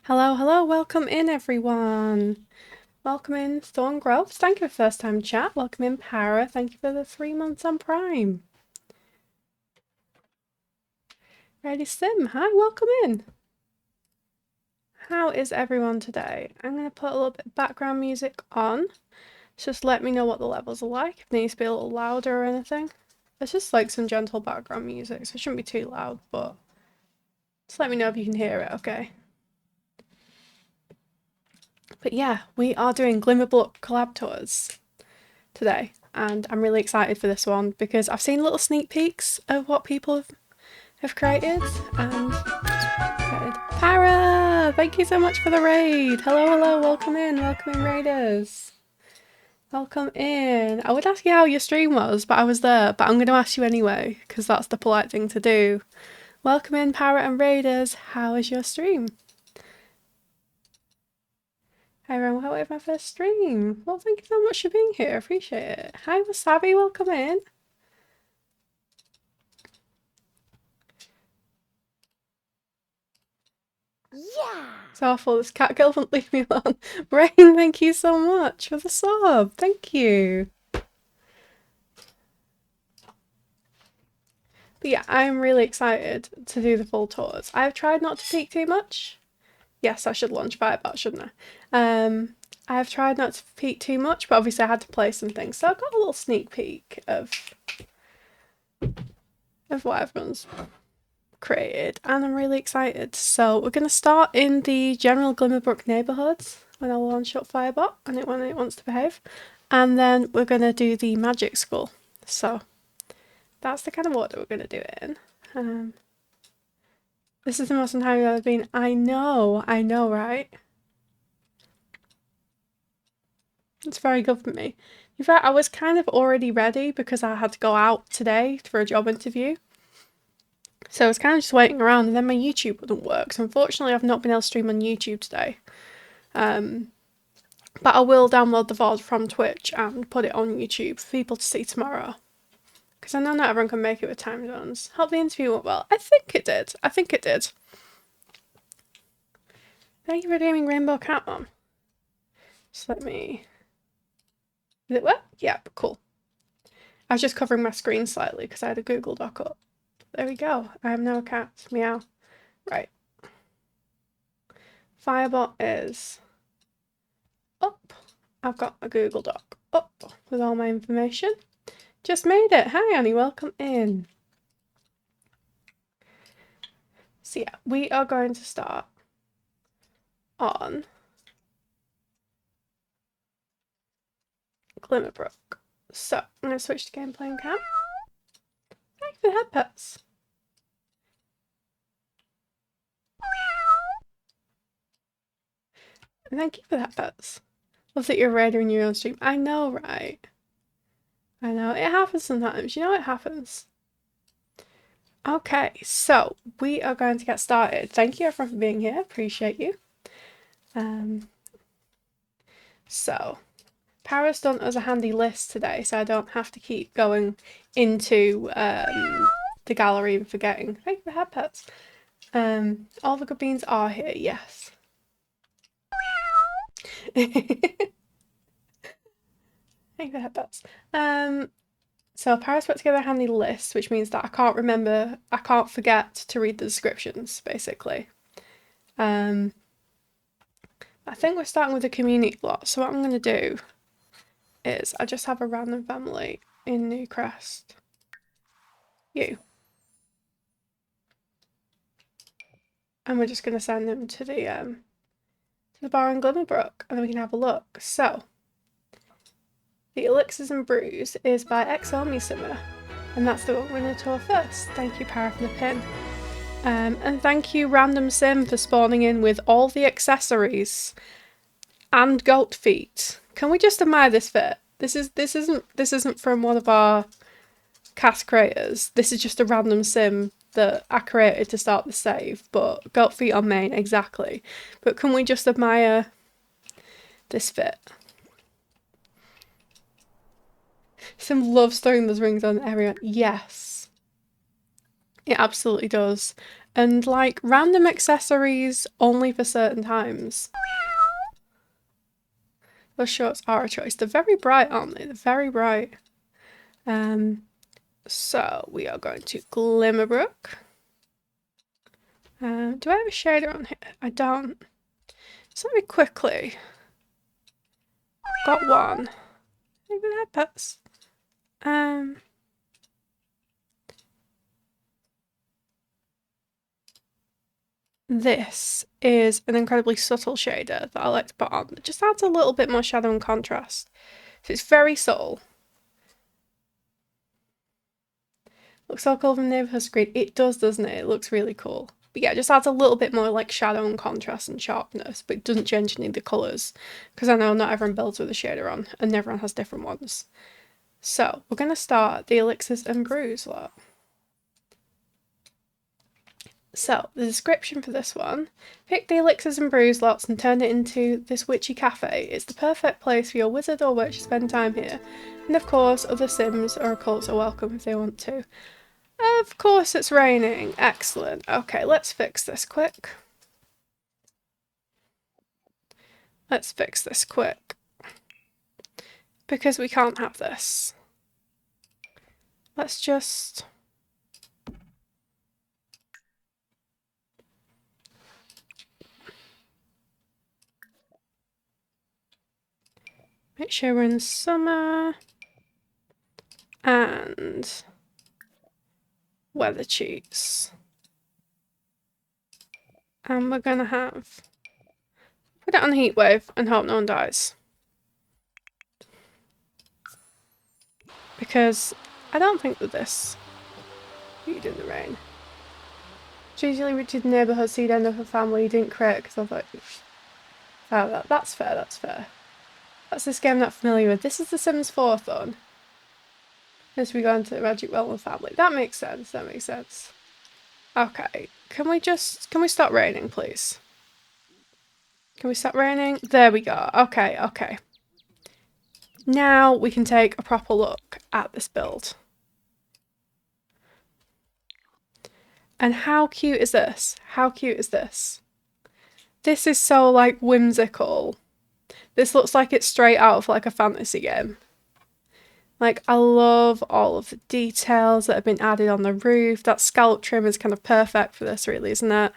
Hello, hello, welcome in everyone. Welcome in Thorn Groves. Thank you for first time chat. Welcome in Para. Thank you for the 3 months on Prime. Ready Sim, hi, welcome in. How is everyone today? I'm going to put a little bit of background music on. Just let me know what the levels are like. If it needs to be a little louder or anything. It's just like some gentle background music, so it shouldn't be too loud, but just let me know if you can hear it, okay? But yeah, we are doing Glimmerbrook collab tours today, and I'm really excited for this one because I've seen little sneak peeks of what people have created, and excited. Para, thank you so much for the raid. Hello, hello, welcome in raiders. Welcome in. I would ask you how your stream was, but I was there, but I'm going to ask you anyway because that's the polite thing to do. Welcome in, Para and raiders. How was your stream? Hi everyone, how was my first stream? Well, thank you so much for being here. Appreciate it. Hi Wasabi, welcome in. Yeah. It's awful. This cat girl won't leave me alone. Brain, thank you so much for the sub. Thank you. But yeah, I'm really excited to do the full tours. I've tried not to peek too much. Yes, I should launch Firebot, shouldn't I? I've tried not to peek too much, but obviously I had to play some things. So I got a little sneak peek of what everyone's created, and I'm really excited. So we're going to start in the general Glimmerbrook neighbourhoods when I launch up Firebot and when it wants to behave, and then we're going to do the magic school. So that's the kind of order we're going to do it in. This is the most on time I've ever been. I know, right? It's very good for me. In fact, I was kind of already ready because I had to go out today for a job interview. So I was kind of just waiting around, and then my YouTube wouldn't work. So unfortunately, I've not been able to stream on YouTube today. But I will download the VOD from Twitch and put it on YouTube for people to see tomorrow. Because I know not everyone can make it with time zones. Hope the interview went well. I think it did. Thank you for gaming Rainbow Catmon. Just let me... Did it work? Yep, cool. I was just covering my screen slightly because I had a Google Doc up. There we go. I am now a cat. Meow. Right. Firebot is up. I've got a Google Doc up with all my information. Just made it. Hi Annie, welcome in. So yeah, we are going to start on Glimmerbrook. So I'm going to switch to gameplay and cam. Thank you for the head pets. And thank you for that pets. Love that you're raider in your own stream. I know, right? I know. It happens sometimes. You know it happens. Okay, so we are going to get started. Thank you everyone for being here. Appreciate you. So Para's done us a handy list today, so I don't have to keep going into the gallery and forgetting. Thank you for head pets. All the good beans are here, yes. Thank you for head pets. So Para's put together a handy list, which means that I can't forget to read the descriptions, basically. I think we're starting with a community lot, so what I'm going to do is I just have a random family in Newcrest. You. And we're just going to send them to the bar in Glimmerbrook, and then we can have a look. So, the Elixirs and Brews is by XOmi Simmer, and that's the one we're going to tour first. Thank you, Para, for the pin. And thank you, Random Sim, for spawning in with all the accessories and goat feet. Can we just admire this fit? This isn't from one of our cast creators. This is just a random sim that I created to start the save, but goat feet on main, exactly. But can we just admire this fit? Sim loves throwing those rings on everyone. Yes. It absolutely does. And like random accessories only for certain times. Those shorts are a choice. They're very bright, aren't they? They're very bright. So we are going to Glimmerbrook. Do I have a shader on here? I don't. So let me quickly. Got one. Even headpets. This is an incredibly subtle shader that I like to put on. It just adds a little bit more shadow and contrast. So it's very subtle. Looks so cool from the neighborhood screen. It does, doesn't it? It looks really cool. But yeah, it just adds a little bit more like shadow and contrast and sharpness, but it doesn't change any of the colours. Because I know not everyone builds with a shader on, and everyone has different ones. So we're going to start the elixirs and brews lot. So, the description for this one: pick the elixirs and brews lots and turn it into this witchy cafe. It's the perfect place for your wizard or witch to spend time here. And of course, other sims or occults are welcome if they want to. Of course it's raining. Excellent. Okay, let's fix this quick. Let's fix this quick. Because we can't have this. Let's just... make sure we're in summer. And... weather cheats. And we're gonna have... put it on heat wave and hope no one dies. Because I don't think that this you'd in the rain. It's usually rigid neighbourhood, so you'd end up a family you didn't create because I thought, oh, that's fair, that's fair. That's this game I'm not familiar with. This is The Sims 4 though. As we go into the Magic Realm of Family. That makes sense, that makes sense. Okay, can we stop raining, please? Can we stop raining? There we go. Okay, okay. Now we can take a proper look at this build. And how cute is this? How cute is this? This is so like whimsical. This looks like it's straight out of like a fantasy game. Like, I love all of the details that have been added on the roof. That scallop trim is kind of perfect for this, really, isn't it?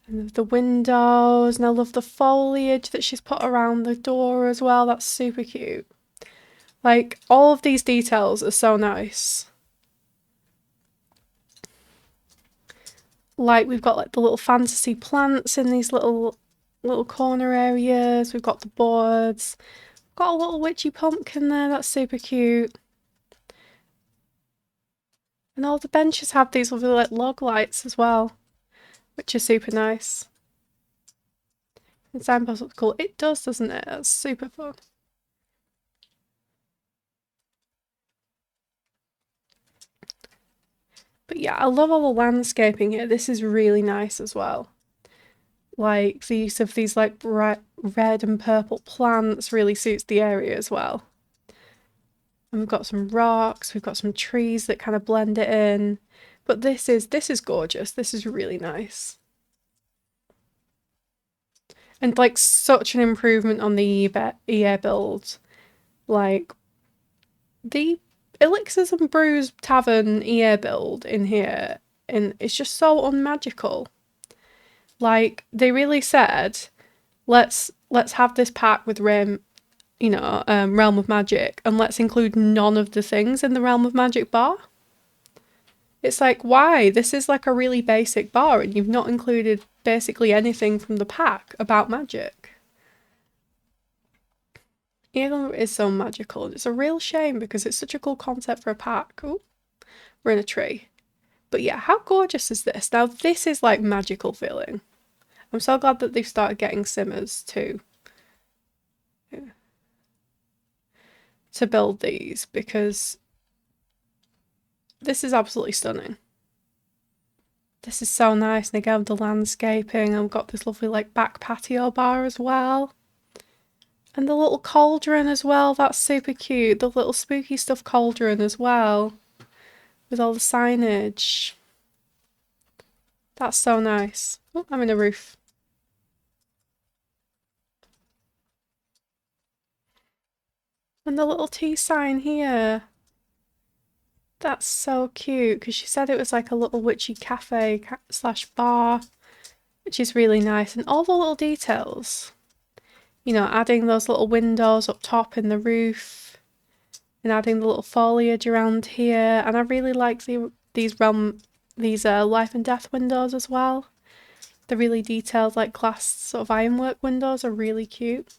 And the windows, and I love the foliage that she's put around the door as well. That's super cute. Like, all of these details are so nice. Like, we've got like the little fantasy plants in these little corner areas. We've got the boards. Got a little witchy pumpkin there, that's super cute. And all the benches have these lovely like log lights as well, which are super nice. The signpost looks cool. It does, doesn't it? That's super fun. But yeah, I love all the landscaping here. This is really nice as well. Like, the use of these like bright red and purple plants really suits the area as well. And we've got some rocks, we've got some trees that kind of blend it in. But this is gorgeous. This is really nice. And like such an improvement on the EA build. Like, the Elixirs and Brews Tavern EA build in here, and it's just so unmagical. Like, they really said, let's have this pack with Realm of Magic, and let's include none of the things in the Realm of Magic bar. It's like, why? This is like a really basic bar, and you've not included basically anything from the pack about magic. Glimmer is so magical, and it's a real shame because it's such a cool concept for a pack. Ooh, we're in a tree. But yeah, how gorgeous is this? Now, this is like magical feeling. I'm so glad that they've started getting simmers too. To build these, because this is absolutely stunning. This is so nice, and again, the landscaping. I've got this lovely like back patio bar as well. And the little cauldron as well, that's super cute. The little spooky stuff cauldron as well. with all the signage. That's so nice. Oh, I'm in a roof. And the little tea sign here. That's so cute, because she said it was like a little witchy cafe slash bar, which is really nice. And all the little details, you know, adding those little windows up top in the roof and adding the little foliage around here. And I really like these life and death windows as well. The really detailed like glass sort of ironwork windows are really cute.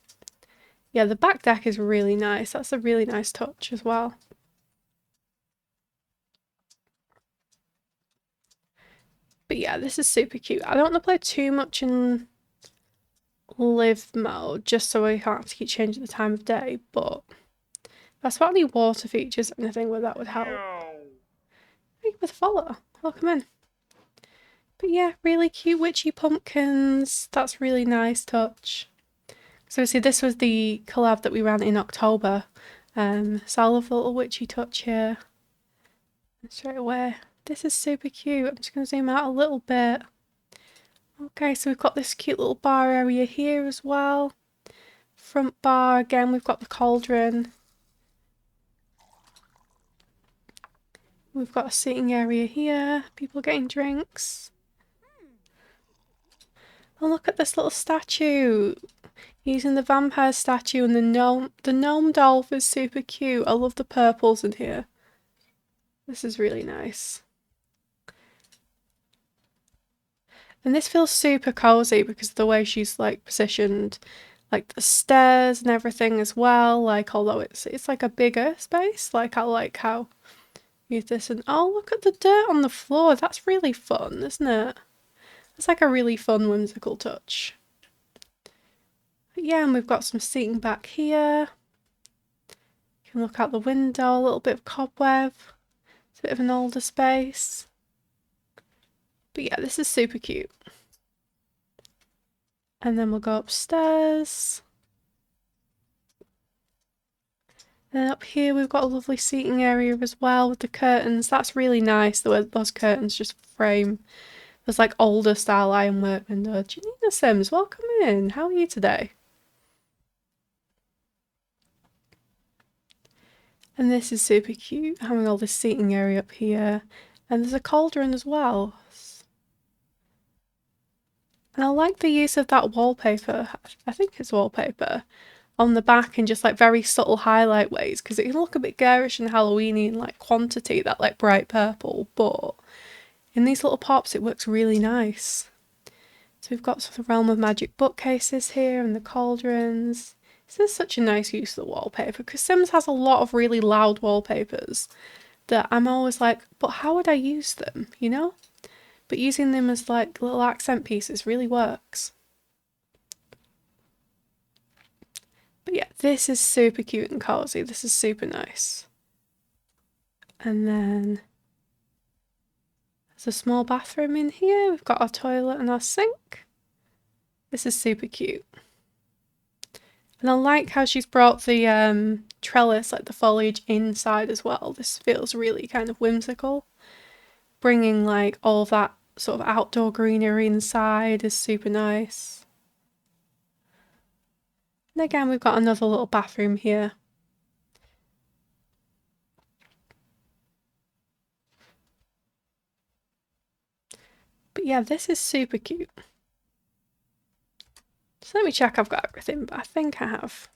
Yeah, the back deck is really nice. That's a really nice touch as well. But yeah, this is super cute. I don't want to play too much in live mode just so I can't have to keep changing the time of day, but if I spot any water features or anything where that would help. Thank you for the follow. Welcome in. But yeah, really cute witchy pumpkins. That's really nice touch. So see, this was the collab that we ran in October. So I love the little witchy touch here. And straight away. This is super cute. I'm just going to zoom out a little bit. Okay, so we've got this cute little bar area here as well. Front bar, again, we've got the cauldron. We've got a seating area here. People getting drinks. Oh, look at this little statue. Using the vampire statue and the gnome. The gnome dolph is super cute. I love the purples in here. This is really nice. And this feels super cozy because of the way she's like positioned, like the stairs and everything as well. Like, although it's like a bigger space, like I like how use this. And oh, look at the dirt on the floor. That's really fun, isn't it? It's like a really fun whimsical touch. But yeah, and we've got some seating back here. You can look out the window, a little bit of cobweb. It's a bit of an older space. But yeah, this is super cute. And then we'll go upstairs. And then up here we've got a lovely seating area as well with the curtains. That's really nice, the way those curtains just frame. There's like older style ironwork window. Janina Sims, welcome in. How are you today? And this is super cute, having all this seating area up here. And there's a cauldron as well. And I like the use of that wallpaper, I think it's wallpaper, on the back in just like very subtle highlight ways, because it can look a bit garish and Halloweeny in like quantity, that like bright purple, but in these little pops it works really nice. So we've got sort of Realm of Magic bookcases here and the cauldrons. This is such a nice use of the wallpaper, because Sims has a lot of really loud wallpapers that I'm always like, but how would I use them, you know? But using them as like little accent pieces really works. But yeah, this is super cute and cozy. This is super nice. And then there's a small bathroom in here. We've got our toilet and our sink. This is super cute. And I like how she's brought the trellis, like the foliage inside as well. This feels really kind of whimsical. Bringing like all that sort of outdoor greenery inside is super nice. And again, we've got another little bathroom here. But yeah, this is super cute. So let me check I've got everything, but I think I have.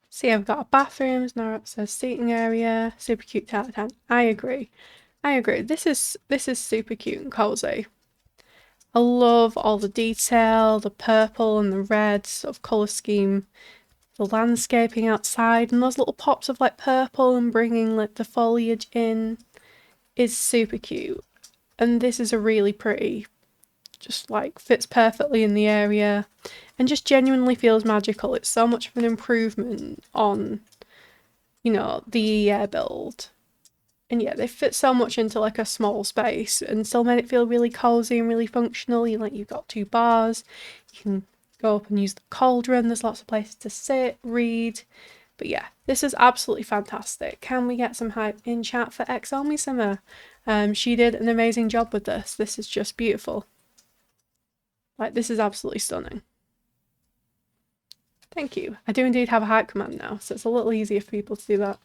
See, I've got a bathroom, now upstairs seating area, super cute tartan. I agree. I agree. This is super cute and cozy. I love all the detail, the purple and the red sort of colour scheme, the landscaping outside, and those little pops of like purple and bringing like the foliage in is super cute. And this is a really pretty, just like fits perfectly in the area and just genuinely feels magical. It's so much of an improvement on, you know, the build. And yeah, they fit so much into like a small space and still made it feel really cozy and really functional. You've got two bars, you can Go up and use the cauldron. There's lots of places to sit, read. But yeah, this is absolutely fantastic. Can we get some hype in chat for XOMISummer? She did an amazing job with this. This is just beautiful. Like, this is absolutely stunning. Thank you. I do indeed have a hype command now, so it's a little easier for people to do that.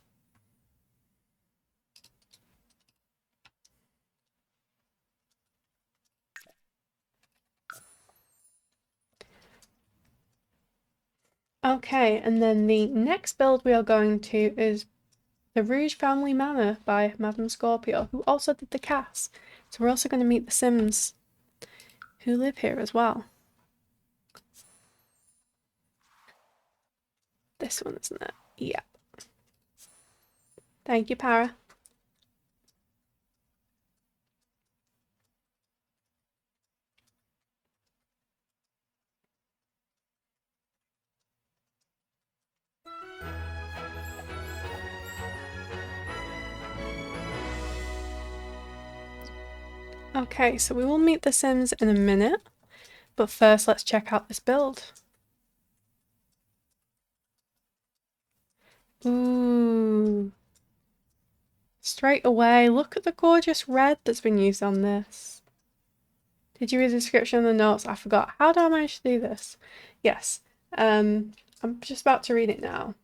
Okay, and then the next build we are going to is the Rouge Family Manor by Madame Scorpio, who also did the cast. So we're also going to meet the Sims who live here as well. This one, isn't it? Yeah. Thank you, Para. Okay, so we will meet the Sims in a minute, but first let's check out this build. Ooh. Straight away, look at the gorgeous red that's been used on this. Did you read the description in the notes? I forgot. How did I manage to do this? Yes. I'm just about to read it now.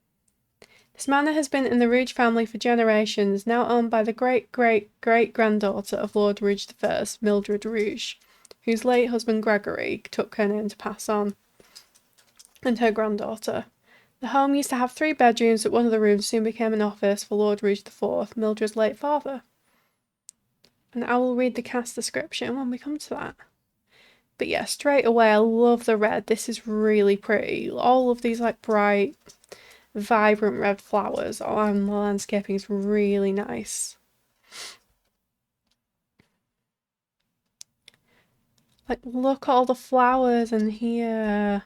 This manor has been in the Rouge family for generations, now owned by the great-great-great-granddaughter of Lord Rouge I, Mildred Rouge, whose late husband Gregory took her name to pass on, and her granddaughter. The home used to have 3 bedrooms, but one of the rooms soon became an office for Lord Rouge IV, Mildred's late father. And I will read the cast description when we come to that. But yeah, straight away, I love the red. This is really pretty. All of these like bright, vibrant red flowers on the landscaping is really nice. Like, look at all the flowers in here.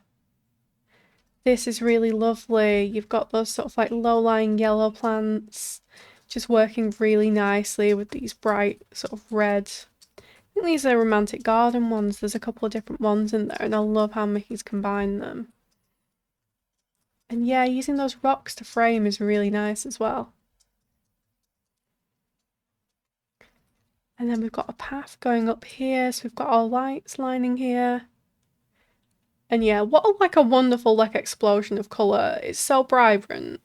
This is really lovely. You've got those sort of like low-lying yellow plants just working really nicely with these bright sort of red. I think these are romantic garden ones. There's a couple of different ones in there and I love how Mickey's combined them. And yeah, using those rocks to frame is really nice as well. And then we've got a path going up here, so we've got our lights lining here. And yeah, what a wonderful explosion of colour. It's so vibrant.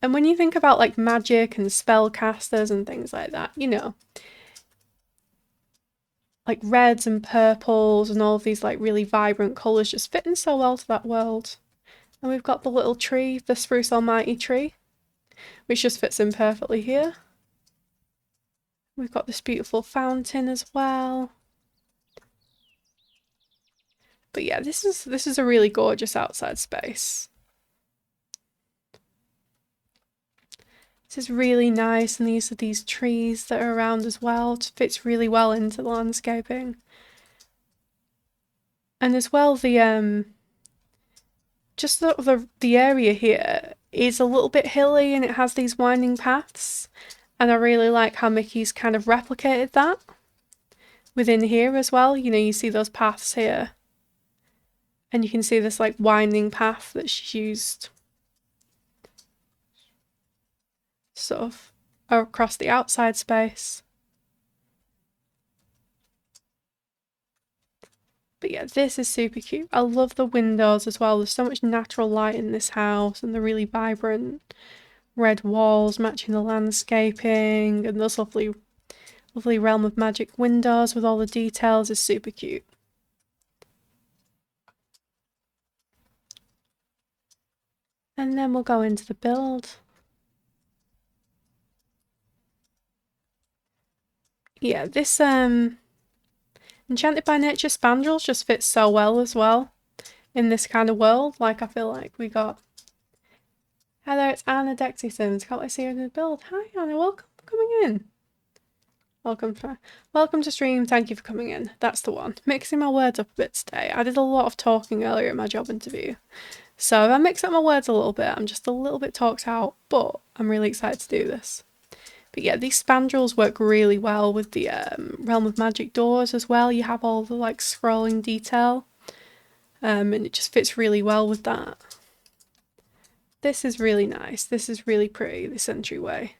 And when you think about like magic and spellcasters and things like that, you know, like reds and purples and all of these like really vibrant colours just fit in so well to that world. And we've got the little tree, the Spruce Almighty tree, which just fits in perfectly here. We've got this beautiful fountain as well. But yeah, this is a really gorgeous outside space. This is really nice, and these are these trees that are around as well. It fits really well into the landscaping. And as well, the just the area here is a little bit hilly and it has these winding paths. And I really like how Mickey's kind of replicated that within here as well. You know, you see those paths here. And you can see this like winding path that she used sort of across the outside space. But yeah, this is super cute. I love the windows as well. There's so much natural light in this house and the really vibrant red walls matching the landscaping and those lovely Realm of Magic windows with all the details is super cute. And then we'll go into the build. Yeah, this Enchanted by Nature spandrels just fits so well as well in this kind of world. Like, I feel like we got... Hi there, it's Anna Dexy Sims. Can't wait to see you in the build. Hi Anna, welcome for coming in. Welcome to stream, thank you for coming in. That's the one. Mixing my words up a bit today. I did a lot of talking earlier in my job interview. So if I mix up my words a little bit, I'm just a little bit talked out, but I'm really excited to do this. But But yeah, these spandrels work really well with the Realm of Magic doors as well. You have all the like scrolling detail, and it just fits really well with that. This is really nice. This is really pretty, this entryway.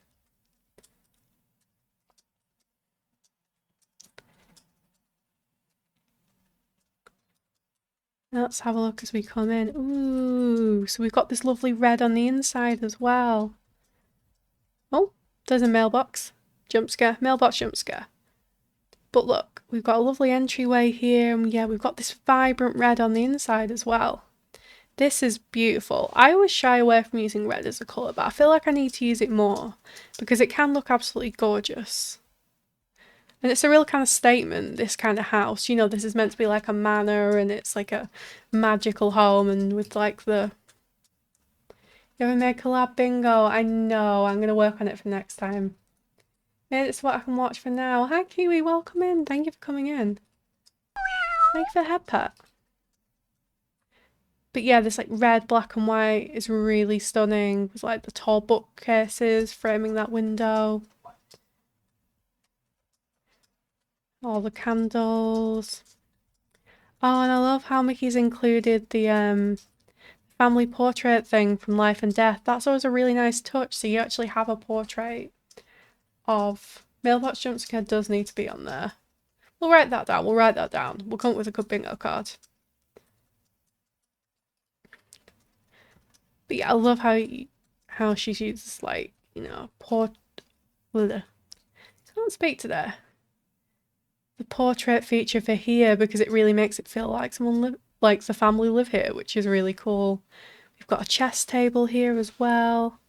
Let's have a look as we come in. Ooh, so we've got this lovely red on the inside as well. Oh, there's a mailbox. Jump scare. Mailbox jump scare. But look, we've got a lovely entryway here, and yeah, we've got this vibrant red on the inside as well. This is beautiful. I always shy away from using red as a colour, but I feel like I need to use it more because it can look absolutely gorgeous. And it's a real kind of statement, this kind of house. You know, this is meant to be like a manor and it's like a magical home, and with like the... You ever made collab bingo? I know, I'm going to work on it for next time. Maybe it's what I can watch for now. Hi Kiwi, welcome in. Thank you for coming in. Thank you for the head pat. But yeah, this like red, black and white is really stunning. With like the tall bookcases framing that window. All the candles. Oh, and I love how Mickey's included the family portrait thing from Life and Death. That's always a really nice touch. So you actually have a portrait of... Mailbox jump scare does need to be on there. We'll write that down. We'll come up with a good bingo card. But yeah, I love how she uses like, you know, I can't speak today. The portrait feature for here because it really makes it feel like like the family live here, which is really cool. We've got a chess table here as well.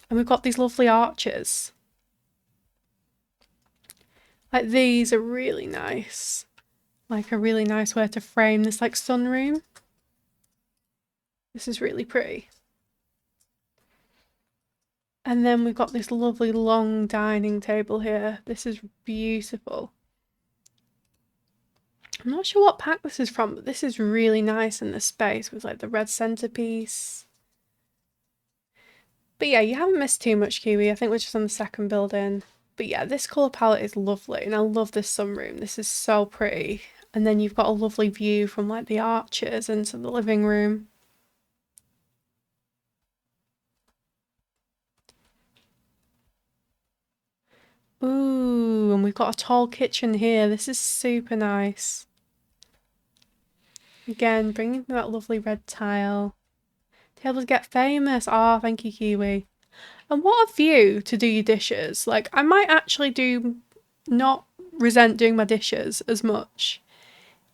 And we've got these lovely arches. Like these are really nice. Like a really nice way to frame this like sunroom. This is really pretty. And then we've got this lovely long dining table here. This is beautiful. I'm not sure what pack this is from, but this is really nice in the space with like the red centerpiece. But yeah, you haven't missed too much, Kiwi. I think we're just on the second building. But yeah, this colour palette is lovely and I love this sunroom. This is so pretty. And then you've got a lovely view from like the arches into the living room. Ooh, and we've got a tall kitchen here. This is super nice. Again, bringing that lovely red tile. Tables get famous. Oh, thank you, Kiwi. And what a view to do your dishes. Like, I might actually not resent doing my dishes as much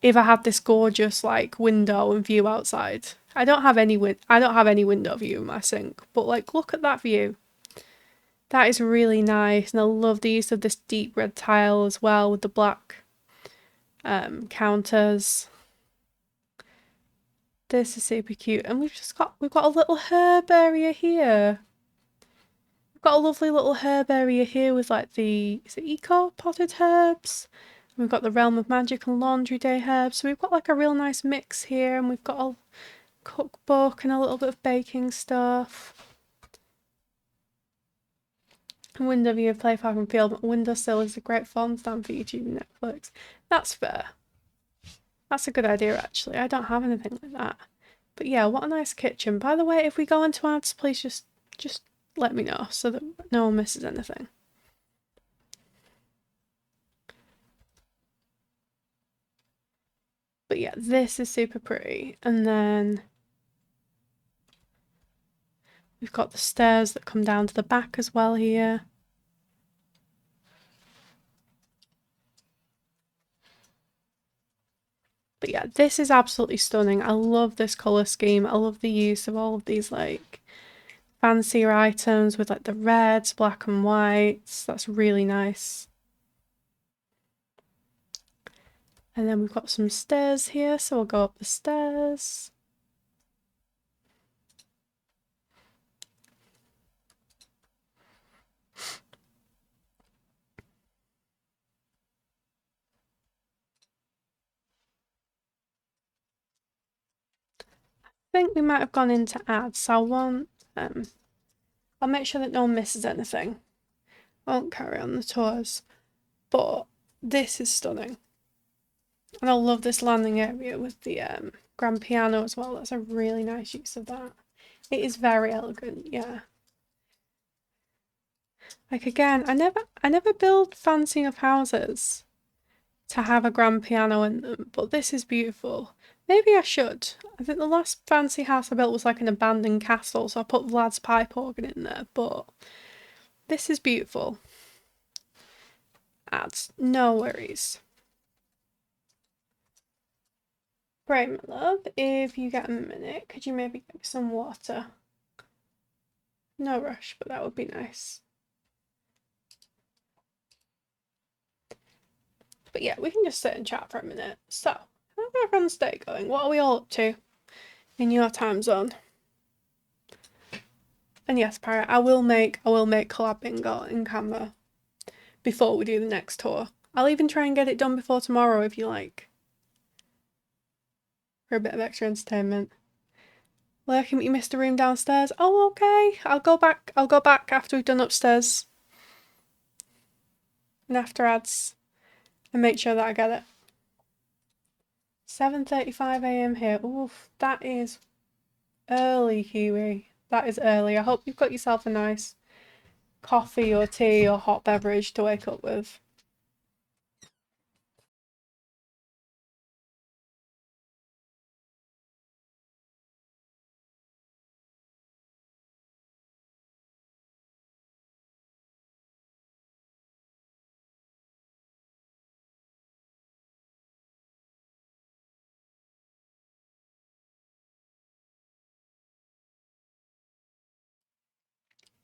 if I had this gorgeous like window and view outside. I don't have any window view in my sink, but like look at that view. That is really nice, and I love the use of this deep red tile as well with the black counters. This is super cute, and we've got a little herb area here. We've got a lovely little herb area here with like is it eco potted herbs? And we've got the Realm of Magic and Laundry Day herbs. So we've got like a real nice mix here, and we've got a cookbook and a little bit of baking stuff. Window view of Play Park and Field, but windowsill is a great font stand for YouTube and Netflix. That's fair. That's a good idea actually. I don't have anything like that. But yeah, what a nice kitchen. By the way, if we go into ads, please just let me know so that no one misses anything. But yeah, this is super pretty. And then we've got the stairs that come down to the back as well here. But yeah, this is absolutely stunning. I love this colour scheme. I love the use of all of these like fancier items with like the reds, black and whites. That's really nice. And then we've got some stairs here, so we'll go up the stairs. I think we might have gone into ads, so I'll make sure that no one misses anything. won't carry on the tours, but this is stunning. And I love this landing area with the grand piano as well. That's a really nice use of that. It is very elegant, yeah. Like again, I never build fancy enough houses to have a grand piano in them, but this is beautiful. Maybe I should. I think the last fancy house I built was like an abandoned castle, so I put Vlad's pipe organ in there, but this is beautiful. Adds no worries. Right, my love, if you get a minute, could you maybe get me some water? No rush, but that would be nice. But yeah, we can just sit and chat for a minute. So, how's everyone's day going? What are we all up to in your time zone? And yes, Parrot, I will make collab bingo in Canva before we do the next tour. I'll even try and get it done before tomorrow if you like. For a bit of extra entertainment. Lurking, you missed a room downstairs. Oh, okay. I'll go back after we've done upstairs. And after ads. And make sure that I get it. 7:35 AM here. Oof, that is early, Huey. That is early. I hope you've got yourself a nice coffee or tea or hot beverage to wake up with.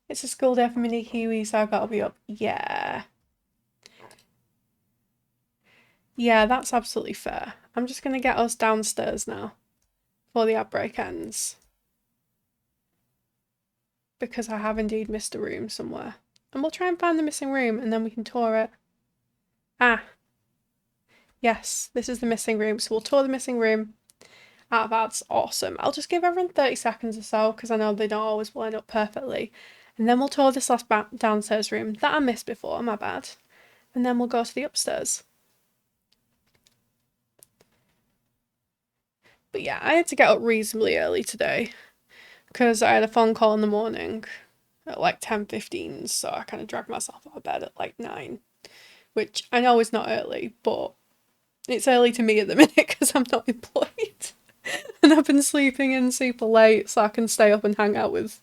It's a school day for mini Huey, so I've got to be up. Yeah. Yeah, that's absolutely fair. I'm just going to get us downstairs now before the outbreak ends. Because I have indeed missed a room somewhere. And we'll try and find the missing room and then we can tour it. Ah. Yes, this is the missing room. So we'll tour the missing room. Ah, that's awesome. I'll just give everyone 30 seconds or so because I know they don't always line up perfectly. And then we'll tour this last downstairs room that I missed before, my bad. And then we'll go to the upstairs. But yeah, I had to get up reasonably early today because I had a phone call in the morning at like 10:15, so I kind of dragged myself out of bed at like 9, which I know is not early, but it's early to me at the minute because I'm not employed. And I've been sleeping in super late so I can stay up and hang out with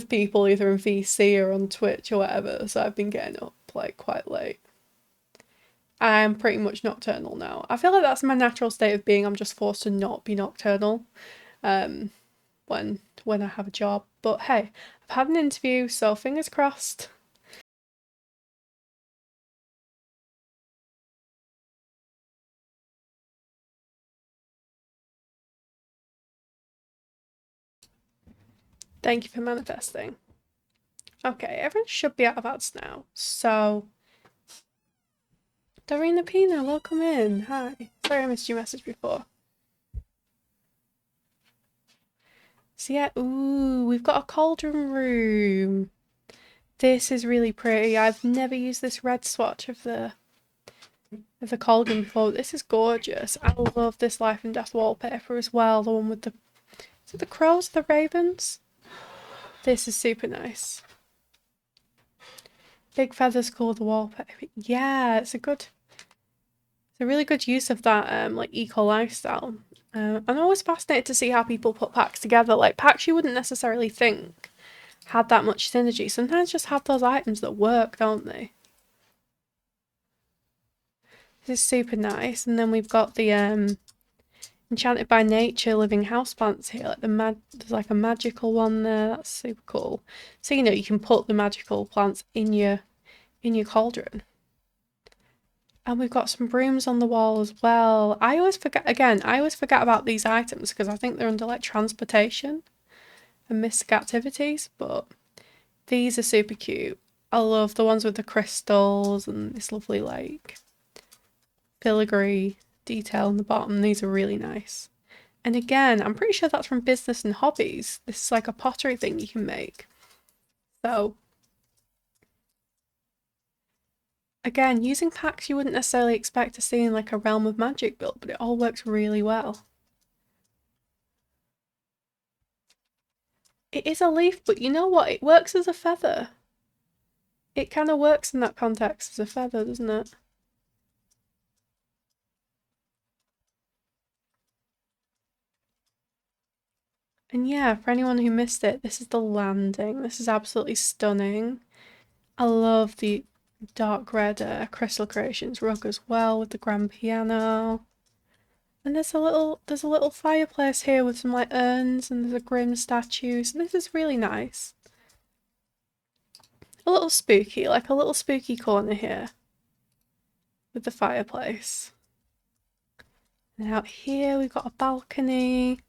people either in VC or on Twitch or whatever, so I've been getting up like quite late. I'm pretty much nocturnal now. I feel like that's my natural state of being. I'm just forced to not be nocturnal when I have a job. But hey, I've had an interview, so fingers crossed. Thank you for manifesting. Okay, everyone should be out of ads now. So, Dorina Pina, welcome in. Hi. Sorry I missed your message before. So yeah, ooh, we've got a cauldron room. This is really pretty. I've never used this red swatch of the cauldron before. This is gorgeous. I love this life and death wallpaper as well. The one with the, is it the crows, the ravens? This is super nice. Big feathers colour the wallpaper. Yeah, it's a really good use of that like eco lifestyle. I'm always fascinated to see how people put packs together. Like packs you wouldn't necessarily think had that much synergy. Sometimes just have those items that work, don't they? This is super nice. And then we've got the Enchanted by Nature living houseplants here. Like there's like a magical one there. That's super cool. So you know you can put the magical plants in your cauldron. And we've got some brooms on the wall as well. I always forget about these items because I think they're under like transportation and mystic activities, but these are super cute. I love the ones with the crystals and this lovely like filigree detail on the bottom. These are really nice. And again, I'm pretty sure that's from Business and Hobbies. This is like a pottery thing you can make. So Again, using packs you wouldn't necessarily expect to see in like a Realm of Magic build, but it all works really well. It is a leaf, but you know what? It works as a feather. It kind of works in that context as a feather, doesn't it? And yeah, for anyone who missed it, this is the landing. This is absolutely stunning. I love the dark red Crystal Creations rug as well with the grand piano. And there's a little fireplace here with some like urns and there's a grim statue. So this is really nice. A little spooky, like a little spooky corner here with the fireplace. And out here we've got a balcony.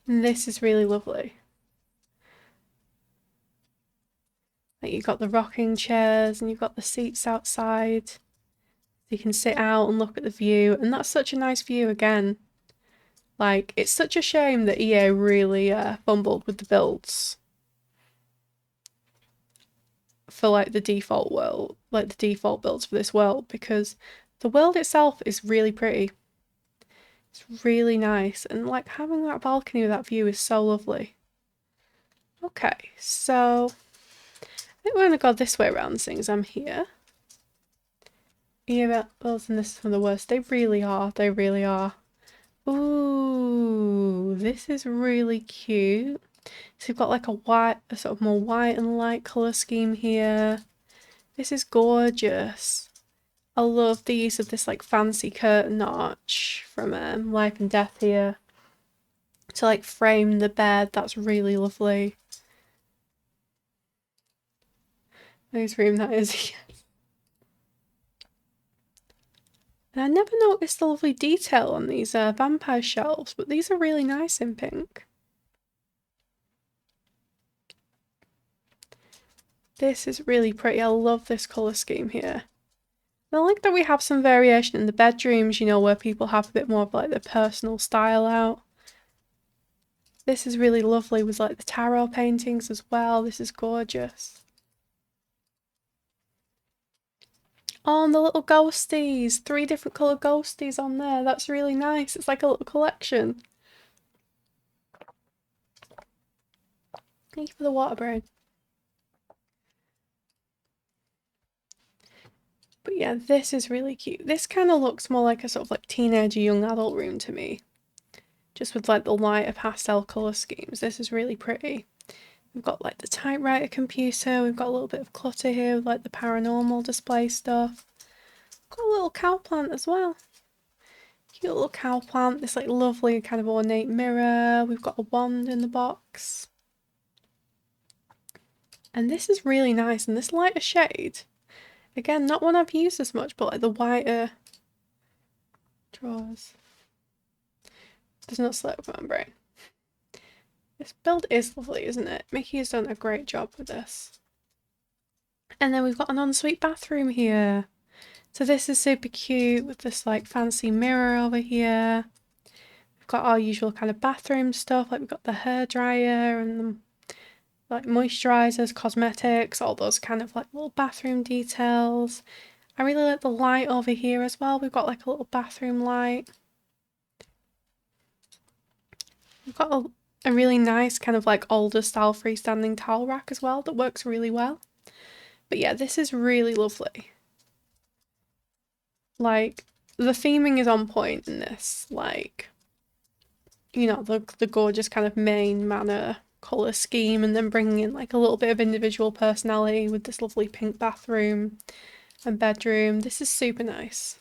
And this is really lovely. Like you've got the rocking chairs and you've got the seats outside. You can sit out and look at the view, and that's such a nice view again. Like, it's such a shame that EA really fumbled with the builds for like the default world, like the default builds for this world, because the world itself is really pretty. It's really nice, and like having that balcony with that view is so lovely. Okay, so I think we're gonna go this way around things. I'm here. EA builds, and this is one of the worst. They really are. They really are. Ooh, this is really cute. So you've got like a sort of more white and light colour scheme here. This is gorgeous. I love the use of this like fancy curtain arch from Life and Death here to like frame the bed. That's really lovely. Nice room that is. And I never noticed the lovely detail on these vampire shelves, but these are really nice in pink. This is really pretty. I love this colour scheme here. I like that we have some variation in the bedrooms, you know, where people have a bit more of like their personal style out. This is really lovely with like the tarot paintings as well. This is gorgeous. Oh, and the little ghosties. 3 different colour ghosties on there. That's really nice. It's like a little collection. Thank you for the water brain. But yeah, this is really cute. This kind of looks more like a sort of like teenager young adult room to me. Just with like the lighter pastel colour schemes. This is really pretty. We've got like the typewriter computer. We've got a little bit of clutter here with like the paranormal display stuff. Got a little cow plant as well. Cute little cow plant. This like lovely kind of ornate mirror. We've got a wand in the box. And this is really nice. And this lighter shade, again, not one I've used as much, but like the whiter drawers. Does not slip from my brain. This build is lovely, isn't it? Mickey has done a great job with this. And then we've got an ensuite bathroom here. So this is super cute with this like fancy mirror over here. We've got our usual kind of bathroom stuff, like we've got the hairdryer and the like moisturizers, cosmetics, all those kind of like little bathroom details. I really like the light over here as well. We've got like a little bathroom light. We've got a really nice kind of like older style freestanding towel rack as well that works really well. But yeah, this is really lovely. Like, the theming is on point in this, like, you know, the gorgeous kind of main manor colour scheme, and then bringing in like a little bit of individual personality with this lovely pink bathroom and bedroom. This is super nice.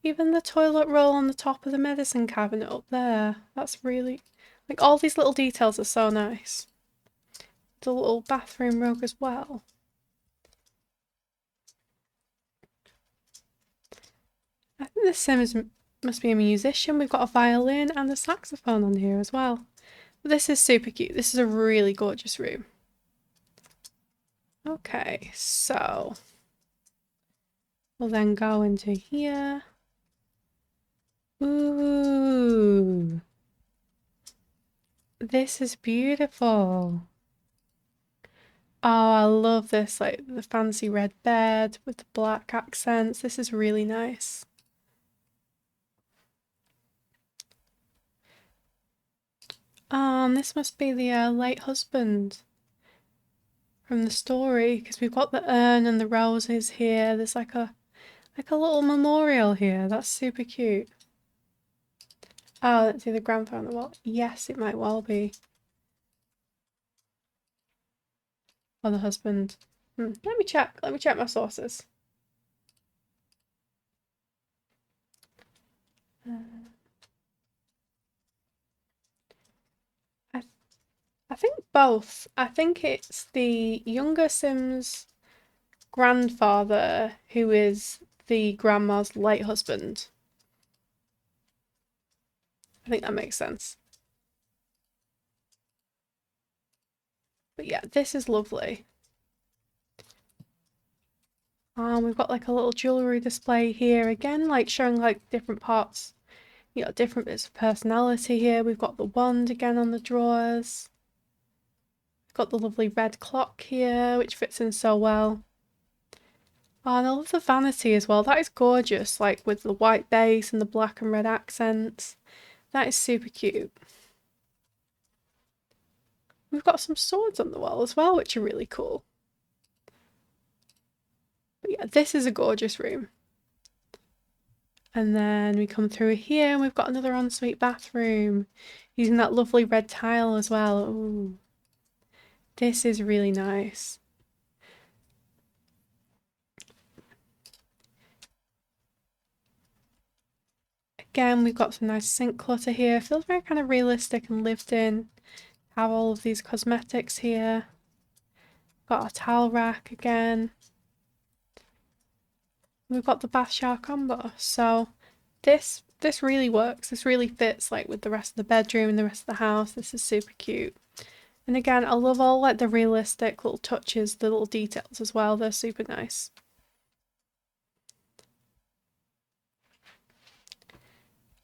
Even the toilet roll on the top of the medicine cabinet up there, that's really, like, all these little details are so nice. The little bathroom rug as well. I think this sim must be a musician. We've got a violin and a saxophone on here as well. But this is super cute. This is a really gorgeous room. Okay, so we'll then go into here. Ooh, this is beautiful. Oh, I love this, like the fancy red bed with the black accents. This is really nice. And this must be the late husband from the story, because we've got the urn and the roses here. There's like a little memorial here. That's super cute. Oh, let's see the grandfather on the wall. Yes, it might well be. Or the husband. Let me check. Let me check my sources. I I think both. I think it's the younger Sim's grandfather who is the grandma's late husband. I think that makes sense. But yeah, this is lovely. We've got like a little jewellery display here again, like showing like different parts, different bits of personality here. We've got the wand again on the drawers. We've got the lovely red clock here, which fits in so well. Oh, and I love the vanity as well. That is gorgeous, like with the white base and the black and red accents. That is super cute. We've got some swords on the wall as well, which are really cool. But yeah, this is a gorgeous room. And then we come through here and we've got another ensuite bathroom using that lovely red tile as well. Ooh, this is really nice. Again, we've got some nice sink clutter here. Feels very kind of realistic and lived in. Have all of these cosmetics here. Got a towel rack again. We've got the bath shower combo. So this really works. This really fits like with the rest of the bedroom and the rest of the house. This is super cute. And again, I love all like the realistic little touches, the little details as well. They're super nice.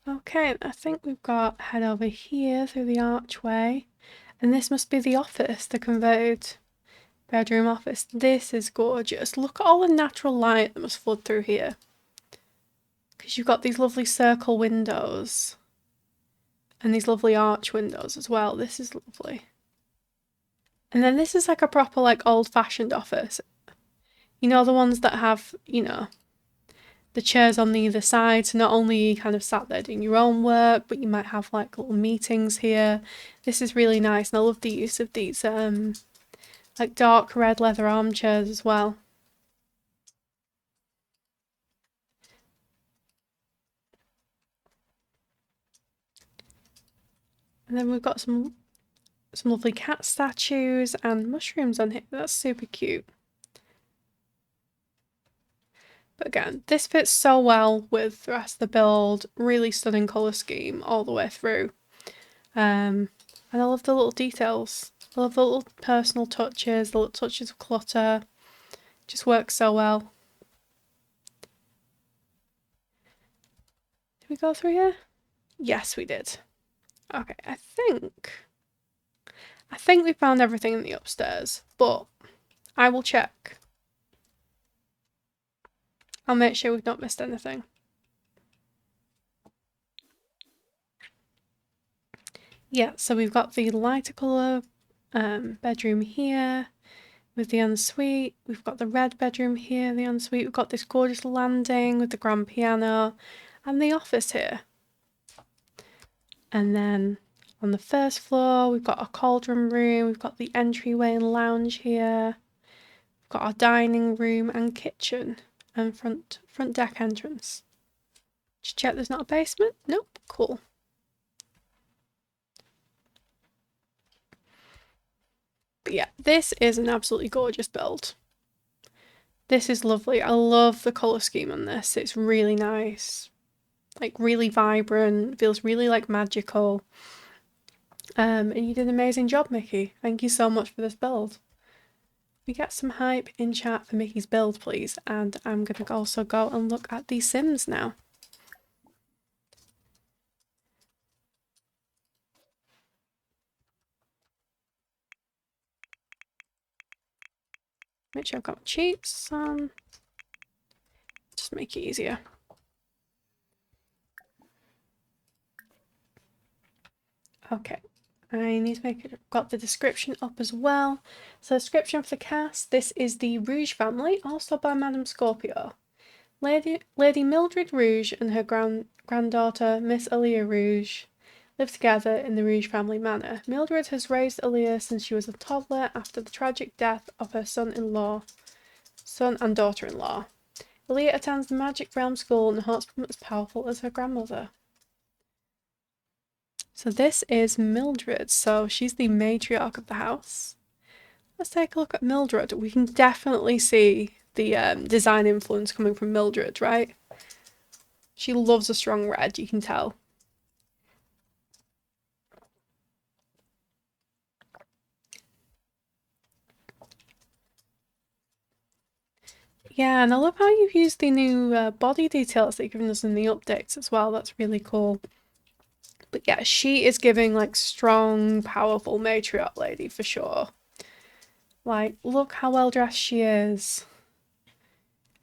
Okay, I think we've got head over here through the archway. And this must be the office, the converted bedroom office. This is gorgeous. Look at all the natural light that must flood through here. Because you've got these lovely circle windows. And these lovely arch windows as well. This is lovely. And then this is like a proper like old-fashioned office. You know, the ones that have, the chairs on the either side, so not only you kind of sat there doing your own work, but you might have like little meetings here. This is really nice, and I love the use of these like dark red leather armchairs as well. And then we've got some lovely cat statues and mushrooms on here. That's super cute. But again, this fits so well with the rest of the build. Really stunning colour scheme all the way through. And I love the little details. I love the little personal touches, the little touches of clutter. Just works so well. Did we go through here? Yes, we did. Okay, I think we found everything in the upstairs, but I will check. I'll make sure we've not missed anything. Yeah, so we've got the lighter colour bedroom here with the ensuite. We've got the red bedroom here, the ensuite. We've got this gorgeous landing with the grand piano and the office here. And then on the first floor, we've got a cauldron room. We've got the entryway and lounge here. We've got our dining room and kitchen and front deck entrance. Just check there's not a basement. Nope, cool. But yeah, this is an absolutely gorgeous build. This is lovely. I love the colour scheme on this. It's really nice. Like really vibrant, feels really like magical. And you did an amazing job, Mickey. Thank you so much for this build. We get some hype in chat for Mickey's build, please. And I'm going to also go and look at the Sims now. Make sure I've got my cheats on. Just make it easier. Okay. I need to make it, got the description up as well. So description for the cast. This is the Rouge family, also by Madame Scorpio. Lady Mildred Rouge and her granddaughter, Miss Aaliyah Rouge, live together in the Rouge family manor. Mildred has raised Aaliyah since she was a toddler after the tragic death of her son and daughter-in-law. Aaliyah attends the Magic Realm School and hopes to become as powerful as her grandmother. So this is Mildred, so she's the matriarch of the house. Let's take a look at Mildred. We can definitely see the design influence coming from Mildred, right? She loves a strong red, you can tell. Yeah, and I love how you've used the new body details that you've given us in the updates as well. That's really cool. But yeah, she is giving like strong, powerful matriarch lady for sure. Like, look how well dressed she is.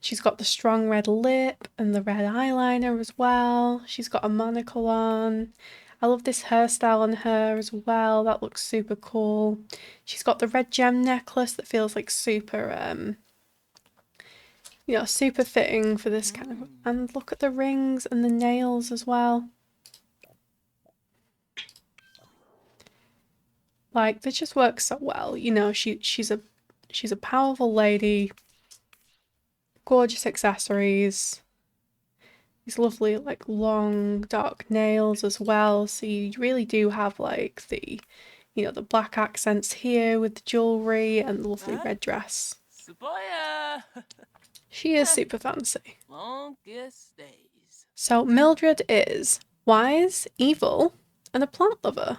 She's got the strong red lip and the red eyeliner as well. She's got a monocle on. I love this hairstyle on her as well. That looks super cool. She's got the red gem necklace that feels like super, you know, super fitting for this kind of... And look at the rings and the nails as well. Like, this just works so well. You know, she's a powerful lady. Gorgeous accessories. These lovely, like, long, dark nails as well. So you really do have, like, the, you know, the black accents here with the jewellery and the lovely red dress. She is super fancy. So Mildred is wise, evil, and a plant lover.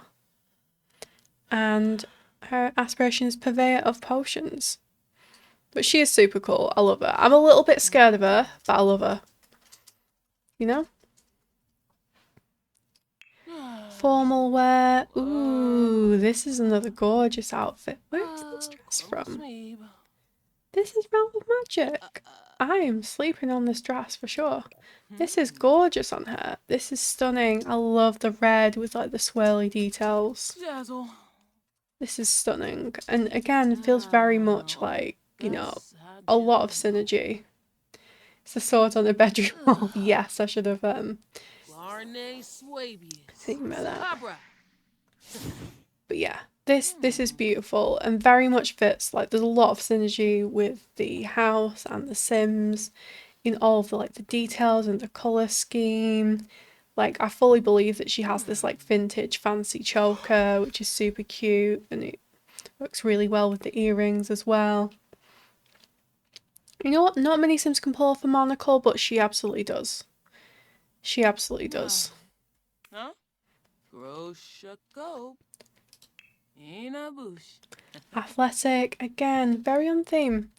And her aspiration is purveyor of potions. But she is super cool. I love her. I'm a little bit scared of her, but I love her. You know? Formal wear. Ooh, this is another gorgeous outfit. Where is this dress from? This is Realm of Magic. I am sleeping on this dress for sure. This is gorgeous on her. This is stunning. I love the red with like the swirly details. This is stunning. And again, it feels very much like, you know, a lot of synergy. It's the sword on the bedroom wall. Yes, I should have seen about that. But yeah, this is beautiful and very much fits. Like, there's a lot of synergy with the house and the Sims in all of the like the details and the colour scheme. Like, I fully believe that she has this like vintage fancy choker, which is super cute, and it works really well with the earrings as well. You know what? Not many Sims can pull off a monocle, but she absolutely does. She absolutely does. Athletic, again, very on theme.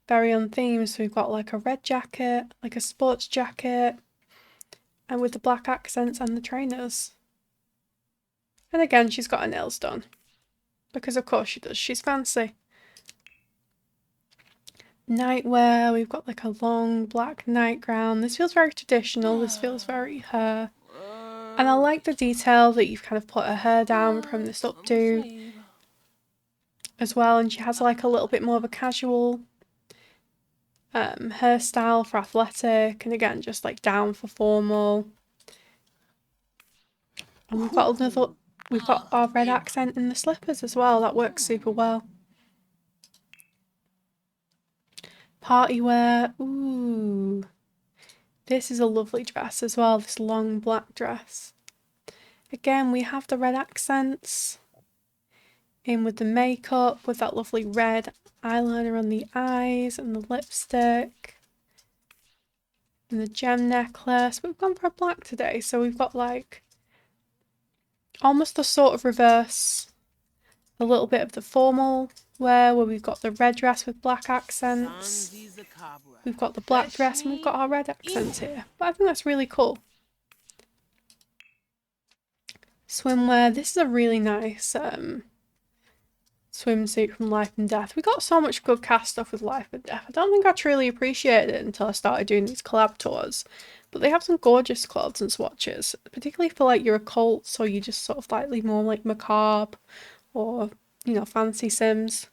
Very on theme. So we've got like a red jacket, like a sports jacket, and with the black accents and the trainers. And again, she's got her nails done. Because of course she does. She's fancy. Nightwear, we've got like a long black nightgown. This feels very traditional. This feels very her. And I like the detail that you've kind of put her hair down from this updo as well. And she has like a little bit more of a casual hairstyle for athletic, and again just like down for formal. And we've got our red accent in the slippers as well. That works super well. Party wear. Ooh, this is a lovely dress as well, this long black dress. Again, we have the red accents in with the makeup, with that lovely red eyeliner on the eyes and the lipstick and the gem necklace. We've gone for a black today, so we've got like almost a sort of reverse, a little bit of the formal wear where we've got the red dress with black accents. We've got the black dress and we've got our red accents here. But I think that's really cool. Swimwear. This is a really nice swimsuit from Life and Death. We got so much good cast stuff with Life and Death. I don't think I truly appreciated it until I started doing these collab tours. But they have some gorgeous clothes and swatches, particularly for like your occult, or you just sort of slightly more like macabre or, you know, fancy Sims.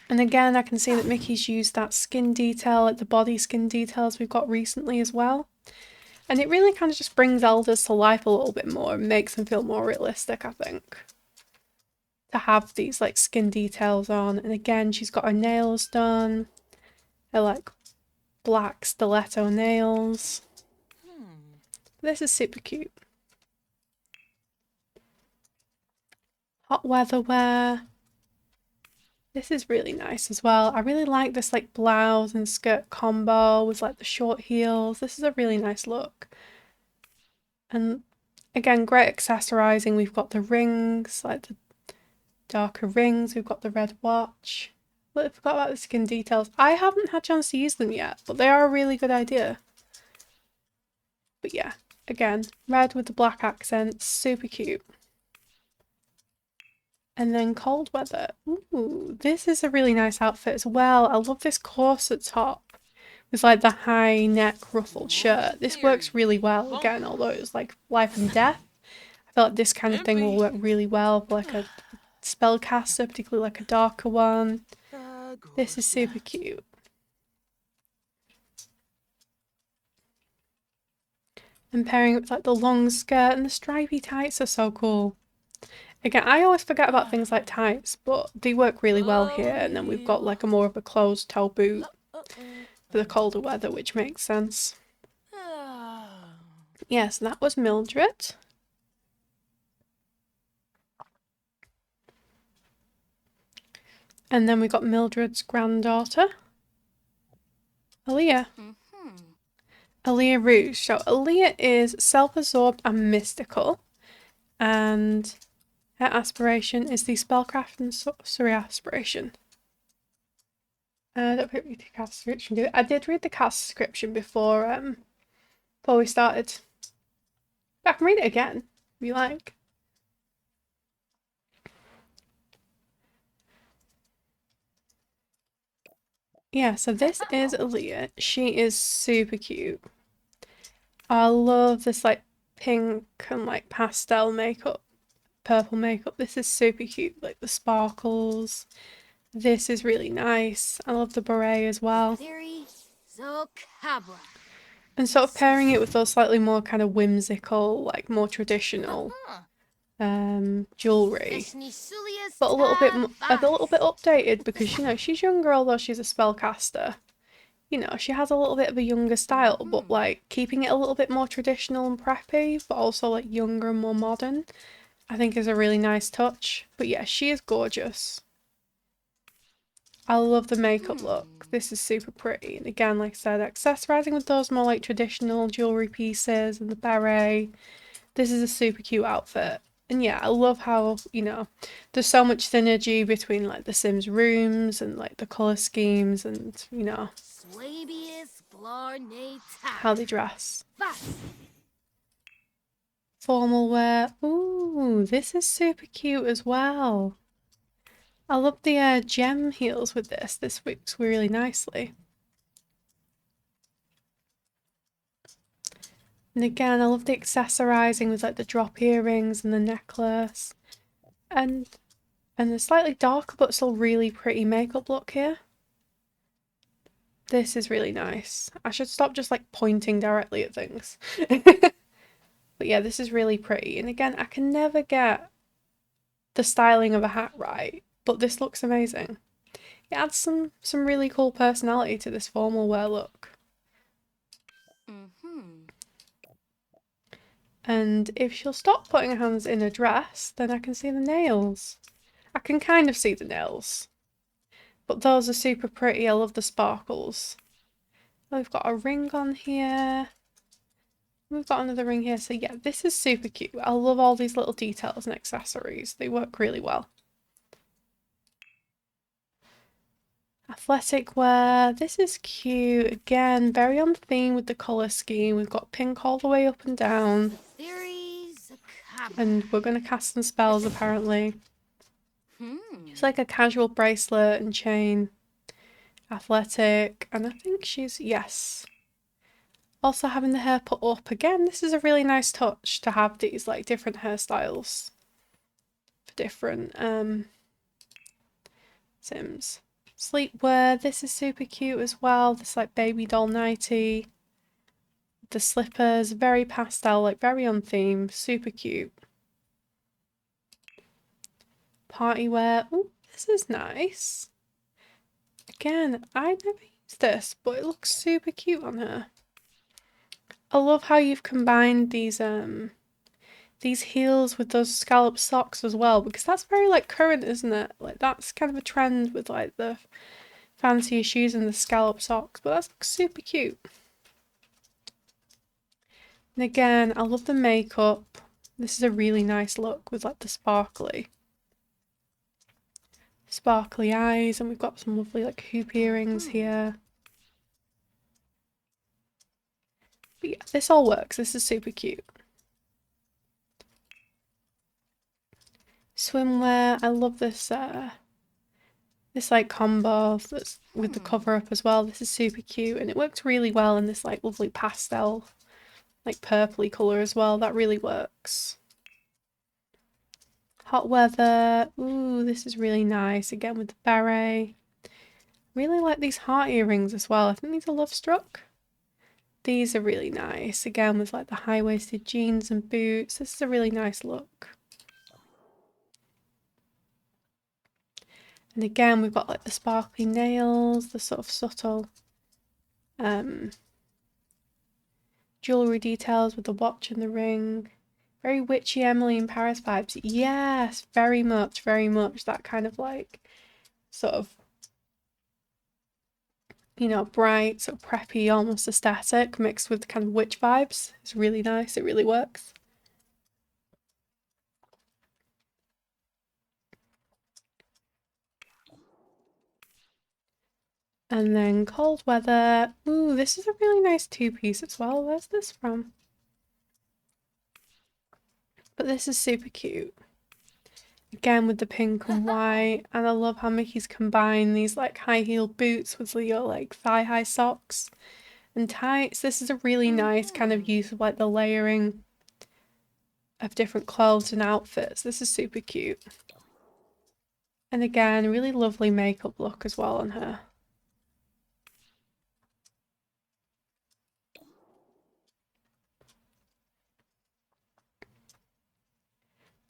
And again, I can see that Mickey's used that skin detail, like the body skin details we've got recently as well. And it really kind of just brings elders to life a little bit more and makes them feel more realistic, I think. To have these like skin details on. And again, she's got her nails done. Her like black stiletto nails. This is super cute. Hot weather wear. This is really nice as well. I really like this like blouse and skirt combo with like the short heels. This is a really nice look. And again, great accessorizing. We've got the rings, like the darker rings. We've got the red watch. But I forgot about the skin details. I haven't had a chance to use them yet, but they are a really good idea. But yeah, again, red with the black accents, super cute. And then cold weather. Ooh, this is a really nice outfit as well. I love this corset top. It's like the high neck ruffled shirt. This works really well again, although it's like Life and Death. I feel like this kind of thing will work really well for like a spellcaster, particularly like a darker one. This is super cute. And pairing it with like the long skirt and the stripy tights are so cool. Again, I always forget about things like tights, but they work really well here. And then we've got like a more of a closed toe boot for the colder weather, which makes sense. Yes, that was Mildred. And then we got Mildred's granddaughter, Aaliyah. Aaliyah Rouge. So Aaliyah is self-absorbed and mystical. And her aspiration is the spellcraft and sorcery aspiration. I don't think we did cast description, did I? Did read the cast description before we started. I can read it again if you like. Yeah, so this is Aaliyah. She is super cute. I love this like pink and like pastel makeup, purple makeup. This is super cute, like the sparkles. This is really nice. I love the beret as well. And sort of pairing it with those slightly more kind of whimsical, like more traditional jewelry, but a little bit updated because, you know, she's younger, although she's a spellcaster. You know, she has a little bit of a younger style, but like keeping it a little bit more traditional and preppy, but also like younger and more modern, I think is a really nice touch. But yeah, she is gorgeous. I love the makeup look. This is super pretty. And again, like I said, accessorizing with those more like traditional jewelry pieces and the beret. This is a super cute outfit. And yeah, I love how, you know, there's so much synergy between like the Sims rooms and like the colour schemes and, you know, how they dress. Formal wear. Ooh, this is super cute as well. I love the gem heels with this. This works really nicely. And again, I love the accessorizing with like the drop earrings and the necklace. And the slightly darker but still really pretty makeup look here. This is really nice. I should stop just like pointing directly at things. But yeah, this is really pretty. And again, I can never get the styling of a hat right, but this looks amazing. It adds some really cool personality to this formal wear look. And if she'll stop putting her hands in a dress, then I can see the nails. I can kind of see the nails. But those are super pretty. I love the sparkles. We've got a ring on here. We've got another ring here. So yeah, this is super cute. I love all these little details and accessories. They work really well. Athletic wear. This is cute. Again, very on theme with the colour scheme. We've got pink all the way up and down. And we're going to cast some spells apparently. It's like a casual bracelet and chain. Athletic. And I think she's, yes. Also having the hair put up again. This is a really nice touch to have these like different hairstyles for different Sims. Sleepwear. This is super cute as well. This like baby doll nightie. The slippers, very pastel, like very on theme, super cute. Party wear. Oh, this is nice. Again, I never used this, but it looks super cute on her. I love how you've combined these heels with those scallop socks as well, because that's very like current, isn't it? Like that's kind of a trend with like the fancier shoes and the scallop socks, but that's super cute. And again, I love the makeup. This is a really nice look with like the sparkly eyes, and we've got some lovely like hoop earrings here. But yeah, this all works. This is super cute. Swimwear. I love this this like combo that's with the cover up as well. This is super cute, and it works really well in this like lovely pastel like purpley colour as well. That really works. Hot weather. Ooh, this is really nice. Again with the beret. Really like these heart earrings as well. I think these are Love Struck. These are really nice. Again with like the high-waisted jeans and boots. This is a really nice look. And again we've got like the sparkly nails, the sort of subtle jewellery details with the watch and the ring. Very witchy Emily in Paris vibes. Yes, very much, very much. That kind of like sort of, you know, bright, sort of preppy, almost aesthetic mixed with kind of witch vibes. It's really nice. It really works. And then cold weather. Ooh, this is a really nice two-piece as well. Where's this from? But this is super cute. Again with the pink and white. And I love how Mickey's combined these like high-heeled boots with your like thigh-high socks and tights. This is a really nice kind of use of like the layering of different clothes and outfits. This is super cute. And again, a really lovely makeup look as well on her.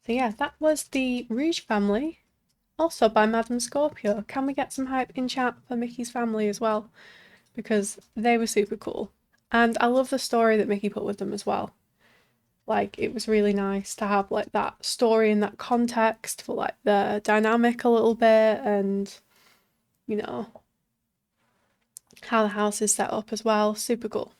So yeah, that was the Rouge family, also by Madame Scorpio. Can we get some hype in chat for Mickey's family as well? Because they were super cool. And I love the story that Mickey put with them as well. Like, it was really nice to have like that story and that context for like the dynamic a little bit, and you know, how the house is set up as well. Super cool.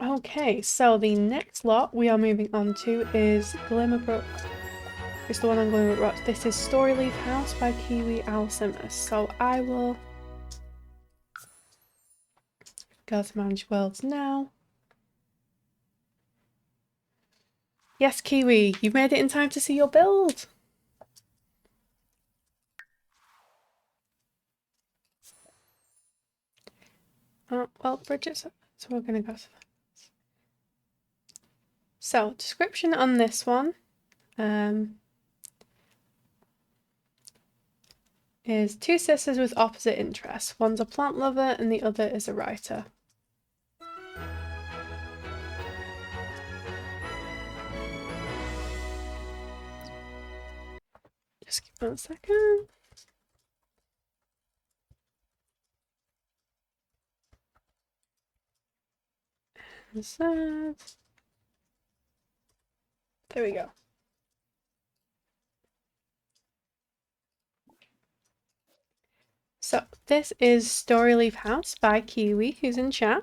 Okay, so the next lot we are moving on to is Glimmerbrook. It's the one on Glimmerbrook. This is Storyleaf House by Kiwi Alcimus. So I will go to Manage Worlds now. Yes, Kiwi, you've made it in time to see your build. Well, Bridget, so we're going to go to that. So, description on this one is two sisters with opposite interests. One's a plant lover and the other is a writer. Just give me 1 second. Insert. There we go. So this is Storyleaf House by Kiwi, who's in chat.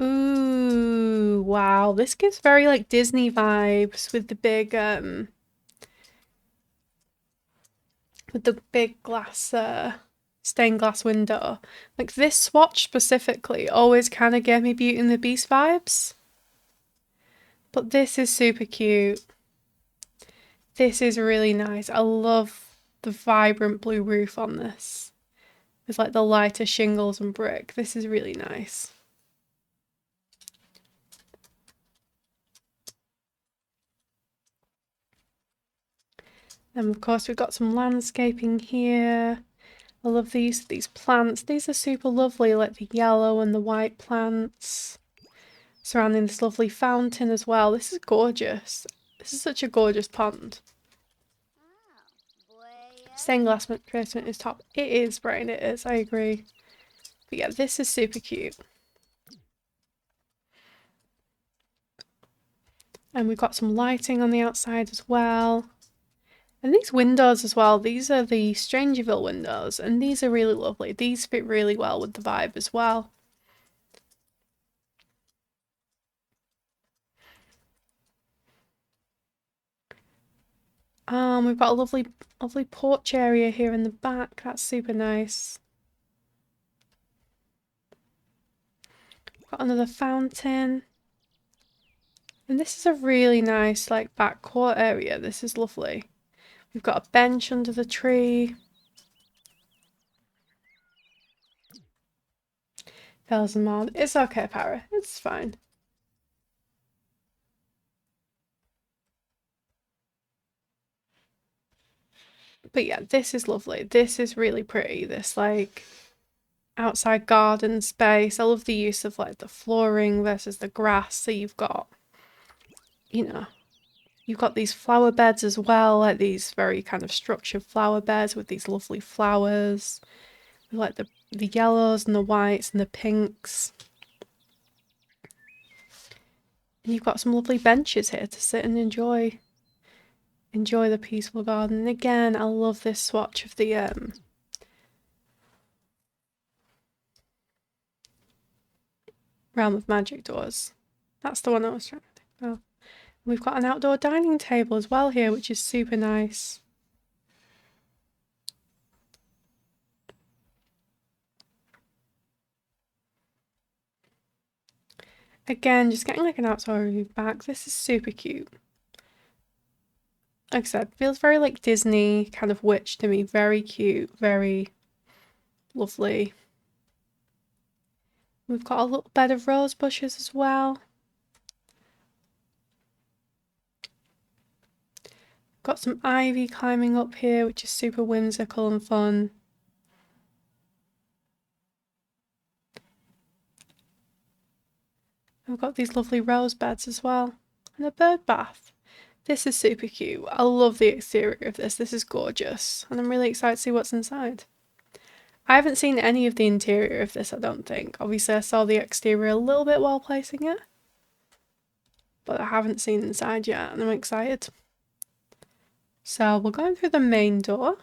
Ooh, wow. This gives very like Disney vibes with the big with the big glass stained glass window. Like this swatch specifically always kind of gave me Beauty and the Beast vibes. But this is super cute. This is really nice. I love the vibrant blue roof on this. It's like the lighter shingles and brick. This is really nice. Then of course we've got some landscaping here. I love the use of these plants. These are super lovely, like the yellow and the white plants. Surrounding this lovely fountain as well. This is gorgeous. This is such a gorgeous pond. Stained glass placement is top. It is, Brian, it is. I agree. But yeah, this is super cute. And we've got some lighting on the outside as well. And these windows as well, these are the Strangerville windows, and these are really lovely. These fit really well with the vibe as well. We've got a lovely porch area here in the back. That's super nice. Got another fountain. And this is a really nice like back court area. This is lovely. We've got a bench under the tree. Bells and mild. It's okay, Para. It's fine. But yeah, this is lovely. This is really pretty. This like outside garden space. I love the use of like the flooring versus the grass. So you've got, you know, you've got these flower beds as well, like these very kind of structured flower beds with these lovely flowers. With like the yellows and the whites and the pinks. And you've got some lovely benches here to sit and enjoy the peaceful garden. And again, I love this swatch of the Realm of Magic doors. That's the one I was trying to think of. We've got an outdoor dining table as well here, which is super nice. Again, just getting like an outside view back. This is super cute. Like I said, feels very like Disney kind of witch to me. Very cute, very lovely. We've got a little bed of rose bushes as well. Got some ivy climbing up here, which is super whimsical and fun. We've got these lovely rose beds as well. And a bird bath. This is super cute. I love the exterior of this. This is gorgeous. And I'm really excited to see what's inside. I haven't seen any of the interior of this, I don't think. Obviously, I saw the exterior a little bit while placing it. But I haven't seen inside yet, and I'm excited. So we're going through the main door.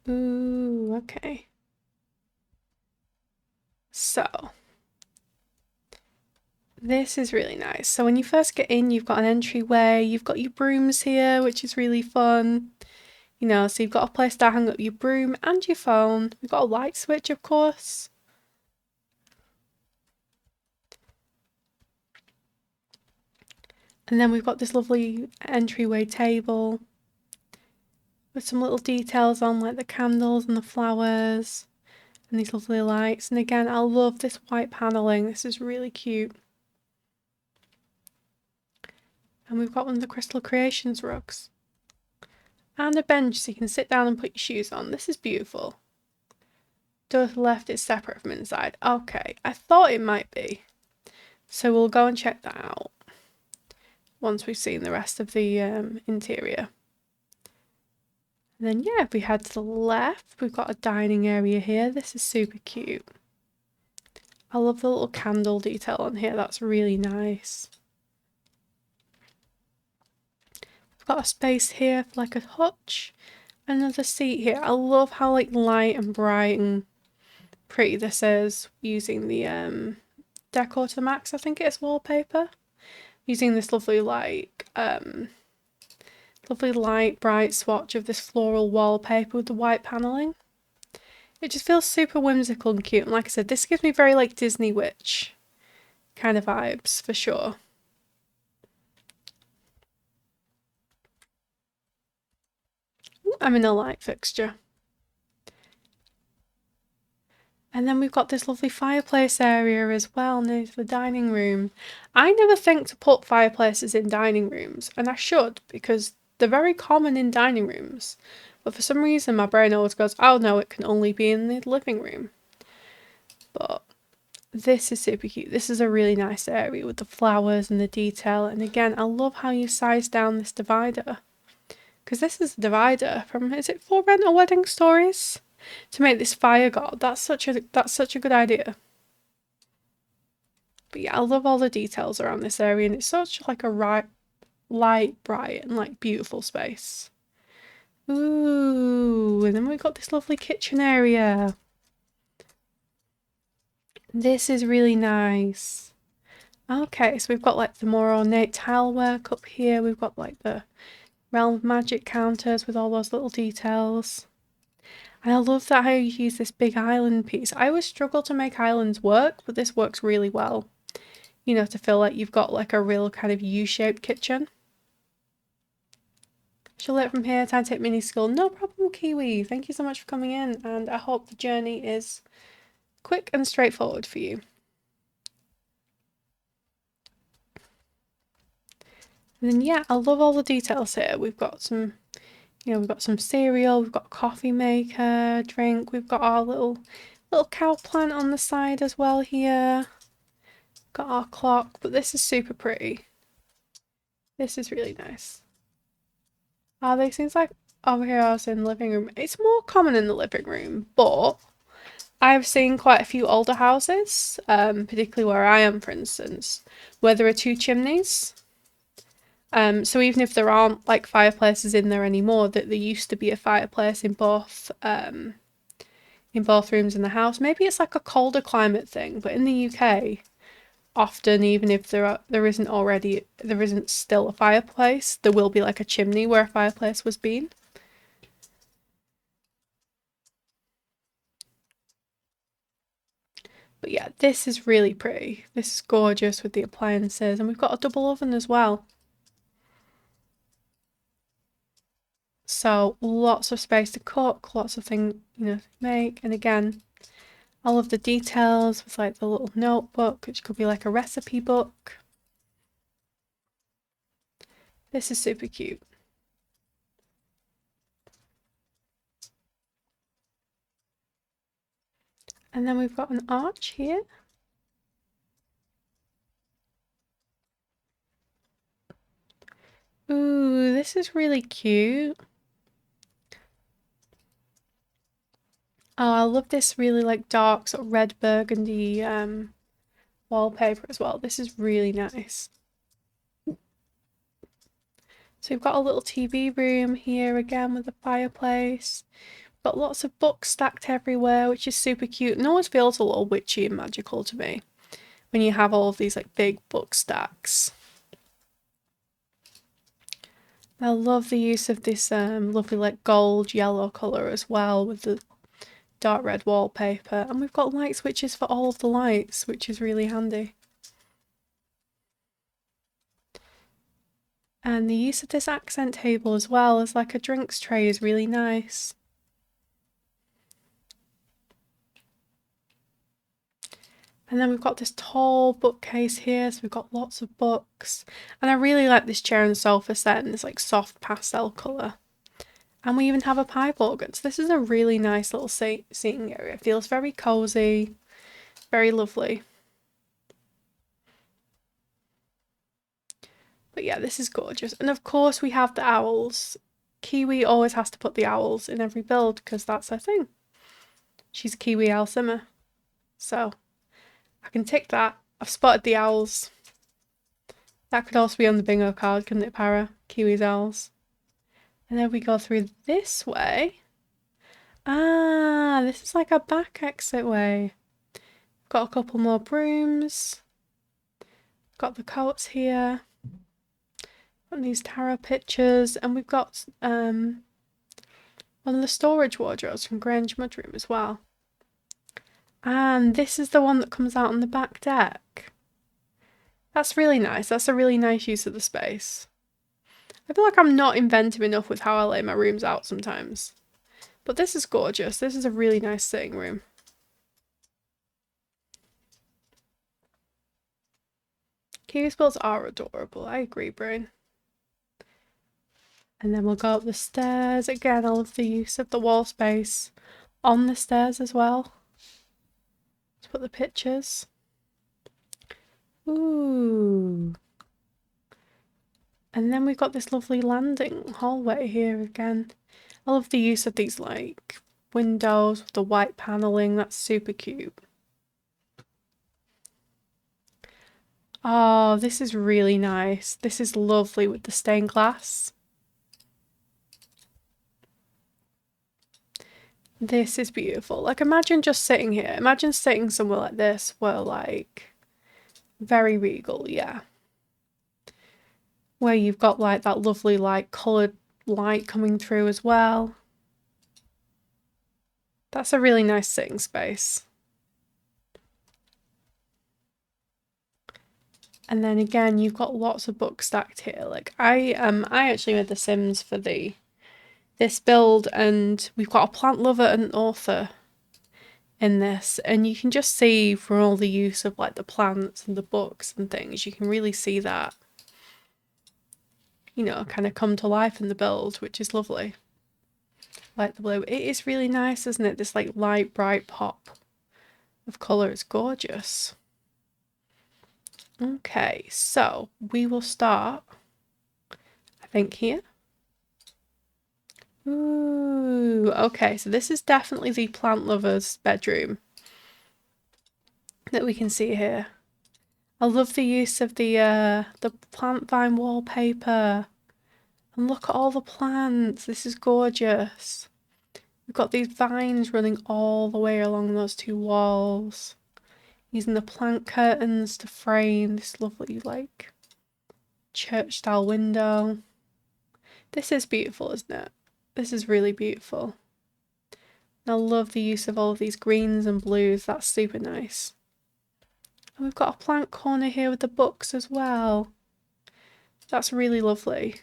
Ooh, okay. So, this is really nice. So when you first get in, you've got an entryway, you've got your brooms here, which is really fun. You know, so you've got a place to hang up your broom and your phone. We've got a light switch, of course. And then we've got this lovely entryway table with some little details on like the candles and the flowers and these lovely lights. And again, I love this white paneling. This is really cute. And we've got one of the Crystal Creations rugs. And a bench so you can sit down and put your shoes on. This is beautiful. Door to the left is separate from inside. Okay, I thought it might be. So we'll go and check that out once we've seen the rest of the interior. And then yeah, if we head to the left, we've got a dining area here. This is super cute. I love the little candle detail on here. That's really nice. We've got a space here for like a hutch. Another seat here. I love how like light and bright and pretty this is using the Decor to the Max, I think it's wallpaper. Using this lovely like lovely light bright swatch of this floral wallpaper with the white paneling. It just feels super whimsical and cute, and like I said, this gives me very like Disney witch kind of vibes for sure. Ooh, I'm in a light fixture. And then we've got this lovely fireplace area as well near the dining room. I never think to put fireplaces in dining rooms, and I should, because they're very common in dining rooms. But for some reason my brain always goes, oh no, it can only be in the living room. But this is super cute. This is a really nice area with the flowers and the detail. And again, I love how you size down this divider. Because this is a divider from, is it For Rent or Wedding Stories? To make this fire god. That's such a good idea. But yeah, I love all the details around this area, and it's such like a light, bright, and like beautiful space. Ooh, and then we've got this lovely kitchen area. This is really nice. Okay, so we've got like the more ornate tile work up here. We've got like the Realm of Magic counters with all those little details. And I love that how you use this big island piece. I always struggle to make islands work, but this works really well. You know, to feel like you've got like a real kind of U-shaped kitchen. She'll let from here, time to take mini school. No problem, Kiwi. Thank you so much for coming in, and I hope the journey is quick and straightforward for you. And then yeah, I love all the details here. We've got some, you know, we've got some cereal, we've got a coffee maker, drink, we've got our little cow plant on the side as well here. Got our clock, but this is super pretty. This is really nice. These things like over here I was in the living room. It's more common in the living room, but I've seen quite a few older houses, particularly where I am, for instance, where there are two chimneys. So even if there aren't like fireplaces in there anymore, that there used to be a fireplace in both rooms in the house. Maybe it's like a colder climate thing, but in the UK, often even if there isn't still a fireplace, there will be like a chimney where a fireplace was been. But yeah, this is really pretty. This is gorgeous with the appliances, and we've got a double oven as well. So lots of space to cook, lots of things, you know, to make. And again, all of the details with like the little notebook, which could be like a recipe book. This is super cute. And then we've got an arch here. Ooh, this is really cute. Oh, I love this really like dark sort of red burgundy wallpaper as well. This is really nice. So we've got a little TV room here again with a fireplace. Got lots of books stacked everywhere, which is super cute. And always feels a little witchy and magical to me when you have all of these like big book stacks. I love the use of this lovely like gold yellow colour as well with the dark red wallpaper, and we've got light switches for all of the lights, which is really handy. And the use of this accent table as well as like a drinks tray is really nice. And then we've got this tall bookcase here, so we've got lots of books. And I really like this chair and sofa set in this like soft pastel colour. And we even have a pipe organ. So this is a really nice little seating area. It feels very cosy, very lovely. But yeah, this is gorgeous. And of course we have the owls. Kiwi always has to put the owls in every build because that's her thing. She's a Kiwi owl simmer. So I can tick that. I've spotted the owls. That could also be on the bingo card, couldn't it, Para? Kiwi's owls. And then we go through this way. Ah, this is like a back exit way. Got a couple more brooms. Got the coats here. Got these tarot pictures, and we've got one of the storage wardrobes from Grange Mudroom as well. And this is the one that comes out on the back deck. That's really nice. That's a really nice use of the space. I feel like I'm not inventive enough with how I lay my rooms out sometimes. But this is gorgeous. This is a really nice sitting room. Kiwi spills are adorable. I agree, Brain. And then we'll go up the stairs. Again, I love the use of the wall space on the stairs as well. Let's put the pictures. Ooh. And then we've got this lovely landing hallway here again. I love the use of these like windows with the white paneling. That's super cute. Oh, this is really nice. This is lovely with the stained glass. This is beautiful. Like, imagine just sitting here. Imagine sitting somewhere like this where, like, very regal, yeah. Where you've got, like, that lovely, like, coloured light coming through as well. That's a really nice sitting space. And then again, you've got lots of books stacked here. Like, I actually made The Sims for this build, and we've got a plant lover and an author in this, and you can just see from all the use of like the plants and the books and things, you can really see that, you know, kind of come to life in the build, which is lovely. Like the blue, it is really nice, isn't it? This like light bright pop of colour is gorgeous. Okay, so we will start, I think, here. Ooh, okay, so this is definitely the plant lover's bedroom that we can see here. I love the use of the plant vine wallpaper. And look at all the plants. This is gorgeous. We've got these vines running all the way along those two walls. Using the plant curtains to frame this lovely, like, church-style window. This is beautiful, isn't it? This is really beautiful. And I love the use of all of these greens and blues. That's super nice. And we've got a plant corner here with the books as well. That's really lovely.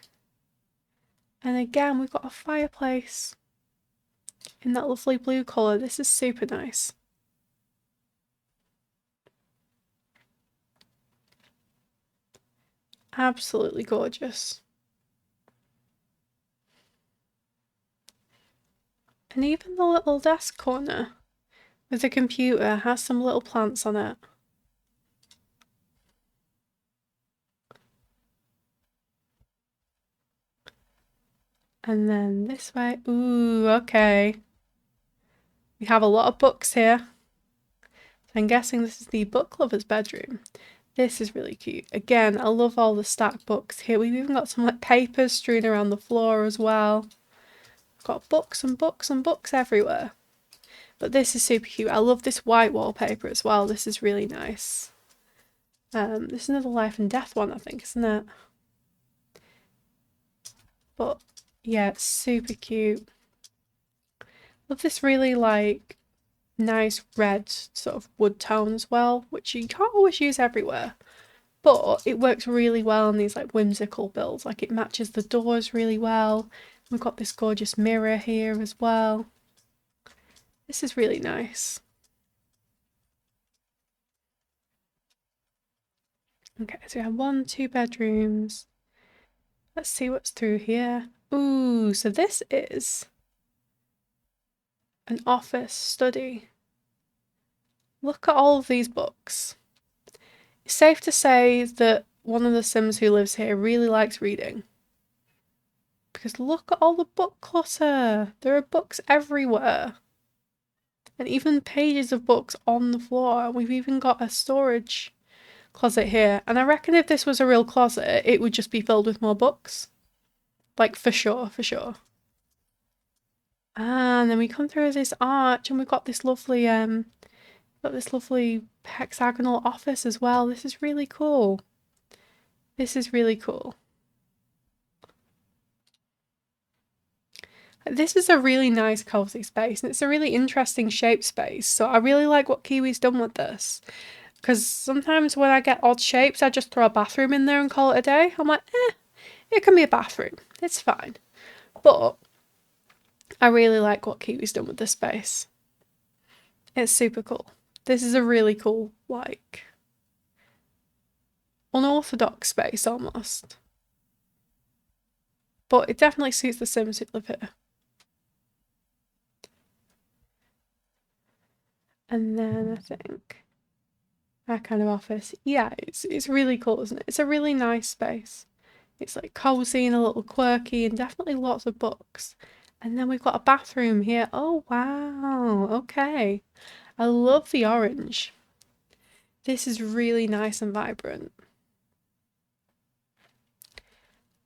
And again, we've got a fireplace in that lovely blue colour. This is super nice. Absolutely gorgeous. And even the little desk corner with the computer has some little plants on it. And then this way, ooh, okay. We have a lot of books here. I'm guessing this is the book lover's bedroom. This is really cute. Again, I love all the stacked books here. We've even got some like papers strewn around the floor as well. We've got books and books and books everywhere. But this is super cute. I love this white wallpaper as well. This is really nice. This is another life and death one, I think, isn't it? But yeah, it's super cute. Love this really like nice red sort of wood tone as well, which you can't always use everywhere. But it works really well on these like whimsical builds. Like it matches the doors really well. We've got this gorgeous mirror here as well. This is really nice. Okay, so we have 1, 2 bedrooms. Let's see what's through here. Ooh, so this is an office study. Look at all of these books. It's safe to say that one of the Sims who lives here really likes reading. Because look at all the book clutter. There are books everywhere. And even pages of books on the floor. We've even got a storage closet here. And I reckon if this was a real closet, it would just be filled with more books. Like, for sure, for sure. And then we come through this arch and we've got this lovely hexagonal office as well. This is really cool. This is really cool. This is a really nice cozy space and it's a really interesting shape space. So I really like what Kiwi's done with this. Because sometimes when I get odd shapes, I just throw a bathroom in there and call it a day. I'm like, it can be a bathroom. It's fine. But I really like what Kiwi's done with this space. It's super cool. This is a really cool, like, unorthodox space almost. But it definitely suits the Sims who live here. And then I think that kind of office. Yeah, it's really cool, isn't it? It's a really nice space. It's like cozy and a little quirky and definitely lots of books. And then we've got a bathroom here. Oh, wow. Okay. I love the orange. This is really nice and vibrant.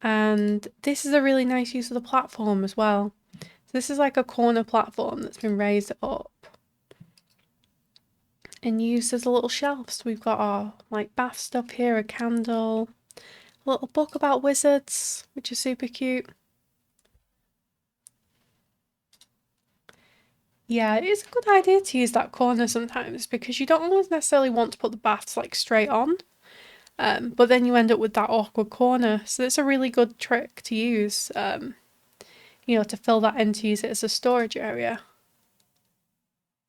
And this is a really nice use of the platform as well. So this is like a corner platform that's been raised up and used as a little shelf. So we've got our like bath stuff here, a candle, a little book about wizards, which is super cute. Yeah, it is a good idea to use that corner sometimes because you don't always necessarily want to put the baths like straight on, but then you end up with that awkward corner. So it's a really good trick to use, you know, to fill that in to use it as a storage area.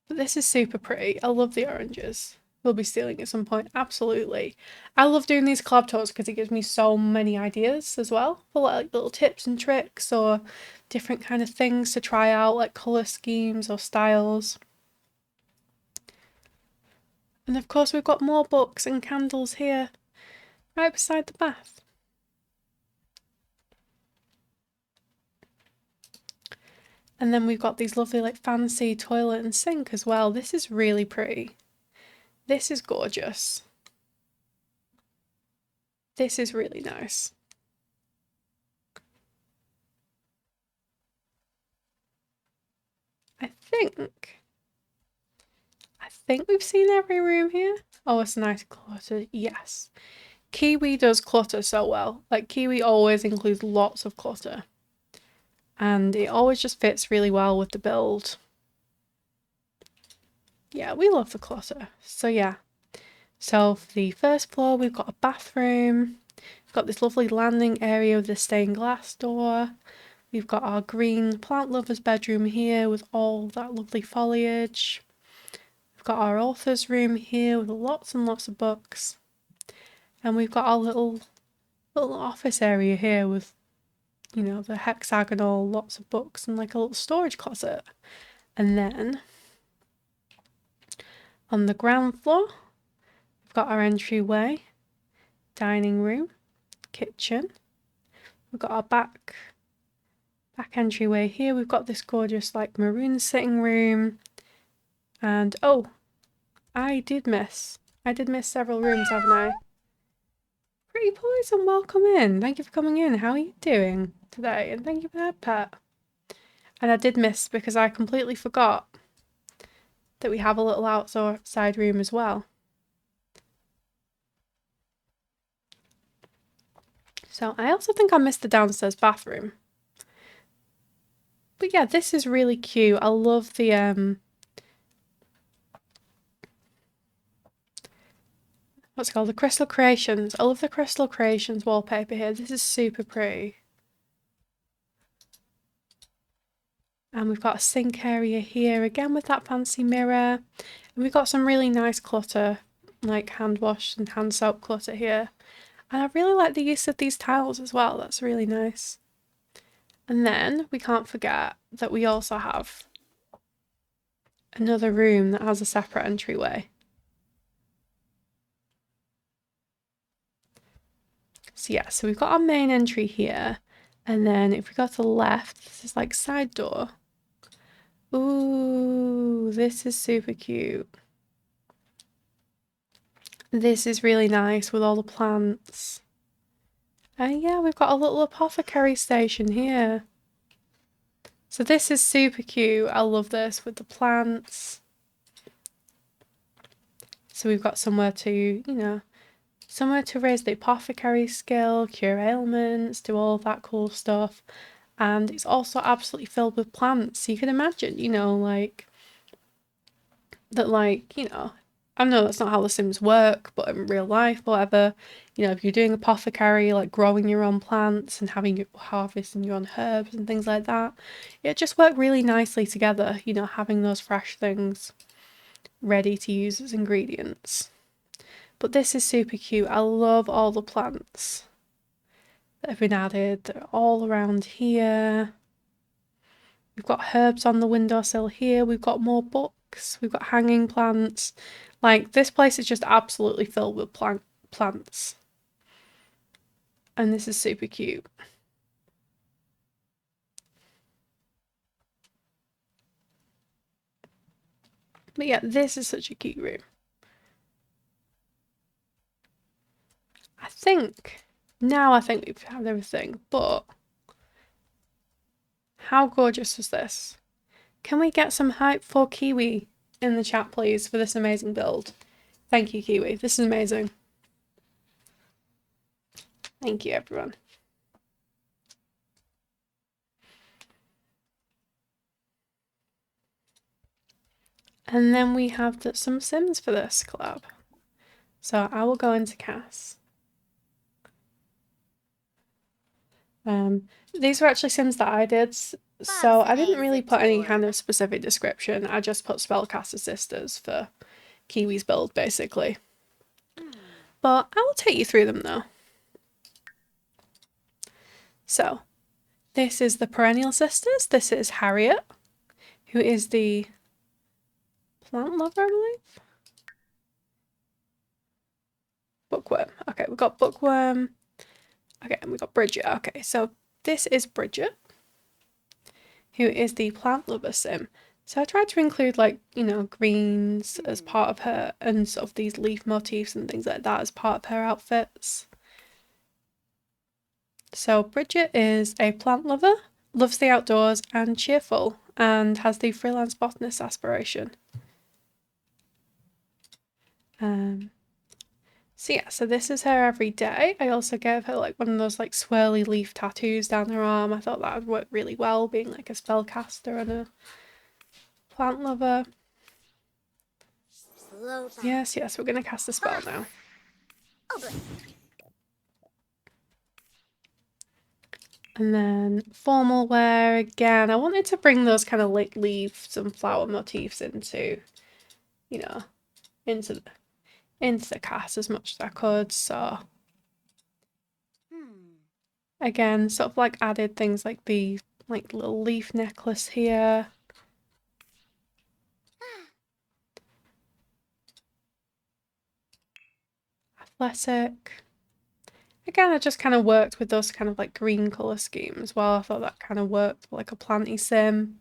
But this is super pretty. I love the oranges. We'll be stealing at some point, absolutely. I love doing these collab tours because it gives me so many ideas as well for like little tips and tricks or different kind of things to try out, like colour schemes or styles. And of course we've got more books and candles here, right beside the bath. And then we've got these lovely like fancy toilet and sink as well. This is really pretty. This is gorgeous. This is really nice. I think we've seen every room here. Oh, it's nice clutter. Yes. Kiwi does clutter so well. Like Kiwi always includes lots of clutter. And it always just fits really well with the build. Yeah, we love the clutter. So yeah. So for the first floor, we've got a bathroom. We've got this lovely landing area with the stained glass door. We've got our green plant lover's bedroom here with all that lovely foliage. We've got our author's room here with lots and lots of books. And we've got our little office area here with, you know, the hexagonal, lots of books and like a little storage closet. And then on the ground floor, we've got our entryway, dining room, kitchen. We've got our back entryway here. We've got this gorgeous like maroon sitting room. And oh, I did miss several rooms, haven't I? Pretty Poison, welcome in. Thank you for coming in. How are you doing today? And thank you for that, pet. And I did miss because I completely forgot that we have a little outside room as well. So I also think I missed the downstairs bathroom. But yeah, this is really cute. I love the what's it called? The Crystal Creations. I love the Crystal Creations wallpaper here. This is super pretty. And we've got a sink area here again with that fancy mirror. And we've got some really nice clutter, like hand wash and hand soap clutter here. And I really like the use of these tiles as well. That's really nice. And then we can't forget that we also have another room that has a separate entryway. So yeah, so we've got our main entry here. And then if we go to the left, this is like side door. Ooh, this is super cute. This is really nice with all the plants. And yeah, we've got a little apothecary station here. So this is super cute. I love this with the plants. So we've got somewhere to, you know, somewhere to raise the apothecary skill, cure ailments, do all that cool stuff. And it's also absolutely filled with plants. So you can imagine, you know, like, that, like, you know, I know that's not how the Sims work, but in real life, whatever, you know, if you're doing apothecary, like growing your own plants and having your harvesting your own herbs and things like that, it just worked really nicely together, you know, having those fresh things ready to use as ingredients. But this is super cute. I love all the plants that have been added. They're all around here. We've got herbs on the windowsill here. We've got more books. We've got hanging plants. Like, this place is just absolutely filled with plants. And this is super cute. But yeah, this is such a cute room. I think we've had everything, but how gorgeous was this? Can we get some hype for Kiwi in the chat, please, for this amazing build? Thank you, Kiwi. This is amazing. Thank you, everyone. And then we have some Sims for this collab. So I will go into Cass. These were actually Sims that I did, so I didn't really put any kind of specific description. I just put Spellcaster Sisters for Kiwi's build, basically. But I will take you through them though. So, this is the Perennial Sisters. This is Harriet, who is the plant lover, I believe. Bookworm. Okay, we've got Bookworm. Okay, and we've got Bridget. Okay, so this is Bridget, who is the plant lover sim. So I tried to include, like, you know, greens as part of her, and sort of these leaf motifs and things like that as part of her outfits. So Bridget is a plant lover, loves the outdoors and cheerful, and has the freelance botanist aspiration. So yeah, so this is her every day. I also gave her like one of those like swirly leaf tattoos down her arm. I thought that would work really well, being like a spellcaster and a plant lover. Yes, we're gonna cast a spell now. And then formal wear again. I wanted to bring those kind of like leaves and flower motifs into, you know, into the cast as much as I could. So again, sort of like added things like the like little leaf necklace here. Athletic. Again, I just kind of worked with those kind of like green colour schemes as well. I thought that kind of worked like a planty sim.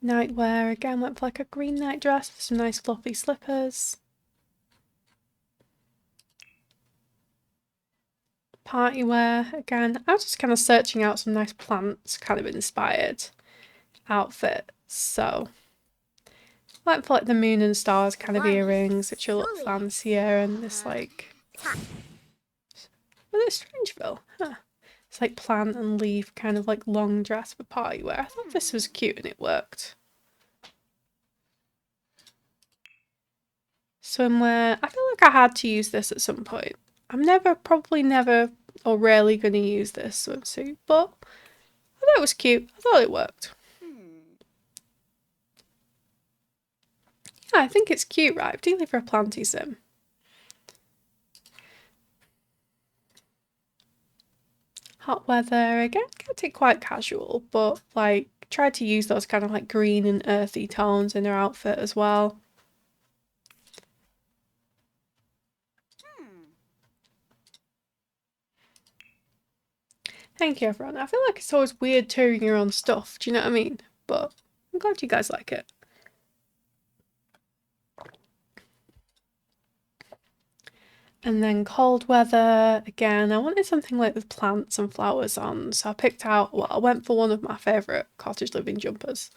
Nightwear, again, went for like a green night dress with some nice fluffy slippers. Party wear, again, I was just kind of searching out some nice plants kind of inspired outfits. So like for like the moon and stars kind of earrings, which will look fancier, and this like, was it Strangeville? Huh. It's like plant and leaf kind of like long dress for party wear. I thought this was cute and it worked. Swimwear, I feel like I had to use this at some point. I'm probably never or rarely going to use this swimsuit, but I thought it was cute. I thought it worked. Yeah, I think it's cute, right? Particularly for a planty sim. Hot weather, again, kept it quite casual, but like tried to use those kind of like green and earthy tones in her outfit as well. Thank you, everyone. I feel like it's always weird touring your own stuff, do you know what I mean? But I'm glad you guys like it. And then cold weather, again, I wanted something like with plants and flowers on, so I picked out, well, I went for one of my favourite cottage living jumpers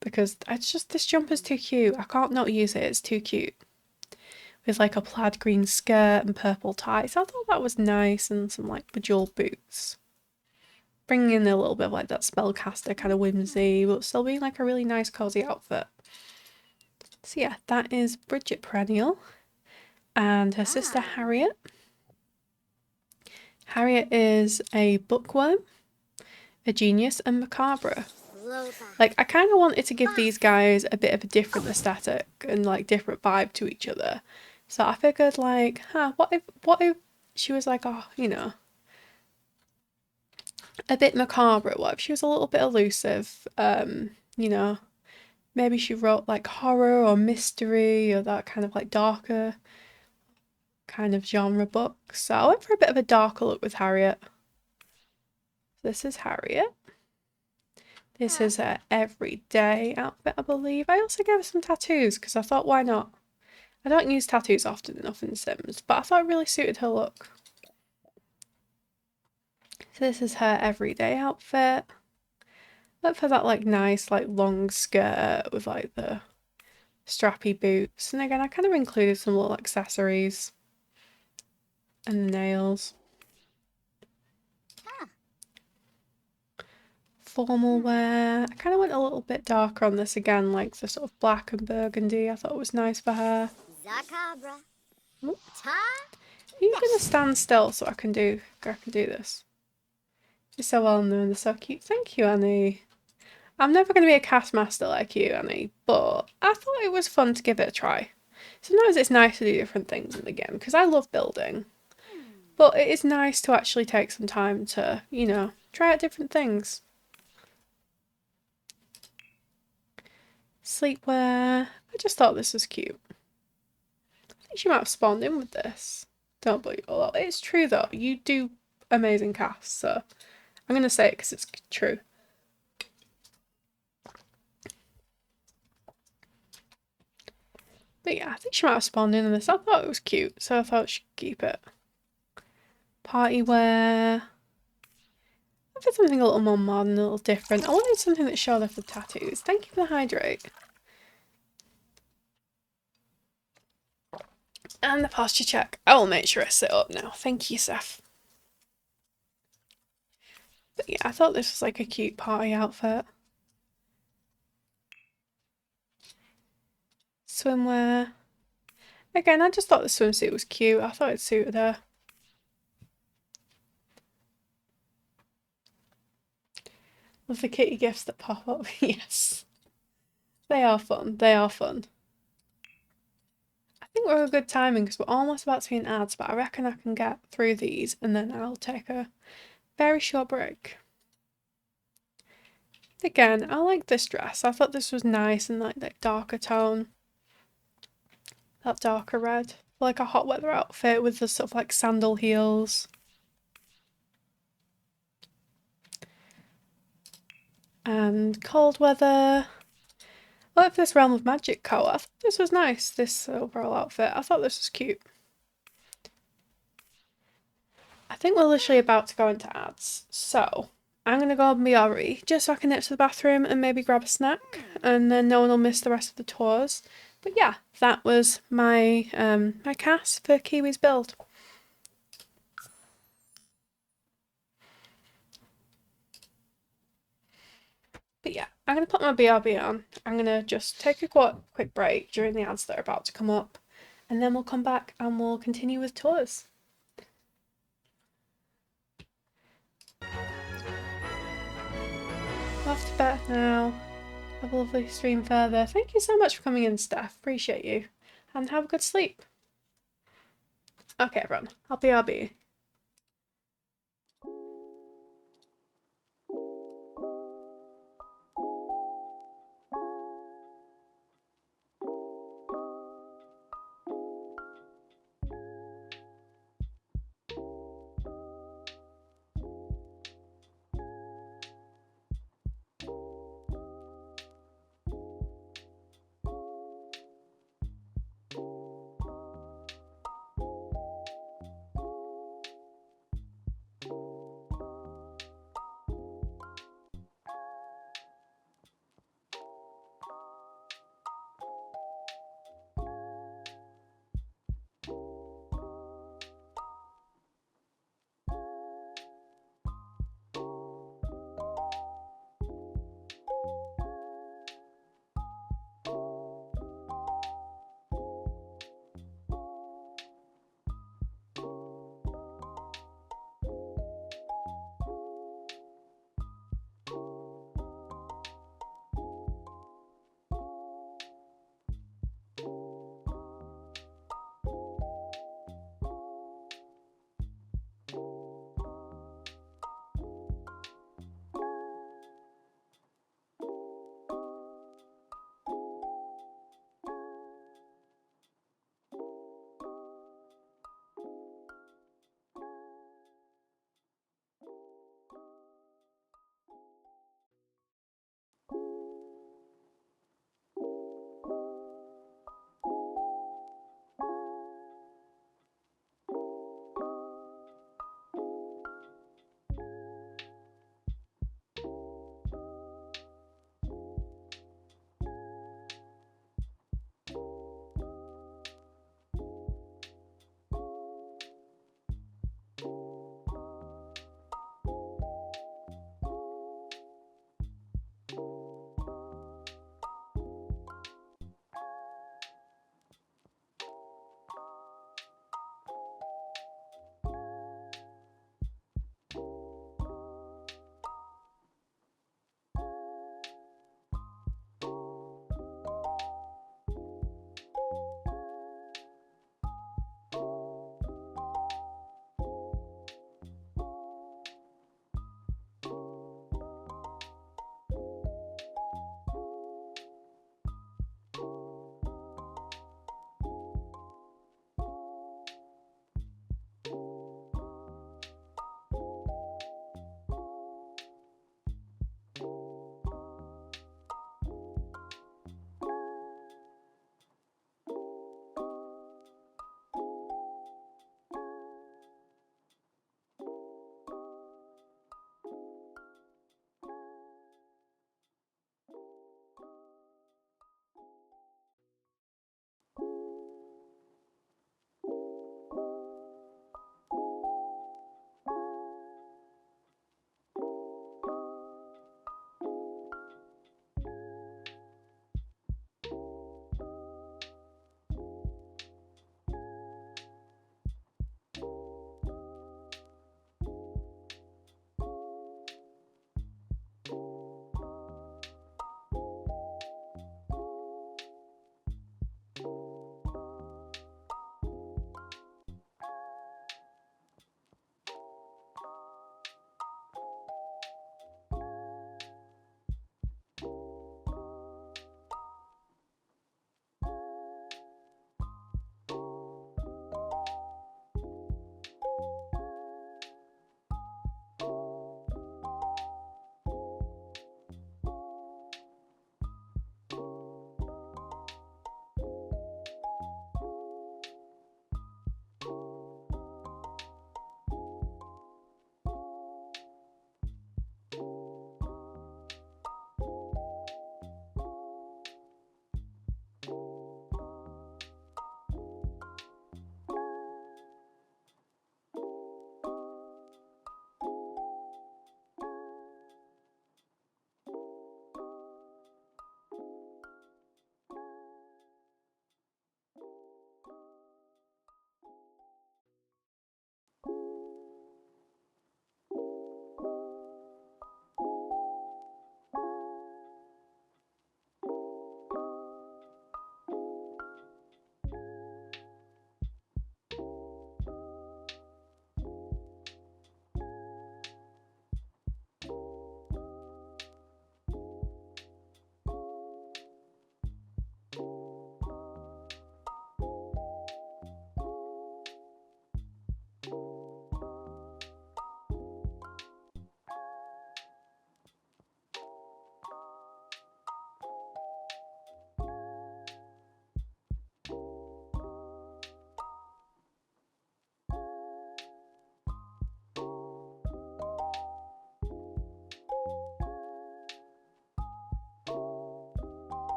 because it's just, this jumper's too cute. I can't not use it, it's too cute. With like a plaid green skirt and purple tie, so I thought that was nice, and some like bejeweled boots. Bringing in a little bit of like that spellcaster kind of whimsy, but still being like a really nice cozy outfit. So yeah, that is Bridget Perennial and her sister Harriet. Harriet is a bookworm, a genius, and macabre. Like, I kind of wanted to give these guys a bit of a different aesthetic and like different vibe to each other. So I figured like, what if she was like, oh, you know, a bit macabre? What if she was a little bit elusive? You know, maybe she wrote like horror or mystery or that kind of like darker kind of genre book. So I went for a bit of a darker look with Harriet. This is Harriet. This is her everyday outfit, I believe. I also gave her some tattoos because I thought, why not? I don't use tattoos often enough in Sims, but I thought it really suited her look. So this is her everyday outfit. Look for that like nice like long skirt with like the strappy boots. And again, I kind of included some little accessories and nails. Formal wear. I kind of went a little bit darker on this again, like the sort of black and burgundy. I thought it was nice for her. Are you gonna stand still so I can do this? You're so well known, they're so cute. Thank you, Annie. I'm never gonna be a cast master like you, Annie, but I thought it was fun to give it a try. Sometimes it's nice to do different things in the game because I love building. But it is nice to actually take some time to, you know, try out different things. Sleepwear. I just thought this was cute. I think she might have spawned in with this. Don't believe it. It's true though. You do amazing casts, so I'm gonna say it because it's true. But yeah, I think she might have spawned in this. I thought it was cute, so I thought she'd keep it. Party wear. I did something a little more modern, a little different. I wanted something that showed off the tattoos. Thank you for the hydrate. And the posture check. I will make sure I sit up now. Thank you, Seth. But yeah, I thought this was like a cute party outfit. Swimwear. Again, I just thought the swimsuit was cute. I thought it suited her. Love the kitty gifts that pop up. Yes. They are fun. They are fun. I think we're a good timing because we're almost about to be in ads, but I reckon I can get through these and then I'll take a very short break. Again, I like this dress. I thought this was nice and like that darker tone. That darker red. Like a hot weather outfit with the sort of like sandal heels. And cold weather. I like this Realm of Magic coat. I thought this was nice, this overall outfit. I thought this was cute. I think we're literally about to go into ads, so I'm gonna go and be already just so I can nip to the bathroom and maybe grab a snack, and then no one will miss the rest of the tours. But yeah, that was my my cast for Kiwi's build. But yeah, I'm gonna put my BRB on. I'm gonna just take a quick break during the ads that are about to come up, and then we'll come back and we'll continue with tours. Off to bed now. Have a lovely stream further. Thank you so much for coming in, Steph. Appreciate you. And have a good sleep. Okay, everyone. I'll BRB.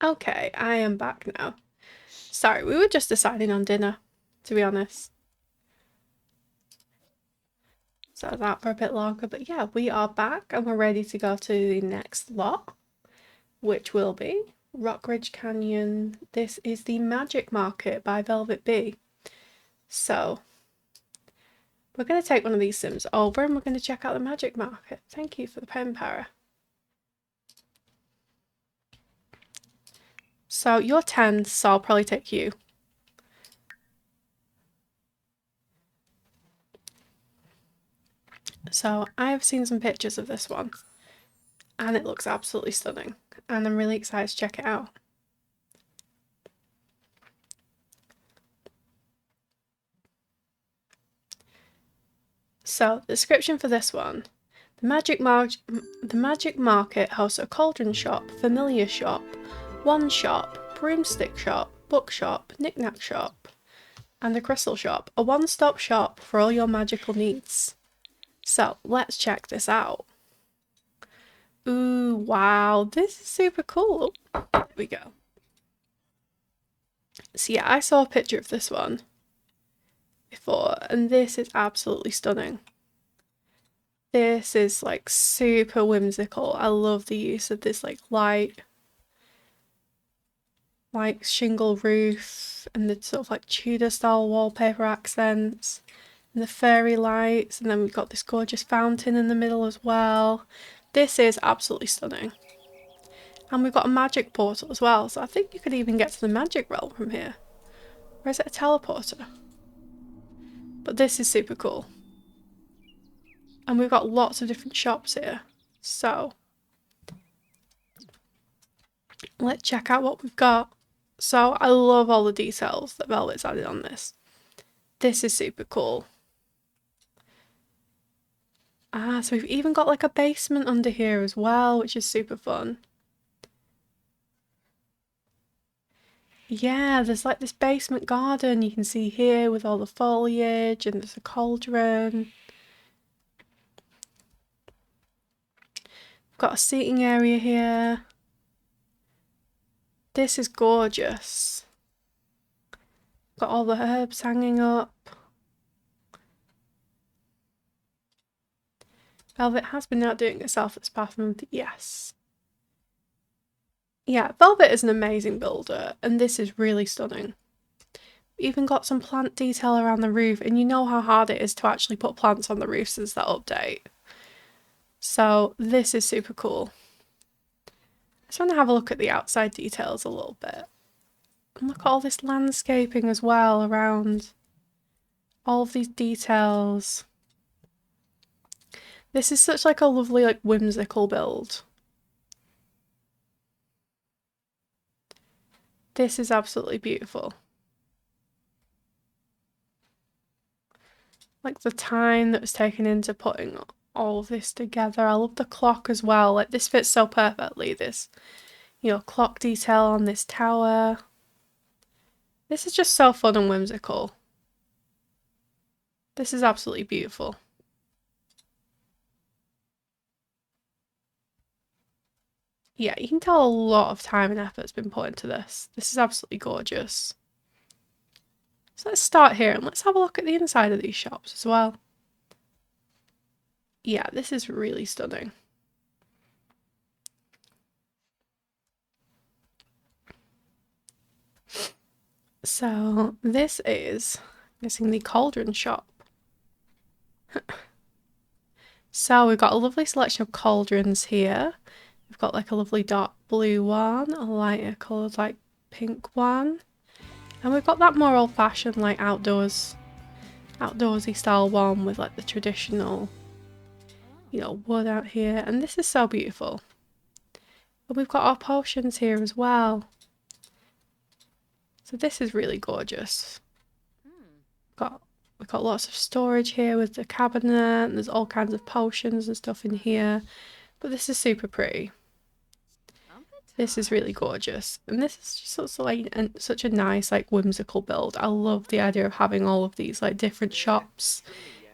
Okay, I am back now. Sorry, we were just deciding on dinner, to be honest. So that for a bit longer, but yeah, we are back and we're ready to go to the next lot, which will be Rockridge Canyon. This is the Magic Market by Velvet Bee. So we're going to take one of these sims over and we're going to check out the Magic Market. Thank you for the pen, Para. So you're 10, so I'll probably take you. So I've seen some pictures of this one and it looks absolutely stunning and I'm really excited to check it out. So the description for this one: the Magic Market hosts a cauldron shop, familiar shop, wand shop, broomstick shop, bookshop, knick-knack shop, and a crystal shop. A one-stop shop for all your magical needs. So let's check this out. Ooh, wow, this is super cool. There we go. So yeah, I saw a picture of this one before, and this is absolutely stunning. This is like super whimsical. I love the use of this like shingle roof and the sort of like Tudor style wallpaper accents and the fairy lights, and then we've got this gorgeous fountain in the middle as well. This is absolutely stunning. And we've got a magic portal as well, so I think you could even get to the magic realm from here. Or is it a teleporter? But this is super cool. And we've got lots of different shops here. So let's check out what we've got. So I love all the details that Velvet's added on this. This is super cool. Ah, so we've even got like a basement under here as well, which is super fun. Yeah, there's like this basement garden you can see here with all the foliage, and there's a cauldron. We've got a seating area here. This is gorgeous. Got all the herbs hanging up. Velvet has been outdoing herself this past month, yes. Yeah, Velvet is an amazing builder, and this is really stunning. We've even got some plant detail around the roof, and you know how hard it is to actually put plants on the roof since that update. So this is super cool. I just want to have a look at the outside details a little bit. And look at all this landscaping as well around all of these details. This is such like a lovely like whimsical build. This is absolutely beautiful. Like the time that was taken into putting all of this together. I love the clock as well. Like this fits so perfectly. This, you know, clock detail on this tower. This is just so fun and whimsical. This is absolutely beautiful. Yeah, you can tell a lot of time and effort's been put into this. This is absolutely gorgeous. So let's start here and let's have a look at the inside of these shops as well. Yeah, this is really stunning. So this is, I'm guessing, the cauldron shop. So we've got a lovely selection of cauldrons here. We've got like a lovely dark blue one, a lighter coloured like pink one. And we've got that more old-fashioned like outdoorsy style one with like the traditional, you know, wood out here. And this is so beautiful. And we've got our potions here as well. So this is really gorgeous. We've got lots of storage here with the cabinet, and there's all kinds of potions and stuff in here. But this is super pretty. This is really gorgeous. And this is just also like such a nice like whimsical build. I love the idea of having all of these like different shops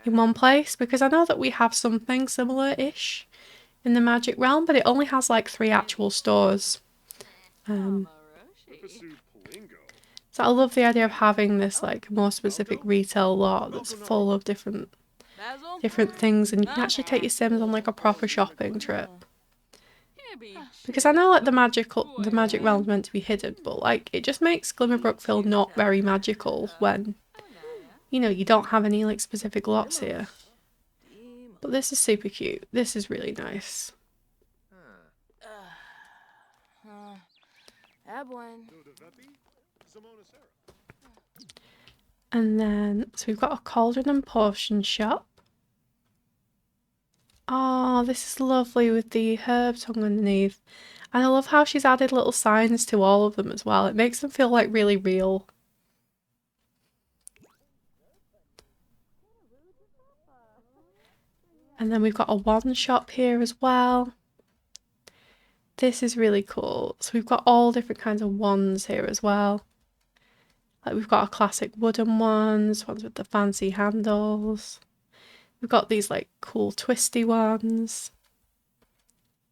in one place, because I know that we have something similar-ish in the Magic realm, but it only has like 3 actual stores. So I love the idea of having this like more specific retail lot that's full of different things, and you can actually take your Sims on like a proper shopping trip. Because I know like the magic realm's meant to be hidden, but like it just makes Glimmerbrook feel not very magical when, you know, you don't have any like specific lots here. But this is super cute. This is really nice. And then, so we've got a cauldron and potion shop. Oh, this is lovely with the herbs hung underneath. And I love how she's added little signs to all of them as well. It makes them feel like really real. And then we've got a wand shop here as well. This is really cool. So we've got all different kinds of wands here as well. Like we've got our classic wooden ones with the fancy handles. We've got these like cool twisty ones.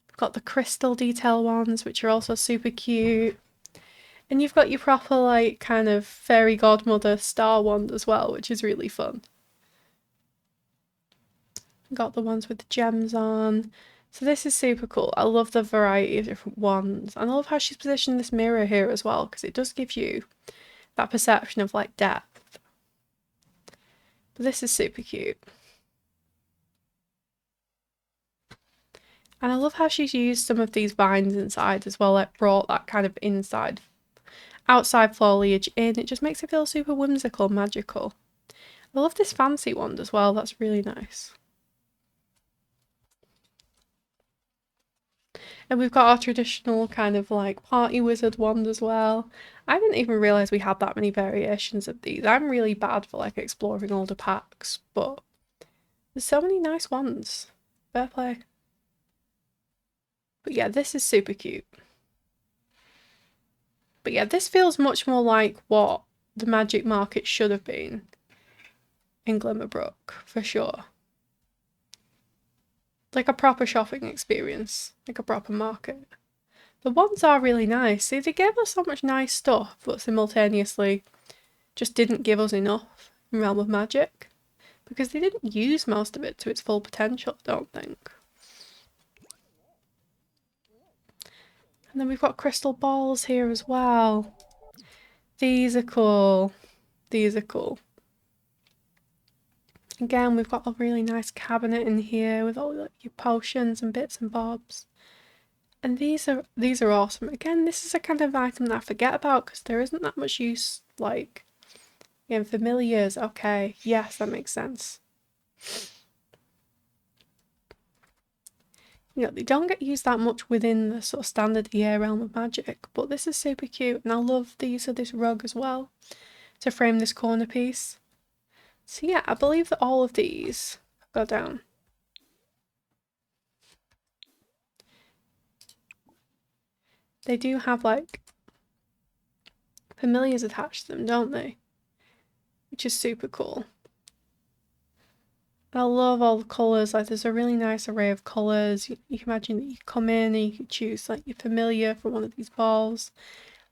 We've got the crystal detail ones, which are also super cute. And you've got your proper like kind of fairy godmother star wand as well, which is really fun. Got the ones with the gems on. So this is super cool. I love the variety of different wands. And I love how she's positioned this mirror here as well, because it does give you that perception of like depth. But this is super cute. And I love how she's used some of these vines inside as well, like brought that kind of outside foliage in. It just makes it feel super whimsical and magical. I love this fancy wand as well. That's really nice. And we've got our traditional kind of like party wizard wand as well. I didn't even realise we had that many variations of these. I'm really bad for like exploring older packs, but there's so many nice ones. Fair play. But yeah, this is super cute. But yeah, this feels much more like what the magic market should have been in Glimmerbrook, for sure. Like a proper shopping experience, like a proper market. The ones are really nice. See, they gave us so much nice stuff, but simultaneously just didn't give us enough in Realm of Magic. Because they didn't use most of it to its full potential, I don't think. And then we've got crystal balls here as well. These are cool. These are cool. Again, we've got a really nice cabinet in here with all like, your potions and bits and bobs. And these are awesome. Again, this is a kind of item that I forget about because there isn't that much use, like, in familiars. Okay, yes, that makes sense. You know, they don't get used that much within the sort of standard EA Realm of Magic, but this is super cute, and I love the use of this rug as well to frame this corner piece. So yeah, I believe that all of these go down. They do have like familiars attached to them, don't they? Which is super cool. And I love all the colours, like there's a really nice array of colours. You can imagine that you come in and you can choose like your familiar from one of these balls.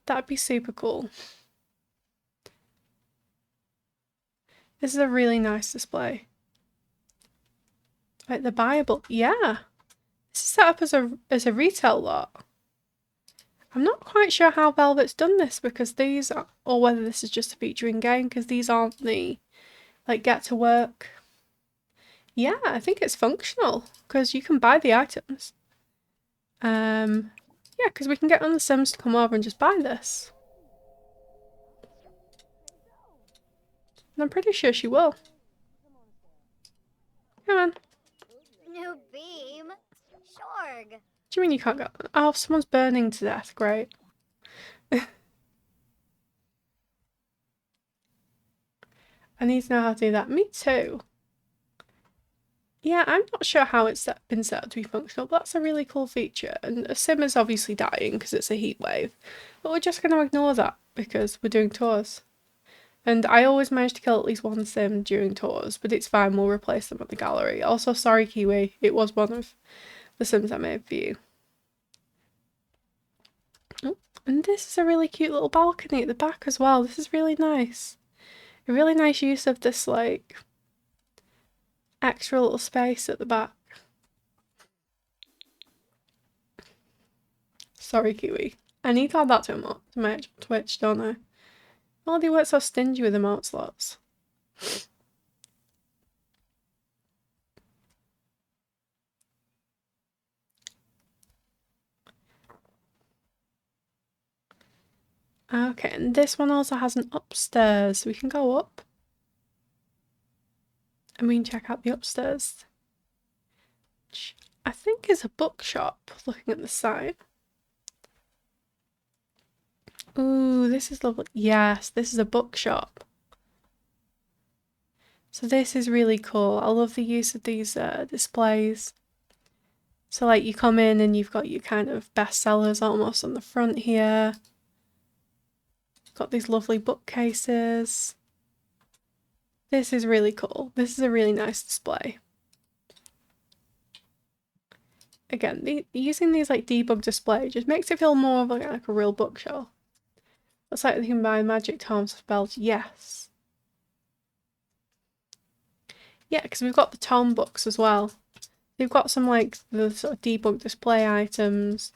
That'd be super cool. This is a really nice display. Like the Bible, yeah. This is set up as a retail lot. I'm not quite sure how Velvet's done this because these are, or whether this is just a feature in game because these aren't the like get to work. Yeah, I think it's functional because you can buy the items. Yeah, because we can get on the Sims to come over and just buy this. And I'm pretty sure she will. Come on. New beam. Shorg. What do you mean you can't go? Oh, someone's burning to death. Great. I need to know how to do that. Me too. Yeah, I'm not sure how it's been set up to be functional, but that's a really cool feature. And a sim is obviously dying because it's a heat wave. But we're just going to ignore that because we're doing tours. And I always manage to kill at least one sim during tours, but it's fine, we'll replace them at the gallery. Also, sorry Kiwi, it was one of the sims I made for you. Oh, and this is a really cute little balcony at the back as well. This is really nice. A really nice use of this like extra little space at the back. Sorry, Kiwi. I need to add that to my actual Twitch, don't I? Oh, they weren't so stingy with emote slots. Okay, and this one also has an upstairs, so we can go up. And we can check out the upstairs. Which I think is a bookshop, looking at the side. Ooh, this is lovely. Yes, this is a bookshop. So this is really cool. I love the use of these displays. So like you come in and you've got your kind of bestsellers almost on the front here. Got these lovely bookcases. This is really cool. This is a really nice display. Again, using these like debug displays just makes it feel more of like a real bookshelf. Looks like they can buy magic tomes, spells. Yes. Yeah, because we've got the tome books as well. They've got some like the sort of debug display items,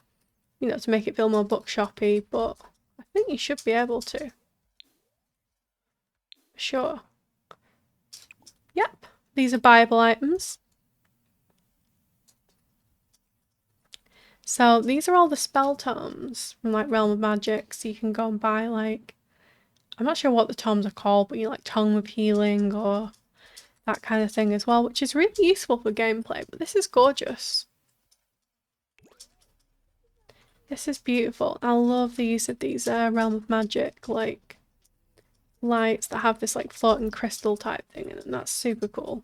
you know, to make it feel more bookshoppy, but I think you should be able to. Sure. Yep, these are buyable items. So these are all the spell tomes from like Realm of Magic, so you can go and buy like, I'm not sure what the tomes are called, but you know, like Tome of Healing or that kind of thing as well, which is really useful for gameplay, but this is gorgeous. This is beautiful. I love the use of these Realm of Magic like lights that have this like floating crystal type thing in it, and that's super cool.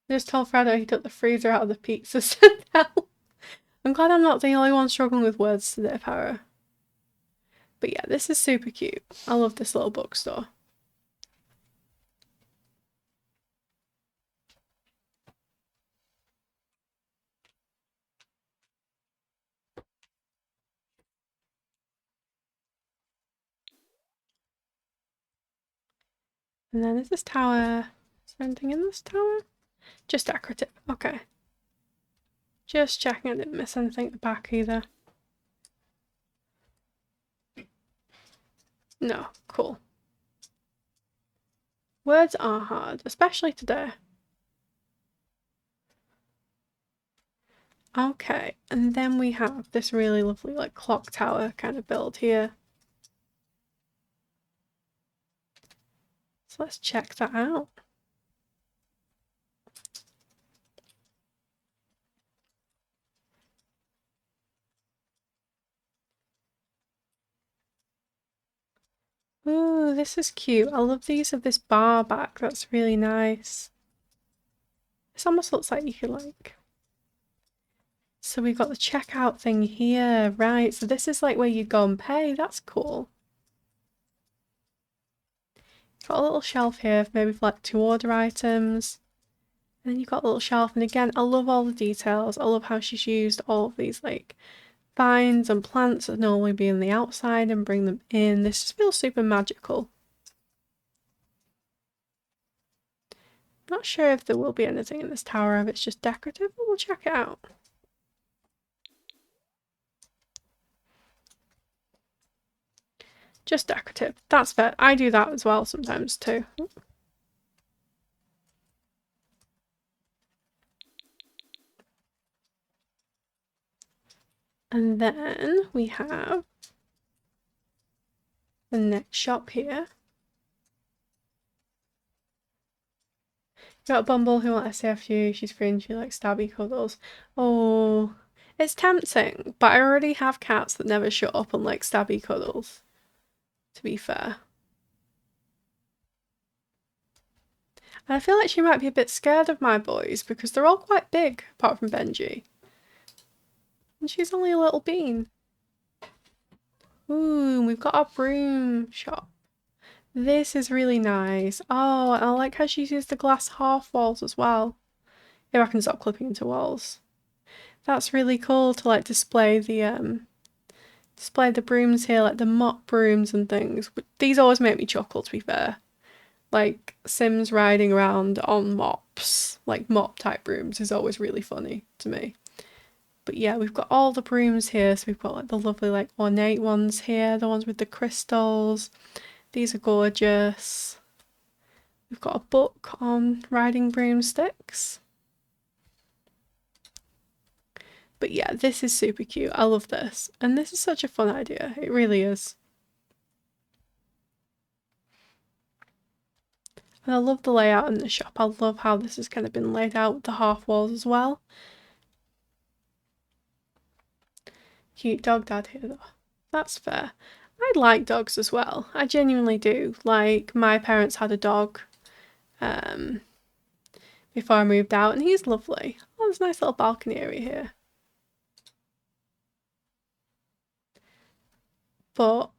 I just told Fredo he took the freezer out of the pizza set now. I'm glad I'm not the only one struggling with words today, Para. But yeah, this is super cute. I love this little bookstore. And then is this tower... Is there anything in this tower? Just decorative. Okay. Just checking I didn't miss anything at the back either. No, cool. Words are hard, especially today. Okay, and then we have this really lovely like clock tower kind of build here. So let's check that out. Ooh, this is cute. I love the use of this bar back. That's really nice. This almost looks like you could like... So we've got the checkout thing here, right? So this is like where you go and pay. That's cool. Got a little shelf here, maybe for like to order items. And then you've got a little shelf, and again, I love all the details. I love how she's used all of these like vines and plants that normally be on the outside and bring them in. This just feels super magical. Not sure if there will be anything in this tower, if it's just decorative, but we'll check it out. Just decorative. That's fair. I do that as well sometimes too. And then we have the next shop here. Got a Bumble who wants SAFU, she's free and she likes stabby cuddles. Oh, it's tempting, but I already have cats that never shut up and like stabby cuddles, to be fair. And I feel like she might be a bit scared of my boys because they're all quite big, apart from Benji. And she's only a little bean. Ooh, we've got our broom shop. This is really nice. Oh, I like how she's used the glass half walls as well. If I can stop clipping into walls. That's really cool to like display the brooms here, like the mop brooms and things. These always make me chuckle, to be fair. Like Sims riding around on mops, like mop type brooms, is always really funny to me. But yeah, we've got all the brooms here. So we've got like the lovely like ornate ones here, the ones with the crystals. These are gorgeous. We've got a book on riding broomsticks. But yeah, this is super cute. I love this. And this is such a fun idea. It really is. And I love the layout in the shop. I love how this has kind of been laid out with the half walls as well. Cute dog dad here though. That's fair. I like dogs as well. I genuinely do. Like, my parents had a dog before I moved out, and he's lovely. Oh, there's a nice little balcony area here. But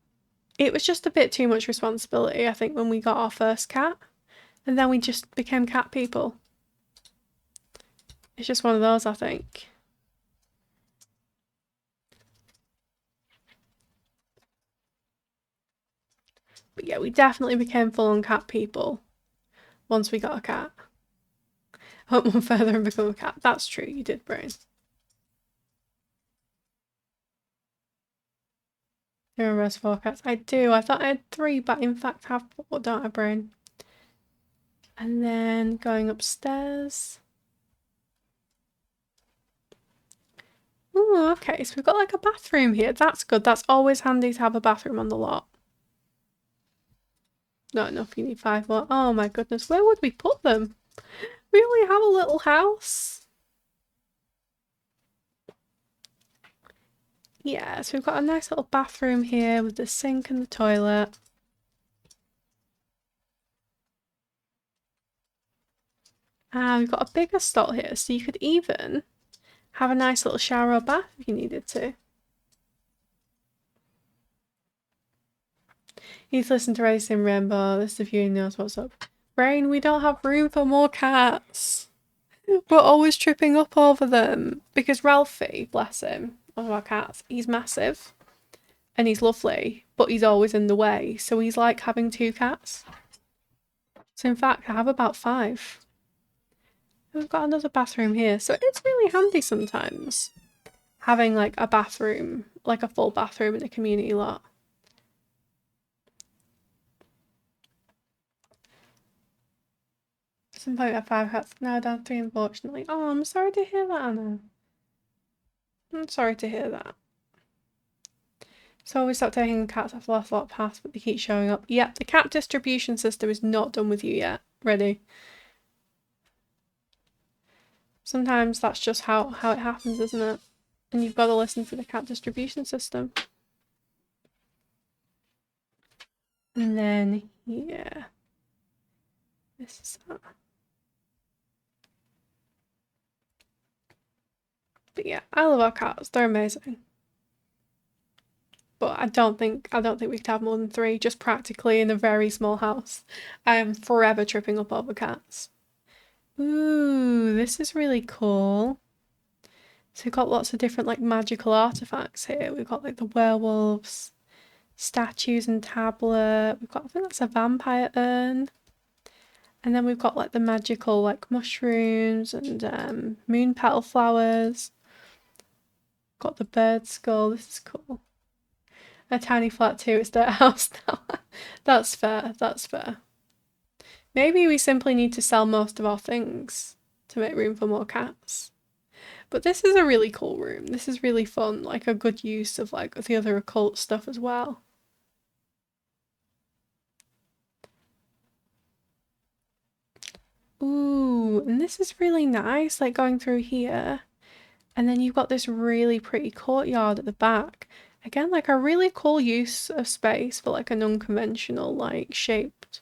it was just a bit too much responsibility, I think, when we got our first cat. And then we just became cat people. It's just one of those, I think. But yeah, we definitely became full-on cat people once we got a cat. I went one further and become a cat. That's true, you did, Brain. There are rest 4 cats. I do. I thought I had 3, but in fact I have 4, don't I, Brain? And then going upstairs. Oh, okay, so we've got like a bathroom here. That's good. That's always handy to have a bathroom on the lot. Not enough, you need 5 more. Oh my goodness, where would we put them? We only have a little house. Yeah, so we've got a nice little bathroom here with the sink and the toilet. And we've got a bigger stall here, so you could even have a nice little shower or bath if you needed to. He's listened to Racing Rainbow. This is viewing knows what's up. Brain, we don't have room for more cats. We're always tripping up over them. Because Ralphie, bless him, one of our cats, he's massive. And he's lovely, but he's always in the way. So he's like having 2 cats. So in fact, I have about 5. We've got another bathroom here. So it's really handy sometimes having like a bathroom, like a full bathroom in a community lot. Some point at 5 cats, now down to 3 unfortunately. Oh, I'm sorry to hear that, Anna. I'm sorry to hear that. So we stopped taking cats after the last lot passed, but they keep showing up. Yep, the cat distribution system is not done with you yet. Ready? Sometimes that's just how it happens, isn't it? And you've got to listen to the cat distribution system. And then, yeah. This is that. But yeah, I love our cats. They're amazing. But I don't think we could have more than 3, just practically in a very small house. I am forever tripping up over cats. Ooh, this is really cool. So we've got lots of different like magical artifacts here. We've got like the werewolves, statues and tablet. We've got, I think that's a vampire urn. And then we've got like the magical like mushrooms and moon petal flowers. Got the bird skull. This is cool. A tiny flat too. It's their house now. That's fair. That's fair. Maybe we simply need to sell most of our things to make room for more cats. But this is a really cool room. This is really fun. Like a good use of like the other occult stuff as well. Ooh, and this is really nice, like going through here. And then you've got this really pretty courtyard at the back. Again, like a really cool use of space for like an unconventional, like shaped.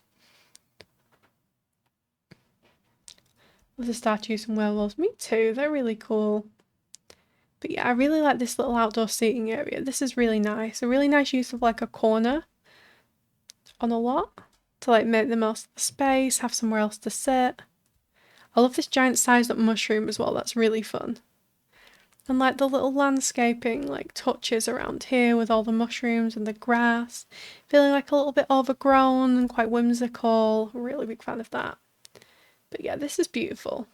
With the statues and werewolves. Me too, they're really cool. But yeah, I really like this little outdoor seating area. This is really nice. A really nice use of like a corner on a lot to like make the most of the space, have somewhere else to sit. I love this giant sized up mushroom as well. That's really fun. And like the little landscaping like touches around here with all the mushrooms and the grass, feeling like a little bit overgrown and quite whimsical. Really big fan of that. But yeah, this is beautiful.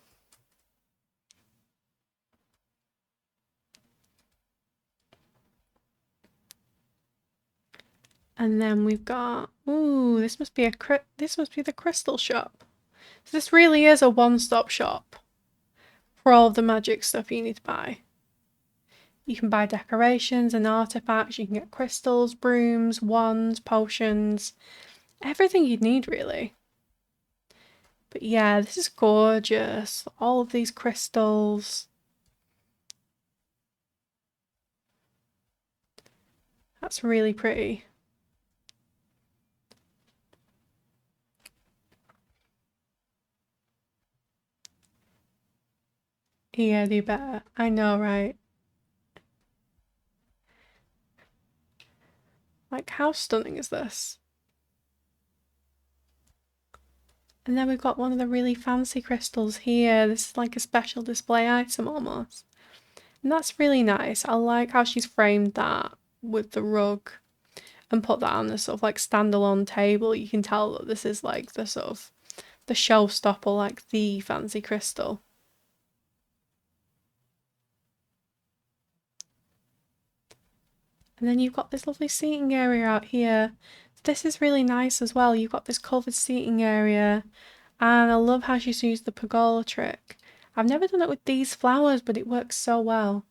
And then we've got, ooh, this must be the crystal shop. So this really is a one-stop shop for all of the magic stuff you need to buy. You can buy decorations and artifacts, you can get crystals, brooms, wands, potions, everything you'd need really. But yeah, this is gorgeous. All of these crystals. That's really pretty. Yeah, do better. I know, right? Like, how stunning is this? And then we've got one of the really fancy crystals here. This is like a special display item almost. And that's really nice. I like how she's framed that with the rug and put that on the sort of like standalone table. You can tell that this is like the sort of the showstopper, like the fancy crystal. And then you've got this lovely seating area out here. This is really nice as well. You've got this covered seating area. And I love how she's used the pergola trick. I've never done it with these flowers, but it works so well.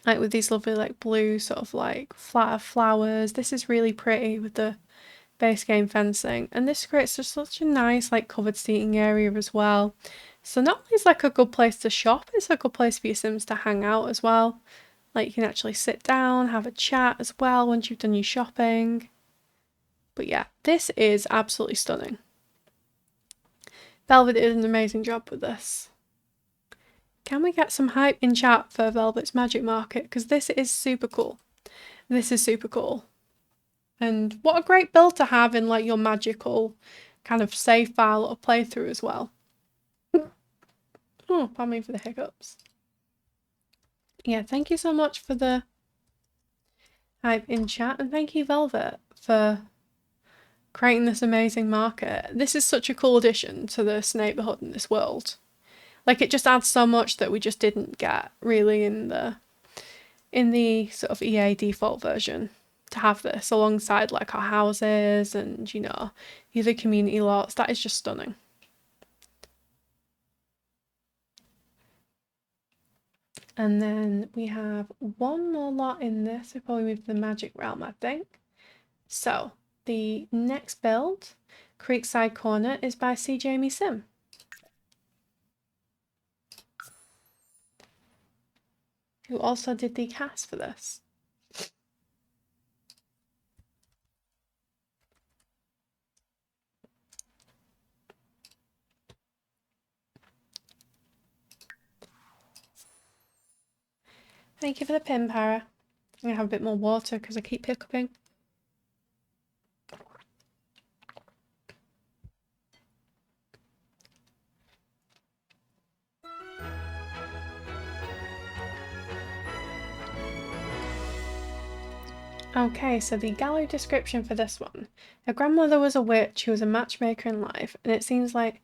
Like with these lovely like blue sort of like flatter flowers. This is really pretty with the base game fencing. And this creates just such a nice like covered seating area as well. So not only is like a good place to shop, it's a good place for your Sims to hang out as well. Like you can actually sit down, have a chat as well once you've done your shopping. But yeah, this is absolutely stunning. Velvet did an amazing job with this. Can we get some hype in chat for Velvet's Magic Market? Because this is super cool. This is super cool. And what a great build to have in like your magical kind of save file or playthrough as well. Oh, pardon me for the hiccups. Yeah, thank you so much for the hype in chat, and thank you Velvet for creating this amazing market. This is such a cool addition to this neighbourhood and this world. Like it just adds so much that we just didn't get really in the sort of EA default version, to have this alongside like our houses and, you know, the other community lots. That is just stunning. And then we have one more lot in this before we move to the magic realm, I think. So the next build, Creekside Corner, is by C. Jamie Sim. Who also did the cast for this. Thank you for the pin, Para. I'm gonna have a bit more water because I keep hiccuping. Okay, so the gallery description for this one. Her grandmother was a witch who was a matchmaker in life, and it seems like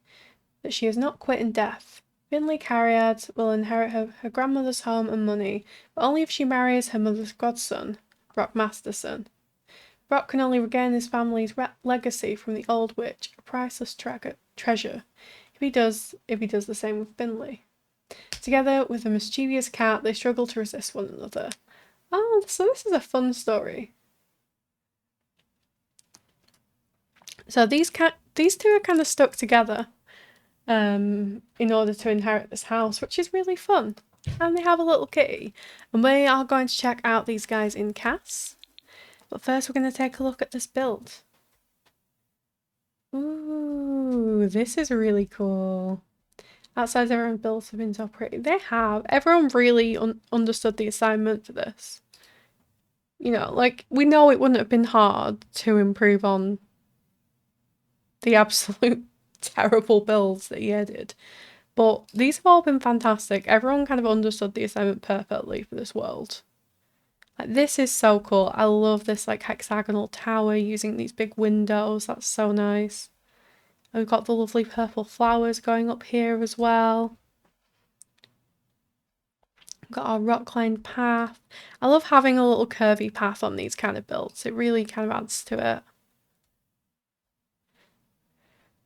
that she has not quit in death. Finley Cariad will inherit her grandmother's home and money, but only if she marries her mother's godson, Brock Masterson. Brock can only regain his family's legacy from the old witch, a priceless treasure, if he does the same with Finley. Together with a mischievous cat, they struggle to resist one another. Oh, so this is a fun story. So these two are kind of stuck together in order to inherit this house, which is really fun. And they have a little kitty. And we are going to check out these guys in CAS. But first we're going to take a look at this build. Ooh, this is really cool. Outside everyone builds have been so pretty. They have. Everyone really understood the assignment for this. You know, like, we know it wouldn't have been hard to improve on the absolute terrible builds that EA did. But these have all been fantastic. Everyone kind of understood the assignment perfectly for this world. Like, this is so cool. I love this like hexagonal tower using these big windows. That's so nice. And we've got the lovely purple flowers going up here as well. We've got our rock-lined path. I love having a little curvy path on these kind of builds. It really kind of adds to it.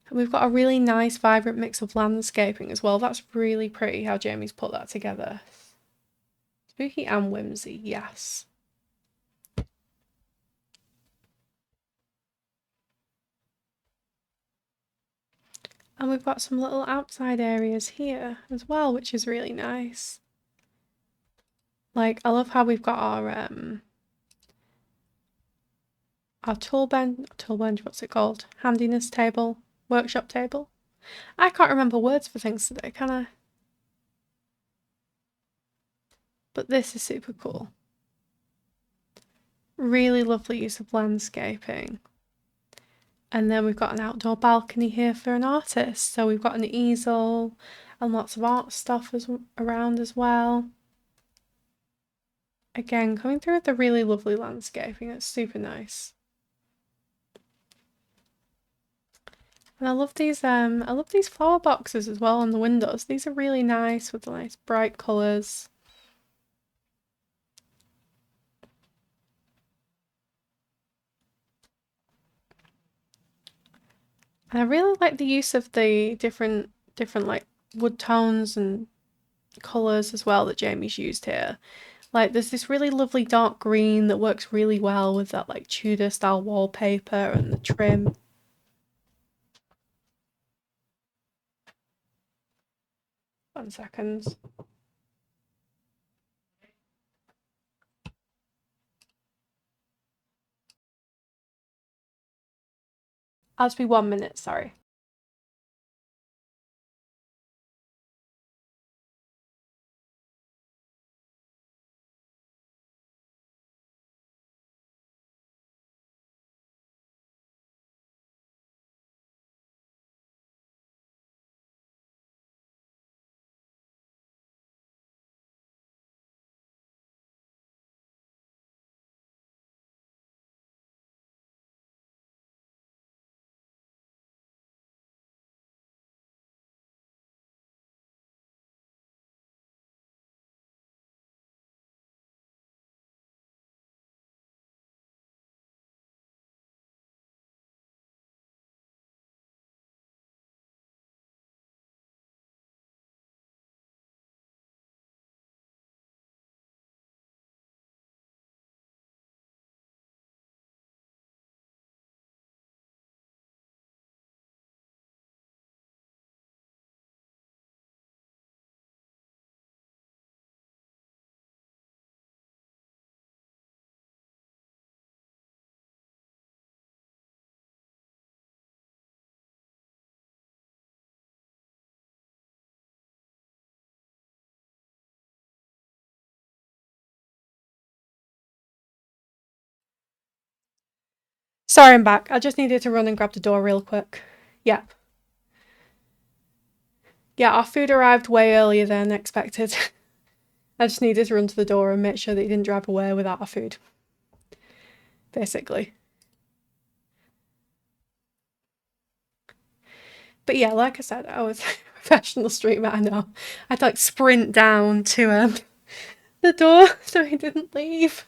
And we've got a really nice, vibrant mix of landscaping as well. That's really pretty how Jamie's put that together. Spooky and whimsy, yes. And we've got some little outside areas here as well, which is really nice. Like, I love how we've got our tool bench, what's it called? Handiness table, workshop table. I can't remember words for things today, can I? But this is super cool. Really lovely use of landscaping. And then we've got an outdoor balcony here for an artist. So we've got an easel and lots of art stuff around as well. Again, coming through with the really lovely landscaping. It's super nice. And I love these flower boxes as well on the windows. These are really nice with the nice bright colours. And I really like the use of the different like wood tones and colours as well that Jamie's used here. Like, there's this really lovely dark green that works really well with that like Tudor style wallpaper and the trim. One second. I'll just be 1 minute, sorry. Sorry, I'm back. I just needed to run and grab the door real quick. Yep. Yeah, our food arrived way earlier than expected. I just needed to run to the door and make sure that he didn't drive away without our food. Basically. But yeah, like I said, I was a professional streamer, I know. I had to like sprint down to the door so he didn't leave.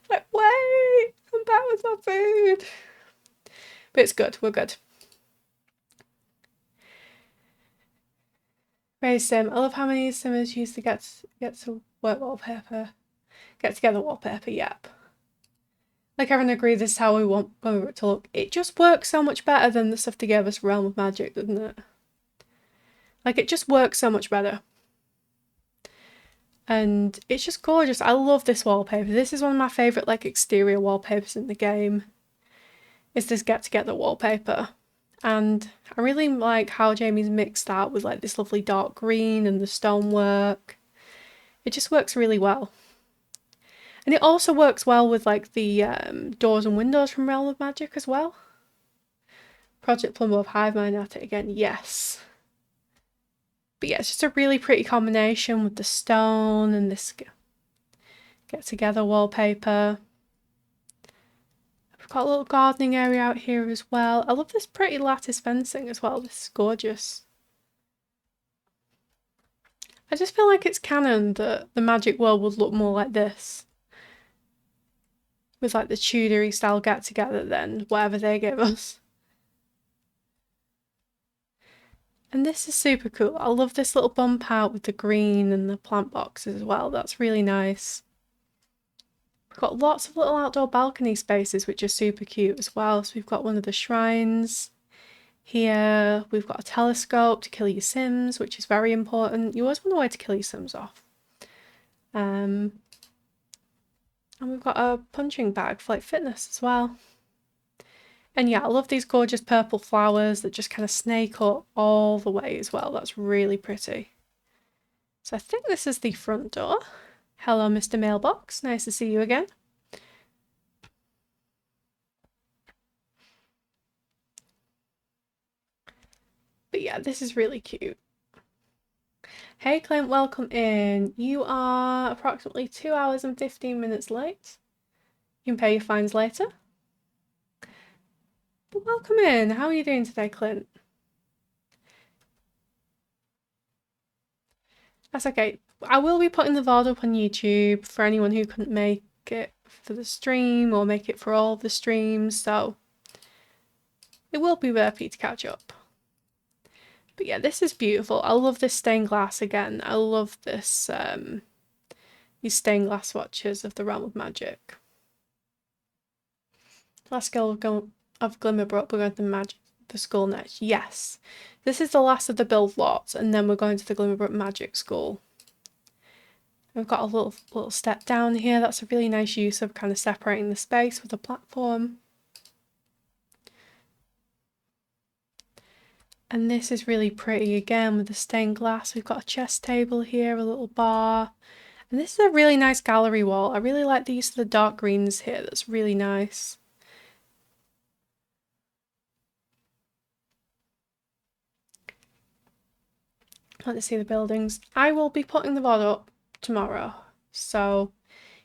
Like, wait, come back with my food. But it's good, we're good. Very sim. I love how many simmers used to get to work wallpaper. Get together wallpaper, yep. Like, everyone agrees this is how we want it to look. It just works so much better than the stuff they gave us Realm of Magic, doesn't it? Like, it just works so much better. And it's just gorgeous. I love this wallpaper. This is one of my favourite like exterior wallpapers in the game. Is this get together wallpaper. And I really like how Jamie's mixed that with like this lovely dark green and the stonework. It just works really well. And it also works well with like the doors and windows from Realm of Magic as well. Project Plumbob, Hive Mind at it again, yes. But yeah, it's just a really pretty combination with the stone and this get together wallpaper. We've got a little gardening area out here as well. I love this pretty lattice fencing as well. This is gorgeous. I just feel like it's canon that the magic world would look more like this. With like the Tudory style get together than whatever they gave us. And this is super cool. I love this little bump out with the green and the plant boxes as well. That's really nice. We've got lots of little outdoor balcony spaces which are super cute as well. So we've got one of the shrines here. We've got a telescope to kill your Sims, which is very important. You always want a way to kill your Sims off. And we've got a punching bag for like fitness as well. And yeah, I love these gorgeous purple flowers that just kind of snake up all the way as well. That's really pretty. So I think this is the front door. Hello, Mr. Mailbox. Nice to see you again. But yeah, this is really cute. Hey Clint, welcome in. You are approximately 2 hours and 15 minutes late. You can pay your fines later. But welcome in. How are you doing today, Clint? That's okay. I will be putting the VOD up on YouTube for anyone who couldn't make it for the stream or make it for all the streams, so it will be there for you to catch up. But yeah, this is beautiful. I love this stained glass again. I love this, these stained glass swatches of the Realm of Magic. Last skill of Glimmerbrook, we're going to the school next. Yes. This is the last of the build lots, and then we're going to the Glimmerbrook Magic School. We've got a little step down here. That's a really nice use of kind of separating the space with a platform. And this is really pretty again with the stained glass. We've got a chess table here, a little bar. And this is a really nice gallery wall. I really like the use of the dark greens here. That's really nice. Let's see the buildings. I will be putting the VOD up tomorrow, so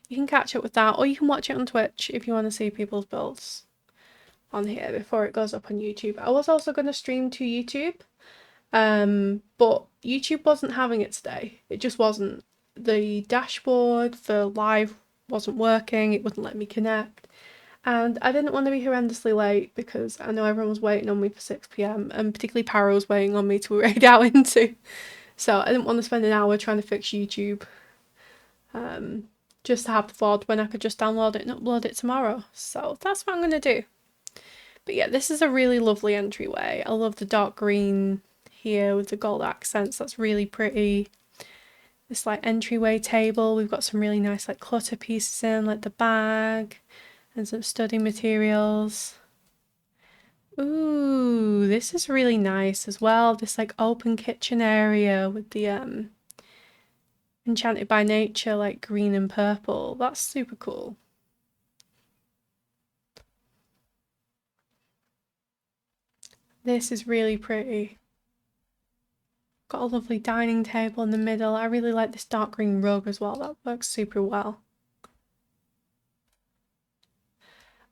you can catch up with that, or you can watch it on Twitch if you want to see people's builds on here before it goes up on YouTube. I was also going to stream to YouTube, but YouTube wasn't having it today. It just wasn't. The dashboard for live wasn't working. It wouldn't let me connect. And I didn't want to be horrendously late because I know everyone was waiting on me for 6 PM and particularly Para was waiting on me to raid out into. So I didn't want to spend an hour trying to fix YouTube just to have the VOD when I could just download it and upload it tomorrow. So that's what I'm going to do. But yeah, this is a really lovely entryway. I love the dark green here with the gold accents. That's really pretty. This like entryway table. We've got some really nice like clutter pieces in, like the bag and some study materials. Ooh, this is really nice as well. This like open kitchen area with the Enchanted by Nature like green and purple. That's super cool. This is really pretty. Got a lovely dining table in the middle. I really like this dark green rug as well. That works super well.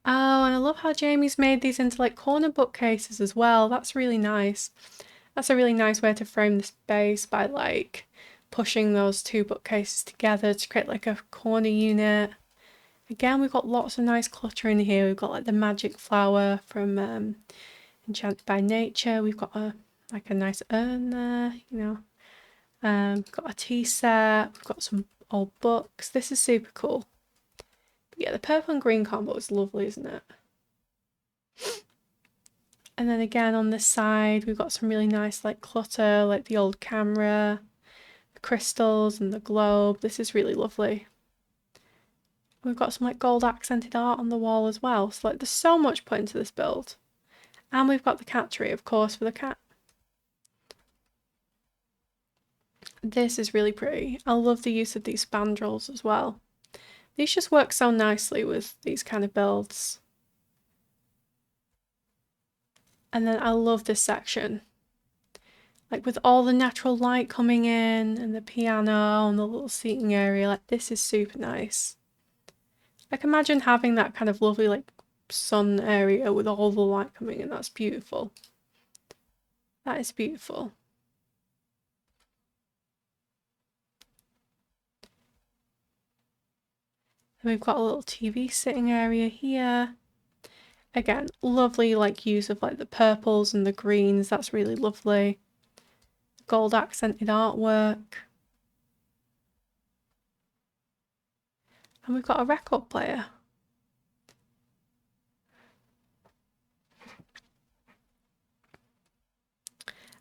Oh, and I love how Jamie's made these into like corner bookcases as well. That's really nice. That's a really nice way to frame the space by like pushing those two bookcases together to create like a corner unit. Again, we've got lots of nice clutter in here. We've got like the magic flower from Enchanted by Nature. We've got a nice urn there, you know. We've got a tea set. We've got some old books. This is super cool. But yeah, the purple and green combo is lovely, isn't it? And then again on this side, we've got some really nice like clutter, like the old camera, the crystals and the globe. This is really lovely. We've got some like gold accented art on the wall as well. So like there's so much put into this build. And we've got the cat tree, of course, for the cat. This is really pretty. I love the use of these spandrels as well. These just work so nicely with these kind of builds. And then I love this section. Like with all the natural light coming in and the piano and the little seating area, like this is super nice. I can imagine having that kind of lovely like sun area with all the light coming in. That's beautiful. That is beautiful. And we've got a little TV sitting area here. Again, lovely like use of like the purples and the greens. That's really lovely. Gold accented artwork. And we've got a record player.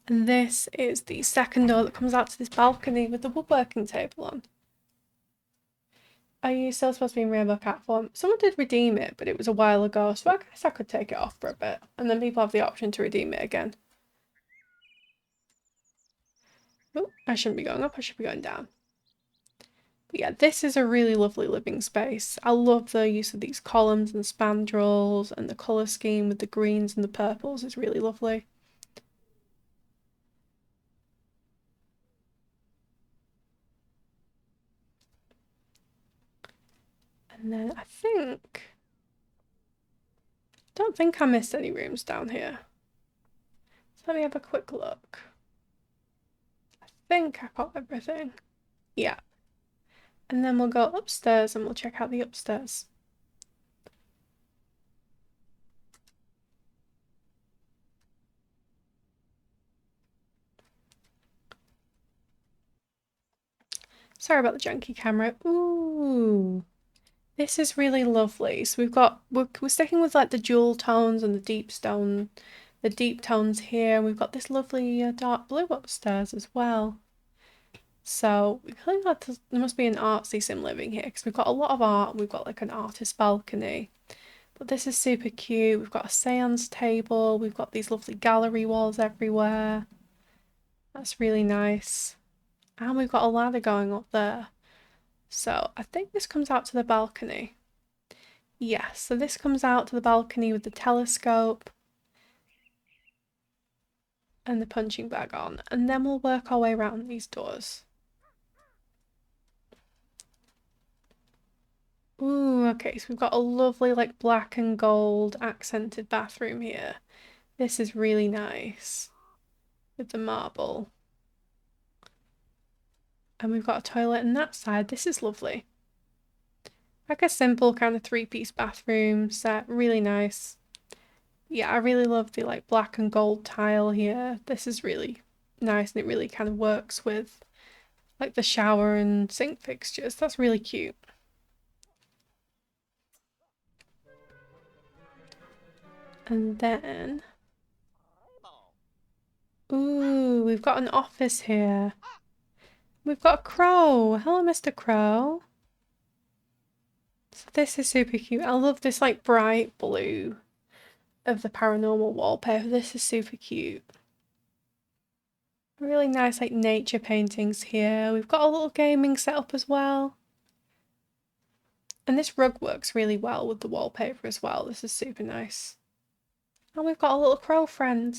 And this is the second door that comes out to this balcony with the woodworking table on. Are you still supposed to be in rainbow cat form? Someone did redeem it, but it was a while ago, so I guess I could take it off for a bit. And then people have the option to redeem it again. Oh, I shouldn't be going up, I should be going down. But yeah, this is a really lovely living space. I love the use of these columns and spandrels, and the colour scheme with the greens and the purples is really lovely. And then I don't think I missed any rooms down here. So let me have a quick look. I think I got everything. Yeah. And then we'll go upstairs and we'll check out the upstairs. Sorry about the janky camera. Ooh. This is really lovely. So we're sticking with like the jewel tones and the deep tones here. And we've got this lovely dark blue upstairs as well. So we clearly there must be an artsy sim living here because we've got a lot of art. We've got like an artist balcony. But this is super cute. We've got a seance table. We've got these lovely gallery walls everywhere. That's really nice. And we've got a ladder going up there. So I think this comes out to the balcony. Yes, so this comes out to the balcony with the telescope and the punching bag on. And then we'll work our way around these doors. Ooh, okay, so we've got a lovely like black and gold accented bathroom here. This is really nice with the marble. And we've got a toilet on that side. This is lovely. Like a simple kind of three-piece bathroom set, really nice. Yeah, I really love the like black and gold tile here. This is really nice and it really kind of works with like the shower and sink fixtures. That's really cute. And then, ooh, we've got an office here. We've got a crow. Hello, Mr. Crow. So this is super cute. I love this like bright blue of the paranormal wallpaper. This is super cute. Really nice like nature paintings here. We've got a little gaming setup as well. And this rug works really well with the wallpaper as well. This is super nice. And we've got a little crow friend.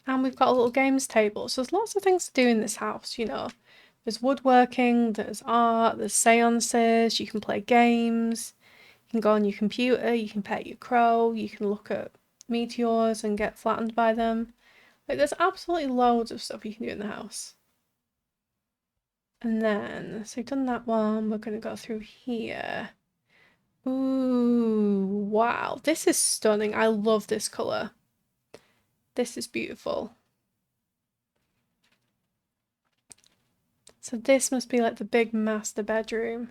And we've got a little games table. So there's lots of things to do in this house, you know. There's woodworking, there's art, there's seances, you can play games, you can go on your computer, you can pet your crow, you can look at meteors and get flattened by them. Like there's absolutely loads of stuff you can do in the house. And then, so we've done that one, we're gonna go through here. Ooh, wow, this is stunning. I love this colour. This is beautiful. So this must be like the big master bedroom.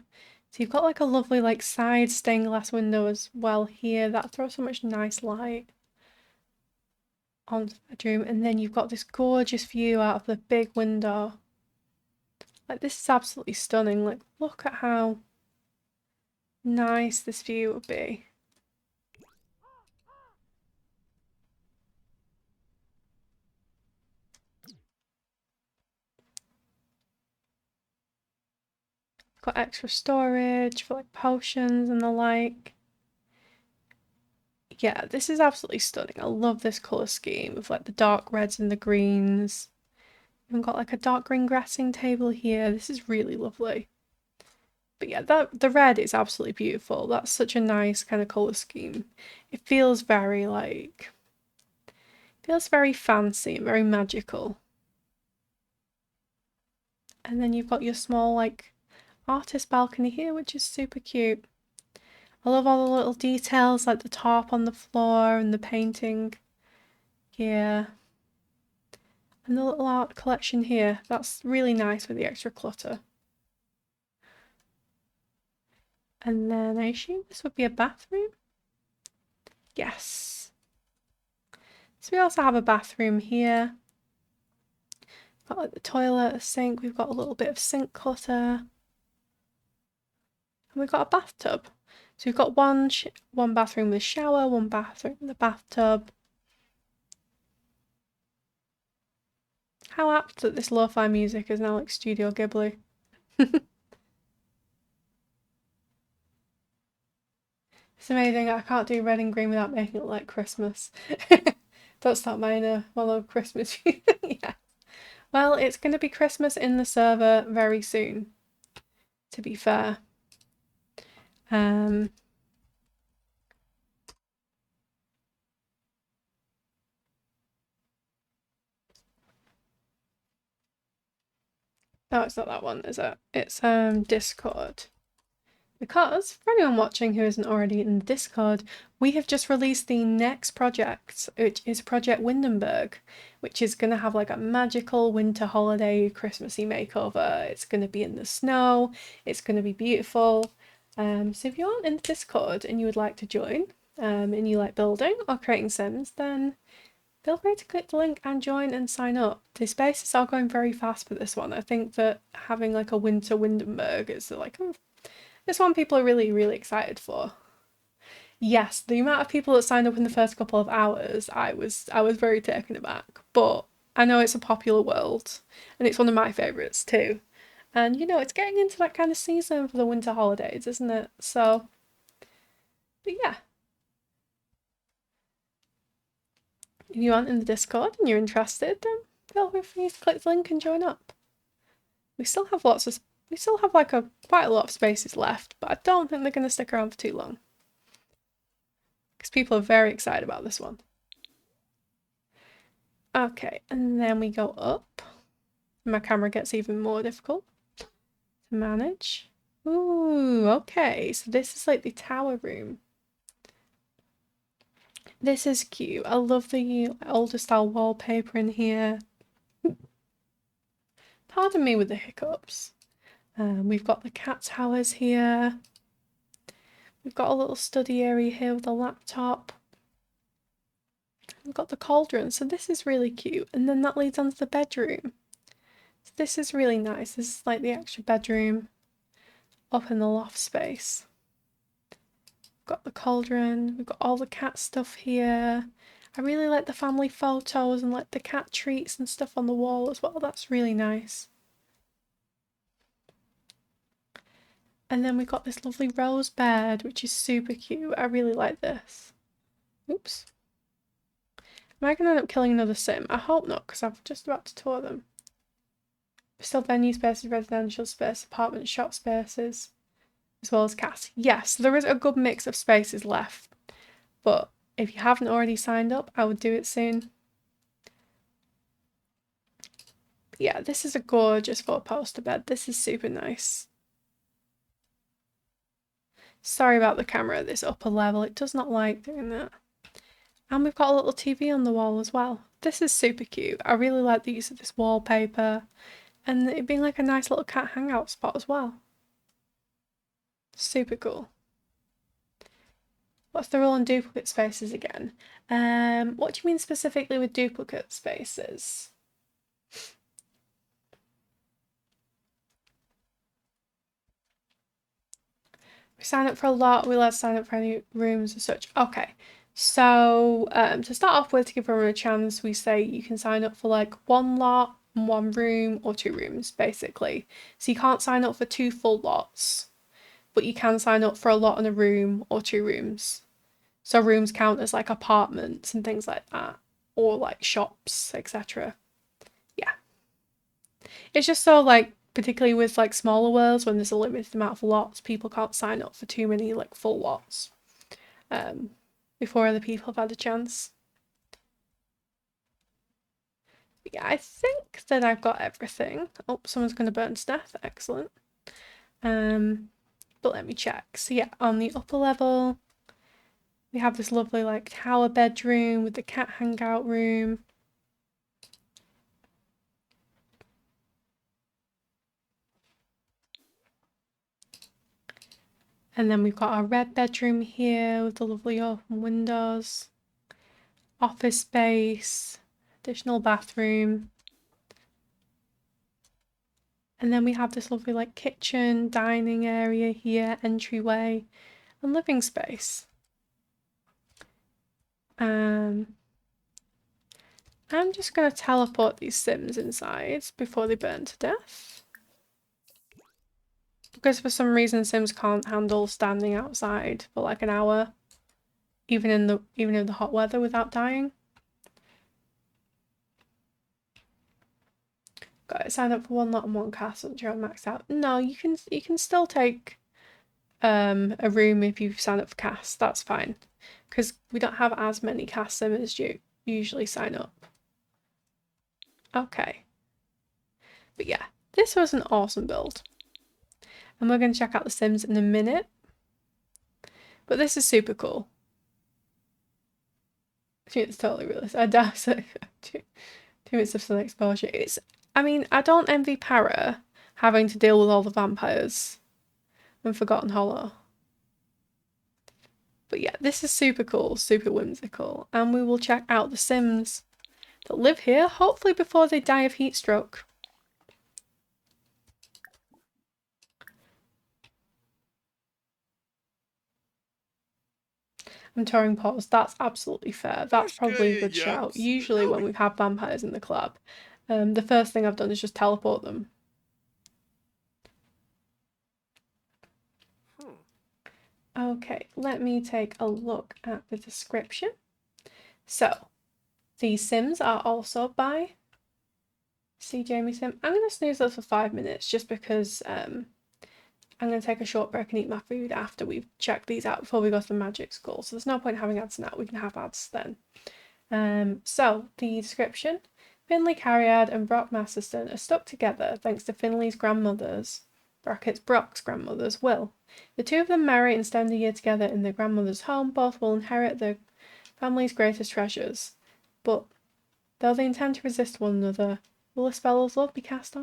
So you've got like a lovely like side stained glass window as well here. That throws so much nice light onto the bedroom. And then you've got this gorgeous view out of the big window. Like this is absolutely stunning. Like look at how nice this view would be. Got extra storage for like potions and the like. Yeah, this is absolutely stunning. I love this colour scheme with like the dark reds and the greens. We've got like a dark green grassing table here. This is really lovely. But yeah, the red is absolutely beautiful. That's such a nice kind of colour scheme. It feels very like, feels very fancy and very magical. And then you've got your small like artist balcony here, which is super cute. I love all the little details like the tarp on the floor and the painting here. And the little art collection here. That's really nice with the extra clutter. And then I assume this would be a bathroom? Yes. So we also have a bathroom here. Got like the toilet, a sink, we've got a little bit of sink clutter. And we've got a bathtub. So we've got one bathroom with a shower, one bathroom with a bathtub. How apt that this lo-fi music is now like Studio Ghibli. It's amazing, I can't do red and green without making it like Christmas. Don't start my inner mono Christmas. Yeah. Well, it's going to be Christmas in the server very soon, to be fair. No, it's not that one, is it? It's Discord. Because, for anyone watching who isn't already in the Discord, we have just released the next project, which is Project Glimmerbrook, which is going to have like a magical winter holiday Christmassy makeover. It's going to be in the snow, it's going to be beautiful. So if you aren't in the Discord and you would like to join, and you like building or creating Sims, then feel free to click the link and join and sign up. The spaces are going very fast for this one. I think that having like a winter Windenburg is like, this one people are really, really excited for. Yes, the amount of people that signed up in the first couple of hours, I was very taken aback. But I know it's a popular world, and it's one of my favourites too. And you know, it's getting into that kind of season for the winter holidays, isn't it? So, but yeah. If you aren't in the Discord and you're interested, then feel free to click the link and join up. We still have like quite a lot of spaces left, but I don't think they're going to stick around for too long. Because people are very excited about this one. Okay, and then we go up. My camera gets even more difficult to manage. Ooh, okay, so this is like the tower room. This is cute. I love the older style wallpaper in here. Pardon me with the hiccups. We've got the cat towers here. We've got a little study area here with a laptop. We've got the cauldron, so this is really cute. And then that leads onto the bedroom. So this is really nice. This is like the extra bedroom up in the loft space. We've got the cauldron. We've got all the cat stuff here. I really like the family photos and like the cat treats and stuff on the wall as well. That's really nice. And then we've got this lovely rose bed, which is super cute. I really like this. Oops. Am I going to end up killing another sim? I hope not, because I'm just about to tour them. Still venue spaces, residential space, apartment, shop spaces, as well as cats. Yes, there is a good mix of spaces left. But if you haven't already signed up, I would do it soon. But yeah, this is a gorgeous 4-poster bed. This is super nice. Sorry about the camera at this upper level. It does not like doing that. And we've got a little TV on the wall as well. This is super cute. I really like the use of this wallpaper. And it being like a nice little cat hangout spot as well. Super cool. What's the rule on duplicate spaces again? What do you mean specifically with duplicate spaces? We sign up for a lot, we let's sign up for any rooms as such. Okay, so to start off with, to give everyone a chance, we say you can sign up for like one lot, one room, or 2 rooms, basically. So you can't sign up for 2 full lots, but you can sign up for a lot in a room or 2 rooms. So rooms count as like apartments and things like that, or like shops, etc. Yeah. It's just so like, particularly with like smaller worlds, when there's a limited amount of lots, people can't sign up for too many like full lots before other people have had a chance. But yeah, I think that I've got everything. Oh, someone's going to burn to death. Excellent. But let me check. So yeah, on the upper level, we have this lovely like tower bedroom with the cat hangout room. And then we've got our red bedroom here with the lovely open windows. Office space, additional bathroom. And then we have this lovely like kitchen, dining area here, entryway, and living space. I'm just going to teleport these Sims inside before they burn to death. Because for some reason Sims can't handle standing outside for like an hour, even in the hot weather without dying. Got it, sign up for one lot and one cast until you're maxed out. No, you can still take a room if you sign up for cast. That's fine, because we don't have as many cast Sims as you usually sign up. Okay, but yeah, this was an awesome build, and we're going to check out the Sims in a minute. But this is super cool. It's totally realistic. I doubt it. 2 minutes of sun exposure. I mean, I don't envy Para having to deal with all the vampires and Forgotten Hollow. But yeah, this is super cool, super whimsical, and we will check out the Sims that live here, hopefully before they die of heat stroke. I'm touring pause. That's absolutely fair. That's probably a good shout. Usually when we've had vampires in the club, the first thing I've done is just teleport them. Okay, let me take a look at the description. So, these Sims are also by C. Jamie Sim. I'm going to snooze those for 5 minutes just because I'm going to take a short break and eat my food after we've checked these out before we go to the magic school. So there's no point having ads now. We can have ads then. So the description: Finley Carriard and Brock Masterston are stuck together thanks to Finley's grandmother's (Brock's grandmother's) will. The two of them marry and spend a year together in their grandmother's home. Both will inherit their family's greatest treasures. But though they intend to resist one another, will a spell of love be cast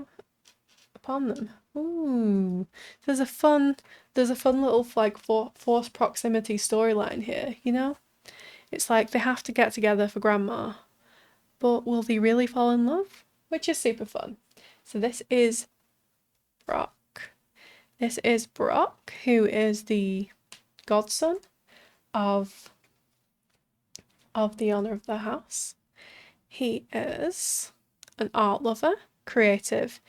upon them? Ooh, there's a fun little like forced proximity storyline here, you know? It's like they have to get together for grandma, but will they really fall in love? Which is super fun. So this is Brock. This is Brock, who is the godson of the owner of the house. He is an art lover, creative,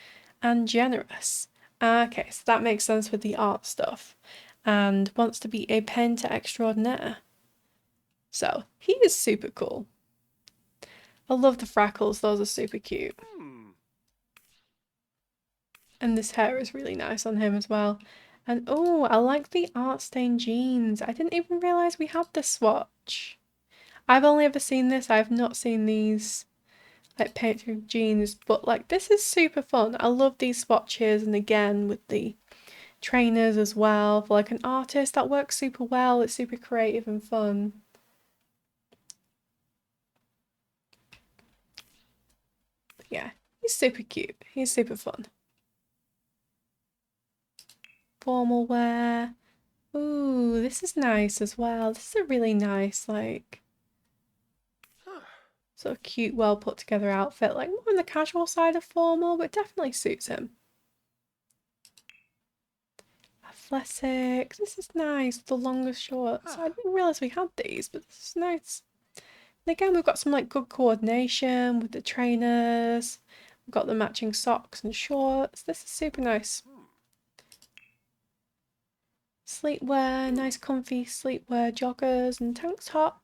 and generous. Okay, so that makes sense with the art stuff. And wants to be a painter extraordinaire. So he is super cool. I love the freckles, those are super cute. And this hair is really nice on him as well. And oh, I like the art stained jeans. I didn't even realise we had this swatch. I've only ever seen this. I've not seen these like painted jeans, but like this is super fun. I love these swatches, and again with the trainers as well. For like an artist, that works super well. It's super creative and fun. But yeah, he's super cute. He's super fun. Formal wear. Ooh, this is nice as well. This is a really nice, like, sort of cute, well put together outfit. Like, more on the casual side of formal, but definitely suits him. Athletic. This is nice. The longest shorts. I didn't realise we had these, but this is nice. And again, we've got some, like, good coordination with the trainers. We've got the matching socks and shorts. This is super nice. Sleepwear, nice comfy sleepwear joggers and tank top.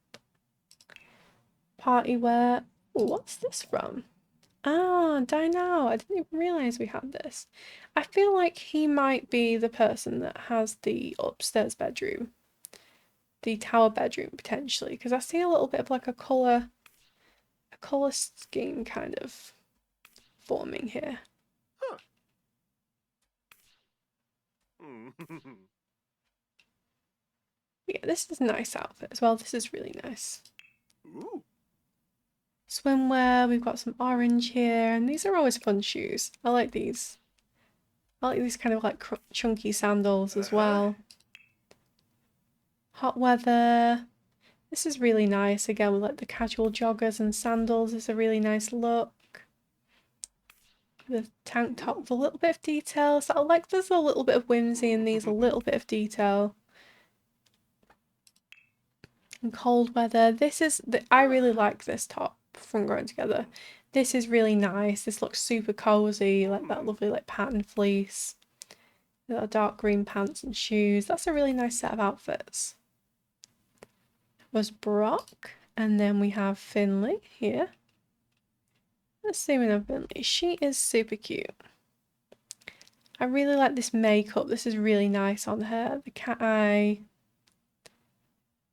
Party wear. Ooh, what's this from? Ah, Dinah. I didn't even realise we had this. I feel like he might be the person that has the upstairs bedroom. The tower bedroom, potentially. Because I see a little bit of like a colour scheme kind of forming here. Huh. Yeah, this is a nice outfit as well. This is really nice. Ooh. Swimwear, we've got some orange here, and these are always fun shoes. I like these. I like these kind of like chunky sandals as well. Hot weather. This is really nice. Again, with like the casual joggers and sandals. It's a really nice look. The tank top with a little bit of detail. So I like there's a little bit of whimsy in these, a little bit of detail. And cold weather. I really like this top from Growing Together. This is really nice. This looks super cozy, like that lovely like pattern fleece. The dark green pants and shoes. That's a really nice set of outfits. Was Brock, and then we have Finley here. Let's see we have Finley. She is super cute. I really like this makeup. This is really nice on her. The cat eye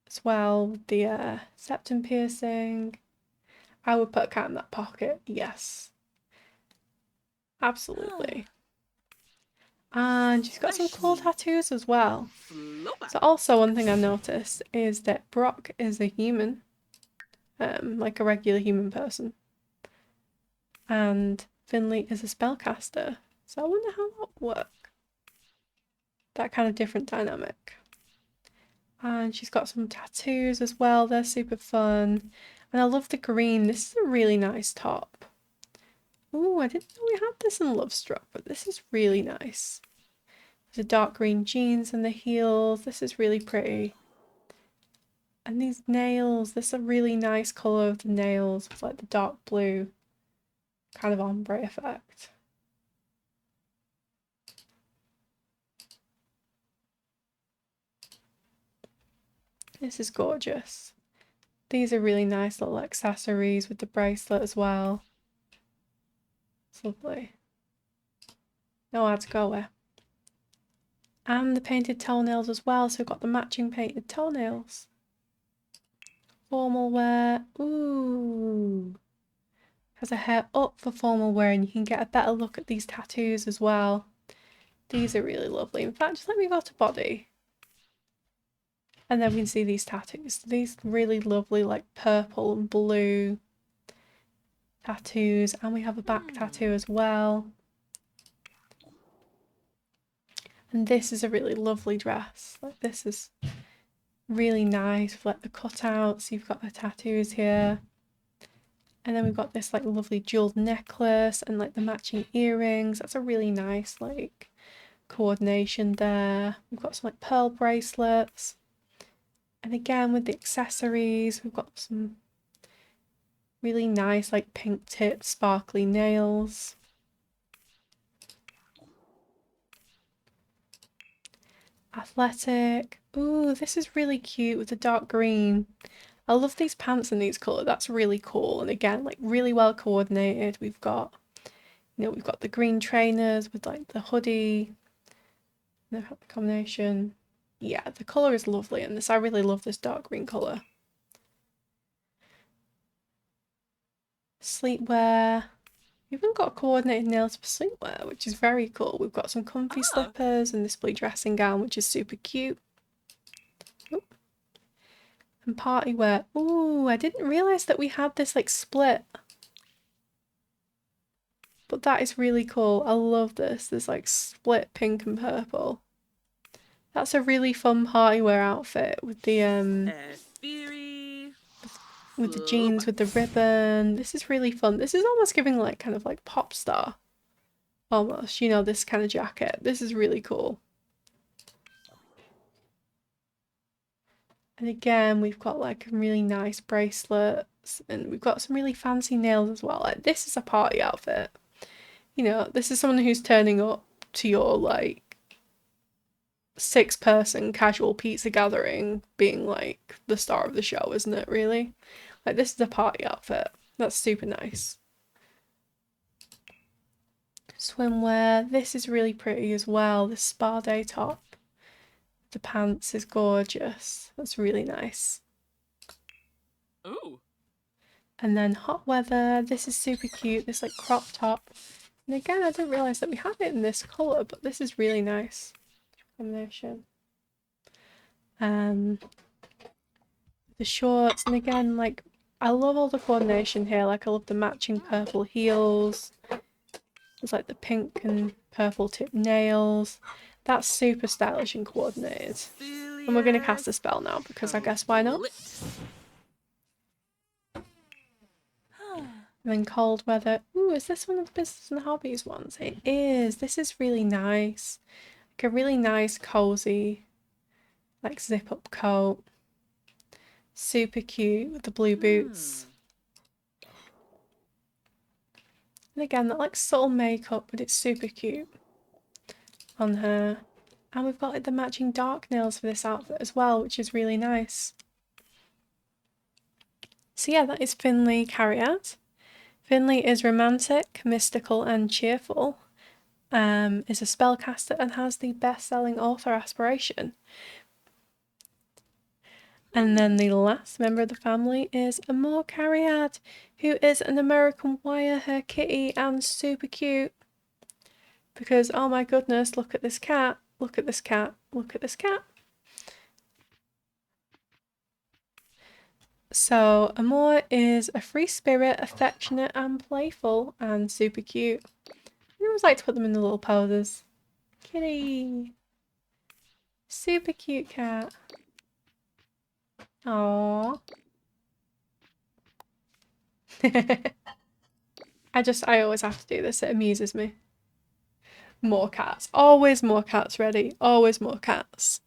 as well, with the septum piercing. I would put a cat in that pocket, yes. Absolutely. And she's got some cool tattoos as well. So also one thing I noticed is that Brock is a human. Like a regular human person. And Finley is a spellcaster. So I wonder how that would work. That kind of different dynamic. And she's got some tattoos as well. They're super fun. And I love the green. This is a really nice top. Ooh, I didn't know we had this in Lovestruck, but this is really nice. The dark green jeans and the heels. This is really pretty. And these nails. This is a really nice colour of the nails with like the dark blue kind of ombre effect. This is gorgeous. These are really nice little accessories with the bracelet as well. It's lovely. Nowhere to go with. And the painted toenails as well, so we've got the matching painted toenails. Formal wear. Ooh. Has a hair up for formal wear, and you can get a better look at these tattoos as well. These are really lovely. In fact, just let me go to body. And then we can see these tattoos. These really lovely like purple and blue tattoos. And we have a back tattoo as well. And this is a really lovely dress. Like this is really nice with like the cutouts. You've got the tattoos here. And then we've got this like lovely jeweled necklace and like the matching earrings. That's a really nice like coordination there. We've got some like pearl bracelets. And again with the accessories, we've got some really nice like pink tipped sparkly nails. Athletic. Ooh, this is really cute with the dark green. I love these pants in these colours. That's really cool. And again, like really well coordinated. We've got, we've got the green trainers with like the hoodie. The combination. Yeah, the colour is lovely in this. I really love this dark green colour. Sleepwear. We've even got coordinated nails for sleepwear, which is very cool. We've got some comfy slippers and this blue dressing gown, which is super cute. Oop. And party wear. Ooh, I didn't realise that we had this like split. But that is really cool. I love this. This like split pink and purple. That's a really fun party wear outfit with the jeans with the ribbon. This is really fun. This is almost giving like kind of like pop star. Almost, this kind of jacket. This is really cool. And again, we've got like really nice bracelets and we've got some really fancy nails as well. Like this is a party outfit. This is someone who's turning up to your like 6-person casual pizza gathering being like the star of the show, isn't it, really? Like, this is a party outfit. That's super nice. Swimwear. This is really pretty as well. This spa day top. The pants is gorgeous. That's really nice. Ooh. And then hot weather. This is super cute. This like crop top. And again, I didn't realise that we had it in this colour, but this is really nice combination. The shorts, and again, like, I love all the coordination here. Like, I love the matching purple heels. There's like the pink and purple tip nails. That's super stylish and coordinated. And we're going to cast a spell now because I guess why not? And then cold weather. Ooh, is this one of the business and hobbies ones? It is. This is really nice. Like a really nice, cozy, like zip up coat. Super cute with the blue boots. And again, that like subtle makeup, but it's super cute on her. And we've got like the matching dark nails for this outfit as well, which is really nice. So yeah, that is Finley Carriad. Finley is romantic, mystical and cheerful. Is a spellcaster and has the best-selling author aspiration. And then the last member of the family is Amor Carriad, who is an American wire hair kitty and super cute. Because, oh my goodness, look at this cat, look at this cat, look at this cat. So, Amor is a free spirit, affectionate and playful, and super cute. I always like to put them in the little poses. Kitty! Super cute cat. Aww. I always have to do this, it amuses me. More cats. Always more cats ready. Always more cats.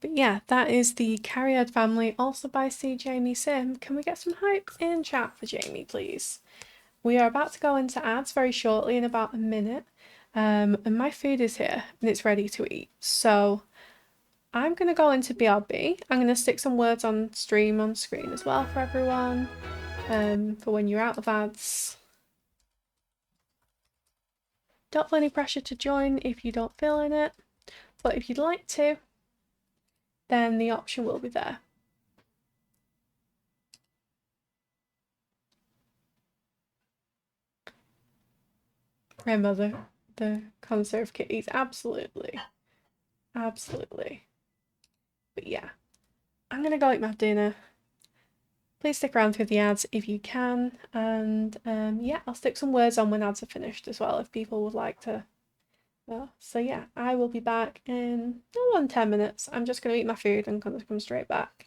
But yeah, that is the Carriad family, also by C. Jamie Sim. Can we get some hype in chat for Jamie, please? We are about to go into ads very shortly, in about a minute. And my food is here and it's ready to eat. So I'm going to go into BRB. I'm going to stick some words on stream on screen as well for everyone. For when you're out of ads. Don't feel any pressure to join if you don't feel in it. But if you'd like to, then the option will be there. Remember the conserve kitties, absolutely. Absolutely. But yeah, I'm gonna go eat my dinner. Please stick around through the ads if you can. And yeah, I'll stick some words on when ads are finished as well if people would like to. So yeah, I will be back in 10 minutes. I'm just gonna eat my food and come straight back.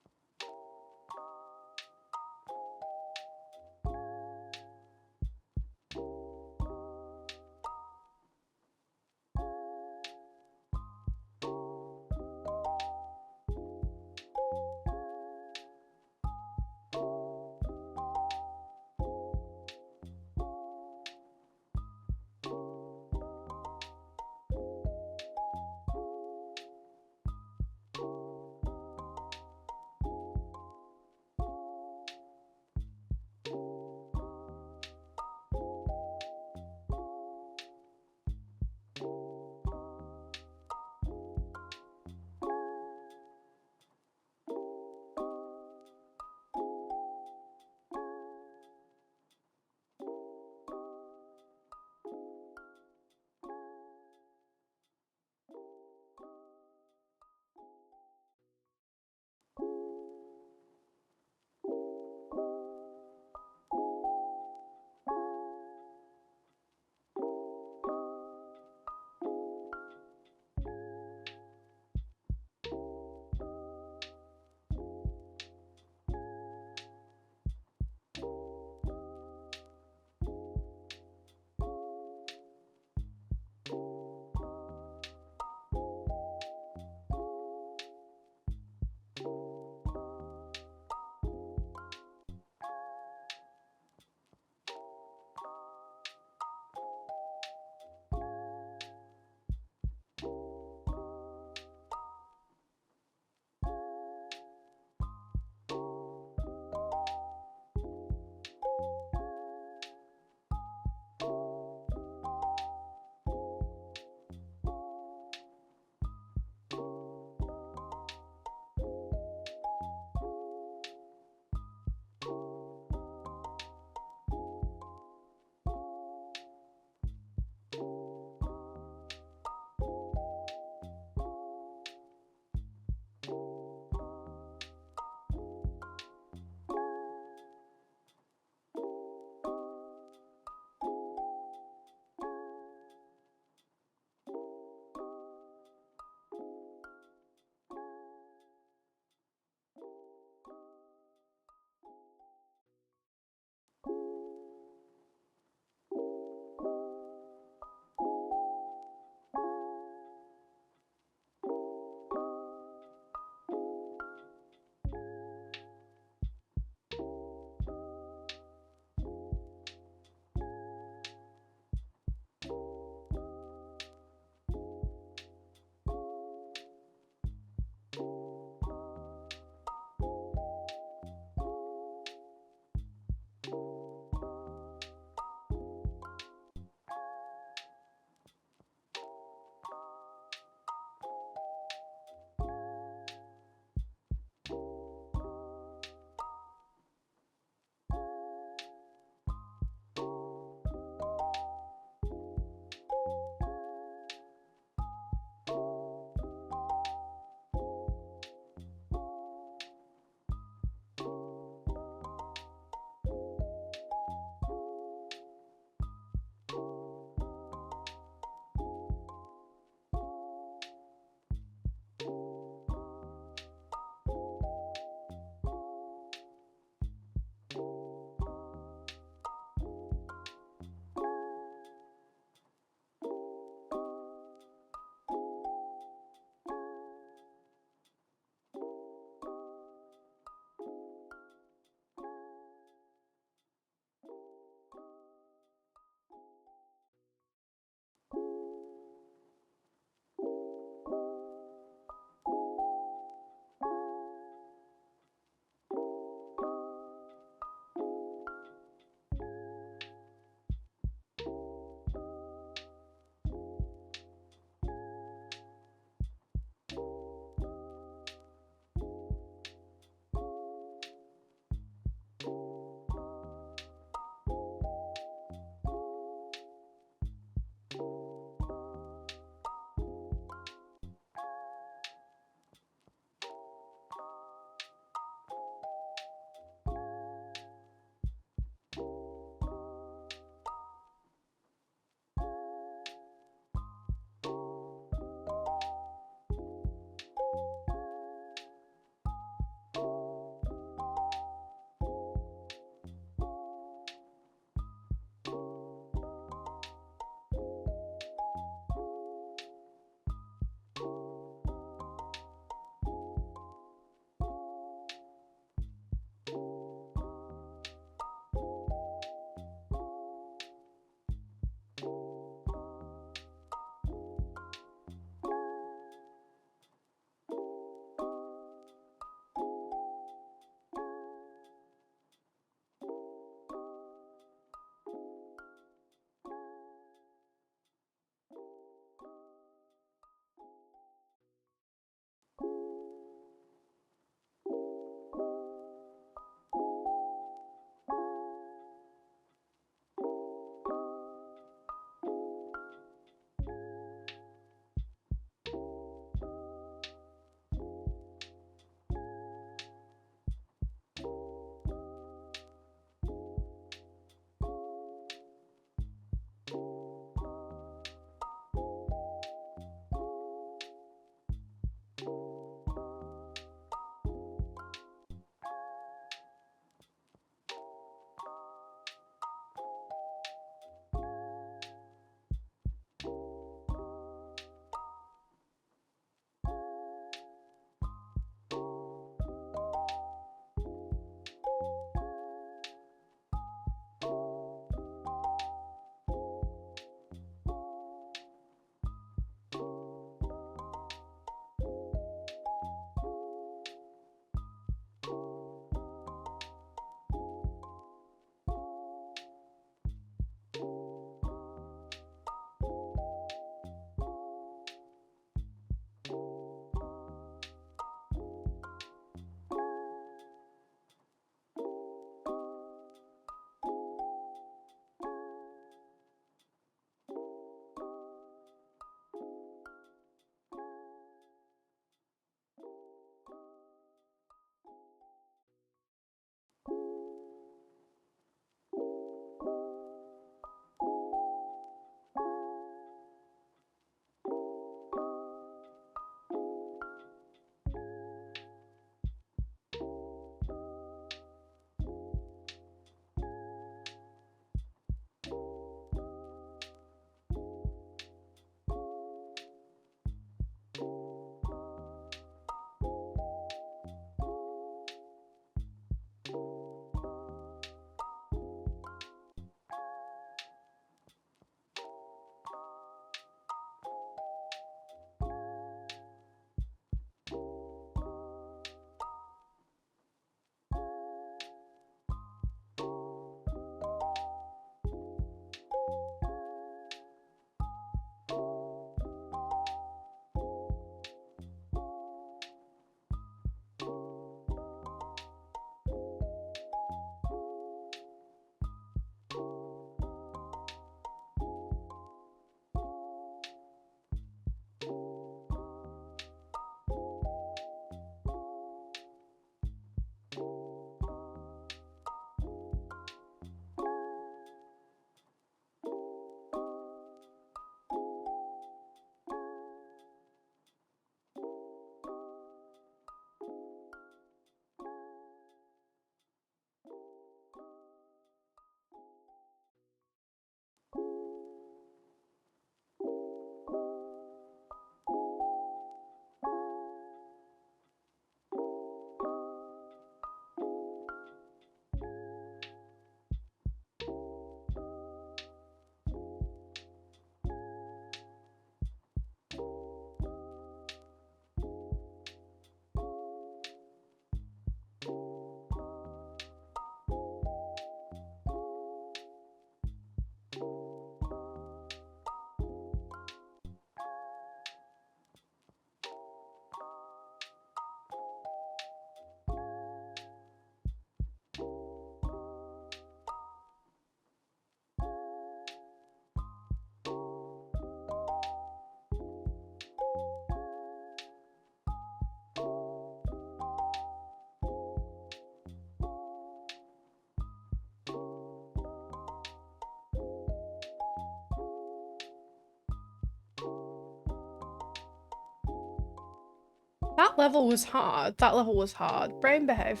That level was hard. That level was hard. Brain behave.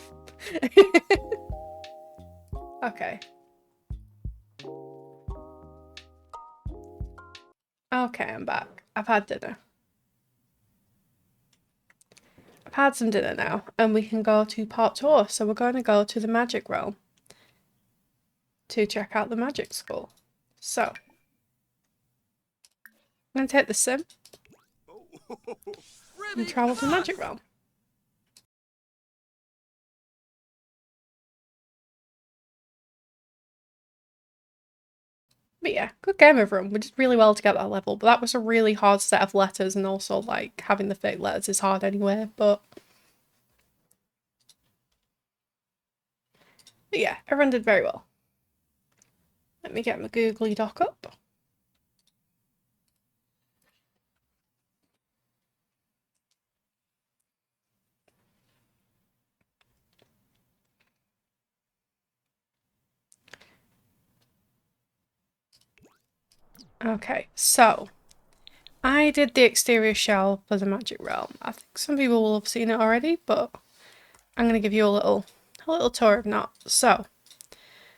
Okay. Okay, I'm back. I've had dinner. I've had some dinner now, and we can go to part 2. So we're going to go to the magic realm to check out the magic school. So I'm going to take the sim and travel to the magic realm. But yeah, good game everyone. We did really well to get that level, but that was a really hard set of letters, and also like having the fake letters is hard anyway, but yeah, everyone did very well. Let me get my googly doc up. Okay, so I did the exterior shell for the magic realm. I think some people will have seen it already, but I'm going to give you a little tour if not. So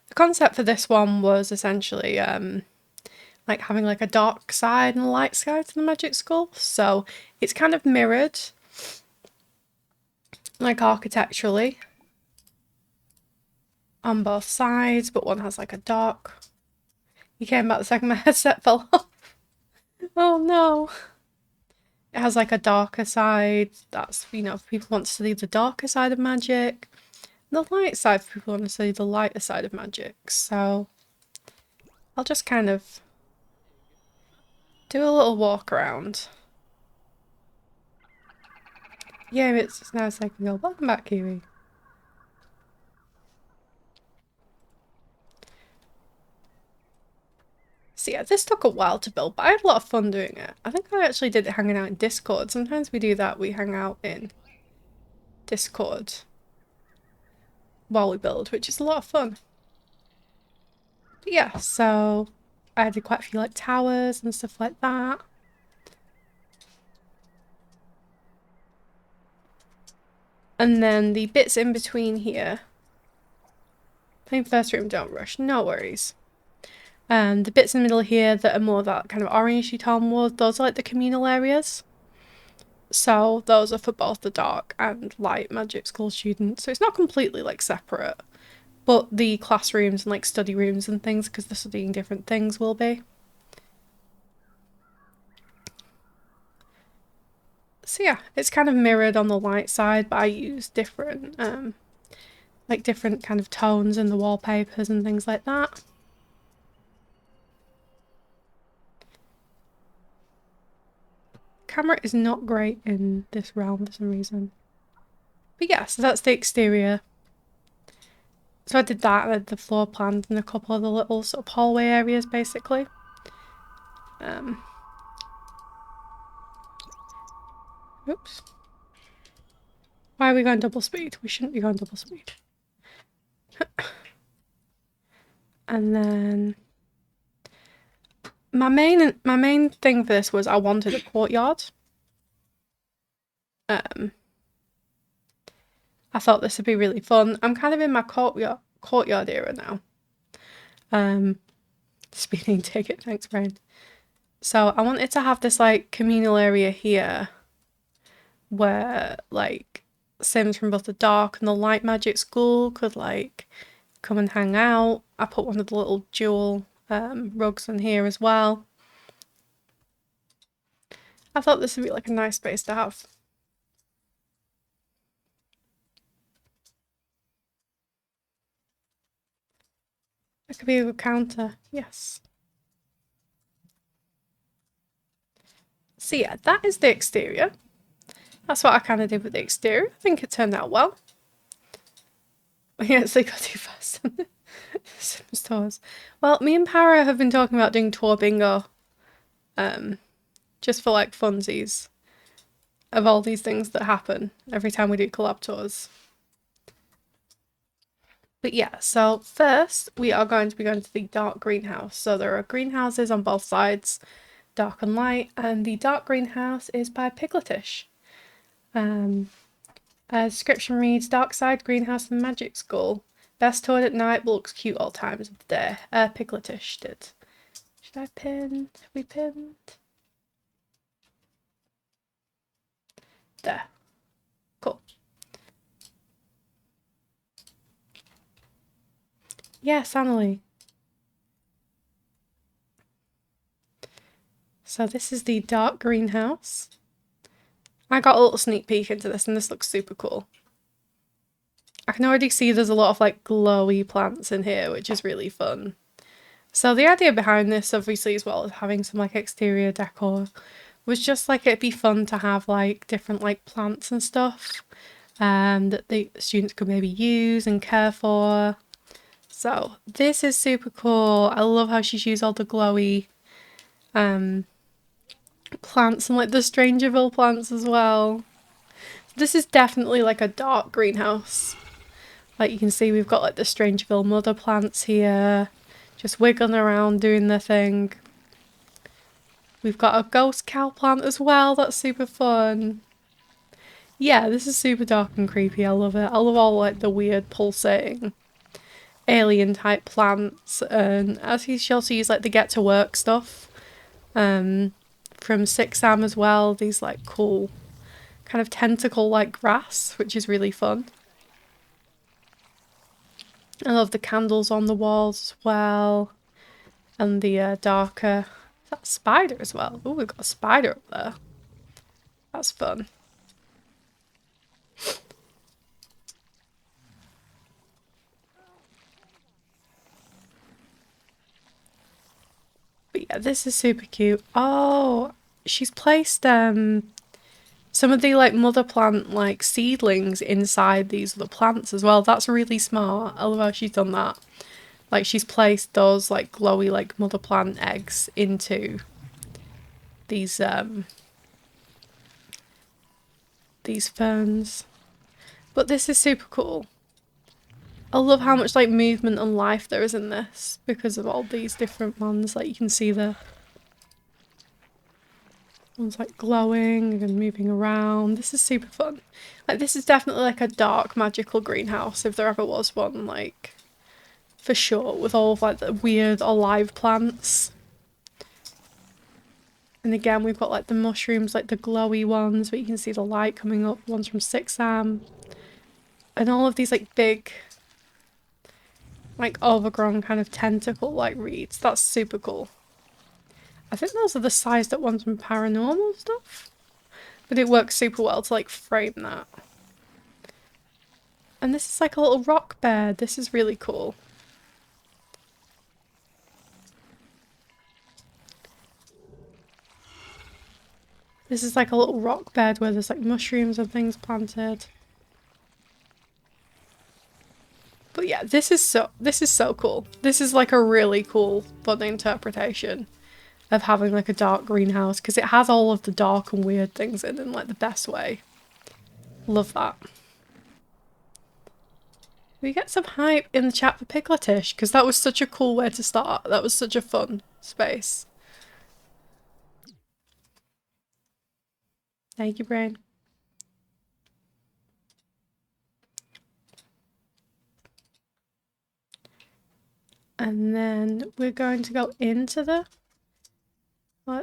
the concept for this one was essentially like having like a dark side and a light side to the magic school. So it's kind of mirrored like architecturally on both sides, but one has like a dark. You came back the second my headset fell off. Oh no. It has like a darker side. That's, you know, if people want to see the darker side of magic. The light side for people who want to see the lighter side of magic. So I'll just kind of do a little walk around. Yeah, it's just now a second ago. Welcome back, Kiwi. So yeah, this took a while to build, but I had a lot of fun doing it. I think I actually did it hanging out in Discord. Sometimes we do that. We hang out in Discord while we build, which is a lot of fun. But yeah, so I did quite a few like towers and stuff like that. And then the bits in between here. Playing first room, don't rush, no worries. The bits in the middle here that are more that kind of orangey tone wood, those are like the communal areas. So those are for both the dark and light magic school students. So it's not completely like separate, but the classrooms and like study rooms and things, because they're studying different things, will be. So yeah, it's kind of mirrored on the light side, but I use different like different kind of tones in the wallpapers and things like that. Camera is not great in this realm for some reason. But yeah, so that's the exterior. So I did that, I did the floor plans and a couple of the little sort of hallway areas basically. Oops. Why are we going double speed? We shouldn't be going double speed. And then my main thing for this was I wanted a courtyard. I thought this would be really fun. I'm kind of in my courtyard era now. Speeding ticket, thanks, Brian. So I wanted to have this like communal area here where like Sims from both the dark and the light magic school could like come and hang out. I put one of the little jewel rugs in here as well. I thought this would be like a nice space to have. It could be a good counter, yes. So yeah, that is the exterior. That's what I kind of did with the exterior. I think it turned out well. We actually got too fast on the Sims tours. Well, me and Para have been talking about doing tour bingo. Just for like funsies. Of all these things that happen every time we do collab tours. But yeah, so first we are going to be going to the dark greenhouse. So there are greenhouses on both sides, dark and light, and the dark greenhouse is by Pigletish. Description reads, Dark Side Greenhouse and Magic School. Best toured at night but looks cute all times of the day. Pickletish did. Should I pin? Have we pinned? There. Cool. Yes, Annalie. So this is the dark greenhouse. I got a little sneak peek into this and this looks super cool. I can already see there's a lot of like glowy plants in here, which is really fun. So the idea behind this, obviously, as well as having some like exterior decor, was just like it'd be fun to have like different like plants and stuff that the students could maybe use and care for. So this is super cool. I love how she's used all the glowy plants and like the Strangerville plants as well. This is definitely like a dark greenhouse. Like you can see we've got like the Strangerville mother plants here, just wiggling around doing their thing. We've got a ghost cow plant as well, that's super fun. Yeah, this is super dark and creepy, I love it. I love all like the weird pulsating alien type plants, and as she also use like the get to work stuff from 6 Sam as well, these like cool kind of tentacle like grass, which is really fun. I love the candles on the walls as well, and the darker, is that a spider as well? Oh, we've got a spider up there. That's fun. But yeah, this is super cute. Oh, she's placed some of the like mother plant like seedlings inside these other plants as well. That's really smart. I love how she's done that. Like she's placed those like glowy like mother plant eggs into these ferns. But this is super cool. I love how much like movement and life there is in this because of all these different ones. Like you can see the one's like glowing and moving around. This is super fun. Like this is definitely like a dark magical greenhouse if there ever was one, like for sure, with all of like the weird alive plants. And again we've got like the mushrooms, like the glowy ones where you can see the light coming up, ones from 6 Sam. And all of these like big like overgrown kind of tentacle like reeds. That's super cool. I think those are the sized up ones from paranormal stuff, but it works super well to like frame that. And this is like a little rock bed. This is really cool. This is like a little rock bed where there's like mushrooms and things planted. But yeah, this is so cool. This is like a really cool, fun interpretation of having like a dark greenhouse because it has all of the dark and weird things in like the best way. Love that. We get some hype in the chat for Pickletish because that was such a cool way to start. That was such a fun space. Thank you, Brain. And then we're going to go into the...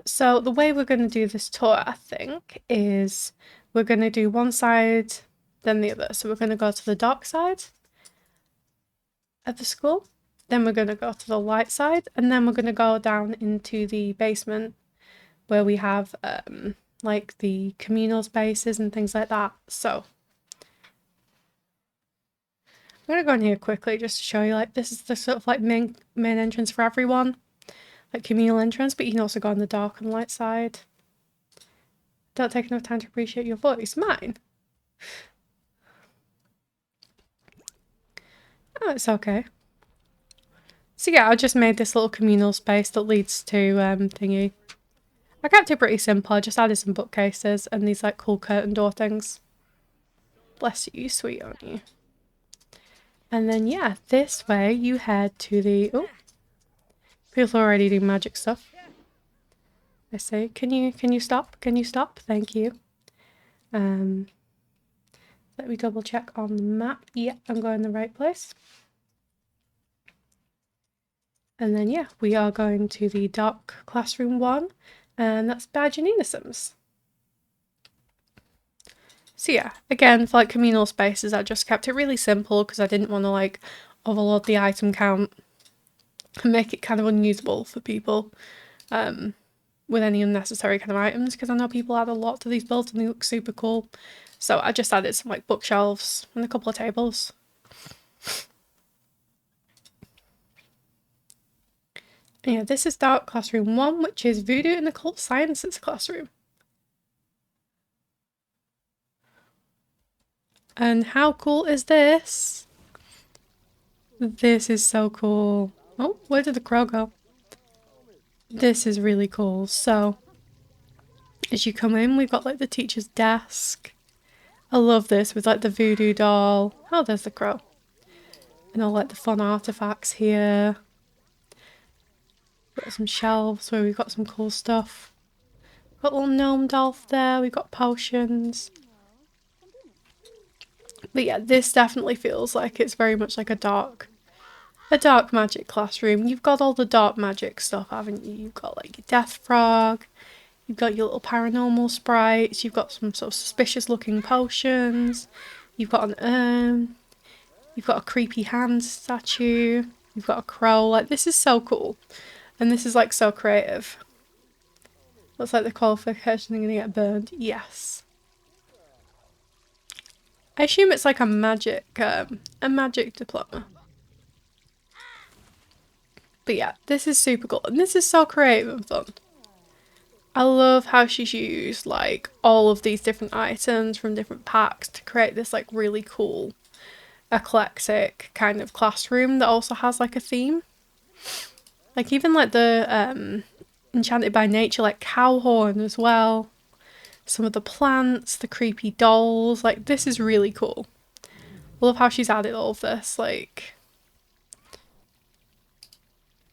So the way we're going to do this tour, I think, is we're going to do one side, then the other. So we're going to go to the dark side of the school, then we're going to go to the light side, and then we're going to go down into the basement where we have like the communal spaces and things like that. So I'm going to go in here quickly just to show you, like, this is the sort of like main entrance for everyone, like communal entrance, but you can also go on the dark and light side. Don't take enough time to appreciate your voice. Mine? Oh, it's okay. So yeah, I just made this little communal space that leads to thingy. I kept it pretty simple. I just added some bookcases and these like cool curtain door things. Bless you, sweet, aren't you? And then yeah, this way you head to the... Oh, people are already doing magic stuff. I say, can you stop? Can you stop? Thank you. Let me double check on the map. Yeah, I'm going the right place. And then yeah, we are going to the dark classroom 1, and that's by Janina Sims. So yeah, again, for like communal spaces, I just kept it really simple because I didn't want to like overload the item count and make it kind of unusable for people with any unnecessary kind of items, because I know people add a lot to these builds and they look super cool. So I just added some like bookshelves and a couple of tables. And yeah, this is Dark Classroom 1, which is Voodoo and Occult Sciences classroom. And how cool is this? This is so cool. Oh, where did the crow go? This is really cool. So, as you come in, we've got like the teacher's desk. I love this with like the voodoo doll. Oh, there's the crow. And all like the fun artifacts here. Got some shelves where we've got some cool stuff. Got a little gnome doll there. We've got potions. But yeah, this definitely feels like it's very much like a dark magic classroom. You've got all the dark magic stuff, haven't you? You've got like your death frog, you've got your little paranormal sprites, you've got some sort of suspicious looking potions, you've got an urn, you've got a creepy hand statue, you've got a crow. Like, this is so cool. And this is like so creative. Looks like the qualification are gonna get burned. Yes. I assume it's like a magic diploma. But yeah, this is super cool. And this is so creative and fun. I love how she's used like all of these different items from different packs to create this like really cool, eclectic kind of classroom that also has like a theme. Like even like the Enchanted by Nature like cow horn as well. Some of the plants, the creepy dolls, like this is really cool. I love how she's added all of this, like,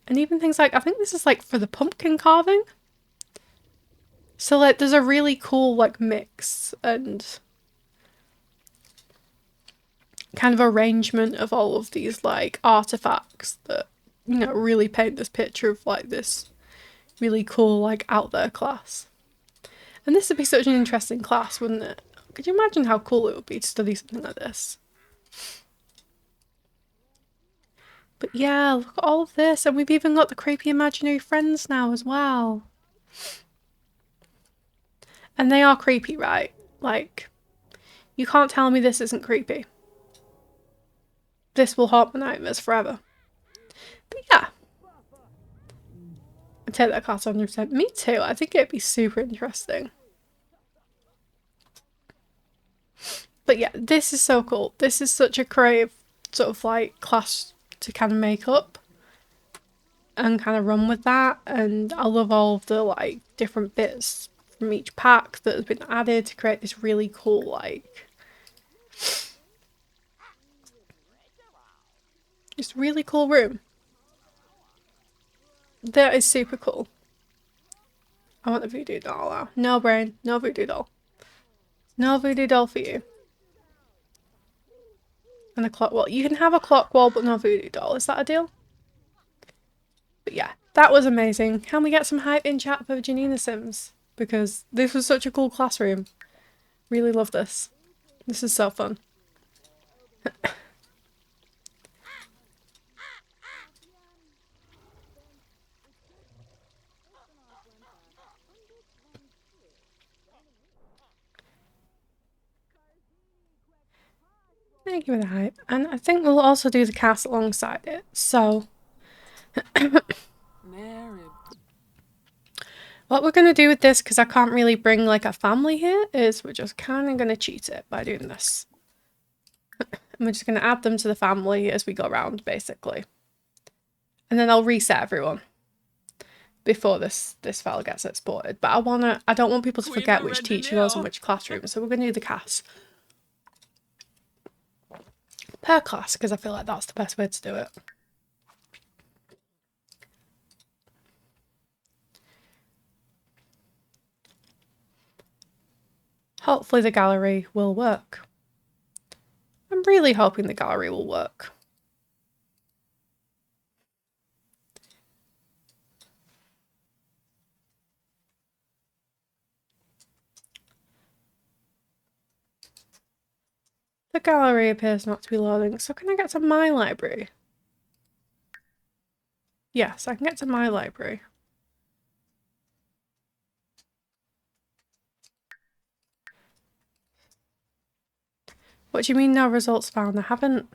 and even things like, I think this is like for the pumpkin carving. So like there's a really cool like mix and kind of arrangement of all of these like artifacts that, you know, really paint this picture of like this really cool like out there class. And this would be such an interesting class, wouldn't it? Could you imagine how cool it would be to study something like this? But yeah, look at all of this, and we've even got the creepy imaginary friends now as well. And they are creepy, right? Like, you can't tell me this isn't creepy. This will haunt my nightmares forever. But yeah. I'd take that class 100%. Me too. I think it'd be super interesting. But yeah, this is so cool. This is such a creative sort of like class to kind of make up and kind of run with that. And I love all of the like different bits from each pack that has been added to create this really cool like this really cool room. That is super cool. I want the voodoo doll now. No brain, no voodoo doll. No voodoo doll for you. And a clock wall. You can have a clock wall but no voodoo doll. Is that a deal? But yeah, that was amazing. Can we get some hype in chat for Janina Sims? Because this was such a cool classroom. Really love this. This is so fun. Thank you for the hype. And I think we'll also do the cast alongside it. So what we're going to do with this, because I can't really bring like a family here, is we're just kind of going to cheat it by doing this. And we're just going to add them to the family as we go around, basically. And then I'll reset everyone before this file gets exported. But I don't want people to forget which teacher goes in which classroom, so we're going to do the cast per class, because I feel like that's the best way to do it. Hopefully the gallery will work. really hoping the gallery will work. The gallery appears not to be loading, so can I get to my library? Yes, I can get to my library. What do you mean no results found? I haven't.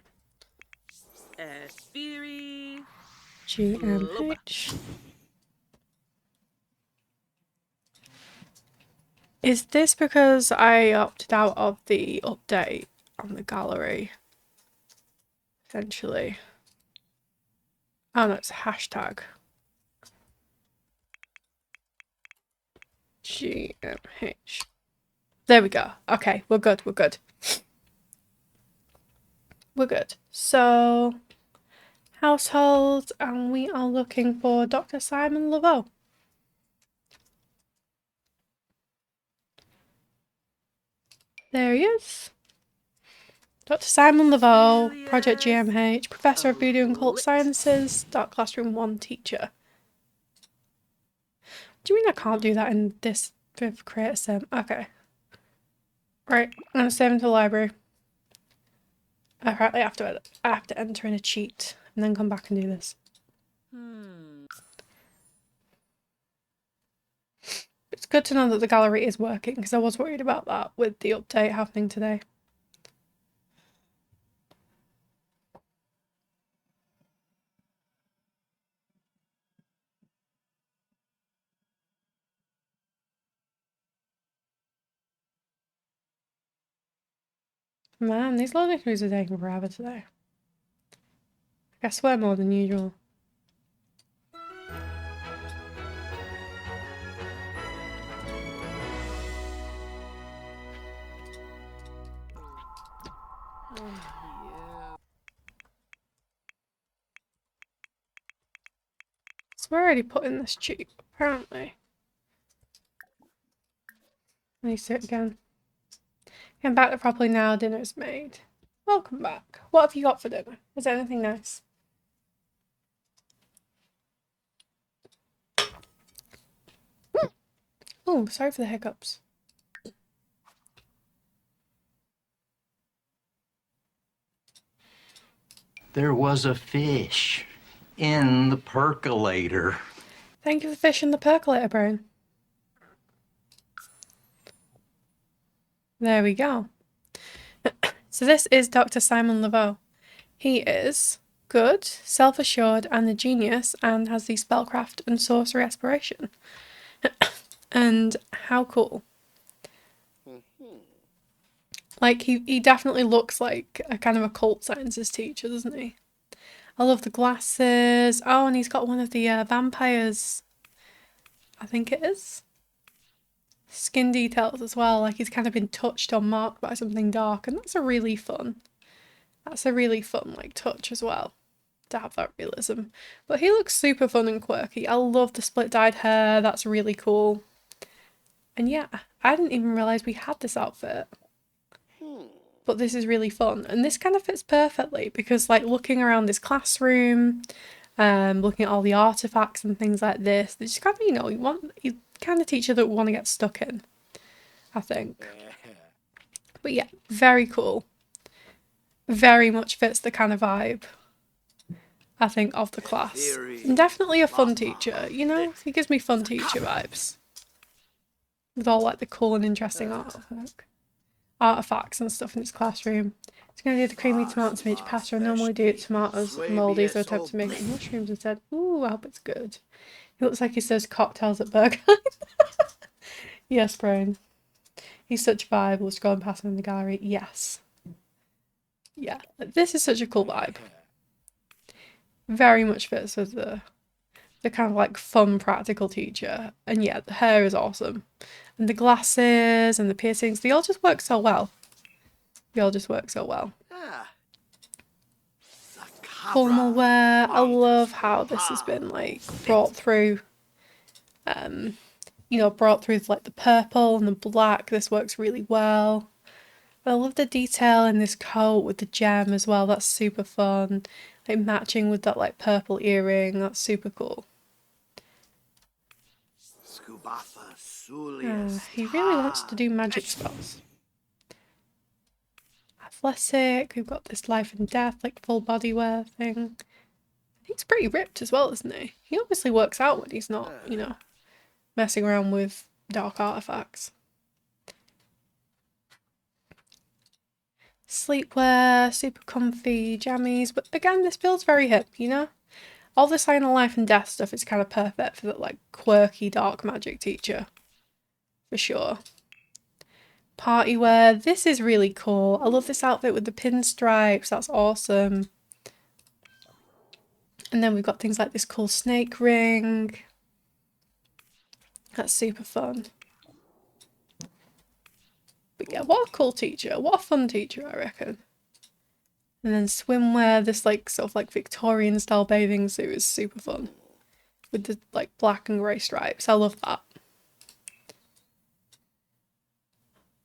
GMH. Is this because I opted out of the update on the gallery? Essentially. Oh no, it's a hashtag. GMH. There we go. Okay, we're good, we're good. We're good. So, household, and we are looking for Dr. Simon Laveau. There he is. Dr. Simon Laveau, Project GMH, Professor of Voodoo and Cult Sciences, Dark Classroom 1 teacher. Do you mean I can't do that in this with Create a Sim? Okay. Right, I'm gonna save into the library. Apparently I have to enter in a cheat and then come back and do this. It's good to know that the gallery is working because I was worried about that with the update happening today. Man, these loading screens are taking forever today. I swear more than usual. So we're already put in this cheap, apparently. Let me see it again. Came back properly now, dinner's made. Welcome back. What have you got for dinner? Is there anything nice? Oh, sorry for the hiccups. There was a fish in the percolator. Thank you for the fish in the percolator, Brian. There we go. So this is Dr. Simon Laveau. He is good, self-assured, and a genius, and has the spellcraft and sorcery aspiration. And how cool. Like, he definitely looks like a kind of occult sciences teacher, doesn't he? I love the glasses. Oh, and he's got one of the vampires. I think it is. Skin details as well. Like, he's kind of been touched or marked by something dark. And that's a really fun, like, touch as well. To have that realism. But he looks super fun and quirky. I love the split dyed hair. That's really cool. And yeah, I didn't even realise we had this outfit. But this is really fun. And this kind of fits perfectly because, like, looking around this classroom, looking at all the artifacts and things like this, they just kind of, you know, you kind of teacher that we want to get stuck in, I think. But yeah, very cool. Very much fits the kind of vibe, I think, of the class. And definitely a fun teacher, you know? He gives me fun teacher vibes. With all, like, the cool and interesting artifacts and stuff in his classroom. He's going to do the creamy tomato to make pasta. I normally do tomatoes mouldy, so I attempt to make it mushrooms instead. Ooh, I hope it's good. He looks like he serves cocktails at Burger. Yes, Brian. He's such a vibe. Let's go and pass him in the gallery. Yes. Yeah, this is such a cool vibe. Very much fits with the kind of like fun practical teacher. And yeah, the hair is awesome. And the glasses and the piercings, they all just work so well. They all just work so well. Formal wear. I love how this has been like brought through, you know, brought through like the purple and the black. This works really well. I love the detail in this coat with the gem as well. That's super fun. Like matching with that like purple earring. That's super cool. He really wants to do magic spells. Athletic. We've got this life and death, like full body wear thing. He's pretty ripped as well, isn't he? He obviously works out when he's not, you know, messing around with dark artifacts. Sleepwear, super comfy jammies, but again, this feels very hip, you know? All the sign of life and death stuff is kind of perfect for that like quirky dark magic teacher. For sure. Party wear, this is really cool. I love this outfit with the pinstripes, that's awesome. And then we've got things like this cool snake ring. That's super fun. But yeah, what a cool teacher. What a fun teacher, I reckon. And then swimwear, this like sort of like Victorian style bathing suit is super fun. With the like black and grey stripes. I love that.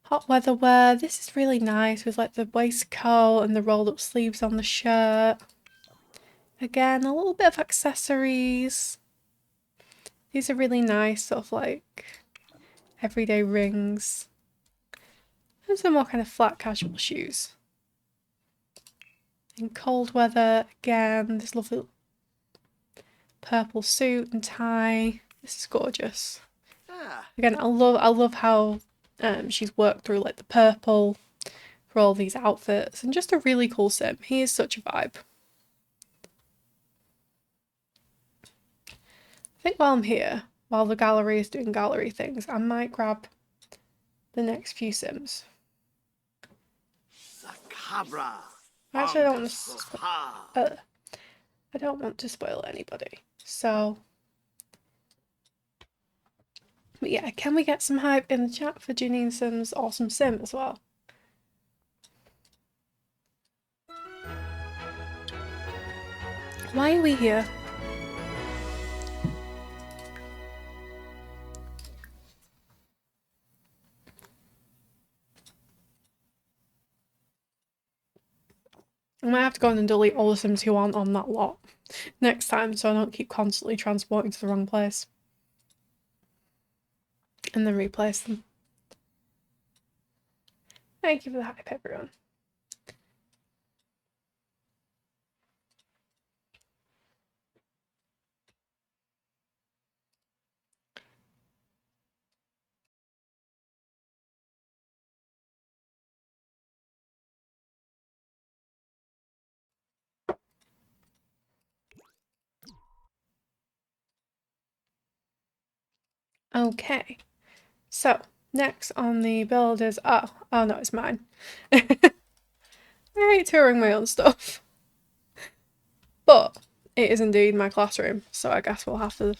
Hot weather wear, this is really nice with like the waistcoat and the rolled up sleeves on the shirt. Again, a little bit of accessories. These are really nice, sort of like everyday rings. And some more kind of flat casual shoes. In cold weather, again, this lovely purple suit and tie. This is gorgeous. Again, I love how she's worked through like the purple for all these outfits, and just a really cool sim. He is such a vibe. I think while I'm here, while the gallery is doing gallery things, I might grab the next few sims. Actually, I don't want to spoil anybody. So, but yeah, can we get some hype in the chat for Janine Sim's awesome sim as well? Why are we here? I might have to go in and delete all the sims who aren't on that lot next time so I don't keep constantly transporting to the wrong place. And then replace them. Thank you for the hype, everyone. Okay, so next on the build is oh no, it's mine. I hate touring my own stuff, but it is indeed my classroom, so I guess we'll have to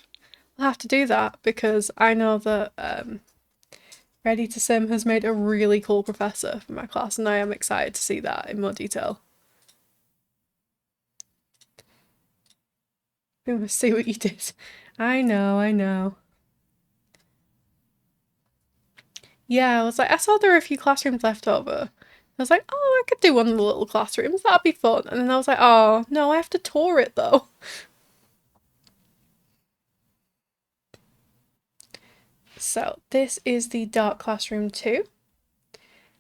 do that because I know that Ready to Sim has made a really cool professor for my class, and I am excited to see that in more detail. We must see what you did. I know. Yeah, I was like, I saw there were a few classrooms left over. I was like, oh, I could do one of the little classrooms, that'd be fun. And then I was like, oh, no, I have to tour it though. So this is the Dark Classroom 2.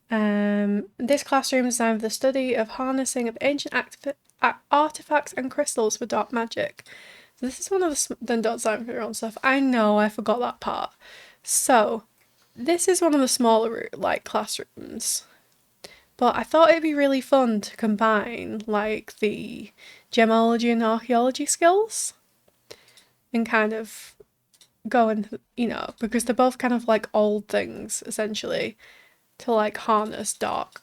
This classroom is designed for the study of harnessing of ancient artifacts and crystals for dark magic. So this is one of the don't design for your own stuff. I know, I forgot that part. So this is one of the smaller like classrooms, but I thought it'd be really fun to combine like the gemology and archaeology skills and kind of go into, you know, because they're both kind of like old things essentially to like harness dark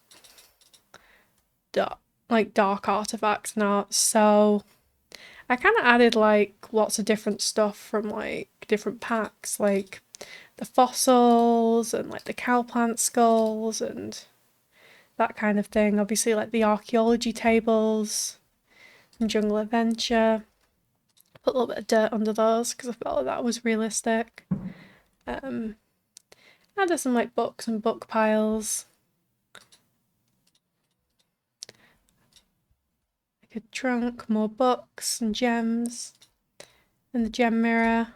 artifacts and art. So I kind of added like lots of different stuff from like different packs, like the fossils and like the cowplant skulls and that kind of thing. Obviously like the archaeology tables and jungle adventure. Put a little bit of dirt under those because I felt like that was realistic. Added some like books and book piles. like a trunk, more books and gems, and the gem mirror.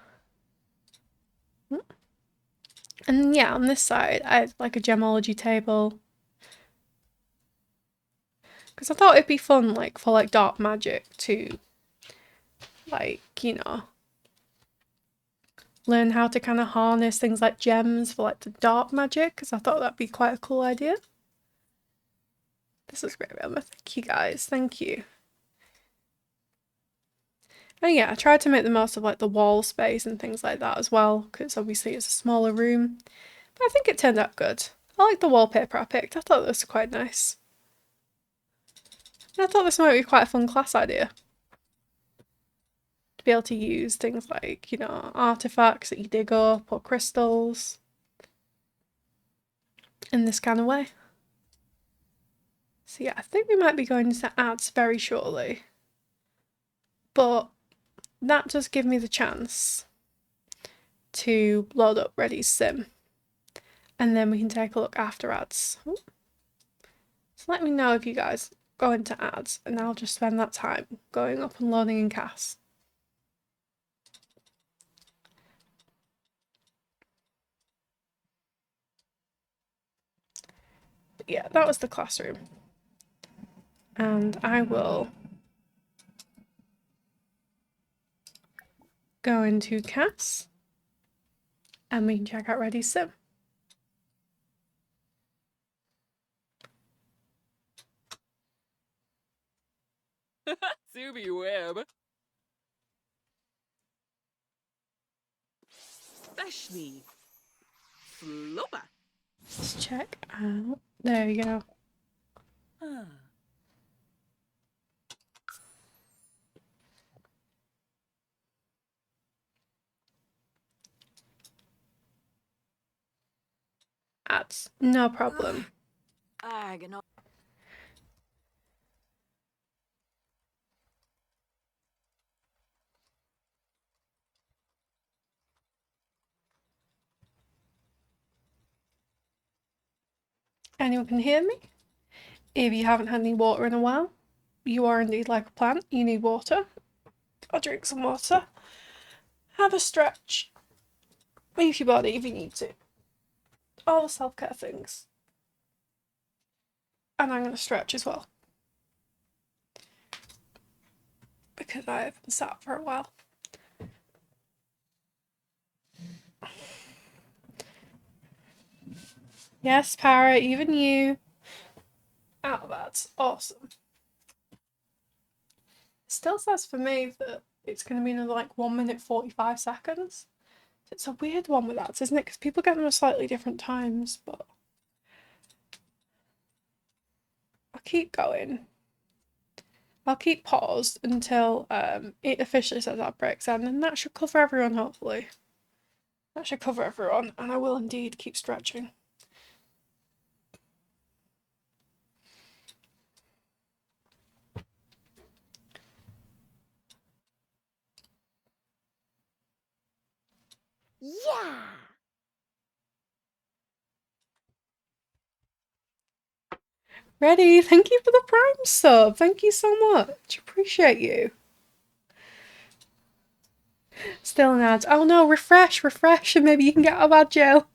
And then, yeah, on this side, I had like a gemology table. Because I thought it'd be fun, like, for like dark magic to, like, you know, learn how to kind of harness things like gems for like the dark magic, because I thought that'd be quite a cool idea. This is great, Emma. Thank you guys. Thank you. And yeah, I tried to make the most of like the wall space and things like that as well, because obviously it's a smaller room. But I think it turned out good. I like the wallpaper I picked. I thought this was quite nice. And I thought this might be quite a fun class idea. To be able to use things like, you know, artifacts that you dig up or crystals in this kind of way. So yeah, I think we might be going into ads very shortly. But that does give me the chance to load up Ready's sim. And then we can take a look after ads. So let me know if you guys go into ads, and I'll just spend that time going up and loading in CAS. But yeah, that was the classroom. And I will go into CAS and we can check out Ready's sim. Subi web. Especially Flubber. Let's check out. There you go. Ads. No problem. Agano. Anyone can hear me? If you haven't had any water in a while, you are indeed like a plant. You need water. I'll drink some water. Have a stretch. Move your body if you need to. All the self-care things. And I'm going to stretch as well. Because I haven't sat for a while. Yes, Parrot, even you. Out of ads. Awesome. It still says for me that it's going to be another like 1 minute 45 seconds. It's a weird one with ads, isn't it? Because people get them at slightly different times, but I'll keep going. I'll keep paused until it officially says ad breaks end, and that should cover everyone, hopefully. That should cover everyone, and I will indeed keep stretching. Yeah. Ready? Thank you for the Prime sub. Thank you so much. Appreciate you. Still an ad. Oh no, refresh, and maybe you can get out of ad jail.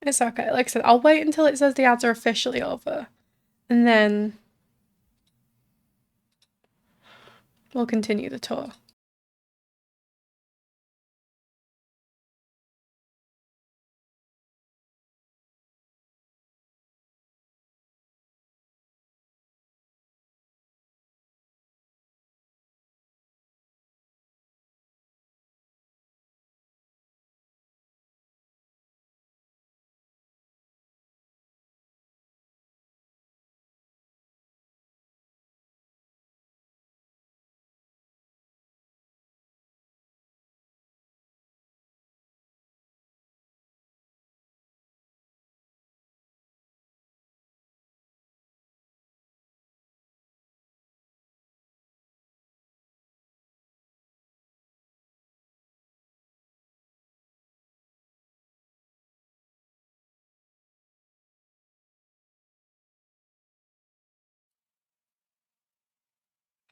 It's okay. Like I said, I'll wait until it says the ads are officially over. And then we'll continue the tour.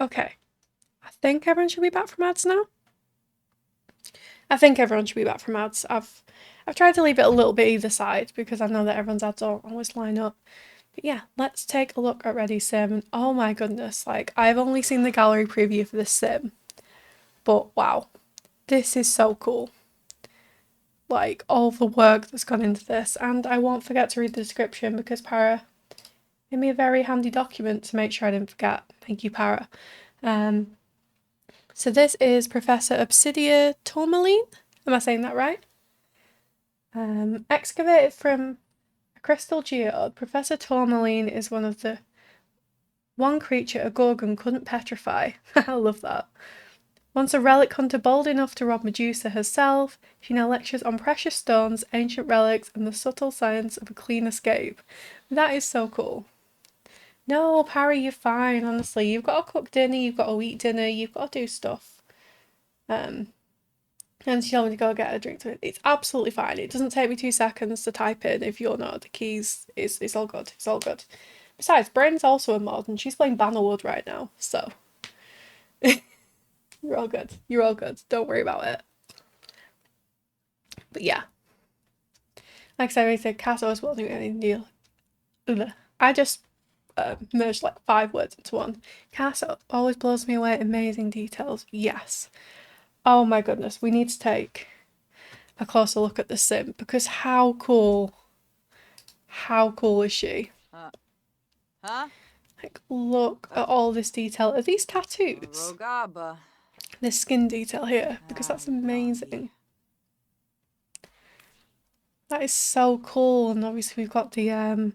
Okay. I think everyone should be back from ads now. I think everyone should be back from ads. I've tried to leave it a little bit either side because I know that everyone's ads don't always line up. But yeah, let's take a look at Ready Sim. Oh my goodness, like I've only seen the gallery preview for this sim. But wow, this is so cool. Like all the work that's gone into this, and I won't forget to read the description because Para gave me a very handy document to make sure I didn't forget. Thank you, Para. So this is Professor Obsidia Tourmaline. Am I saying that right? Excavated from a crystal geode, Professor Tourmaline is one creature a Gorgon couldn't petrify. I love that. Once a relic hunter bold enough to rob Medusa herself, she now lectures on precious stones, ancient relics, and the subtle science of a clean escape. That is so cool. No, Parry, you're fine, honestly. You've got to cook dinner, you've got to eat dinner, you've got to do stuff. And she told me to go get a drink to it. It's absolutely fine. It doesn't take me 2 seconds to type in if you're not at the keys. It's all good. It's all good. Besides, Brain's also a mod and she's playing Bannerwood right now, so you're all good. You're all good. Don't worry about it. But yeah. Like I said, Cass always won't do anything deal. I just merged like 5 words into one. Cass always blows me away. Amazing details. Yes. Oh my goodness. We need to take a closer look at the sim because how cool is she? Huh? Like, look at all this detail. Are these tattoos? Rogaba. This skin detail here, because that's amazing. That is so cool. And obviously we've got the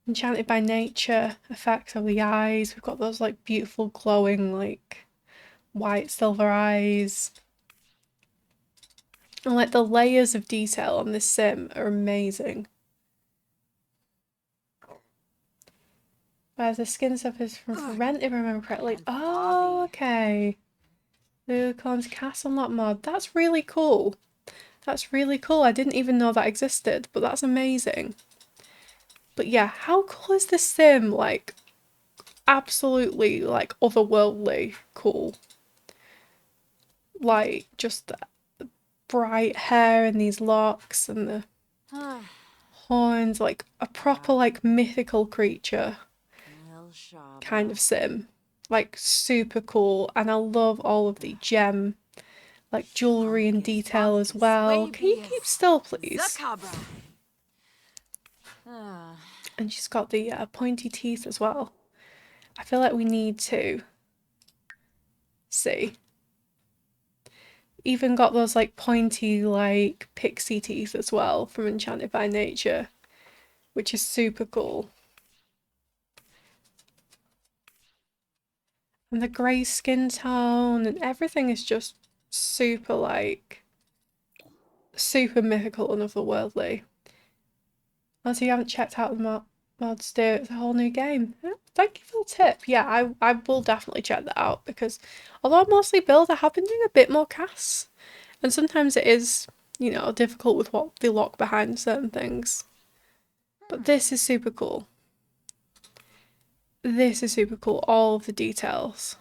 enchanted by nature effects of the eyes. We've got those like beautiful glowing like white silver eyes. And like the layers of detail on this sim are amazing. Whereas the skin stuff is from Rent, if I remember correctly. Oh, okay. The Collins Castle Lock mod. That's really cool. That's really cool. I didn't even know that existed, but that's amazing. But yeah, how cool is this sim? Like, absolutely, like, otherworldly cool. Like, just the bright hair and these locks and the horns. Like, a proper, like, mythical creature kind of sim. Like, super cool. And I love all of the gem, like, jewellery and detail as well. Can you keep still, please? And she's got the pointy teeth as well. I feel like we need to see. Even got those like pointy like pixie teeth as well from Enchanted by Nature, which is super cool. And the grey skin tone and everything is just super like super mythical and otherworldly. Also, you haven't checked out the mods, do it's a whole new game. Thank you for the tip. Yeah, I will definitely check that out because although I mostly build, I have been doing a bit more casts. And sometimes it is, you know, difficult with what they lock behind certain things. But this is super cool. This is super cool. All of the details.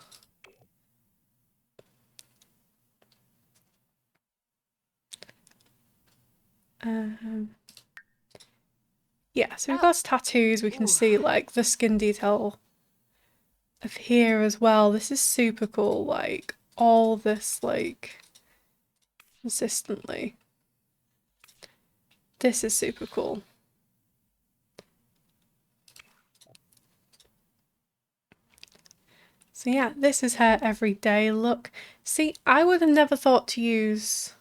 Yeah, so we've got tattoos. We can see like the skin detail of here as well. This is super cool. Like all this like consistently. This is super cool. So yeah, this is her everyday look. See, I would have never thought to use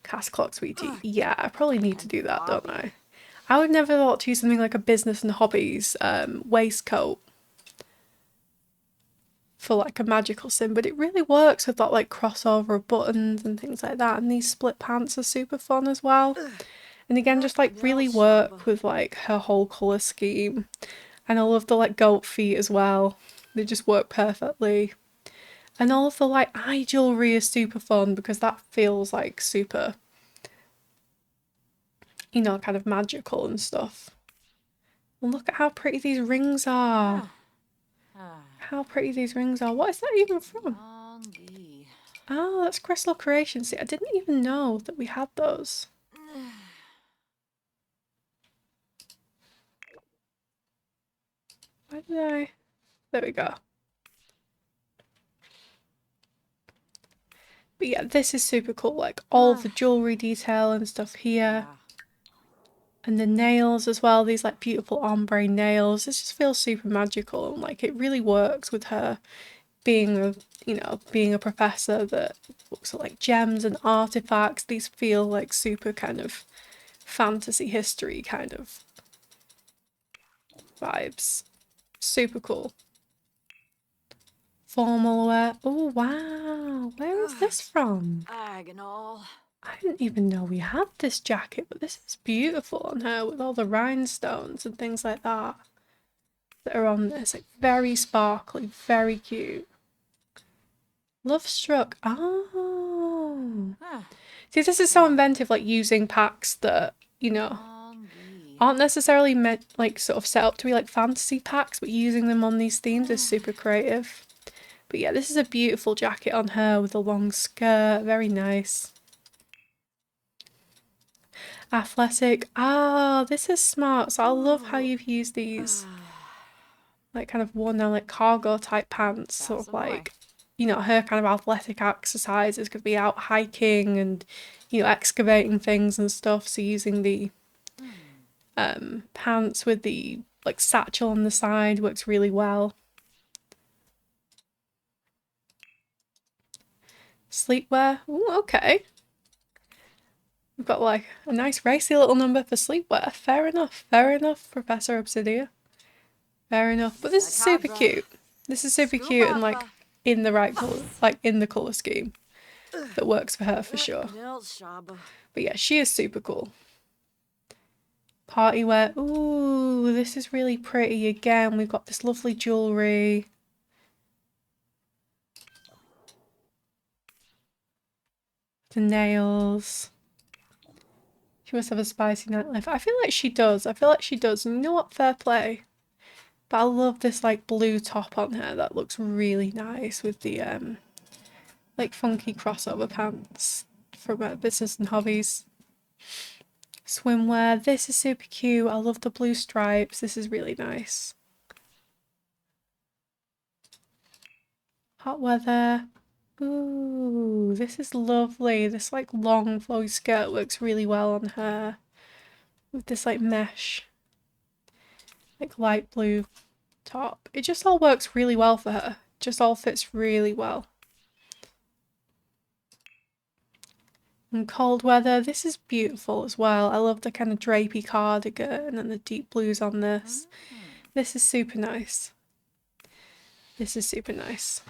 cast clock, sweetie. Yeah, I probably need to do that, don't I? I would never thought to use something like a business and hobbies waistcoat for like a magical sim, but it really works with that like crossover of buttons and things like that. And these split pants are super fun as well. And again, just like really work with like her whole colour scheme. And I love the like goat feet as well. They just work perfectly. And all of the like eye jewellery is super fun because that feels like super, you know, kind of magical and stuff. And look at how pretty these rings are. how pretty these rings are. What is that even from? Longy. Oh, that's Crystal Creations. See, I didn't even know that we had those. Where did I? There we go. But yeah, this is super cool. Like all of the jewelry detail and stuff here. And the nails as well. These like beautiful ombre nails. This just feels super magical. And like it really works with her being a, you know, being a professor that looks at like gems and artifacts. These feel like super kind of fantasy history kind of vibes. Super cool. Formal wear. Oh wow, where is this from? Diagonal. I didn't even know we had this jacket, but this is beautiful on her with all the rhinestones and things like that are on this. Like very sparkly, very cute. Love struck. Oh. See, this is so inventive, like using packs that, you know, aren't necessarily meant like sort of set up to be like fantasy packs, but using them on these themes is super creative. But yeah, this is a beautiful jacket on her with a long skirt, very nice. Athletic. Ah, this is smart. So I love how you've used these like kind of worn down like cargo type pants, sort of like, you know, her kind of athletic exercises could be out hiking and, you know, excavating things and stuff. So using the pants with the like satchel on the side works really well. Sleepwear. Ooh, okay. We've got like a nice racy little number for sleepwear. Fair enough, Professor Obsidia. Fair enough. But this is super cute. This is super cute and like in the right colour, like in the colour scheme that works for her for sure. But yeah, she is super cool. Party wear. Ooh, this is really pretty. Again, we've got this lovely jewellery. The nails. She must have a spicy nightlife. I feel like she does. And you know what? Fair play. But I love this like blue top on her. That looks really nice with the like funky crossover pants from Business and Hobbies. Swimwear. This is super cute. I love the blue stripes. This is really nice. Hot weather. Ooh, this is lovely. This like long flowy skirt works really well on her. With this like mesh, like light blue top. It just all works really well for her. Just all fits really well. And cold weather, this is beautiful as well. I love the kind of drapey cardigan and the deep blues on this. This is super nice. This is super nice.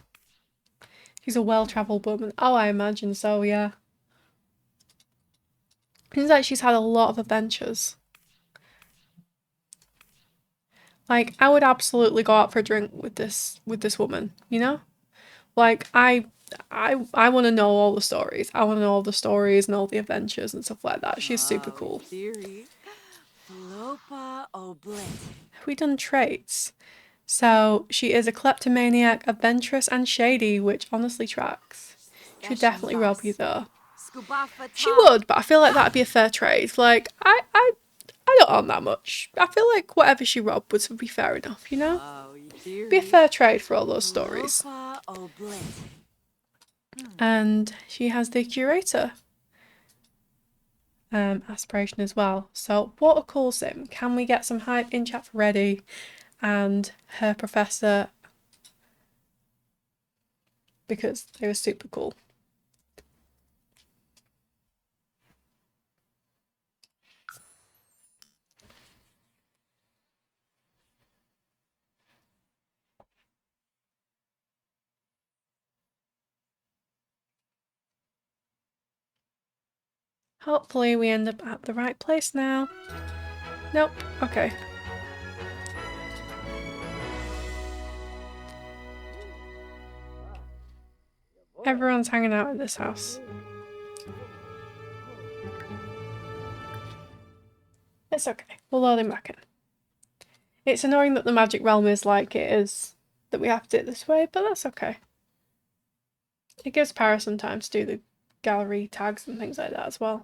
She's a well-travelled woman. Oh, I imagine so, yeah. Seems like she's had a lot of adventures. Like, I would absolutely go out for a drink with this woman, you know? Like, I want to know all the stories. I want to know all the stories and all the adventures and stuff like that. She's super cool. Have we done traits? So, she is a kleptomaniac, adventurous and shady, which honestly tracks. She would definitely rob you though. She would, but I feel like that'd be a fair trade. Like, I don't own that much. I feel like whatever she robbed would be fair enough, you know? Be a fair trade for all those stories. And she has the curator aspiration as well. So what a cool sim. Can we get some hype in chat for Reddy and her professor? Because they were super cool. Hopefully we end up at the right place now. Nope. Okay. Everyone's hanging out at this house. It's okay. We'll load him back in. It's annoying that the magic realm is like it is that we have to do it this way, but that's okay. It gives Paris some time to do the gallery tags and things like that as well.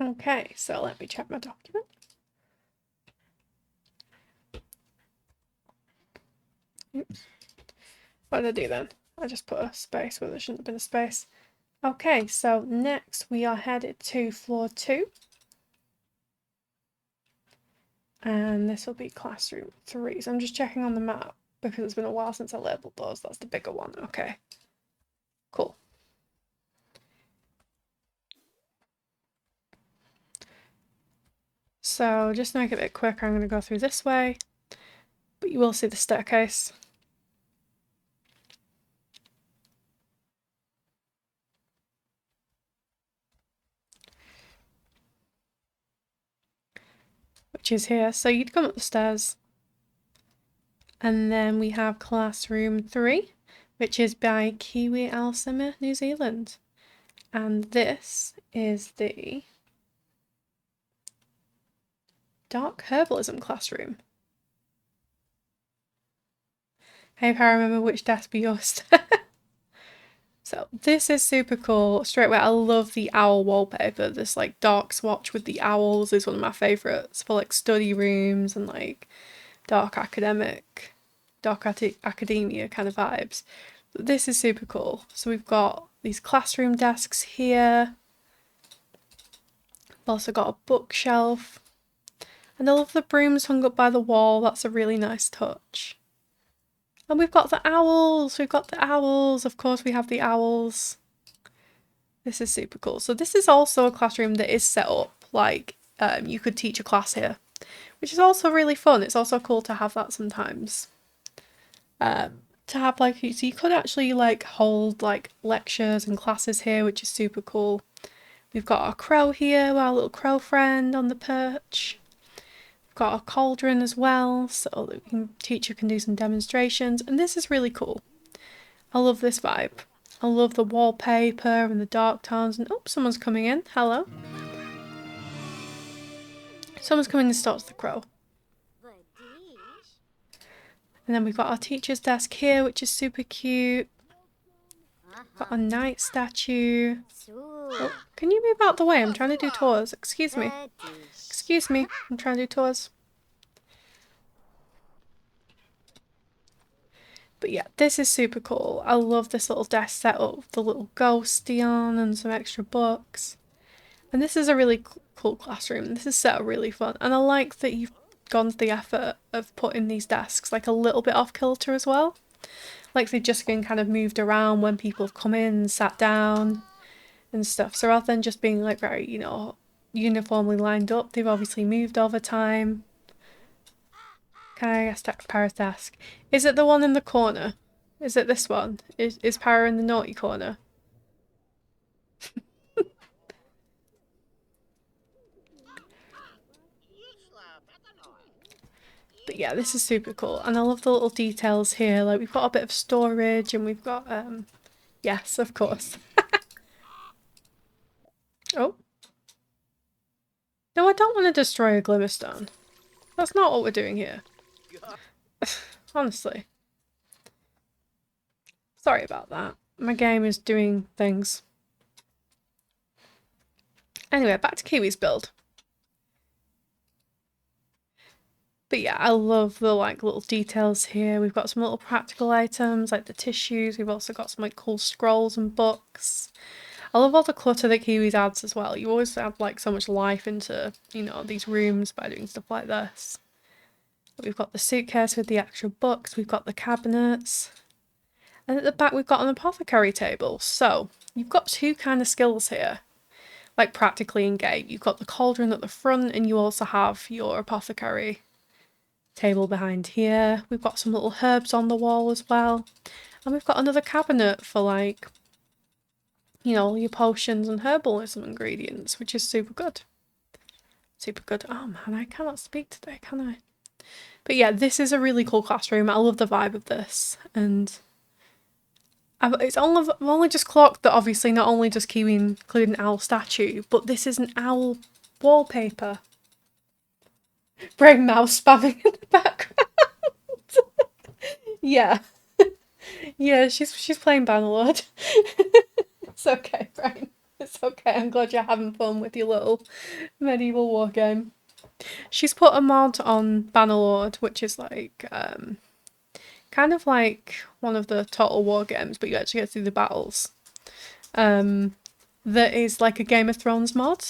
Okay, so let me check my document. Oops. What did I do then? I just put a space where there shouldn't have been a space. Okay, so next we are headed to floor 2. And this will be classroom 3. So I'm just checking on the map because it's been a while since I labelled those. That's the bigger one. Okay. Cool. So just to make it a bit quicker, I'm going to go through this way. But you will see the staircase. Which is here. So you'd come up the stairs. And then we have classroom 3, which is by Kiwi Alzheimer, New Zealand. And this is the dark herbalism classroom. Hey, if I remember which desk we used. So this is super cool. Straight away, I love the owl wallpaper. This like dark swatch with the owls is one of my favourites for like study rooms and like dark academia kind of vibes. But this is super cool. So we've got these classroom desks here. We've also got a bookshelf. And I love the brooms hung up by the wall. That's a really nice touch. And we've got the owls. We've got the owls. Of course we have the owls. This is super cool. So this is also a classroom that is set up like you could teach a class here, which is also really fun. It's also cool to have that sometimes. To have like, so you could actually like hold like lectures and classes here, which is super cool. We've got our crow here, our little crow friend on the perch. We've got our cauldron as well, so the teacher can do some demonstrations, and this is really cool. I love this vibe. I love the wallpaper and the dark tones, and oh, someone's coming in. Hello. Someone's coming to talk to the crow. And then we've got our teacher's desk here, which is super cute. Got a knight statue. Oh, can you move out the way? I'm trying to do tours. Excuse me. Excuse me. I'm trying to do tours. But yeah, this is super cool. I love this little desk setup with the little ghosty on and some extra books. And this is a really cool classroom. This is set up really fun. And I like that you've gone to the effort of putting these desks like a little bit off kilter as well. Like they've just been kind of moved around when people have come in and sat down and stuff. So rather than just being like very, you know, uniformly lined up, they've obviously moved over time. Can I guess Para's desk? Is it the one in the corner? Is it this one? Is Para in the naughty corner? But yeah, this is super cool. And I love the little details here. Like we've got a bit of storage and we've got, yes, of course. Oh. No, I don't want to destroy a glimmerstone. That's not what we're doing here. Honestly. Sorry about that. My game is doing things. Anyway, back to Kiwi's build. But yeah, I love the like little details here. We've got some little practical items like the tissues. We've also got some like cool scrolls and books. I love all the clutter that Kiwi's adds as well. You always add like so much life into, you know, these rooms by doing stuff like this. We've got the suitcase with the extra books. We've got the cabinets. And at the back we've got an apothecary table. So you've got two kind of skills here. Like practically in game. You've got the cauldron at the front and you also have your apothecary table behind here. We've got some little herbs on the wall as well. And we've got another cabinet for like, you know, your potions and herbalism ingredients, which is super good. Super good. Oh man, I cannot speak today, can I? But yeah, this is a really cool classroom. I love the vibe of this. And I've only just clocked that obviously not only does Kiwi include an owl statue, but this is an owl wallpaper. Brain mouse spamming in the background. Yeah. Yeah, she's playing Bannerlord. It's okay, Brain. It's okay. I'm glad you're having fun with your little medieval war game. She's put a mod on Bannerlord, which is like kind of like one of the Total War games, but you actually get through the battles. That is like a Game of Thrones mod.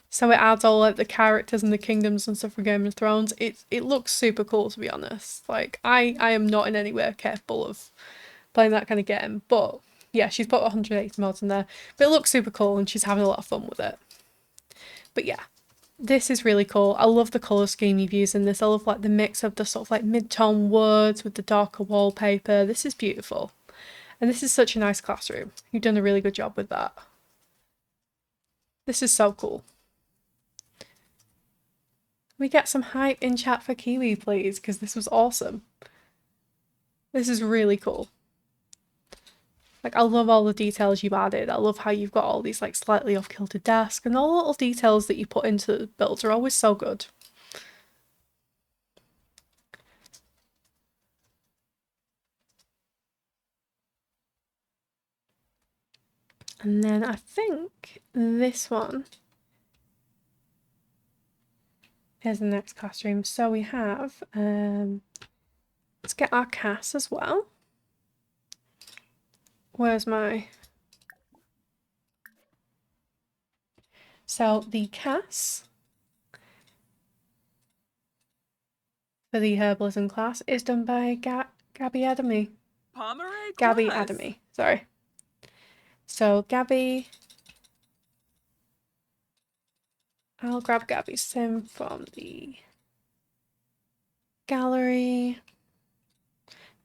So it adds all like the characters and the kingdoms and stuff from Game of Thrones. It looks super cool, to be honest. Like I am not in any way capable of playing that kind of game, but yeah, she's put 180 mods in there. But it looks super cool and she's having a lot of fun with it. But yeah, this is really cool. I love the colour scheme you've used in this. I love like the mix of the sort of like mid-tone woods with the darker wallpaper. This is beautiful. And this is such a nice classroom. You've done a really good job with that. This is so cool. We get some hype in chat for Kiwi, please, because this was awesome. This is really cool. Like, I love all the details you've added. I love how you've got all these, like, slightly off-kilter desks, and all the little details that you put into the builds are always so good. And then I think this one is the next classroom. So we have, let's get our Cass as well. Where's my... So the Cass for the herbalism class is done by Gabby Adamy. Gabby Adamy, sorry. So Gabby, I'll grab Gabby's sim from the gallery.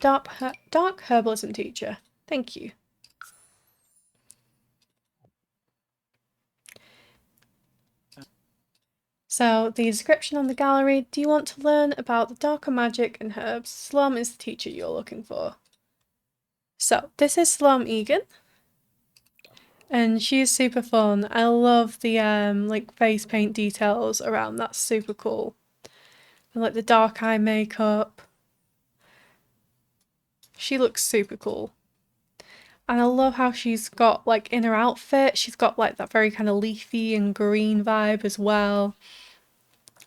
Dark herbalism teacher, thank you. So the description on the gallery, do you want to learn about the darker magic and herbs? Slum is the teacher you're looking for. So this is Slum Egan. And she's super fun. I love the like face paint details around, that's super cool. And like the dark eye makeup. She looks super cool. And I love how she's got like in her outfit, she's got like that very kind of leafy and green vibe as well.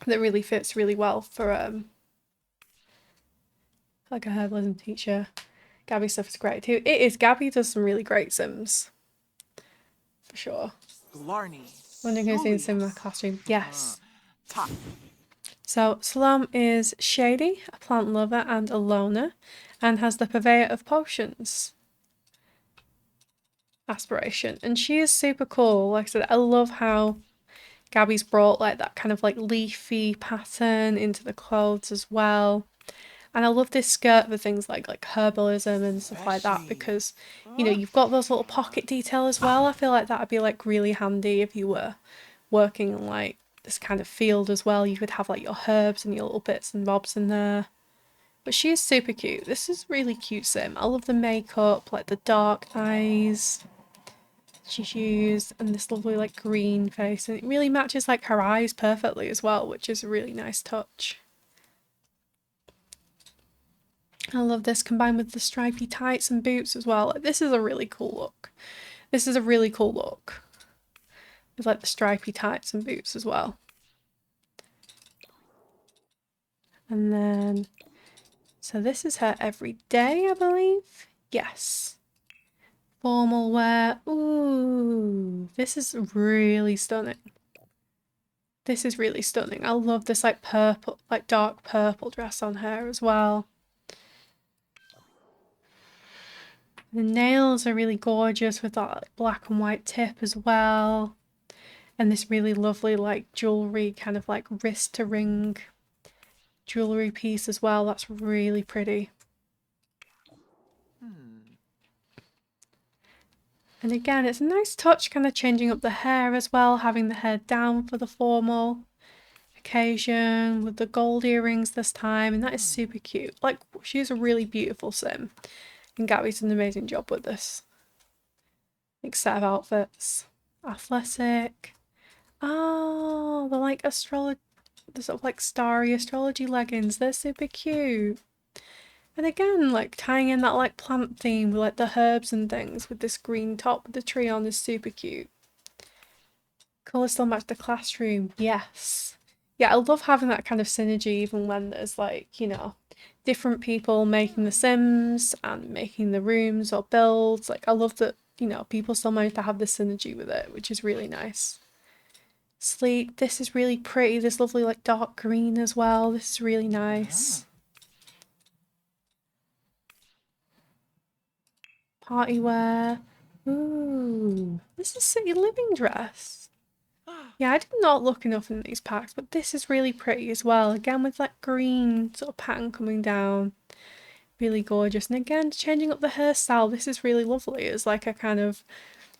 That really fits really well for like a herbalism teacher. Gabby stuff is great too. It is, Gabby does some really great sims. For sure. Wondering who's doing sim in my classroom. Yes. So Salam is shady, a plant lover and a loner, and has the purveyor of potions aspiration. And she is super cool. Like I said, I love how Gabby's brought like that kind of like leafy pattern into the clothes as well. And I love this skirt for things like herbalism and stuff like that, because, you know, you've got those little pocket detail as well. I feel like that would be like really handy if you were working in like this kind of field as well. You could have like your herbs and your little bits and bobs in there. But she is super cute. This is really cute sim. I love the makeup, like the dark eyes she's used, and this lovely like green face, and it really matches like her eyes perfectly as well, which is a really nice touch. I love this combined with the stripy tights and boots as well. Like, this is a really cool look. This is a really cool look with like the stripy tights and boots as well. And then, so this is her everyday, I believe. Yes. Formal wear. Ooh, this is really stunning. This is really stunning. I love this like purple, like dark purple dress on her as well. The nails are really gorgeous with that like black and white tip as well. And this really lovely like jewellery kind of like wrist to ring jewellery piece as well. That's really pretty. And again, it's a nice touch, kind of changing up the hair as well, having the hair down for the formal occasion with the gold earrings this time, and that is super cute. Like, she's a really beautiful sim, and Gabby's done an amazing job with this like set of outfits. Athletic. Oh, they're like astrology, the sort of like starry astrology leggings. They're super cute. And again, like tying in that like plant theme with like the herbs and things with this green top with the tree on is super cute. Colours still match the classroom. Yes. Yeah, I love having that kind of synergy even when there's like, you know, different people making the sims and making the rooms or builds. Like I love that, you know, people still manage to have this synergy with it, which is really nice. Sleek, this is really pretty. This lovely like dark green as well. This is really nice. Party wear. Ooh, this is city living dress. Yeah, I did not look enough in these packs, but this is really pretty as well. Again, with that green sort of pattern coming down. Really gorgeous. And again, changing up the hairstyle. This is really lovely. It's like a kind of,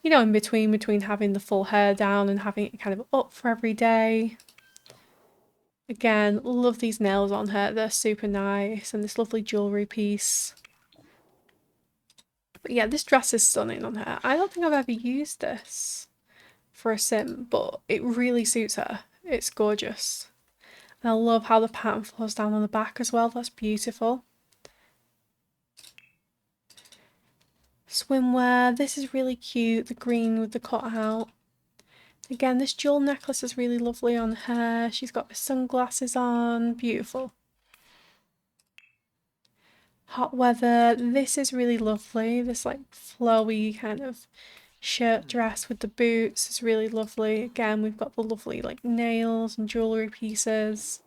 you know, in between having the full hair down and having it kind of up for every day. Again, love these nails on her. They're super nice. And this lovely jewellery piece. But yeah, this dress is stunning on her. I don't think I've ever used this for a sim, but it really suits her. It's gorgeous. And I love how the pattern flows down on the back as well. That's beautiful. Swimwear. This is really cute. The green with the cutout. Again, this jewel necklace is really lovely on her. She's got the sunglasses on. Beautiful. Hot weather. This is really lovely. This like flowy kind of shirt dress with the boots is really lovely. Again, we've got the lovely like nails and jewellery pieces.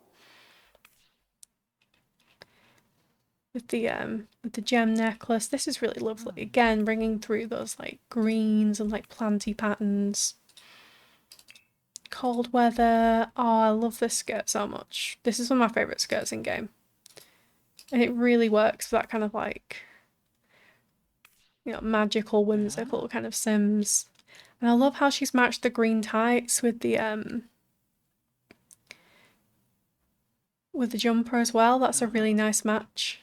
With the gem necklace. This is really lovely. Again, bringing through those like greens and like planty patterns. Cold weather. Oh, I love this skirt so much. This is one of my favourite skirts in game. And it really works for that kind of like, you know, magical, whimsical kind of sims. And I love how she's matched the green tights with the jumper as well. That's a really nice match.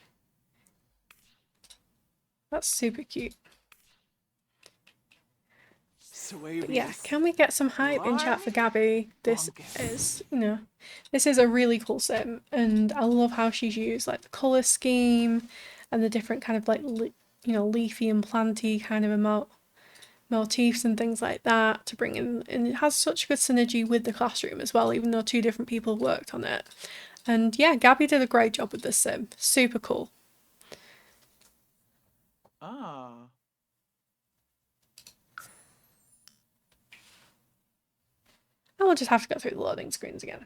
That's super cute. But yeah, can we get some hype in chat for Gabby? This is, you know, this is a really cool sim, and I love how she's used like the colour scheme and the different kind of like, you know, leafy and planty kind of motifs and things like that to bring in, and it has such good synergy with the classroom as well, even though two different people worked on it. And yeah, Gabby did a great job with this sim. Super cool. And we'll just have to go through the loading screens again.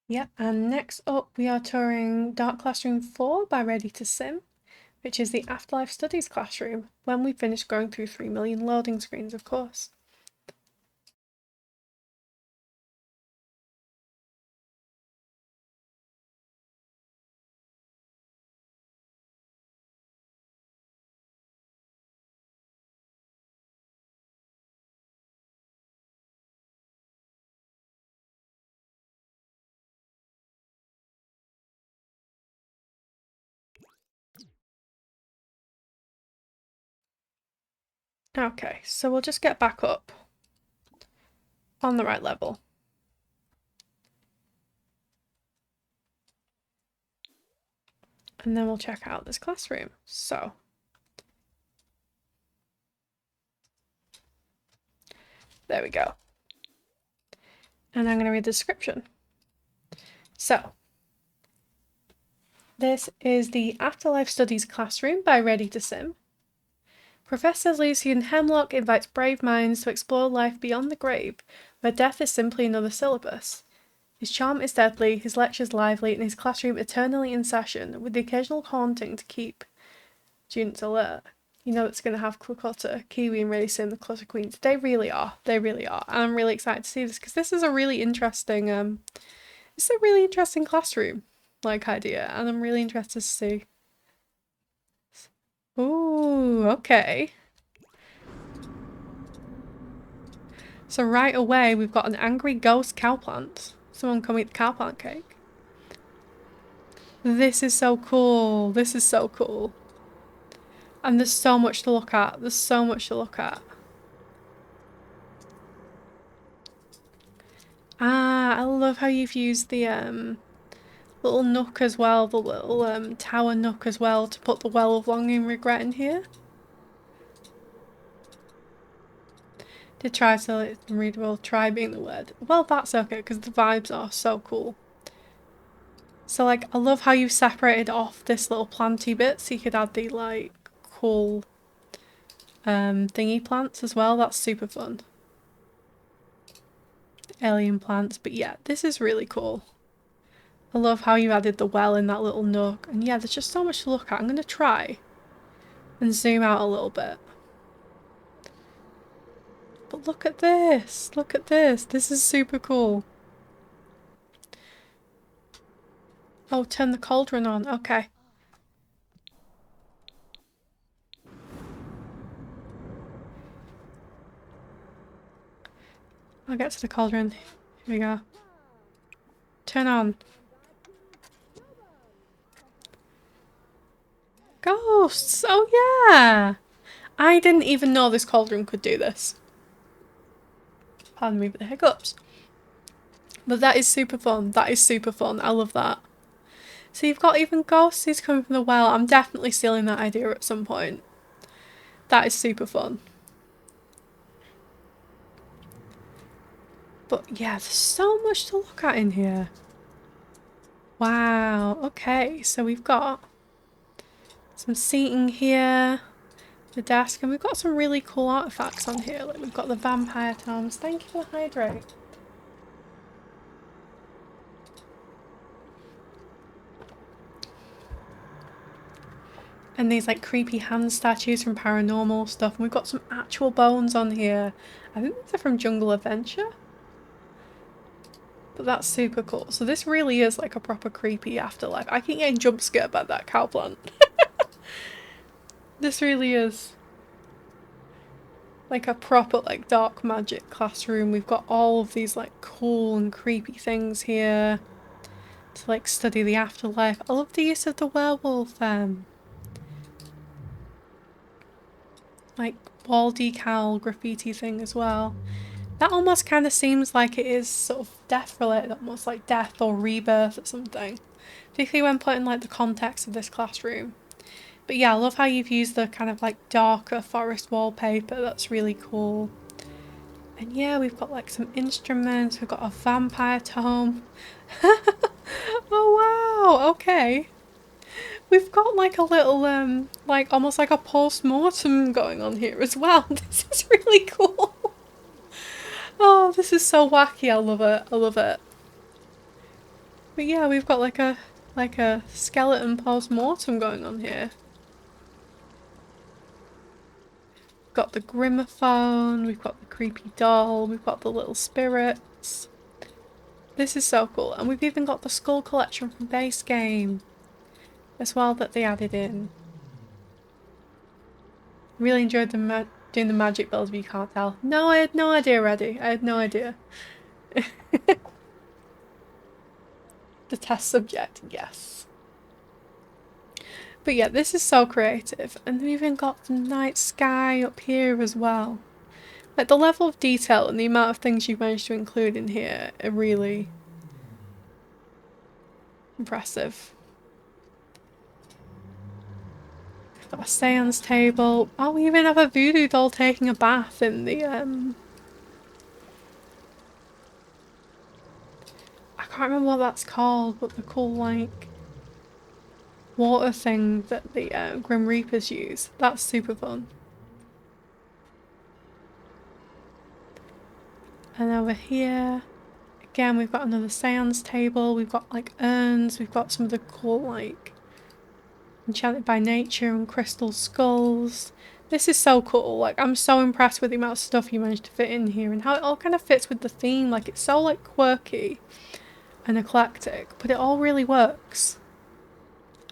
Yeah, and next up we are touring Dark Classroom 4 by Ready to Sim, which is the Afterlife Studies classroom, when we finish going through 3 million loading screens, of course. Okay, so we'll just get back up on the right level. And then we'll check out this classroom. So There we go. And I'm going to read the description. So, this is the Afterlife Studies classroom by Ready to Sim. Professor Lucian Hemlock invites brave minds to explore life beyond the grave, where death is simply another syllabus. His charm is deadly, his lectures lively, and his classroom eternally in session, with the occasional haunting to keep students alert. You know it's going to have Clutter, Kiwi, and Ready Sim, the Clutter Queens. They really are. They really are. And I'm really excited to see this, because this is a really interesting, it's a really interesting classroom, like, idea, and I'm really interested to see. Ooh, okay. So right away, we've got an angry ghost cowplant. Someone come eat the cowplant cake. This is so cool. This is so cool. And there's so much to look at. There's so much to look at. Ah, I love how you've used the little nook as well, the little tower nook as well, to put the Well of Longing Regret in here. Did try to let them read, well, try being the word. Well, that's okay, because the vibes are so cool. So, like, I love how you separated off this little planty bit so you could add the, like, cool thingy plants as well. That's super fun. Alien plants. But yeah, this is really cool. I love how you added the well in that little nook. And yeah, there's just so much to look at. I'm going to try and zoom out a little bit. But look at this. Look at this. This is super cool. Oh, turn the cauldron on. Okay. I'll get to the cauldron. Here we go. Turn on. Ghosts! Oh yeah! I didn't even know this cauldron could do this. Pardon me for the hiccups. But that is super fun. That is super fun. I love that. So you've got even ghosties coming from the well. I'm definitely stealing that idea at some point. That is super fun. But yeah, there's so much to look at in here. Wow. Okay, so we've got some seating here. The desk, and we've got some really cool artifacts on here. Like, we've got the vampire tomes. Thank you for the hydrate. And these like creepy hand statues from paranormal stuff. And we've got some actual bones on here. I think these are from Jungle Adventure. But that's super cool. So this really is like a proper creepy afterlife. I keep getting jump scared by that cow plant. This really is like a proper like dark magic classroom. We've got all of these like cool and creepy things here to like study the afterlife. I love the use of the werewolf like wall decal graffiti thing as well. That almost kind of seems like it is sort of death related, almost like death or rebirth or something. Particularly when put in like the context of this classroom. But yeah, I love how you've used the kind of like darker forest wallpaper. That's really cool. And yeah, we've got like some instruments. We've got a vampire tome. Oh wow, okay. We've got like a little like almost like a post-mortem going on here as well. This is really cool. Oh, this is so wacky. I love it. I love it. But yeah, we've got like a skeleton post-mortem going on here. We've got the grimmophone, we've got the creepy doll, we've got the little spirits. This is so cool. And we've even got the skull collection from base game as well that they added in. Really enjoyed doing the magic builds, but you can't tell. No, I had no idea, Reddy. I had no idea. The test subject, yes. But yeah, this is so creative. And we've even got the night sky up here as well. Like, the level of detail and the amount of things you've managed to include in here are really impressive. Got a seance table. Oh, we even have a voodoo doll taking a bath in the can't remember what that's called, but the cool, like, water thing that the Grim Reapers use. That's super fun. And over here, again, we've got another seance table. We've got, like, urns. We've got some of the cool, like, enchanted by nature and crystal skulls. This is so cool. Like, I'm so impressed with the amount of stuff you managed to fit in here and how it all kind of fits with the theme. Like, it's so, like, quirky and eclectic, but it all really works.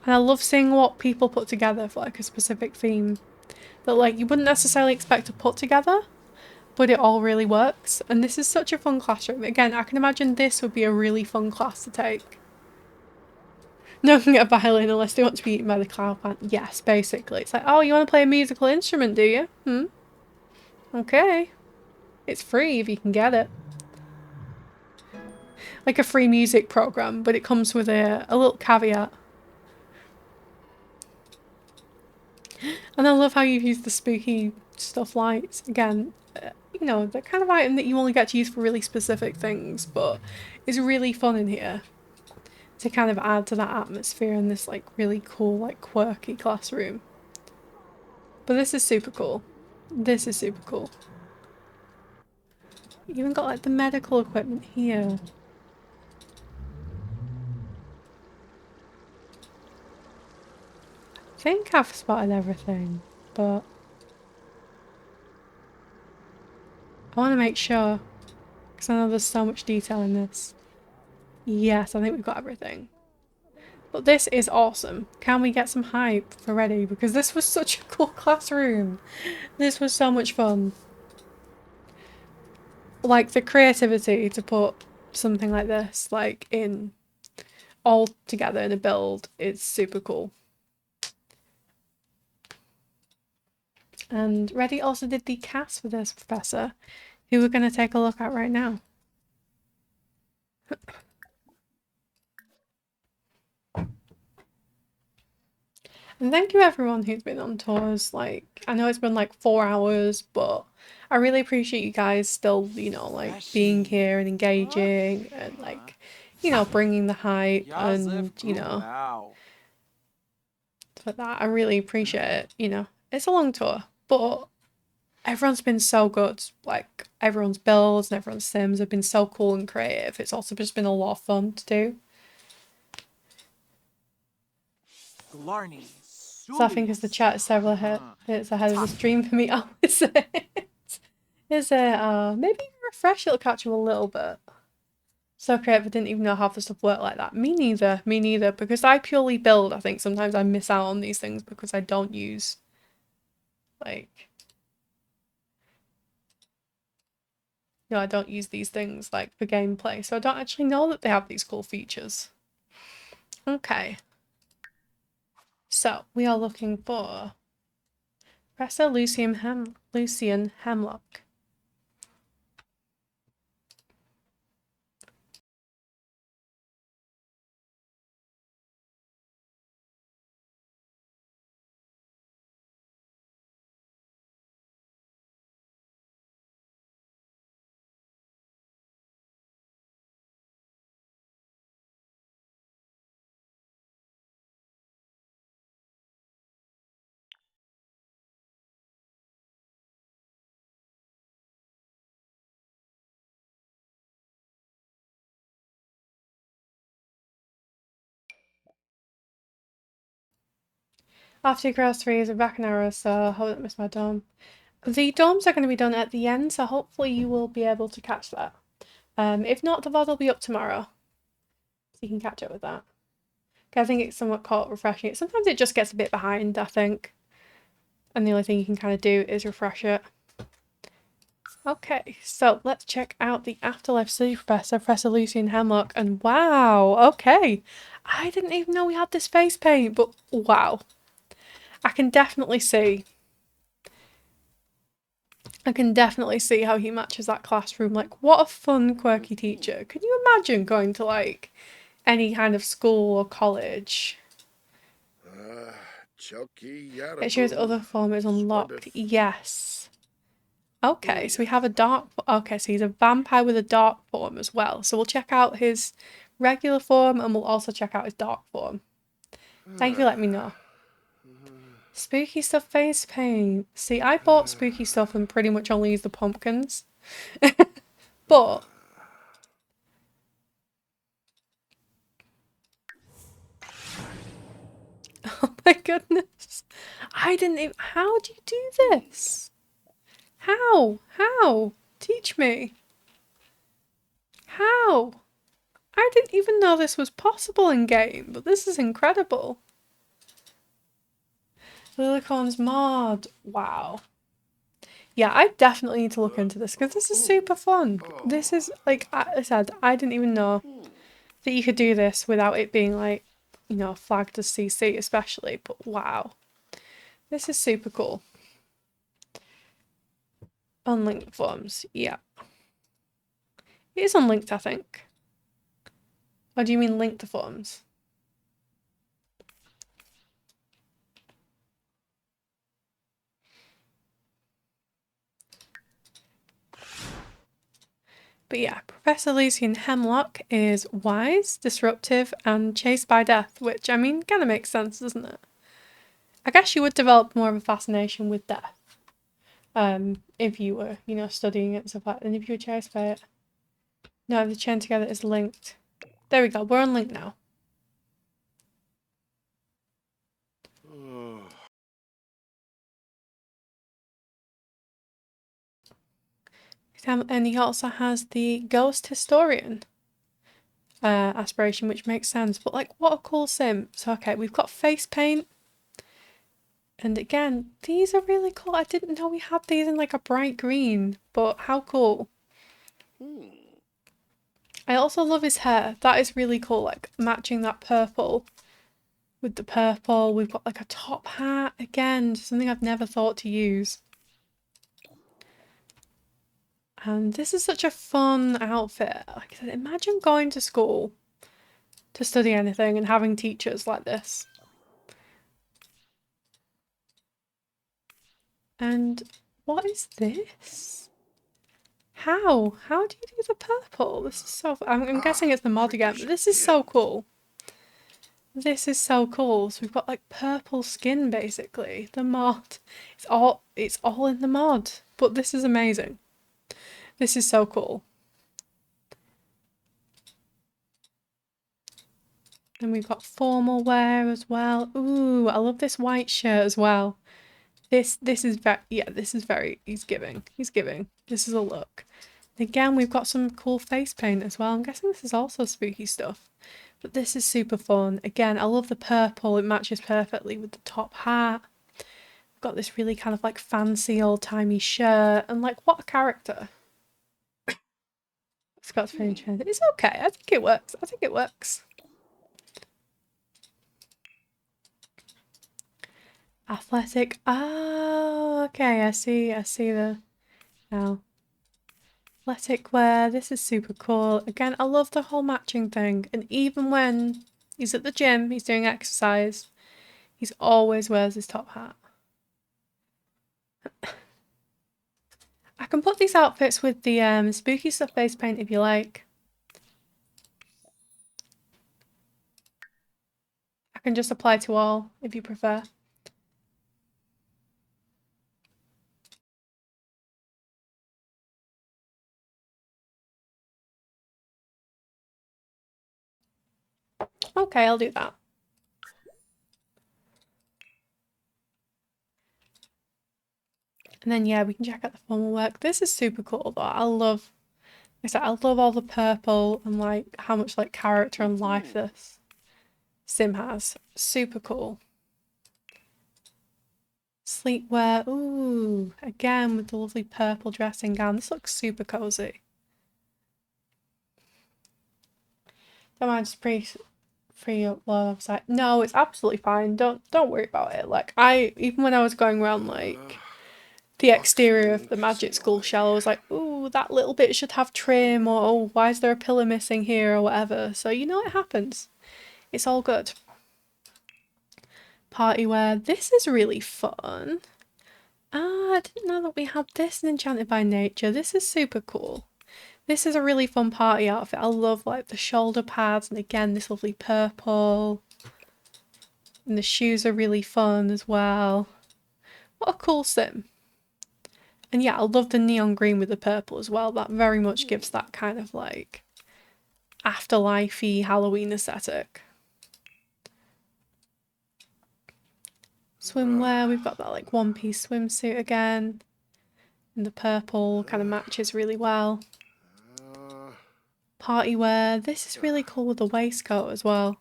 And I love seeing what people put together for, like, a specific theme that, like, you wouldn't necessarily expect to put together, but it all really works. And this is such a fun classroom. Again, I can imagine this would be a really fun class to take. No one can get a violin unless they want to be eaten by the cloud plant. Yes, basically. It's like, oh, you want to play a musical instrument, do you? Hmm? Okay. It's free if you can get it. Like a free music program, but it comes with a little caveat. And I love how you've used the spooky stuff lights. Again, you know, the kind of item that you only get to use for really specific things, but it's really fun in here to kind of add to that atmosphere in this, like, really cool, like, quirky classroom. But this is super cool. This is super cool. You even got, like, the medical equipment here. I think I've spotted everything, but I want to make sure, because I know there's so much detail in this. Yes, I think we've got everything. But this is awesome. Can we get some hype for Ready? Because this was such a cool classroom. This was so much fun. Like, the creativity to put something like this, like, in all together in a build is super cool. And Ready also did the cast for this professor, who we're going to take a look at right now. And thank you everyone who's been on tours. Like, I know it's been like 4 hours, but I really appreciate you guys still, you know, like, being here and engaging and, like, you know, bringing the hype and, you know, stuff like that. I really appreciate it, you know. It's a long tour, but everyone's been so good. Like, everyone's builds and everyone's sims have been so cool and creative. It's also just been a lot of fun to do. So I think as the chat is several hits ahead of the stream for me. Oh, is it? Is it? Maybe refresh, it'll catch up a little bit. So creative, I didn't even know half the stuff worked like that. Me neither, because I purely build. I think sometimes I miss out on these things because I don't use, like, you know, I don't use these things, like, for gameplay, so I don't actually know that they have these cool features. Okay. So, we are looking for Professor Lucian Hemlock. After Grass 3 is a back an hour, so I hope I missed my dome. The domes are going to be done at the end, so hopefully you will be able to catch that. If not, the VOD will be up tomorrow, so you can catch up with that. I think it's somewhat caught refreshing. Sometimes it just gets a bit behind, I think. And the only thing you can kind of do is refresh it. Okay, so let's check out the Afterlife Study Professor, Professor Lucian Hemlock. And wow, okay. I didn't even know we had this face paint, but wow. I can definitely see how he matches that classroom. Like, what a fun, quirky teacher. Can you imagine going to, like, any kind of school or college? It shows other form is unlocked. Yes. Okay, so we have a dark... Okay, so he's a vampire with a dark form as well. So we'll check out his regular form, and we'll also check out his dark form. Thank you for letting me know. Spooky stuff face paint. See, I bought spooky stuff and pretty much only used the pumpkins. But oh my goodness. I didn't even... How do you do this? How? How? Teach me. How? I didn't even know this was possible in game, but this is incredible. Lilicorn's mod. Wow. Yeah, I definitely need to look into this because this is super fun. This is, like I said, I didn't even know that you could do this without it being like, you know, flagged as CC especially, but wow. This is super cool. Unlinked forms, yeah. It is unlinked, I think. Or do you mean linked to forms? But yeah, Professor Lucian Hemlock is wise, disruptive, and chased by death, which, I mean, kind of makes sense, doesn't it? I guess you would develop more of a fascination with death. If you were, you know, studying it and stuff like that, and if you were chased by it. No, the chain together is linked. There we go, we're on link now. And he also has the Ghost Historian aspiration, which makes sense. But like, what a cool sim. So okay, we've got face paint. And again, these are really cool. I didn't know we had these in like a bright green, but how cool. I also love his hair. That is really cool, like matching that purple with the purple. We've got like a top hat, again, something I've never thought to use. And this is such a fun outfit. Like I said, imagine going to school to study anything and having teachers like this. And what is this? How? How do you do the purple? This is so... I'm guessing it's the mod again, but this is so cool. This is so cool. So we've got like purple skin basically. The mod. It's all in the mod. But this is amazing. This is so cool. And we've got formal wear as well. Ooh, I love this white shirt as well. This is very, yeah, this is very, he's giving. This is a look. Again, we've got some cool face paint as well. I'm guessing this is also spooky stuff. But this is super fun. Again, I love the purple. It matches perfectly with the top hat. We've got this really kind of like fancy old-timey shirt. And like, what a character. Scott's finish. It's okay. I think it works. I think it works. Athletic. Oh, okay. I see the now. Athletic wear. This is super cool. Again, I love the whole matching thing. And even when he's at the gym, he's doing exercise, he's always wears his top hat. I can put these outfits with the spooky stuff face paint if you like. I can just apply to all if you prefer. Okay, I'll do that. And then yeah, we can check out the formal work. This is super cool though. I love all the purple and like how much like character and life this sim has. Super cool. Sleepwear. Ooh, again with the lovely purple dressing gown. This looks super cozy. Don't mind just free upload website. No, it's absolutely fine. Don't worry about it. Like even when I was going around like the exterior of the magic school shell, I was like, ooh, that little bit should have trim, or oh, why is there a pillar missing here, or whatever. So you know it happens. It's all good. Party wear. This is really fun. Ah, I didn't know that we had this in Enchanted by Nature. This is super cool. This is a really fun party outfit. I love like the shoulder pads and again this lovely purple. And the shoes are really fun as well. What a cool sim. And yeah, I love the neon green with the purple as well. That very much gives that kind of like afterlife-y Halloween aesthetic. Swimwear, we've got that like one-piece swimsuit again. And the purple kind of matches really well. Party wear, this is really cool with the waistcoat as well.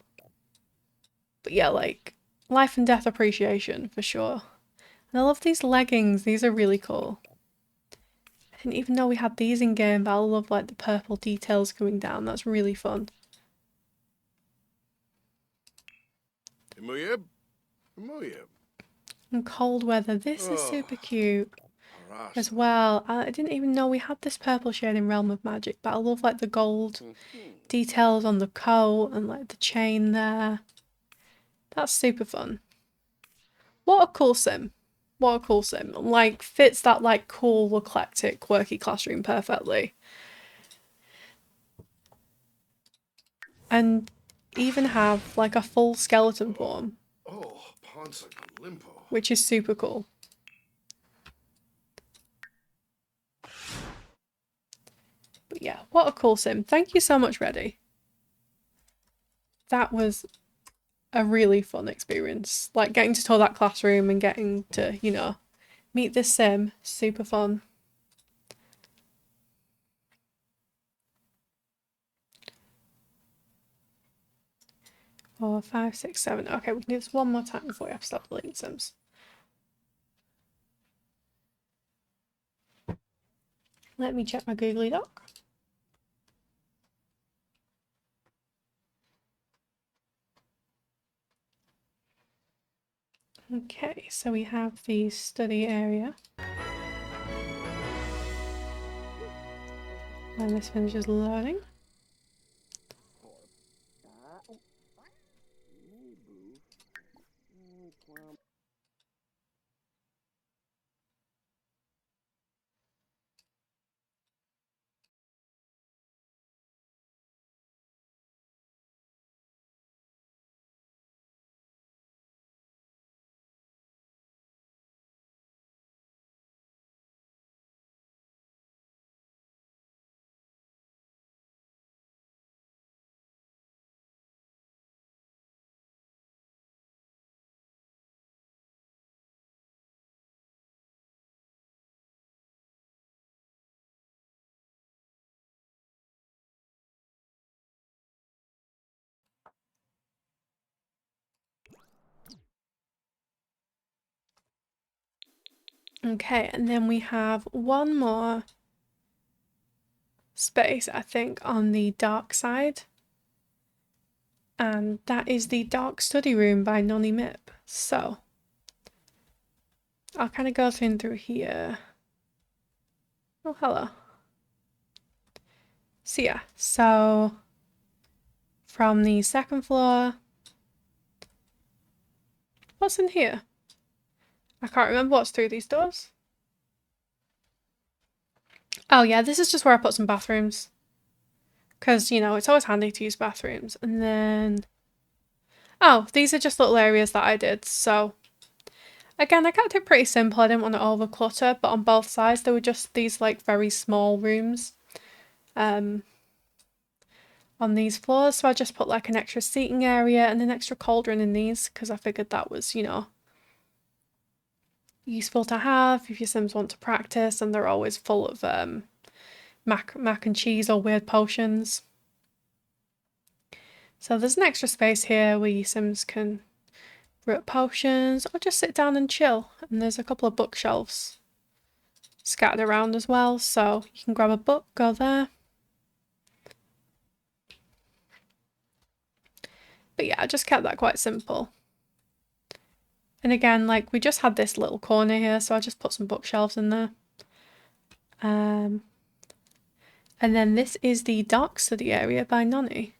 But yeah, like life and death appreciation for sure. And I love these leggings, these are really cool. I didn't even know we had these in game, but I love like the purple details coming down, that's really fun. And cold weather, this is super cute as well. I didn't even know we had this purple shade in Realm of Magic, but I love like the gold details on the coat and like the chain there. That's super fun. What a cool sim. What a cool sim. Like fits that like cool, eclectic, quirky classroom perfectly. And even have like a full skeleton form. Which is super cool. But yeah, what a cool sim. Thank you so much, Reddy. That was a really fun experience. Like getting to tour that classroom and getting to, you know, meet this sim. Super fun. 4, 5, 6, 7. Okay, we can do this one more time before we have to stop deleting sims. Let me check my Googly Doc. Okay, so we have the study area. And this finishes loading. Okay, and then we have one more space, I think, on the dark side. And that is the Dark Study Room by Nonny Mip. So, I'll kind of go through here. Oh, hello. So yeah, so from the second floor, what's in here? I can't remember what's through these doors. Oh yeah, this is just where I put some bathrooms. Because, you know, it's always handy to use bathrooms. And then... oh, these are just little areas that I did, so... again, I kept it pretty simple, I didn't want to overclutter, but on both sides there were just these, like, very small rooms. On these floors, so I just put, like, an extra seating area and an extra cauldron in these, because I figured that was, you know... useful to have if your sims want to practice and they're always full of mac and cheese or weird potions. So there's an extra space here where your sims can brew up potions or just sit down and chill, and there's a couple of bookshelves scattered around as well, so you can grab a book, go there. But yeah, I just kept that quite simple. And again, like, we just had this little corner here, so I just put some bookshelves in there. And then this is the Dark Study area by Nonny.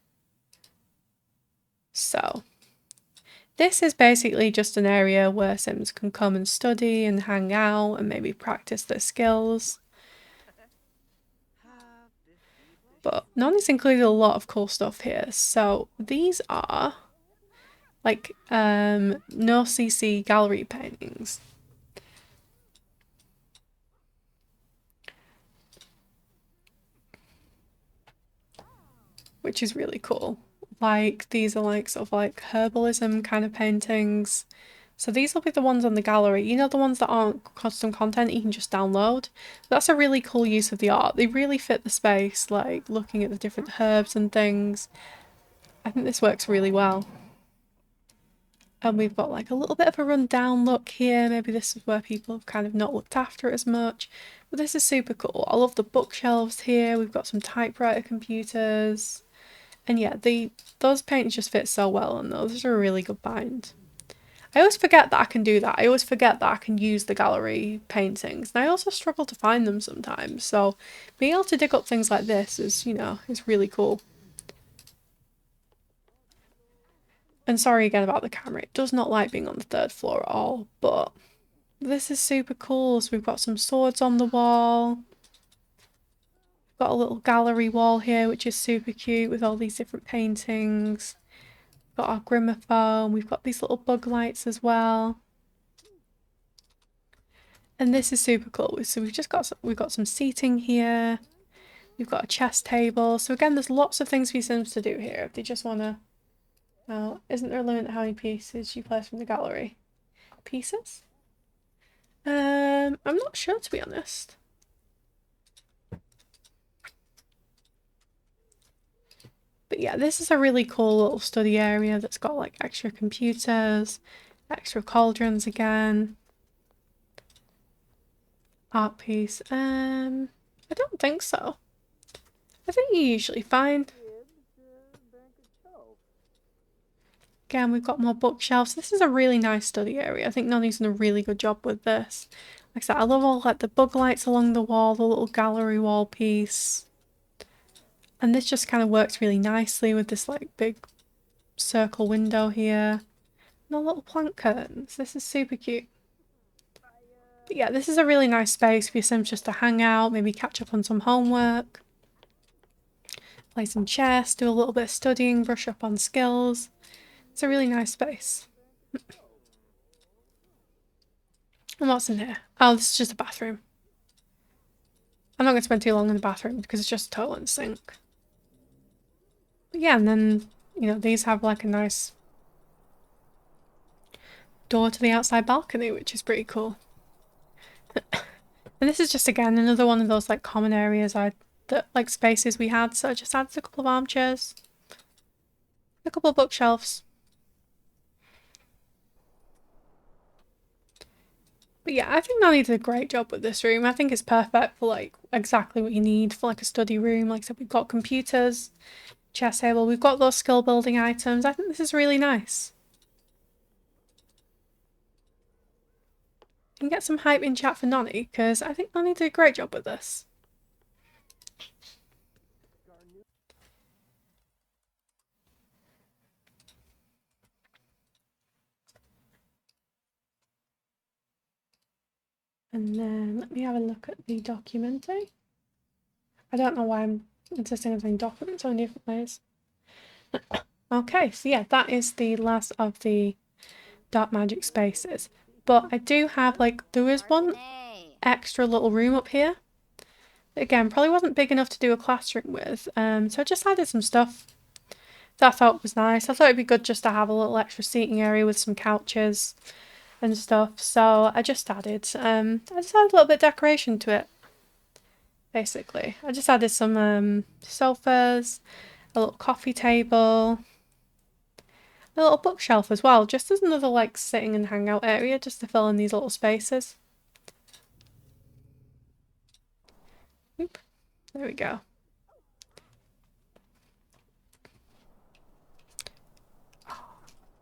So, this is basically just an area where sims can come and study and hang out and maybe practice their skills. But Nani's included a lot of cool stuff here. So these are like no CC gallery paintings. Which is really cool. Like these are like sort of like herbalism kind of paintings. So these will be the ones on the gallery. You know, the ones that aren't custom content you can just download. That's a really cool use of the art. They really fit the space, like looking at the different herbs and things. I think this works really well. And we've got like a little bit of a rundown look here. Maybe this is where people have kind of not looked after it as much. But this is super cool. I love the bookshelves here. We've got some typewriter computers. And yeah, those paintings just fit so well on those. Those are a really good bind. I always forget that I can do that. I always forget that I can use the gallery paintings. And I also struggle to find them sometimes. So being able to dig up things like this is, you know, is really cool. And sorry again about the camera. It does not like being on the 3rd floor at all. But this is super cool. So we've got some swords on the wall. We've got a little gallery wall here, which is super cute with all these different paintings. Got our Grimmerphone, we've got these little bug lights as well. And this is super cool. So we've got some seating here. We've got a chess table. So again, there's lots of things for Sims to do here if they just want to... Oh, isn't there a limit to how many pieces you place from the gallery? Pieces? I'm not sure, to be honest. But yeah, this is a really cool little study area that's got like extra computers, extra cauldrons again. Art piece. I don't think so. I think you usually find. Again, we've got more bookshelves. This is a really nice study area. I think Nani's done a really good job with this. Like I said, I love all like the bug lights along the wall, the little gallery wall piece. And this just kind of works really nicely with this like big circle window here. And the little plant curtains. This is super cute. But yeah, this is a really nice space for your Sims just to hang out, maybe catch up on some homework. Play some chess, do a little bit of studying, brush up on skills. It's a really nice space. And what's in here? Oh, this is just a bathroom. I'm not going to spend too long in the bathroom because it's just a toilet and sink. But yeah, and then, you know, these have like a nice door to the outside balcony, which is pretty cool. And this is just, again, another one of those like common areas that like spaces we had. So I just added a couple of armchairs, a couple of bookshelves. But yeah, I think Nani did a great job with this room. I think it's perfect for like exactly what you need for like a study room. Like I said, we've got computers, chess table, we've got those skill building items. I think this is really nice. And get some hype in chat for Nani, because I think Nani did a great job with this. And then let me have a look at the documentary. I don't know why I'm insisting on saying documents on different ways. Okay, so yeah, that is the last of the dark magic spaces. But I do have like, there is one extra little room up here. Again, probably wasn't big enough to do a classroom with. So I just added some stuff that I thought was nice. I thought it'd be good just to have a little extra seating area with some couches and stuff. So I just added a little bit of decoration to it. Basically, I just added some sofas, a little coffee table, a little bookshelf as well, just as another like sitting and hangout area, just to fill in these little spaces. Oop. There we go.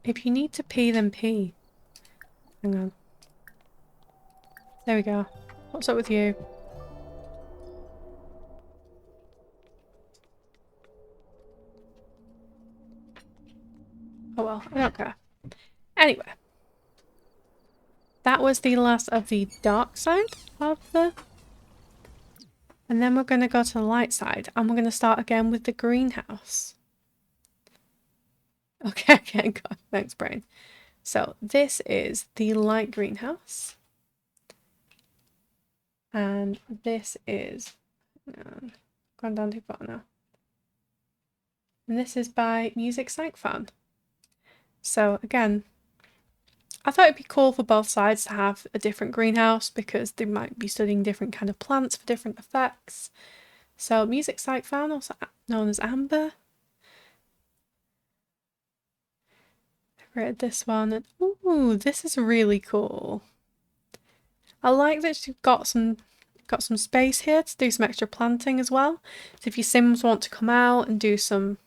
If you need to pee, then pee. Hang on. There we go. What's up with you? Oh well, I don't care. Anyway. That was the last of the dark side of the And then we're going to go to the light side and we're going to start again with the greenhouse. Okay, God, thanks, brain. So this is the light greenhouse. And this is, gone down too far now. And this is by Music Psych Fan. So again, I thought it'd be cool for both sides to have a different greenhouse because they might be studying different kind of plants for different effects. So Music Psych Fan, also known as Amber. I've read this one and ooh, this is really cool. I like that you've got some space here to do some extra planting as well. So if your Sims want to come out and do some,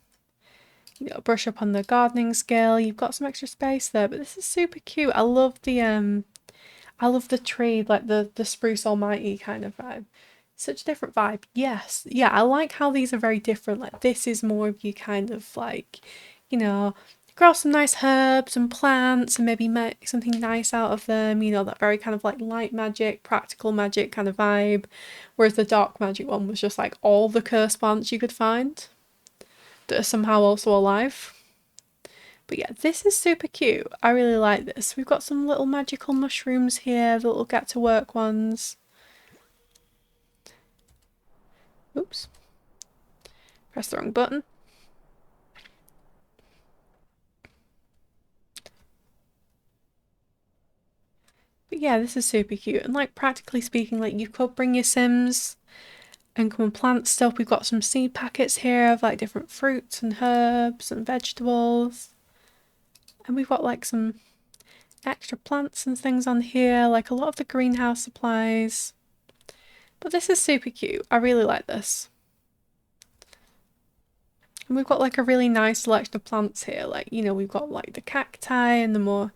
you know, brush up on the gardening skill, you've got some extra space there. But this is super cute. I love the tree, like the spruce almighty kind of vibe. Such a different vibe. Yes. Yeah, I like how these are very different. Like this is more of you kind of like, you know, grow some nice herbs and plants and maybe make something nice out of them, you know, that very kind of like light magic, practical magic kind of vibe. Whereas the dark magic one was just like all the cursed plants you could find that are somehow also alive. But yeah, this is super cute. I really like this. We've got some little magical mushrooms here, the little get to work ones. Oops. Press the wrong button. But yeah, this is super cute. And like practically speaking, like you could bring your Sims and come and plant stuff. We've got some seed packets here of like different fruits and herbs and vegetables. And we've got like some extra plants and things on here, like a lot of the greenhouse supplies. But this is super cute. I really like this. And we've got like a really nice selection of plants here. Like, you know, we've got like the cacti and the more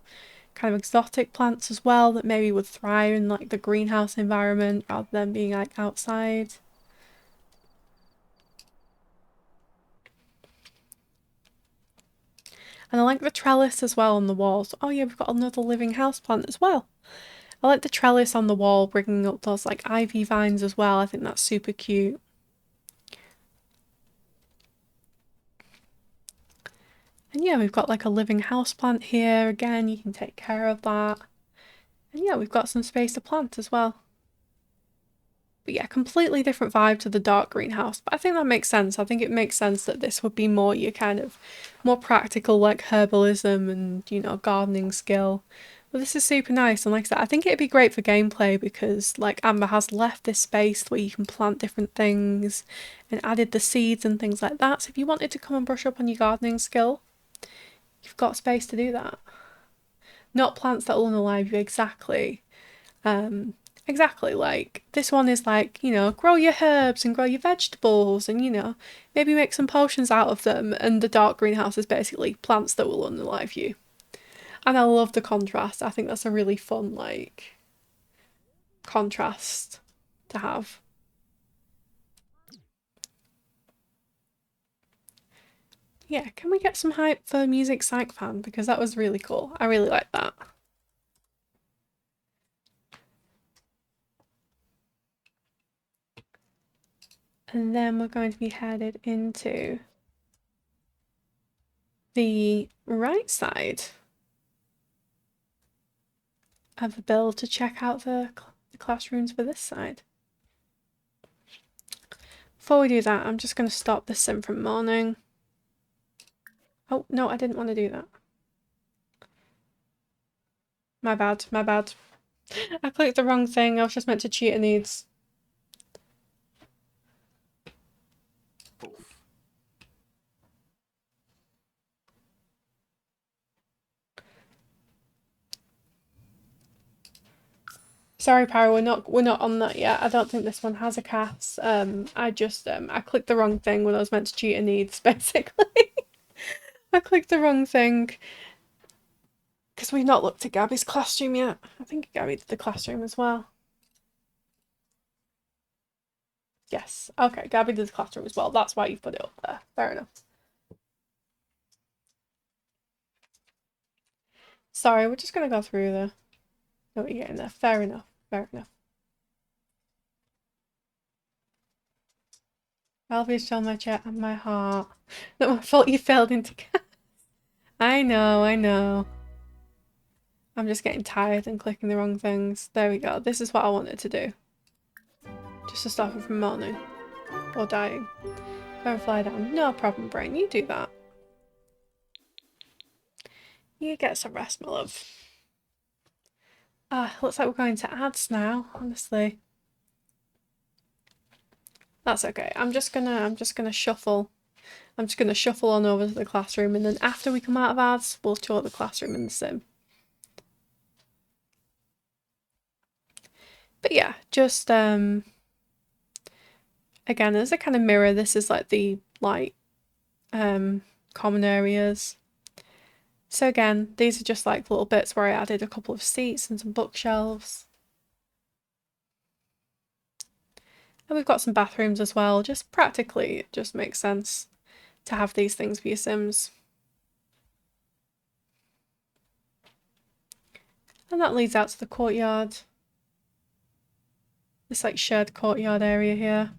kind of exotic plants as well that maybe would thrive in like the greenhouse environment rather than being like outside. And I like the trellis as well on the walls. Oh yeah, we've got another living house plant as well. I like the trellis on the wall bringing up those like ivy vines as well. I think that's super cute. And yeah, we've got like a living house plant here. Again, you can take care of that. And yeah, we've got some space to plant as well. But yeah, completely different vibe to the dark greenhouse. But I think that makes sense. I think it makes sense that this would be more your kind of more practical like herbalism and, you know, gardening skill. But this is super nice. And like I said, I think it'd be great for gameplay because like Amber has left this space where you can plant different things and added the seeds and things like that. So if you wanted to come and brush up on your gardening skill, you've got space to do that. Not plants that will unalive you, exactly. Exactly, like this one is like, you know, grow your herbs and grow your vegetables and, you know, maybe make some potions out of them. And the dark greenhouse is basically plants that will unalive you. And I love the contrast. I think that's a really fun, like, contrast to have. Yeah, can we get some hype for Music Psych Fan? Because that was really cool. I really like that. And then we're going to be headed into the right side of the build to check out the classrooms for this side. Before we do that, I'm just going to stop this sim from moaning. Oh, no, I didn't want to do that. My bad, my bad. I clicked the wrong thing. I was just meant to cheat her needs. Sorry, Pyro, we're not on that yet. I don't think this one has a cast. I just I clicked the wrong thing when I was meant to cheat her needs, basically. I clicked the wrong thing. Because we've not looked at Gabby's classroom yet. I think Gabby did the classroom as well. Yes. Okay, Gabby did the classroom as well. That's why you've put it up there. Fair enough. Sorry, we're just going to go through the... Know what you're getting there. Fair enough. Fair enough. Ralphie's still my chat and my heart. Not my fault you failed into cast. I know, I know. I'm just getting tired and clicking the wrong things. There we go. This is what I wanted to do. Just to stop it from moaning. Or dying. Go and fly down. No problem, brain. You do that. You get some rest, my love. Looks like we're going to ads now, honestly. That's okay. I'm just gonna shuffle. I'm just gonna shuffle on over to the classroom, and then after we come out of ads, we'll tour the classroom in the sim. But yeah, just again, as a kind of mirror, this is like the common areas. So again, these are just like little bits where I added a couple of seats and some bookshelves. And we've got some bathrooms as well. Just practically, it just makes sense to have these things for your Sims. And that leads out to the courtyard. This like shared courtyard area here.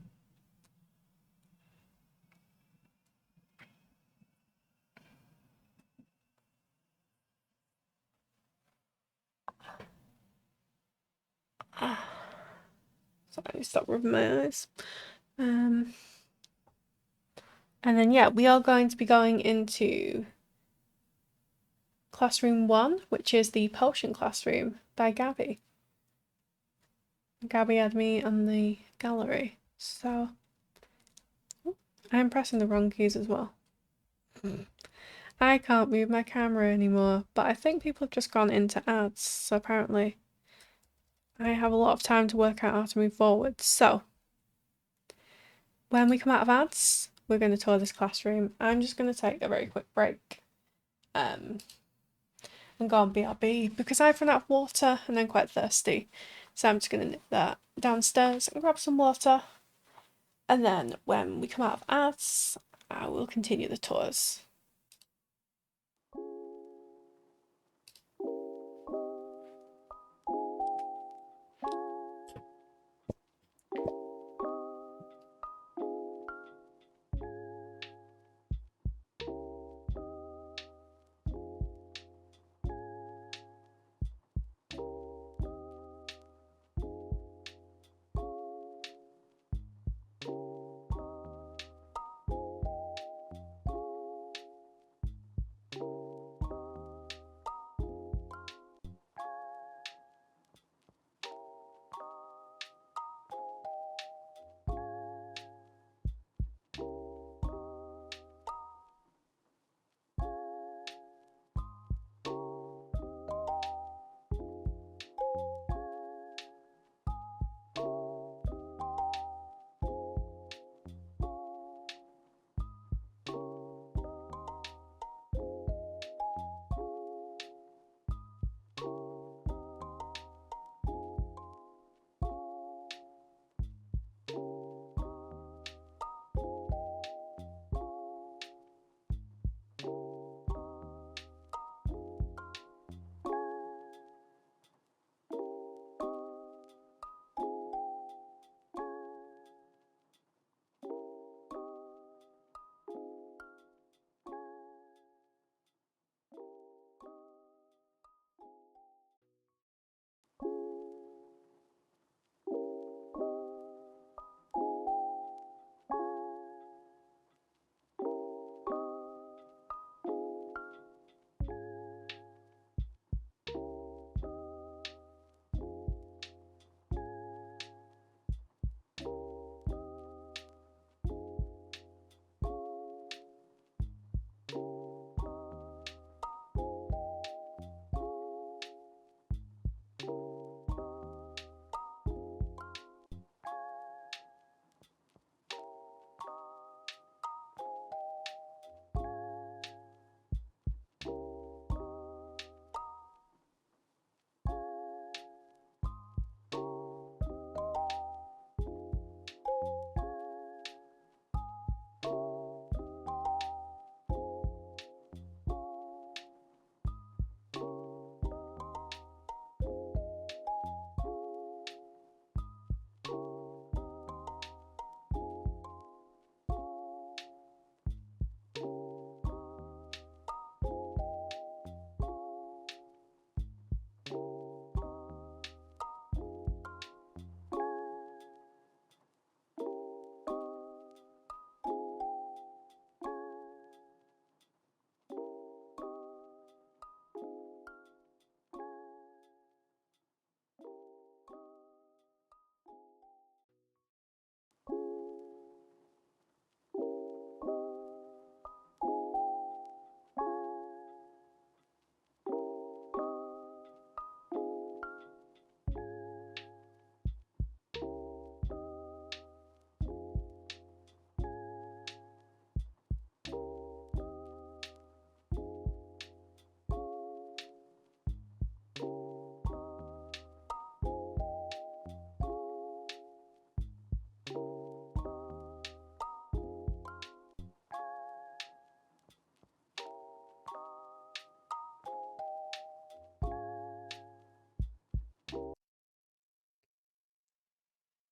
Sorry, stop rubbing my eyes. And then yeah, we are going to be going into classroom 1, which is the potion classroom by Gabby. Gabby had me on the gallery, so I'm pressing the wrong keys as well. I can't move my camera anymore, but I think people have just gone into ads, so apparently I have a lot of time to work out how to move forward. So when we come out of ads, we're going to tour this classroom. I'm just going to take a very quick break and go on BRB because I've run out of water and I'm quite thirsty. So I'm just going to nip that downstairs and grab some water. And then when we come out of ads, I will continue the tours.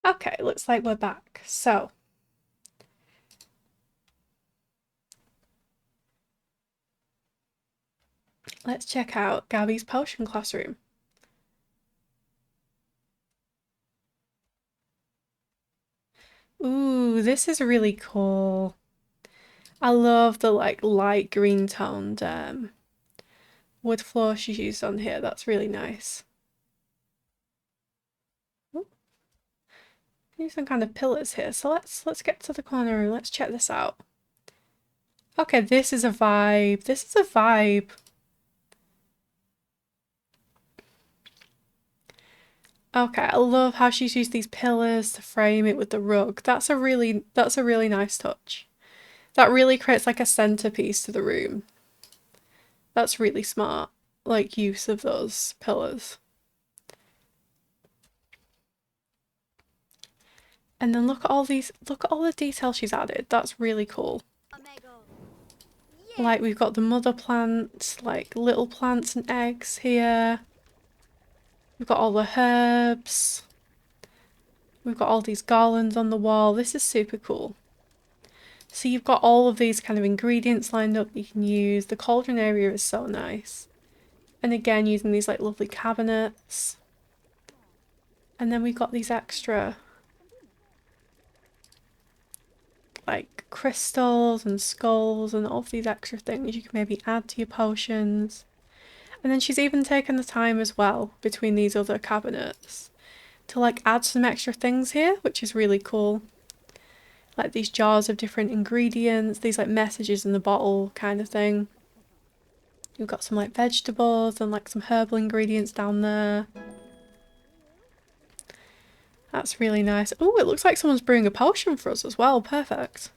Okay, looks like we're back. So, let's check out Gabby's potion classroom. Ooh, this is really cool. I love the like light green toned wood floor she's used on here. That's really nice. Ooh, some kind of pillars here. So let's get to the corner and let's check this out. Okay, this is a vibe. This is a vibe. Okay, I love how she's used these pillars to frame it with the rug. That's a really nice touch. That really creates like a centerpiece to the room. That's really smart, like use of those pillars. And then look at all the details she's added. That's really cool. Like we've got the mother plants, like little plants and eggs here. We've got all the herbs. We've got all these garlands on the wall. This is super cool. So you've got all of these kind of ingredients lined up that you can use. The cauldron area is so nice. And again, using these like lovely cabinets. And then we've got these extra like crystals and skulls and all of these extra things you can maybe add to your potions. And then she's even taken the time as well between these other cabinets to like add some extra things here, which is really cool. Like these jars of different ingredients, these like messages in the bottle kind of thing. You've got some like vegetables and like some herbal ingredients down there. That's really nice. Oh, it looks like someone's brewing a potion for us as well. Perfect.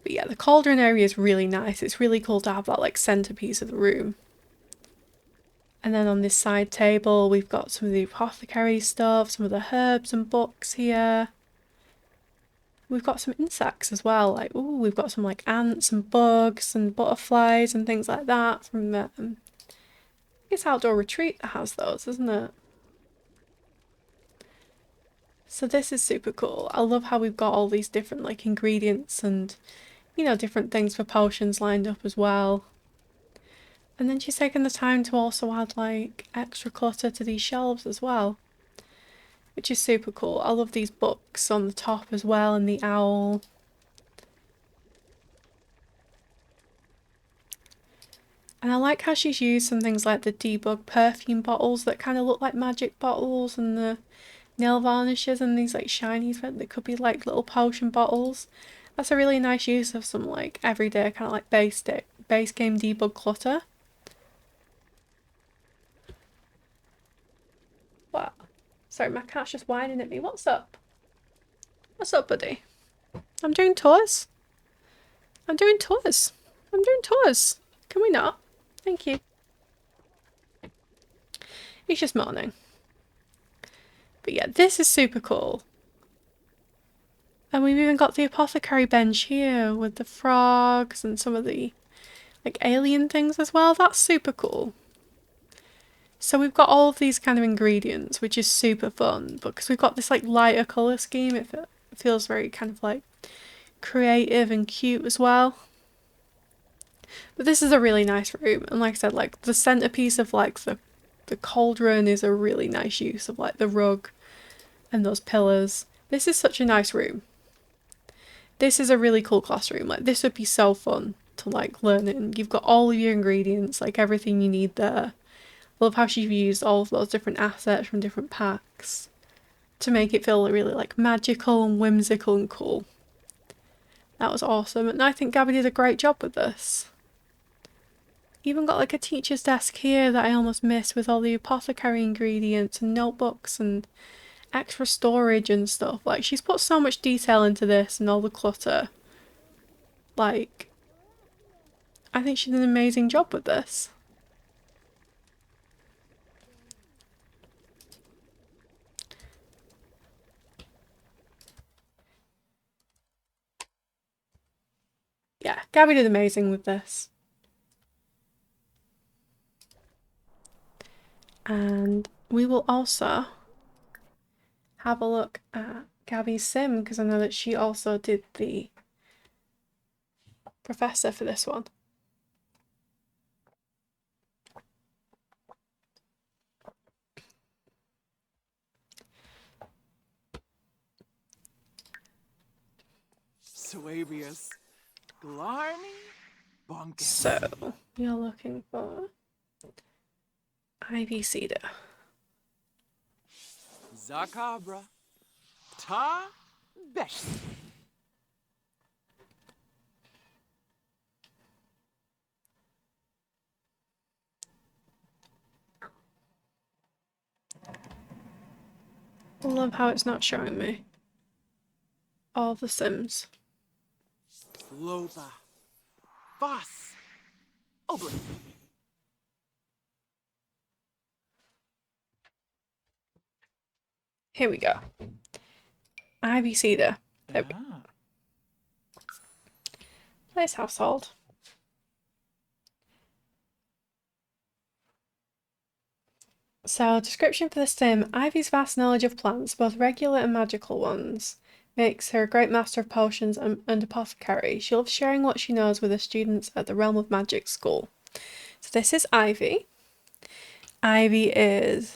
But yeah, the cauldron area is really nice. It's really cool to have that like centerpiece of the room. And then on this side table, we've got some of the apothecary stuff, some of the herbs and books here. We've got some insects as well, like, ooh, we've got some like ants and bugs and butterflies and things like that from, I guess Outdoor Retreat that has those, isn't it? So this is super cool. I love how we've got all these different like ingredients and, you know, different things for potions lined up as well. And then she's taken the time to also add like extra clutter to these shelves as well, which is super cool. I love these books on the top as well and the owl. And I like how she's used some things like the debug perfume bottles that kind of look like magic bottles and the nail varnishes and these like shinies that could be like little potion bottles. That's a really nice use of some like everyday kind of like base game debug clutter. Wow. Sorry, my cat's just whining at me. What's up? What's up, buddy? I'm doing tours. I'm doing tours. I'm doing tours. Can we not? Thank you. He's just moaning. But yeah, this is super cool. And we've even got the apothecary bench here with the frogs and some of the like alien things as well. That's super cool. So we've got all of these kind of ingredients, which is super fun. But because we've got this like lighter colour scheme, it feels very kind of like creative and cute as well. But this is a really nice room. And like I said, like the centerpiece of like the cauldron is a really nice use of like the rug and those pillars. This is such a nice room. This is a really cool classroom. Like this would be so fun to like learn in. You've got all of your ingredients, like everything you need there. Love how she's used all of those different assets from different packs to make it feel really like magical and whimsical and cool. That was awesome, and I think Gabby did a great job with this. Even got like a teacher's desk here that I almost missed with all the apothecary ingredients and notebooks and extra storage and stuff. Like she's put so much detail into this and all the clutter. Like, I think she did an amazing job with this. Yeah, Gabby did amazing with this. And we will also have a look at Gabby's sim, because I know that she also did the professor for this one. Suavius, Glarmy, Bunkus. So, you're looking for Ivy Cedar. Zacabra, Ta, Besh. I love how it's not showing me all the sims. Lopa, Foss, Obli. Here we go. Ivy Cedar. There we go. Place household. So, description for the sim. Ivy's vast knowledge of plants, both regular and magical ones, makes her a great master of potions and apothecary. She loves sharing what she knows with her students at the Realm of Magic school. So this is Ivy. Ivy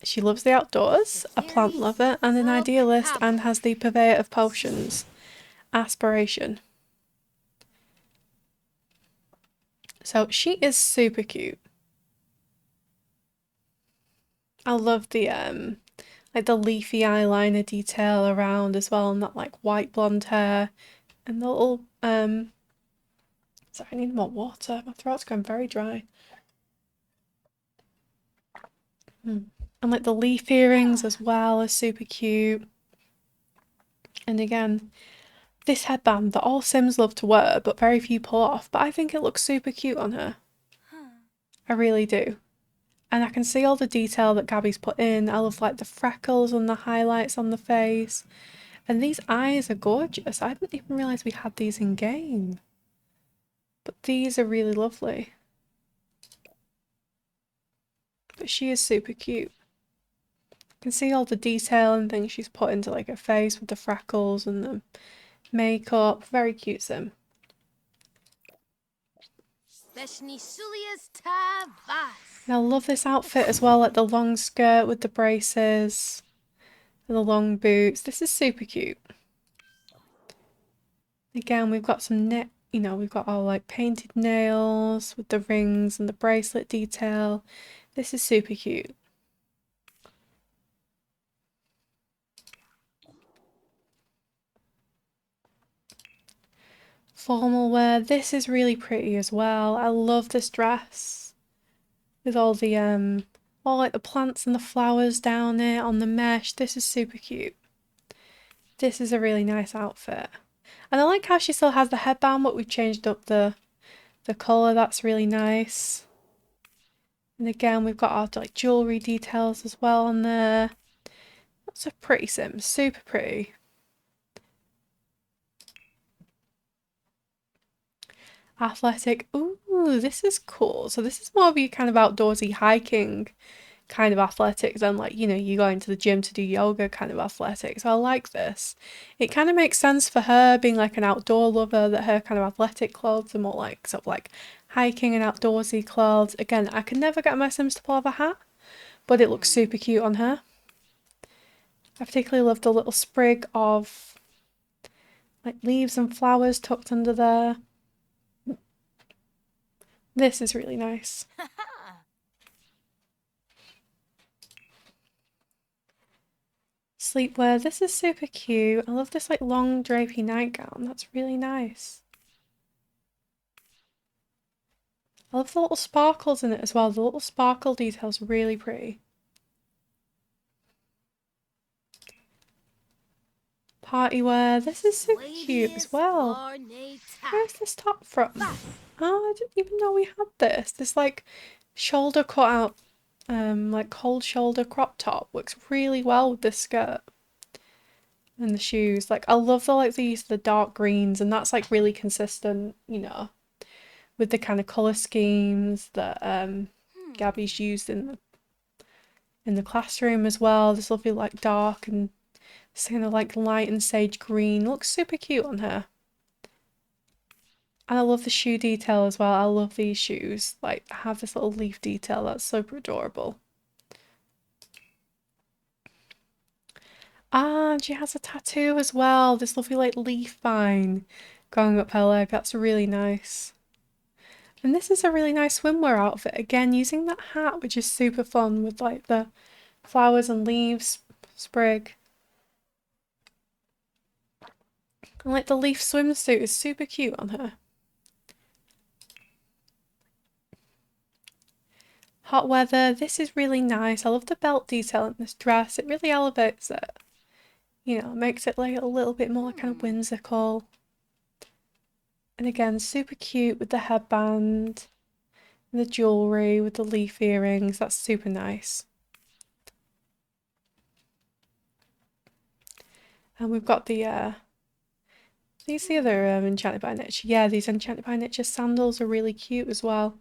she loves the outdoors, a plant lover, and an idealist, and has the purveyor of potions. Aspiration. So she is super cute. I love the like the leafy eyeliner detail around as well, and that like white blonde hair, and the little sorry, I need more water. My throat's going very dry. And like the leaf earrings as well are super cute. And again, this headband that all Sims love to wear, but very few pull off. But I think it looks super cute on her. I really do. And I can see all the detail that Gabby's put in. I love like the freckles and the highlights on the face. And these eyes are gorgeous. I didn't even realise we had these in game. But these are really lovely. But she is super cute. You can see all the detail and things she's put into like her face with the freckles and the makeup. Very cute sim. And I love this outfit as well, like the long skirt with the braces and the long boots. This is super cute. Again, we've got some we've got all like painted nails with the rings and the bracelet detail. This is super cute. Formal wear. This is really pretty as well. I love this dress with all the all like the plants and the flowers down it on the mesh. This is super cute. This is a really nice outfit. And I like how she still has the headband, but we've changed up the colour. That's really nice. And again, we've got our like jewellery details as well on there. That's a pretty sim, super pretty. Athletic. Ooh, this is cool. So this is more of your kind of outdoorsy hiking kind of athletics than like, you go into the gym to do yoga kind of athletics. So I like this. It kind of makes sense for her being like an outdoor lover that her kind of athletic clothes are more like sort of like hiking and outdoorsy clothes. Again, I can never get my Sims to pull off a hat, but it looks super cute on her. I particularly love the little sprig of like leaves and flowers tucked under there. This is really nice. Sleepwear. This is super cute. I love this like long drapey nightgown. That's really nice. I love the little sparkles in it as well. The little sparkle detail's really pretty. Party wear. This is super cute as well. Where's this top from? Oh, I didn't even know we had this. This like shoulder cut out, like cold shoulder crop top works really well with this skirt. And the shoes. Like I love the dark greens, and that's like really consistent, with the kind of colour schemes that Gabby's used in in the classroom as well. This lovely like dark and this kind of like light and sage green. Looks super cute on her. And I love the shoe detail as well. I love these shoes. Like, have this little leaf detail. That's super adorable. Ah, and she has a tattoo as well. This lovely like leaf vine going up her leg. That's really nice. And this is a really nice swimwear outfit. Again, using that hat, which is super fun with like the flowers and leaves sprig. And like the leaf swimsuit is super cute on her. Hot weather. This is really nice. I love the belt detail in this dress. It really elevates it. You know, makes it like a little bit more kind of whimsical. And again, super cute with the headband. And the jewellery with the leaf earrings. That's super nice. And we've got the these the other Enchanted by Nature. Yeah, these Enchanted by Nature sandals are really cute as well.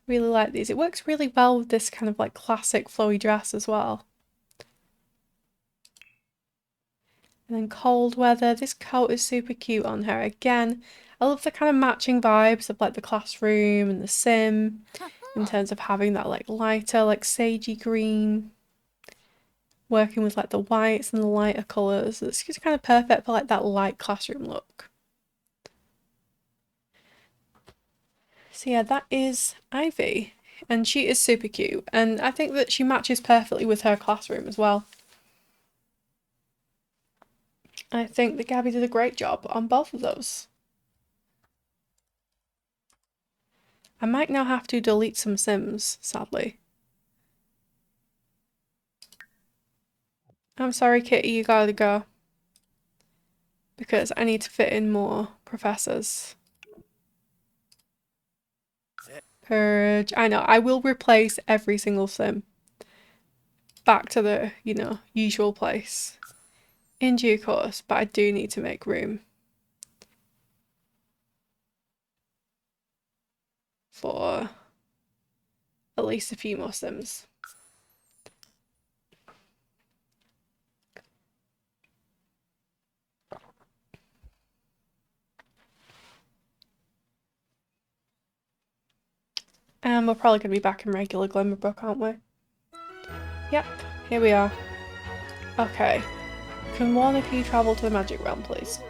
Really like these. It works really well with this kind of like classic flowy dress as well. And then cold weather. This coat is super cute on her. Again, I love the kind of matching vibes of like the classroom and the sim in terms of having that like lighter, like sagey green. Working with like the whites and the lighter colours. It's just kind of perfect for like that light classroom look. So yeah, that is Ivy. And she is super cute. And I think that she matches perfectly with her classroom as well. I think that Gabby did a great job on both of those. I might now have to delete some Sims, sadly. I'm sorry, Kitty, you gotta go. Because I need to fit in more professors. Purge. I know, I will replace every single Sim. Back to the, you know, usual place. In due course, but I do need to make room for at least a few more Sims. And we're probably going to be back in regular Glimmerbrook, aren't we? Yep, here we are. Okay. Can one of you travel to the magic realm, please?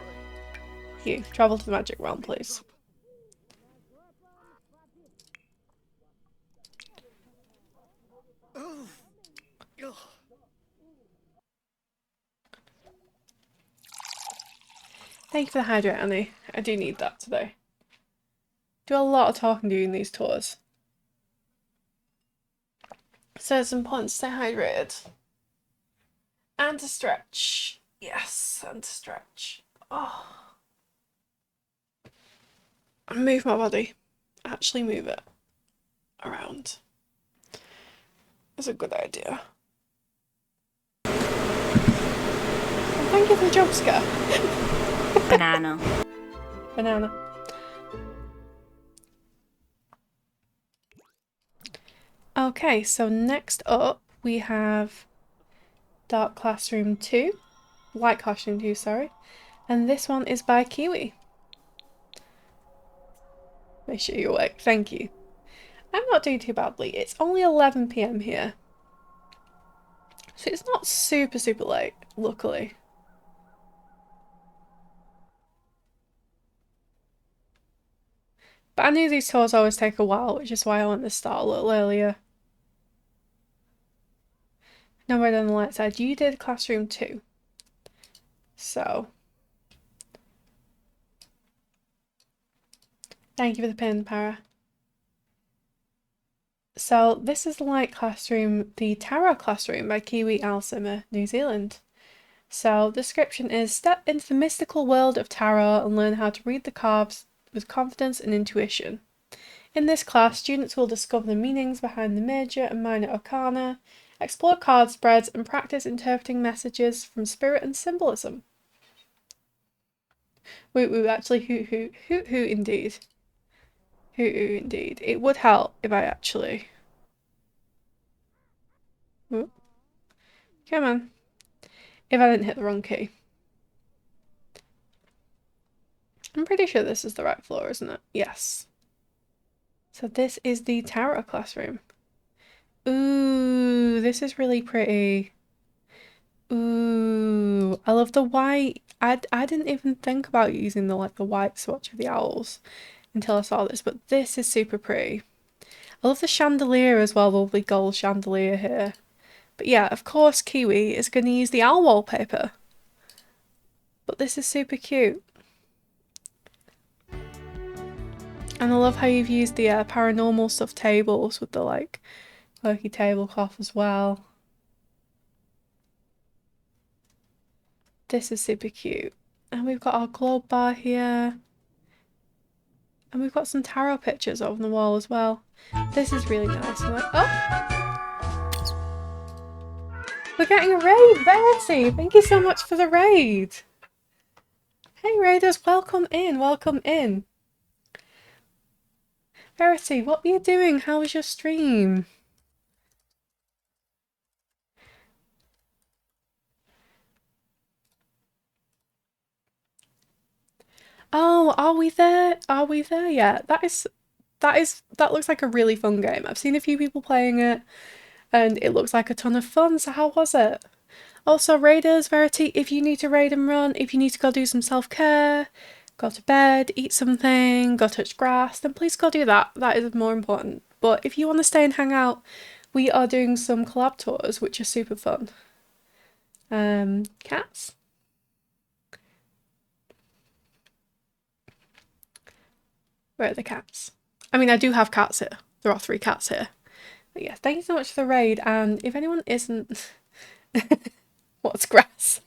You, travel to the magic realm, please. Thank you for the hydrate, Annie. I do need that today. Do a lot of talking during these tours. So it's important to stay hydrated. And to stretch. Yes, and to stretch. Oh. And move my body. Actually move it around. It's a good idea. And thank you for the jump scare. Banana. Banana. Okay, so next up we have Dark Classroom 2. Light Classroom 2, sorry. And this one is by Kiwi. Make sure you're awake. Thank you. I'm not doing too badly. It's only 11 PM here. So it's not super, super late, luckily. But I knew these tours always take a while, which is why I wanted to start a little earlier. No more on the light side. You did Classroom 2. So. Thank you for the pin, Para. So this is the Light Classroom, the Tarot Classroom by Kiwi Alzheimer, New Zealand. So the description is, step into the mystical world of tarot and learn how to read the cards with confidence and intuition. In this class, students will discover the meanings behind the major and minor arcana, explore card spreads, and practice interpreting messages from spirit and symbolism. Woo, actually, hoot indeed. Hoot indeed. It would help if I actually Come on. If I didn't hit the wrong key. I'm pretty sure this is the right floor, isn't it? Yes. So this is the tarot classroom. Ooh, this is really pretty. Ooh, I love the white. I didn't even think about using the white swatch of the owls until I saw this, but this is super pretty. I love the chandelier as well, the lovely gold chandelier here. But yeah, of course Kiwi is going to use the owl wallpaper. But this is super cute. And I love how you've used the paranormal stuff tables with the like quirky tablecloth as well. This is super cute. And we've got our globe bar here. And we've got some tarot pictures on the wall as well. This is really nice. Oh! We're getting a raid, Verity! Thank you so much for the raid! Hey raiders, welcome in, welcome in. Verity, what were you doing? How was your stream? Oh, are we there? Are we there yet? That looks like a really fun game. I've seen a few people playing it and it looks like a ton of fun. So how was it? Also, raiders, Verity, if you need to raid and run, if you need to go do some self-care, go to bed, eat something, go touch grass, then please go do that. That is more important. But if you want to stay and hang out, we are doing some collab tours, which are super fun. Cats? Where are the cats? I mean, I do have cats here. There are 3 cats here. But yeah, thank you so much for the raid. And if anyone isn't... What's grass?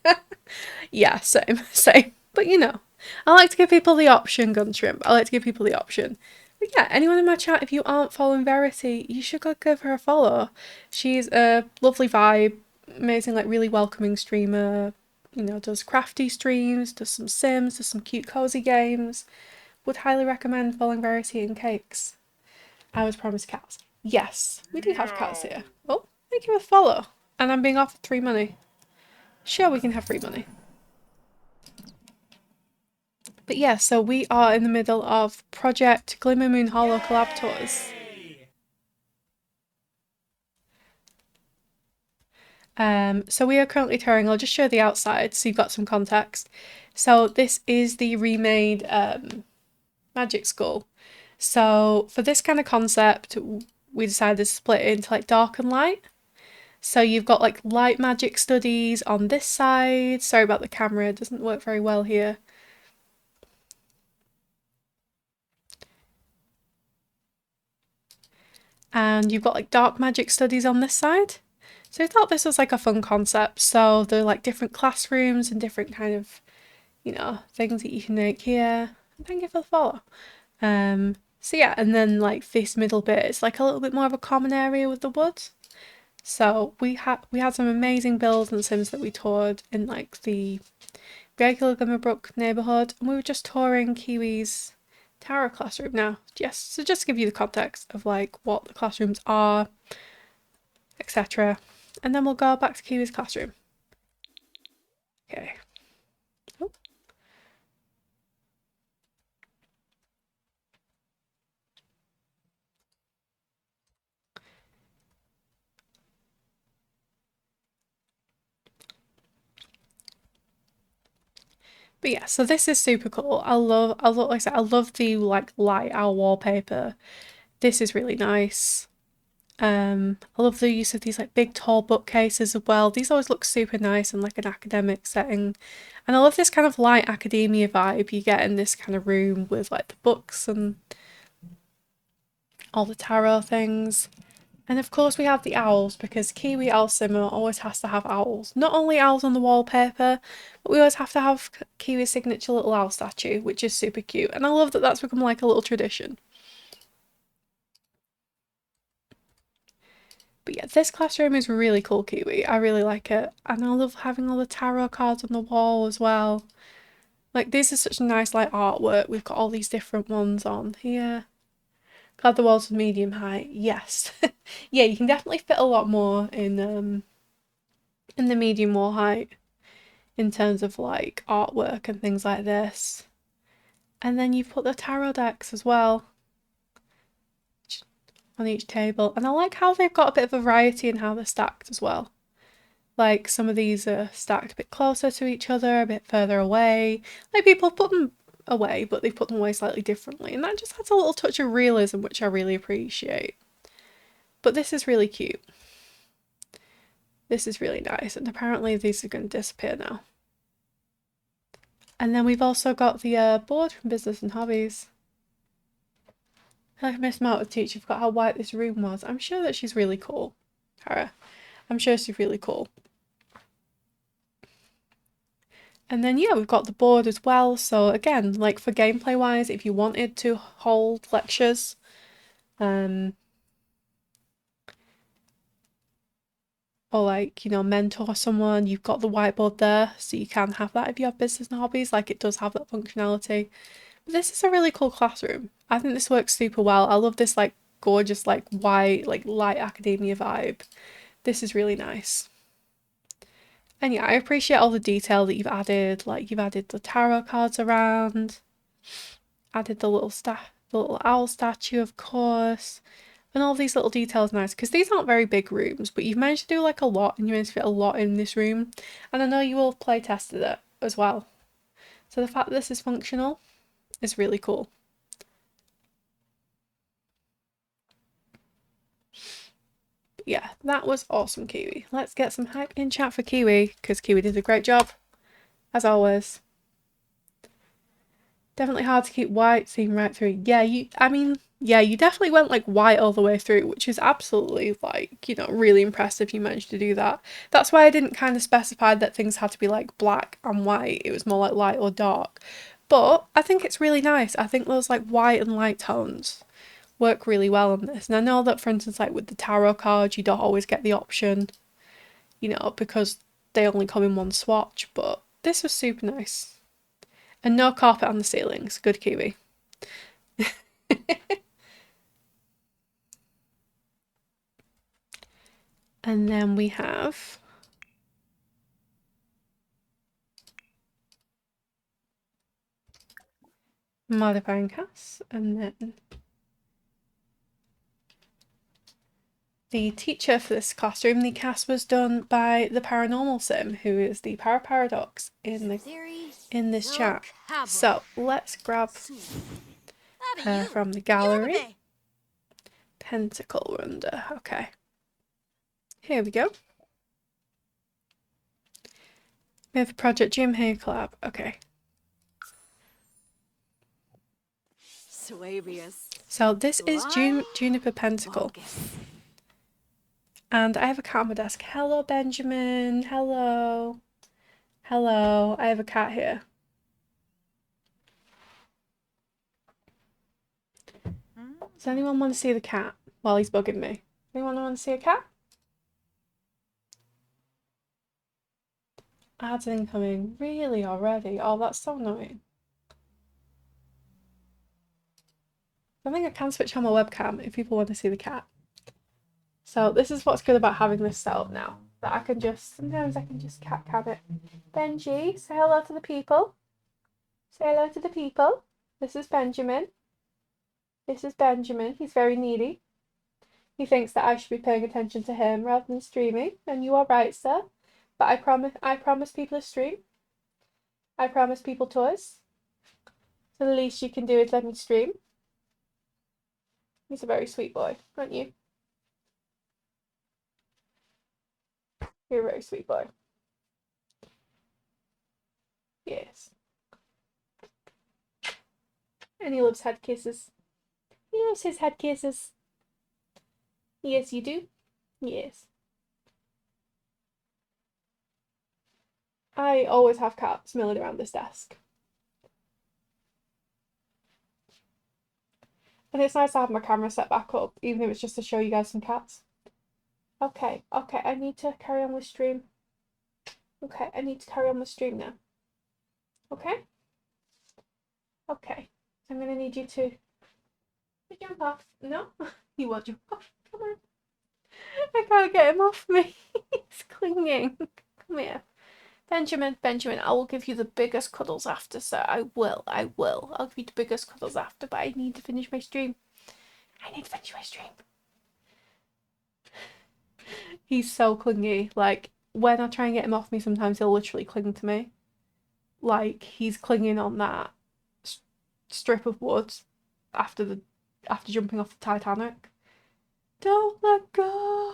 Yeah, same. But you know, I like to give people the option, Gunshrimp. I like to give people the option. But yeah, anyone in my chat, if you aren't following Verity, you should go give her a follow. She's a lovely vibe, amazing, like really welcoming streamer. You know, does crafty streams, does some Sims, does some cute cozy games. Would highly recommend following Verity and Cakes. I was promised cats. Yes, we do have cats here. Oh, thank you for the follow. And I'm being offered 3 money. Sure, we can have free money. But yeah, so we are in the middle of Project GlimmerMoonHollow collab tours. So we are currently touring. I'll just show the outside so you've got some context. So this is the remade Magic School. So for this kind of concept, we decided to split it into like dark and light. So you've got like light magic studies on this side. Sorry about the camera, it doesn't work very well here. And you've got like dark magic studies on this side. So I thought this was like a fun concept. So there are like different classrooms and different kind of, you know, things that you can make here. Thank you for the follow. So yeah, and then like this middle bit is like a little bit more of a common area with the woods. So we had some amazing builds and sims that we toured in like the regular Glimmerbrook neighbourhood, and we were just touring Kiwi's tarot classroom now. Yes, so just to give you the context of like what the classrooms are, etc. And then we'll go back to Kiwi's classroom. Okay. Oh. But yeah, so this is super cool. Like I said, I love the like light owl wallpaper. This is really nice. I love the use of these like big tall bookcases as well. These always look super nice in like an academic setting. And I love this kind of light academia vibe you get in this kind of room with like the books and all the tarot things. And of course we have the owls because Kiwi Owl Simmer always has to have owls. Not only owls on the wallpaper, but we always have to have Kiwi's signature little owl statue, which is super cute. And I love that that's become like a little tradition. But yeah, this classroom is really cool, Kiwi. I really like it. And I love having all the tarot cards on the wall as well. Like, this is such a nice, like, artwork. We've got all these different ones on here. Glad the walls are medium height. Yes. Yeah, you can definitely fit a lot more in in the medium wall height in terms of like artwork and things like this. And then you've put the tarot decks as well on each table. And I like how they've got a bit of a variety in how they're stacked as well. Like some of these are stacked a bit closer to each other, a bit further away. Like people put them away, but they put them away slightly differently. And that just adds a little touch of realism, which I really appreciate. But this is really cute. This is really nice. And apparently these are going to disappear now. And then we've also got the board from Business and Hobbies. I feel like Miss Martin teacher forgot how white this room was. I'm sure that she's really cool, Tara. I'm sure she's really cool. And then yeah, we've got the board as well. So again, like for gameplay wise, if you wanted to hold lectures, or like, you know, mentor someone, you've got the whiteboard there, so you can have that if you have business and hobbies, like it does have that functionality. But this is a really cool classroom. I think this works super well. I love this like gorgeous, like white, like light academia vibe. This is really nice. And yeah, I appreciate all the detail that you've added. Like you've added the tarot cards around, added the little owl statue, of course, and all these little details. Nice, because these aren't very big rooms, but you've managed to do like a lot, and you managed to fit a lot in this room. And I know you all play tested it as well. So the fact that this is functional is really cool. Yeah, that was awesome, Kiwi. Let's get some hype in chat for Kiwi, because Kiwi did a great job, as always. Definitely hard to keep white seeing right through. Yeah, you definitely went like white all the way through, which is absolutely like, you know, really impressive you managed to do that. That's why I didn't kind of specify that things had to be like black and white. It was more like light or dark. But I think it's really nice. I think those like white and light tones work really well on this. And I know that, for instance, like with the tarot cards, you don't always get the option, you know, because they only come in one swatch, but this was super nice. And no carpet on the ceilings. Good, Kiwi. And then we have modifying cast, and then the teacher for this classroom. The cast was done by the Paranormal Sim, who is the Paradox in this chat. So let's grab her from the gallery. Pentacle Runder. Okay. Here we go. We have Project GlimmerMoonHollow collab. Okay. So this is Juniper Pentacle. And I have a cat on my desk. Hello, Benjamin. Hello. Hello. I have a cat here. Does anyone want to see the cat while he's bugging me? Anyone want to see a cat? Ads incoming. Really already? Oh, that's so annoying. I think I can switch on my webcam if people want to see the cat. So this is what's good about having this set up now. That I can just, sometimes I can just cat cam it. Benji, say hello to the people. Say hello to the people. This is Benjamin. This is Benjamin. He's very needy. He thinks that I should be paying attention to him rather than streaming. And you are right, sir. But I promise people a stream. I promise people toys. So the least you can do is let me stream. He's a very sweet boy, aren't you? You're a very sweet boy. Yes. And he loves head kisses. He loves his head kisses. Yes, you do. Yes. I always have cats milling around this desk. And it's nice to have my camera set back up, even if it's just to show you guys some cats. Okay, I need to carry on with stream. Okay, I need to carry on with stream now. Okay? Okay. I'm gonna need you to jump off. No? You won't jump off. Come on. I can't get him off me. He's clinging. Come here. Benjamin, I will give you the biggest cuddles after, sir. I will. I'll give you the biggest cuddles after, but I need to finish my stream. He's so clingy. Like, when I try and get him off me, sometimes he'll literally cling to me. Like, he's clinging on that strip of wood after jumping off the Titanic. Don't let go.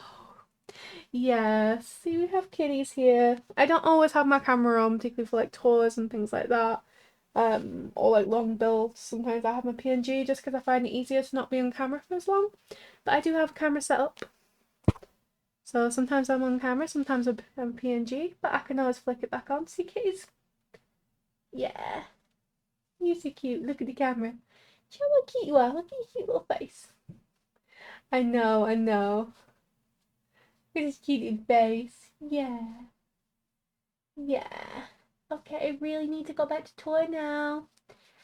Yes, see, we have kitties here. I don't always have my camera on, particularly for like tours and things like that. Or like long builds. Sometimes I have my PNG just because I find it easier to not be on camera for as long. But I do have a camera set up. So sometimes I'm on camera, sometimes I'm PNG, but I can always flick it back on. See kitties? Yeah. You're so cute. Look at the camera. See how cute you are. Look at your cute little face. I know. Look at his cute face. Yeah. Okay, I really need to go back to tour now.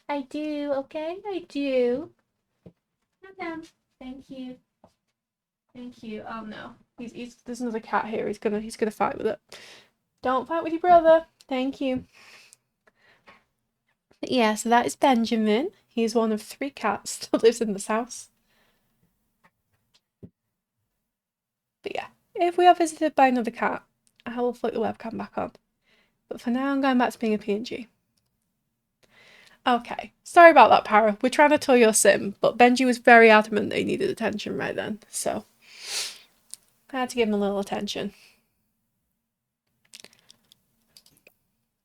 I do, okay? I do. Calm down. Thank you. Oh no. There's another cat here. He's gonna fight with it. Don't fight with your brother. Thank you. Yeah, so that is Benjamin. He's one of 3 cats that lives in this house. But yeah, if we are visited by another cat, I will flick the webcam back on. But for now, I'm going back to being a PNG. Okay, sorry about that, Para. We're trying to tour your sim, but Benji was very adamant that he needed attention right then, so I had to give him a little attention.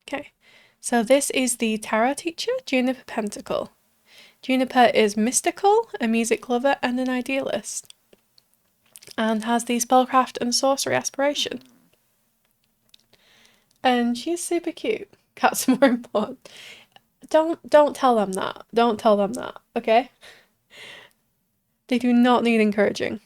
Okay, so this is the tarot teacher, Juniper Pentacle. Juniper is mystical, a music lover, and an idealist, and has the spellcraft and sorcery aspiration. And she's super cute. Cats are more important. Don't tell them that. Don't tell them that, okay? They do not need encouraging.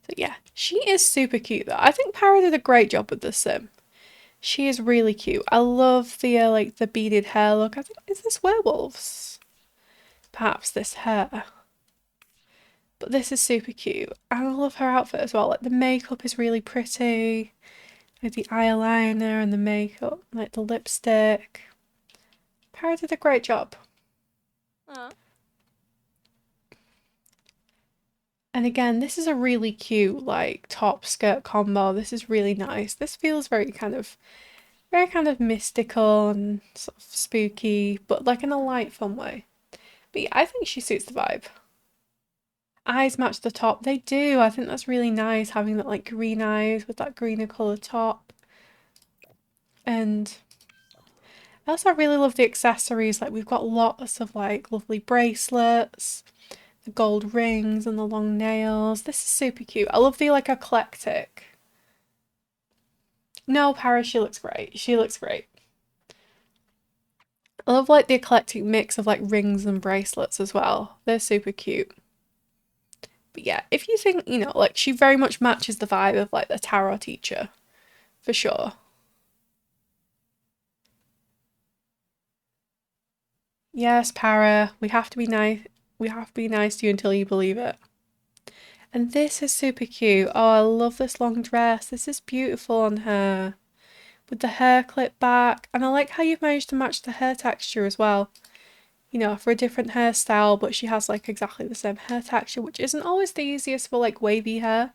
So yeah, she is super cute though. I think Para did a great job with this sim. She is really cute. I love the like the beaded hair look. I think, is this werewolves? Perhaps this hair. But this is super cute. And I love her outfit as well. Like the makeup is really pretty. Like the eyeliner and the makeup, like the lipstick. Para did a great job. And again, this is a really cute like top skirt combo. This is really nice. This feels very kind of mystical and sort of spooky, but like in a light, fun way. But yeah, I think she suits the vibe. Eyes match the top. They do. I think that's really nice, having that like green eyes with that greener colour top. And I also really love the accessories. Like we've got lots of like lovely bracelets, the gold rings and the long nails. This is super cute. I love the like eclectic. No, Paris, she looks great. I love like the eclectic mix of like rings and bracelets as well. They're super cute. But yeah, if you think, you know, like she very much matches the vibe of like the tarot teacher, for sure. Yes, Para, we have to be nice. We have to be nice to you until you believe it. And this is super cute. Oh, I love this long dress. This is beautiful on her. With the hair clipped back. And I like how you've managed to match the hair texture as well. You know, for a different hairstyle, but she has like exactly the same hair texture, which isn't always the easiest for like wavy hair.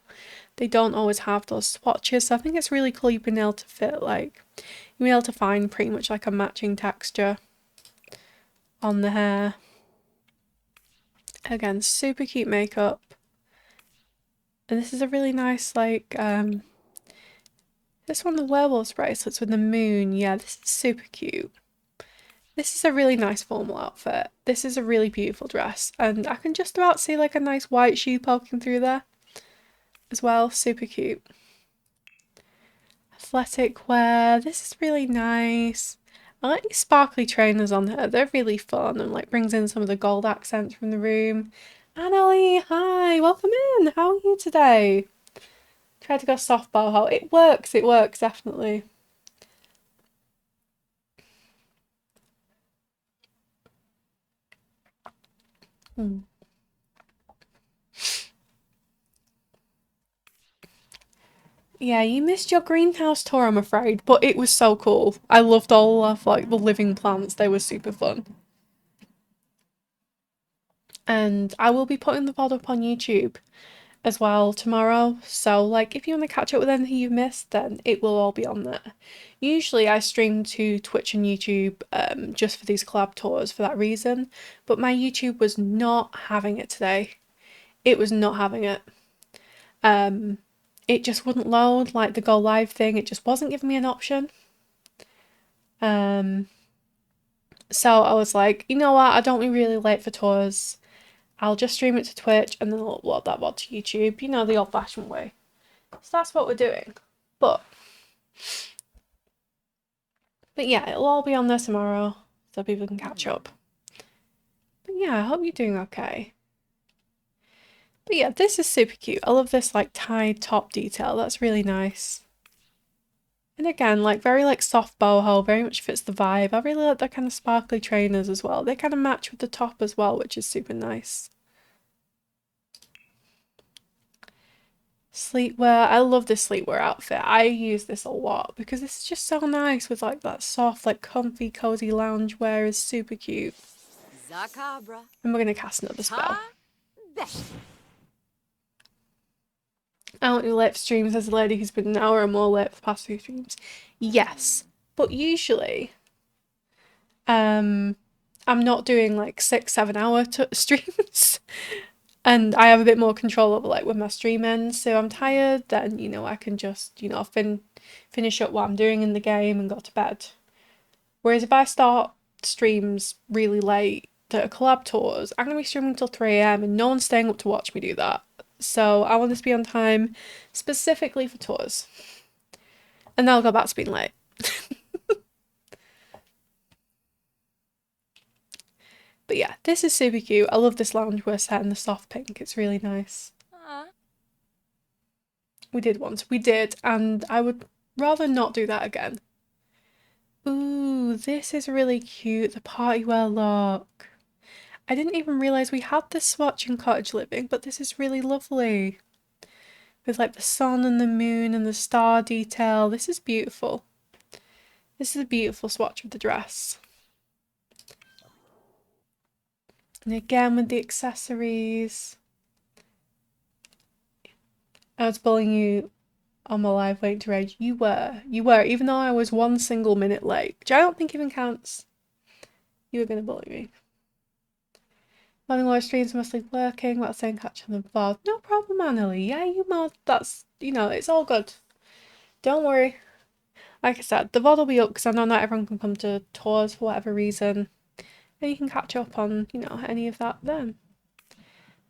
They don't always have those swatches, so I think it's really cool you've been able to fit like, you've been able to find pretty much like a matching texture on the hair. Again, super cute makeup. And this is a really nice like, this one, the werewolves bracelets with the moon. Yeah, this is super cute. This is a really nice formal outfit. This is a really beautiful dress. And I can just about see like a nice white shoe poking through there as well. Super cute. Athletic wear. This is really nice. I like these sparkly trainers on her. They're really fun and like brings in some of the gold accents from the room. Annalie, hi, welcome in. How are you today? Try to go soft boho. It works, definitely. Yeah, you missed your greenhouse tour, I'm afraid, but it was so cool. I loved all of like the living plants. They were super fun. And I will be putting the VOD up on YouTube as well tomorrow. So like if you want to catch up with anything you've missed, then it will all be on there. Usually I stream to Twitch and YouTube just for these collab tours for that reason, but my YouTube was not having it today. It was not having it. It just wouldn't load, like the go live thing, it just wasn't giving me an option. So I was like, you know what, I don't be really late for tours. I'll just stream it to Twitch and then I'll upload that VOD to YouTube, you know, the old fashioned way. So that's what we're doing. But yeah, it'll all be on there tomorrow so people can catch up. But yeah, I hope you're doing okay. But yeah, this is super cute. I love this like tied top detail. That's really nice. And again, like very like soft boho, very much fits the vibe. I really like that kind of sparkly trainers as well. They kind of match with the top as well, which is super nice. Sleepwear. I love this sleepwear outfit. I use this a lot because this is just so nice with like that soft, like comfy, cozy lounge wear is super cute. Zacabra. And we're going to cast another spell. Ta best. I don't do late for streams as a lady who's been an hour or more late for the past few streams. Yes, but usually I'm not doing like 6-7 hour streams. And I have a bit more control over like when my stream ends. So I'm tired, then you know I can just finish up what I'm doing in the game and go to bed. Whereas if I start streams really late that are collab tours, I'm gonna be streaming till 3 a.m. and no one's staying up to watch me do that. So I want this to be on time specifically for tours. And then I'll go back to being late. But yeah, this is super cute. I love this loungewear set in the soft pink. It's really nice. We did, and I would rather not do that again. Ooh, this is really cute, the party wear look. I didn't even realise we had this swatch in Cottage Living, but this is really lovely. With like the sun and the moon and the star detail. This is beautiful. This is a beautiful swatch of the dress. And again with the accessories. I was bullying you on my live waiting to rage. You were, even though I was 1 single minute late, which I don't think even counts. You were gonna bully me. Morning live streams mostly working, while saying catch on the VOD. No problem, Annalie. Yeah, you mod. That's, it's all good. Don't worry. Like I said, the VOD will be up because I know not everyone can come to tours for whatever reason. And you can catch up on, any of that then.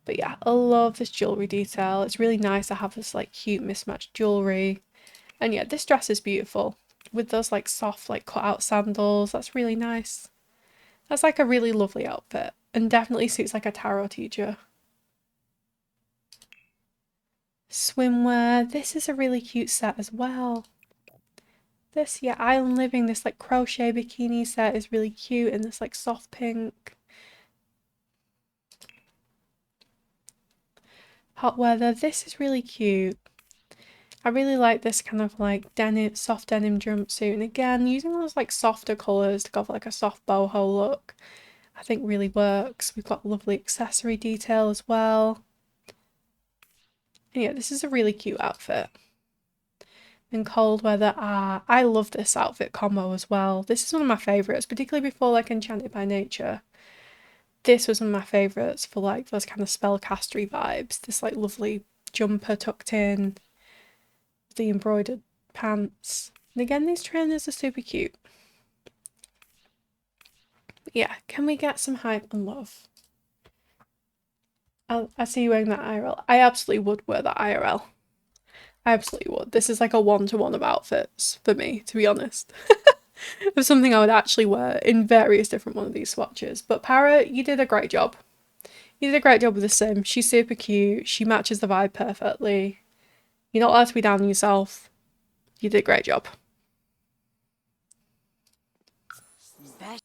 But yeah, I love this jewellery detail. It's really nice to have this like cute mismatched jewellery. And yeah, this dress is beautiful. With those like soft like cut out sandals. That's really nice. That's like a really lovely outfit. And definitely suits like a tarot teacher. Swimwear. This is a really cute set as well. This, yeah, Island Living, this like crochet bikini set is really cute in this like soft pink. Hot weather. This is really cute. I really like this kind of like denim, soft denim jumpsuit. And again, using those like softer colours to go for like a soft boho look, I think really works. We've got lovely accessory detail as well. And yeah, this is a really cute outfit. In cold weather, I love this outfit combo as well. This is one of my favourites, particularly before like Enchanted by Nature. This was one of my favourites for like those kind of spellcastery vibes. This like lovely jumper tucked in, the embroidered pants. And again, these trainers are super cute. But yeah, can we get some hype and love? I see you wearing that IRL. I absolutely would wear that IRL. I absolutely would. This is like a one-to-one of outfits for me, to be honest. Of something I would actually wear in various different one of these swatches. But Para, you did a great job. You did a great job with the sim. She's super cute. She matches the vibe perfectly. You're not allowed to be down on yourself. You did a great job. Best.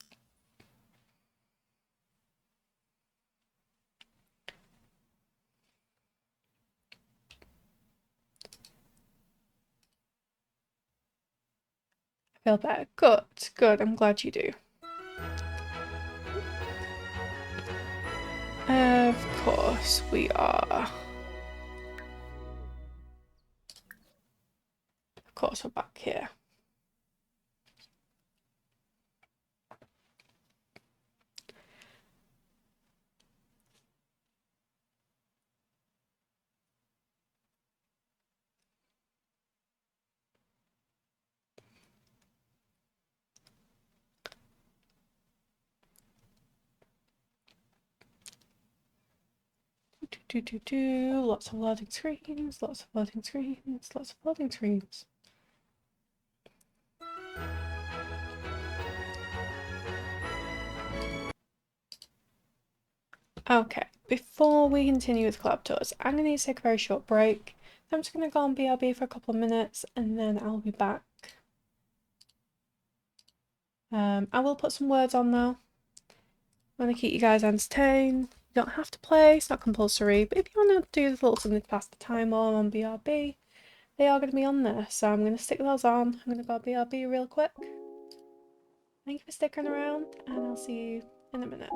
Feel better. Good, good. I'm glad you do. Of course we are. Of course we're back here. Lots of loading screens, lots of loading screens, lots of loading screens. Okay, before we continue with collab tours, I'm going to need to take a very short break. I'm just going to go on BRB for a couple of minutes and then I'll be back. I will put some words on though. I want to keep you guys entertained. You don't have to play, it's not compulsory, but if you want to do a little something to pass the time while I'm on BRB, they are going to be on there, so I'm going to stick those on. I'm going to go BRB real quick. Thank you for sticking around, and I'll see you in a minute.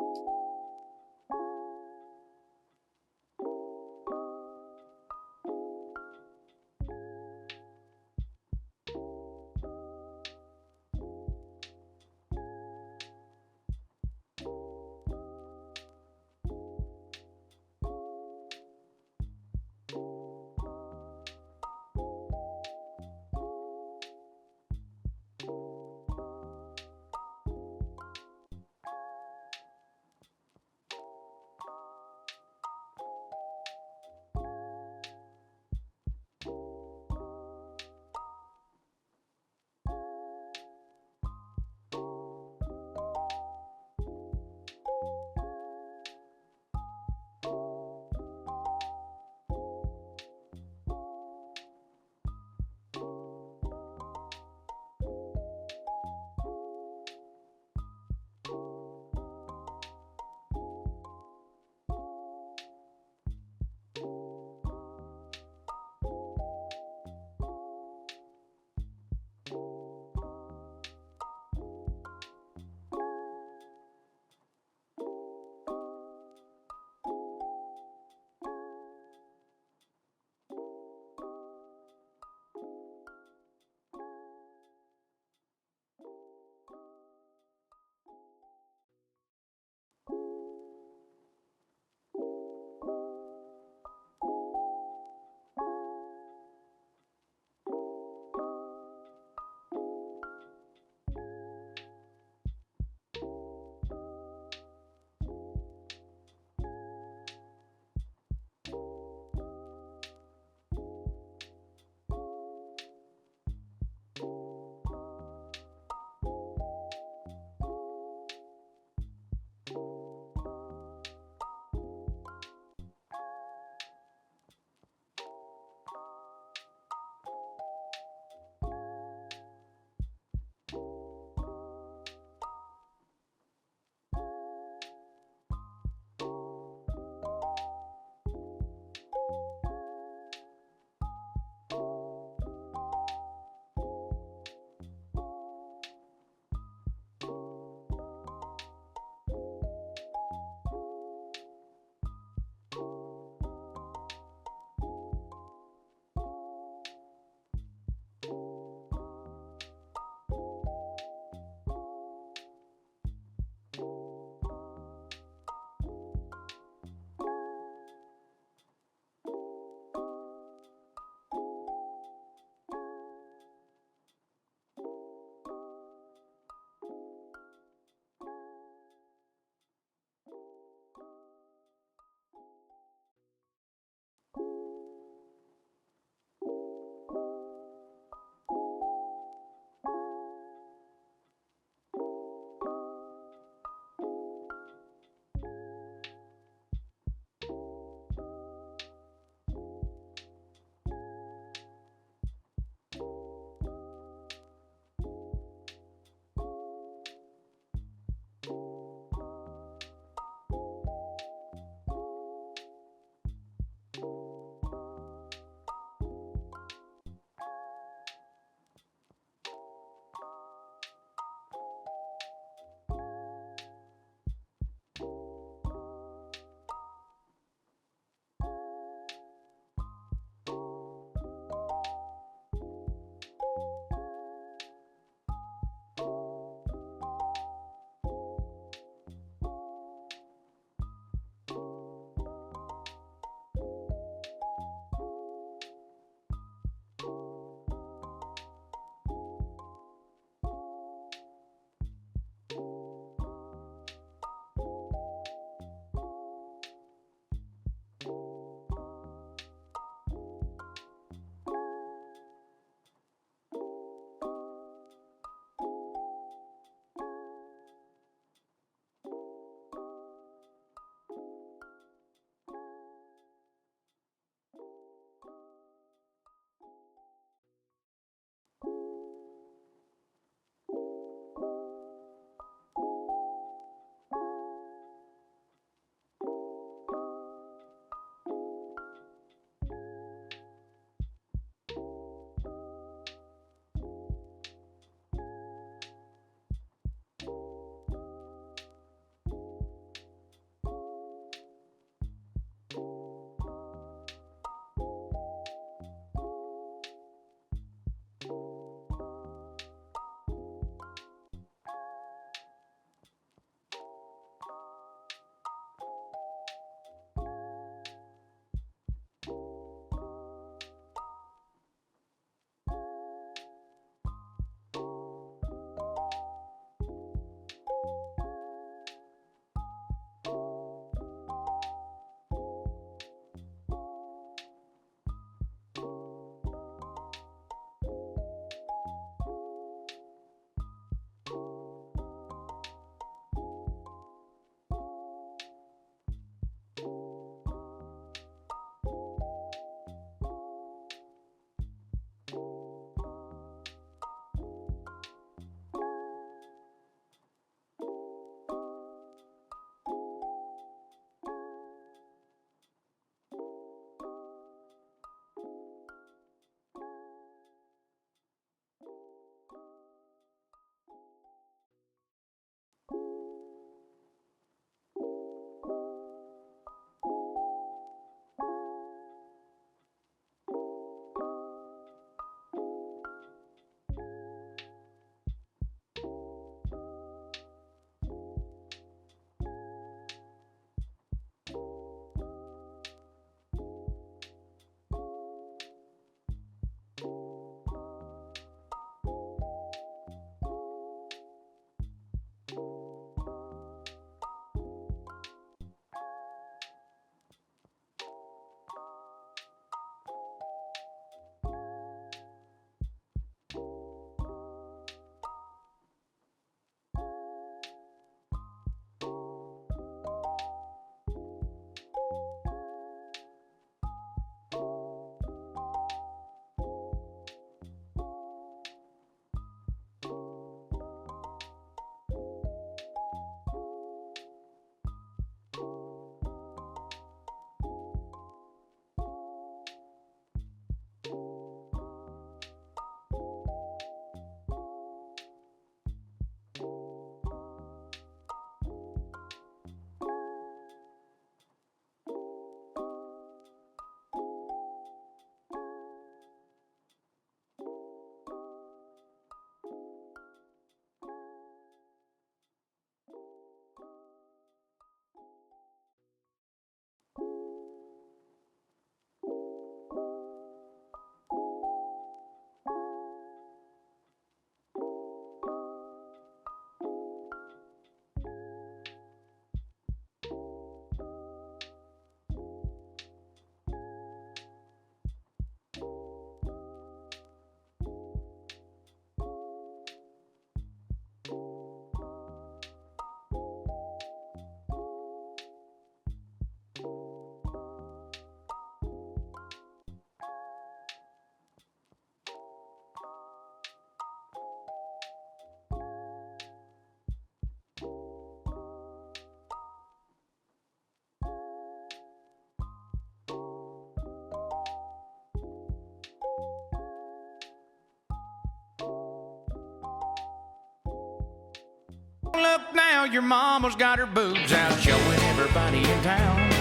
Look now, your mama's got her boobs out, showing everybody in town.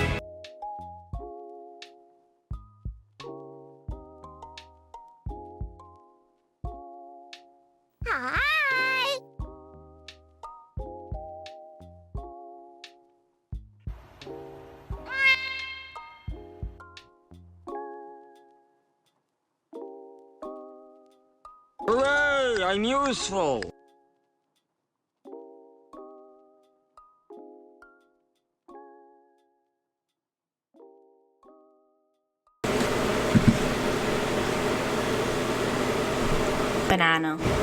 Hi! Hooray! I'm useful! Banana.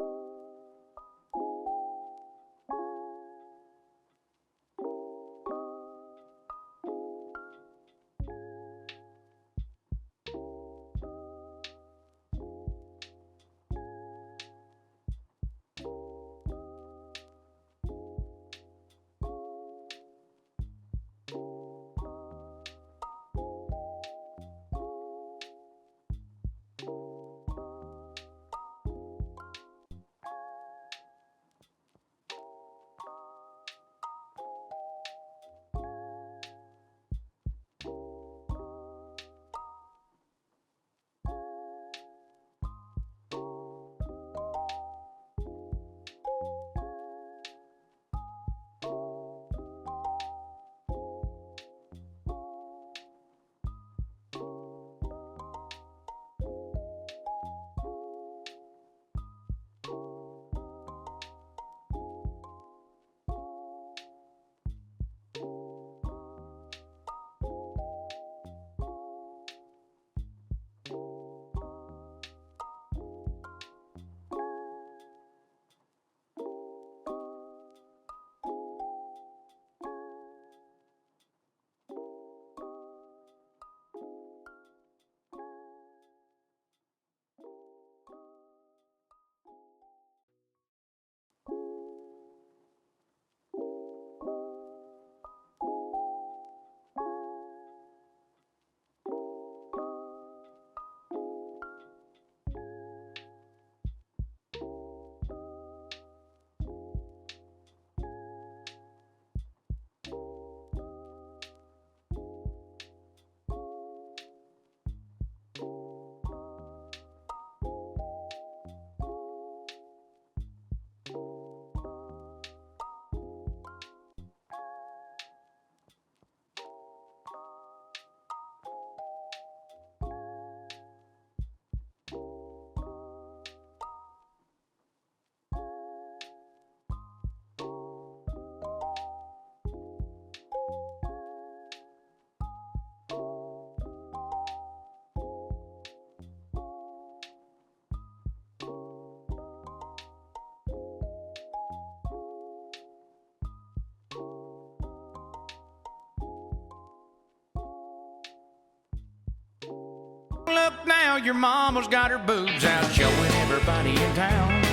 Look now, your mama's got her boobs out, showing everybody in town.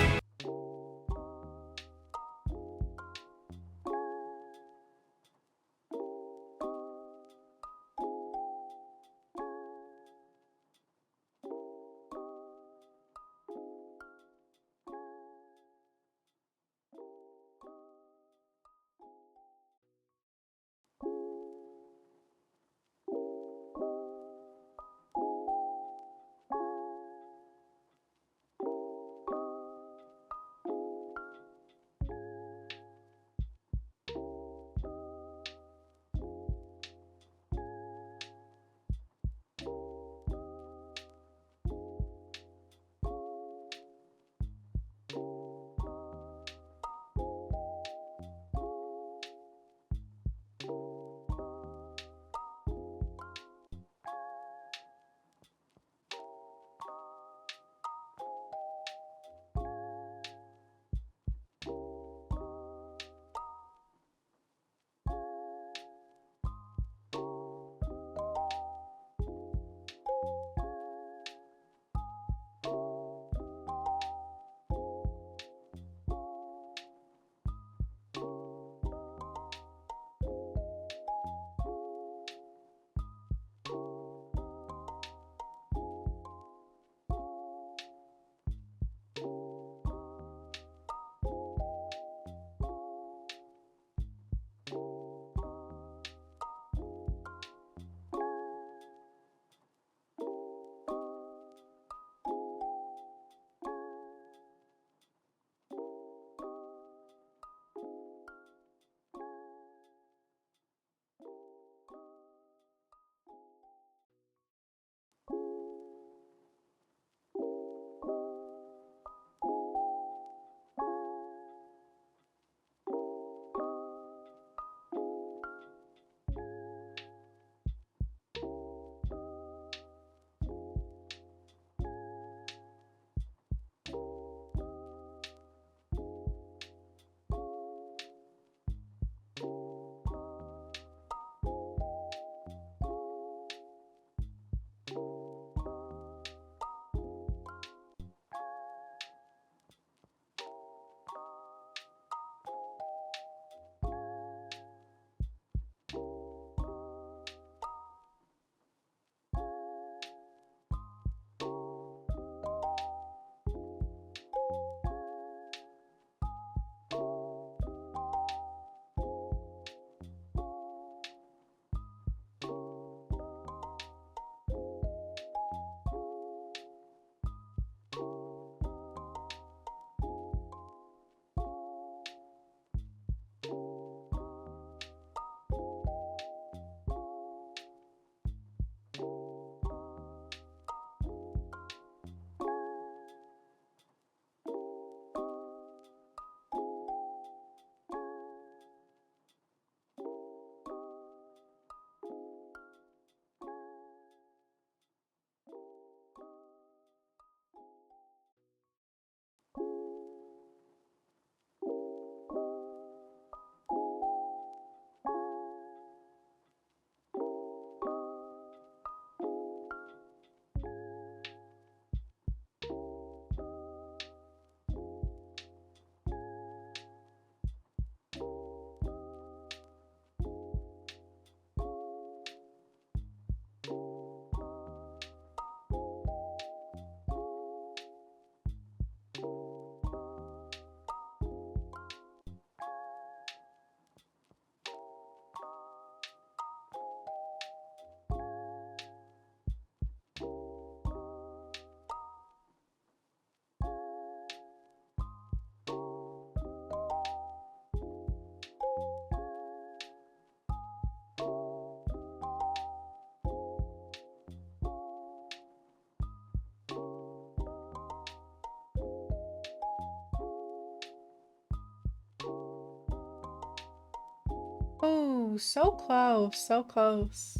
Oh, so close, so close.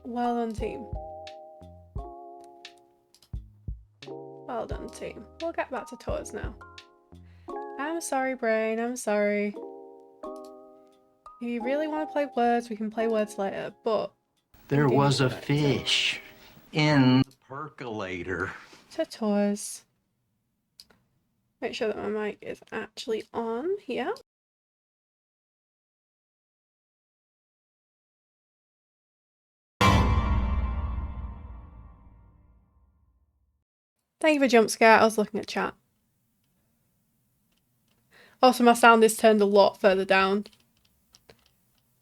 Well done, team. Well done, team. We'll get back to tours now. I'm sorry, brain, I'm sorry. If you really want to play words, we can play words later, but... There was a fish in the percolator. To tours. Make sure that my mic is actually on here. Thank you for jump scare. I was looking at chat. Also, my sound is turned a lot further down.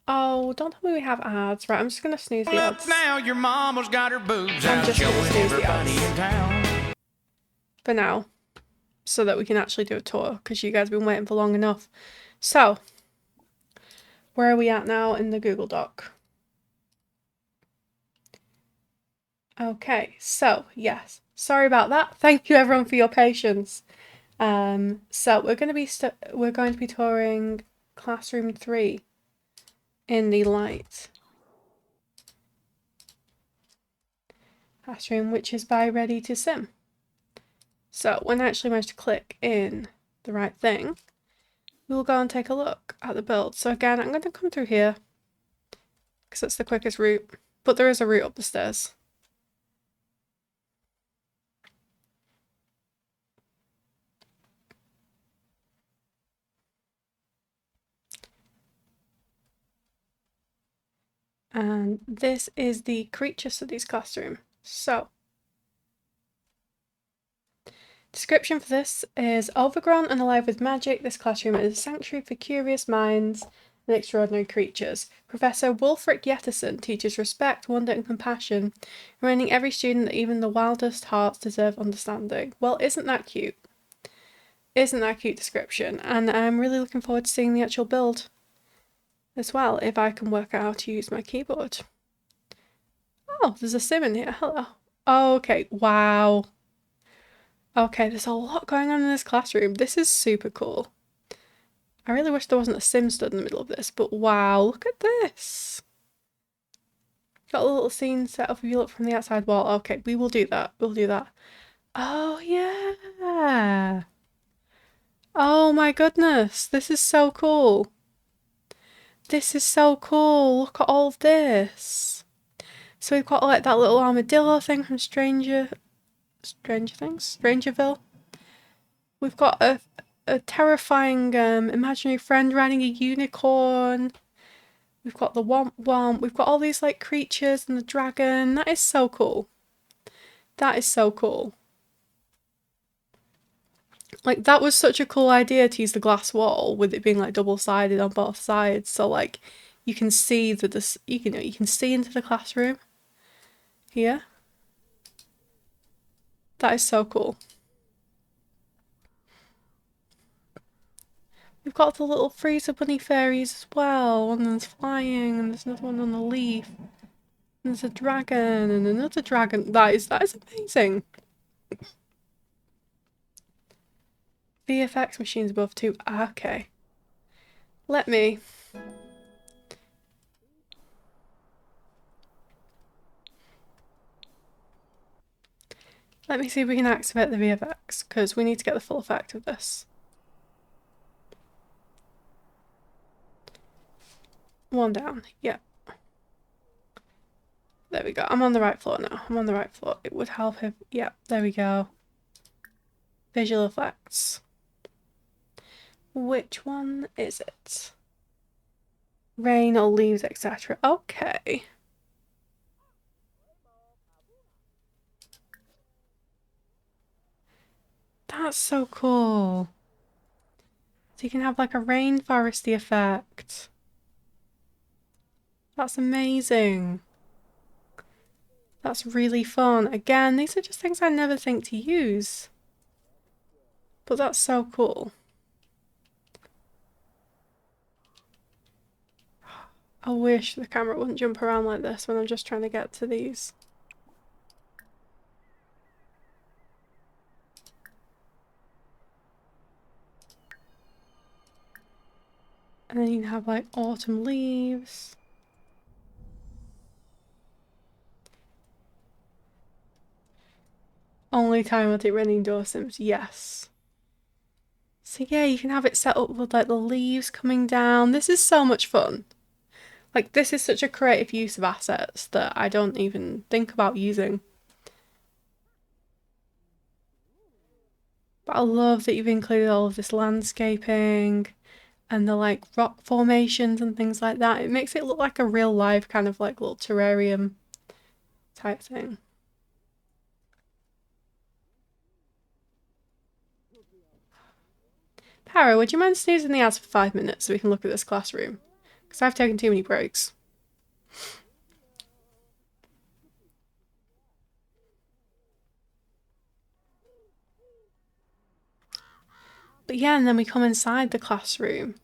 Oh, don't tell me we have ads. Right, I'm just gonna snooze the ads. Now your mama's got her boobs I'm out, just gonna showing snooze the everybody in ads. town. For now. So that we can actually do a tour, because you guys have been waiting for long enough. So, where are we at now in the Google Doc? Okay, so, yes. Sorry about that. Thank you everyone for your patience. So we're going to be touring Classroom 3 in the light classroom, which is by Ready to Sim. So when I actually manage to click in the right thing, we'll go and take a look at the build. So again, I'm going to come through here because that's the quickest route, but there is a route up the stairs. And this is the Creature Studies classroom. So, description for this is overgrown and alive with magic, this classroom is a sanctuary for curious minds and extraordinary creatures. Professor Wulfric Yetterson teaches respect, wonder and compassion, reminding every student that even the wildest hearts deserve understanding. Well, isn't that cute? Isn't that a cute description? And I'm really looking forward to seeing the actual build as well, if I can work out how to use my keyboard. Oh, there's a sim in here. Hello. Oh, okay. Wow. Okay, there's a lot going on in this classroom. This is super cool. I really wish there wasn't a sim stood in the middle of this, but wow, look at this. Got a little scene set up if you look from the outside wall. Okay, we will do that. We'll do that. Oh, yeah. Oh my goodness. This is so cool. This is so cool. Look at all of this. So we've got like that little armadillo thing from Stranger Things? Strangerville. We've got a terrifying imaginary friend riding a unicorn. We've got the Womp Womp. We've got all these like creatures and the dragon. That is so cool. That is so cool. Like, that was such a cool idea to use the glass wall with it being like double-sided on both sides. So like you can see you can see into the classroom here. That is so cool. We've got the little freezer bunny fairies as well. One of them's flying and there's another one on the leaf. And There's a dragon and another dragon. That is amazing. VFX machines above too. Okay. Let me see if we can activate the VFX, because we need to get the full effect of this. One down. Yeah. There we go. I'm on the right floor now. I'm on the right floor. It would help if... Yeah, there we go. Visual effects. Which one is it? Rain or leaves, etc. Okay. That's so cool. So you can have like a rainforesty effect. That's amazing. That's really fun. Again, these are just things I never think to use. But that's so cool. I wish the camera wouldn't jump around like this when I'm just trying to get to these. And then you can have like autumn leaves. Only time with it raining door sims, yes. So yeah, you can have it set up with like the leaves coming down. This is so much fun. Like, this is such a creative use of assets that I don't even think about using. But I love that you've included all of this landscaping and the like rock formations and things like that. It makes it look like a real life kind of like little terrarium type thing. Para, would you mind snoozing the ads for 5 minutes so we can look at this classroom? Because I've taken too many breaks. But yeah, and then we come inside the classroom.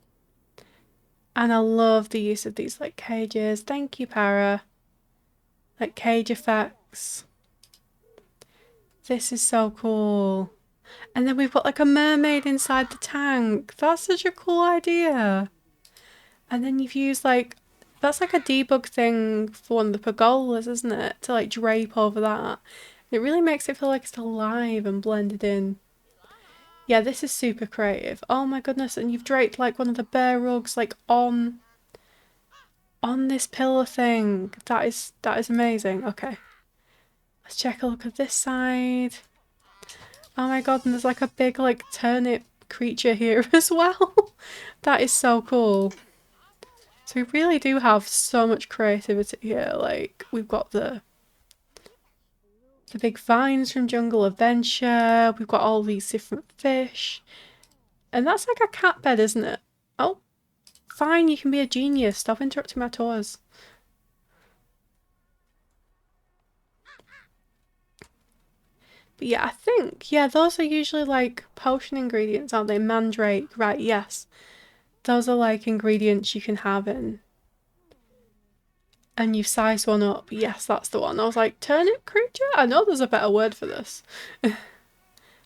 And I love the use of these like cages. Thank you, Para. Like cage effects. This is so cool. And then we've got like a mermaid inside the tank. That's such a cool idea. And then you've used like, that's like a debug thing for one of the pergolas, isn't it? To like drape over that. It really makes it feel like it's alive and blended in. Yeah, this is super creative. Oh my goodness, and you've draped like one of the bear rugs like on this pillar thing. That is amazing. Okay. Let's check a look at this side. Oh my god, and there's like a big like turnip creature here as well. That is so cool. So we really do have so much creativity here. Like, we've got the big vines from Jungle Adventure. We've got all these different fish. And that's like a cat bed, isn't it? Oh, fine, you can be a genius. Stop interrupting my tours. But yeah, I think, yeah, those are usually like potion ingredients, aren't they? Mandrake, right, yes. Those are like ingredients you can have in. And you've sized one up. Yes, that's the one. I was like, turnip creature? I know there's a better word for this. And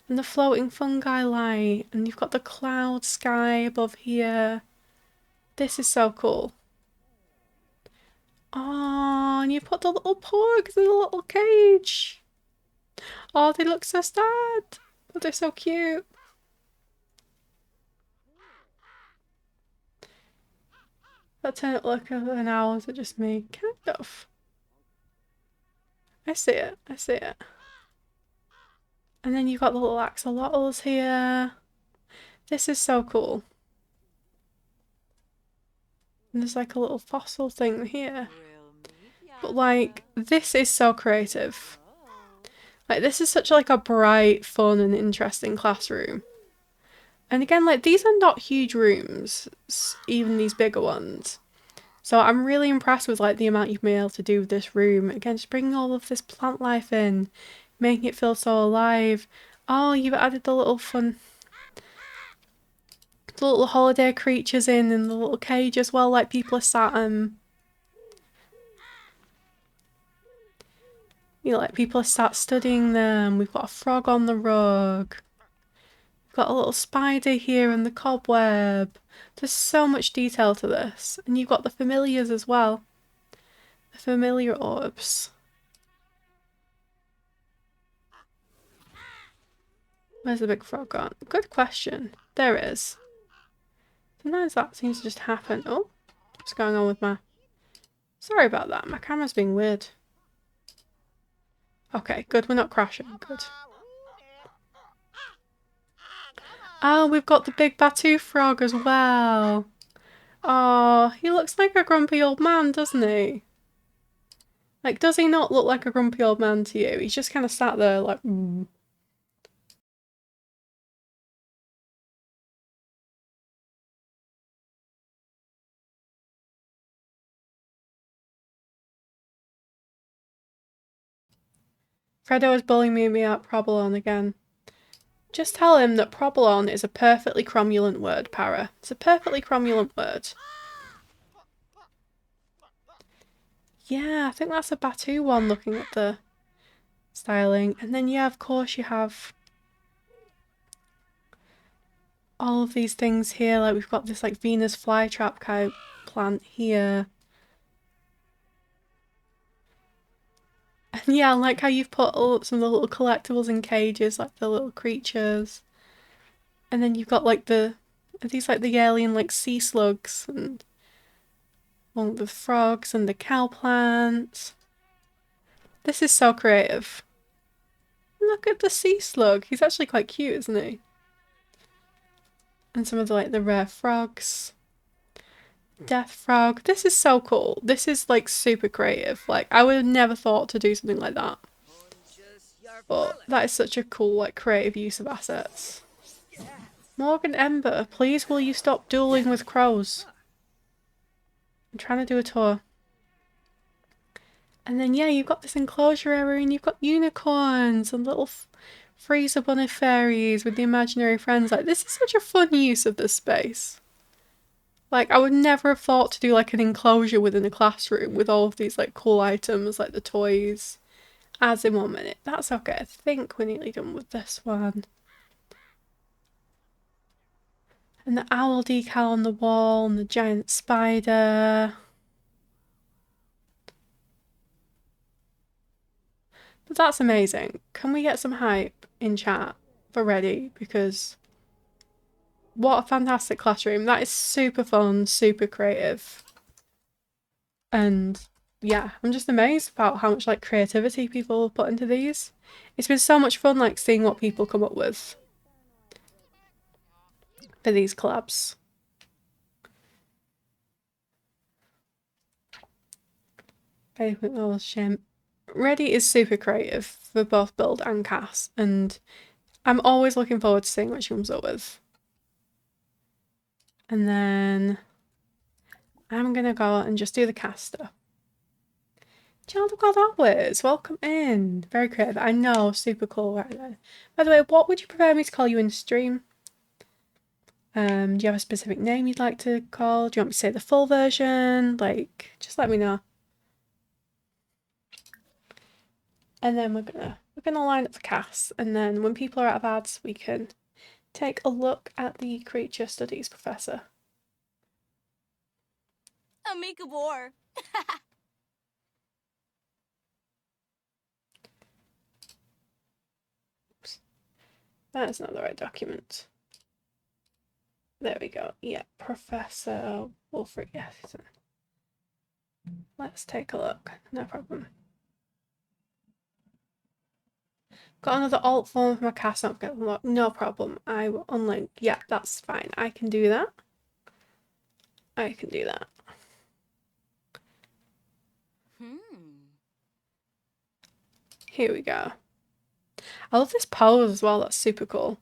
the floating fungi light. And you've got the cloud sky above here. This is so cool. Oh, and you put the little pugs in the little cage. Oh, they look so sad. But they're so cute. That turnip look of an owl, is it just me? Kind of. I see it. I see it. And then you've got the little axolotls here. This is so cool. And there's like a little fossil thing here. But like, this is so creative. Like, this is such like a bright, fun and interesting classroom. And again, like, these are not huge rooms, even these bigger ones. So I'm really impressed with like the amount you've been able to do with this room. Again, just bringing all of this plant life in, making it feel so alive. Oh, you've added the little fun, the little holiday creatures in the little cage as well, like people are sat You know, like people start studying them. We've got a frog on the rug. We've got a little spider here in the cobweb. There's so much detail to this. And you've got the familiars as well. The familiar orbs. Where's the big frog gone? Good question. There it is. Sometimes that seems to just happen. Oh, what's going on with my... Sorry about that. My camera's being weird. Okay, good. We're not crashing. Good. Oh, we've got the big Batu frog as well. Oh, he looks like a grumpy old man, doesn't he? Like, does he not look like a grumpy old man to you? He's just kind of sat there like... Fredo is bullying me about Provolone again. Just tell him that Provolone is a perfectly cromulent word, Para. It's a perfectly cromulent word. Yeah, I think that's a Batu one, looking at the styling. And then, yeah, of course you have all of these things here. Like, we've got this, like, Venus flytrap kind of plant here. And yeah, I like how you've put some of the little collectibles in cages, like the little creatures. And then you've got like are these like the alien like sea slugs and all the frogs and the cow plants. This is so creative. Look at the sea slug. He's actually quite cute, isn't he? And some of the like the rare frogs. Death frog. This is so cool. This is like super creative. Like I would have never thought to do something like that. But that is such a cool like creative use of assets. Morgan Ember, please will you stop dueling with crows? I'm trying to do a tour. And then yeah, you've got this enclosure area and you've got unicorns and little freezer bunny fairies with the imaginary friends. Like this is such a fun use of this space. Like, I would never have thought to do, like, an enclosure within a classroom with all of these, like, cool items, like the toys. As in 1 minute. That's okay. I think we're nearly done with this one. And the owl decal on the wall and the giant spider. But that's amazing. Can we get some hype in chat for Ready? Because... what a fantastic classroom. That is super fun, super creative. And yeah, I'm just amazed about how much like creativity people have put into these. It's been so much fun like seeing what people come up with for these collabs. Ready is super creative for both build and cast, and I'm always looking forward to seeing what she comes up with. And then I'm gonna go and just do the caster. Child of God always, welcome in. Very creative. I know, super cool right there. By the way, what would you prefer me to call you in stream? Do you have a specific name you'd like to call? Do you want me to say the full version? Like, just let me know. And then we're gonna line up the cast, and then when people are out of ads, we can take a look at the creature studies professor. A makeover. Oops. That is not the right document. There we go. Yeah, Professor Wolfric. Yes. Let's take a look. No problem. Got another alt form for my cast not get unlocked. No problem. I will unlink. Yeah, that's fine. I can do that. I can do that. Here we go. I love this pose as well. That's super cool.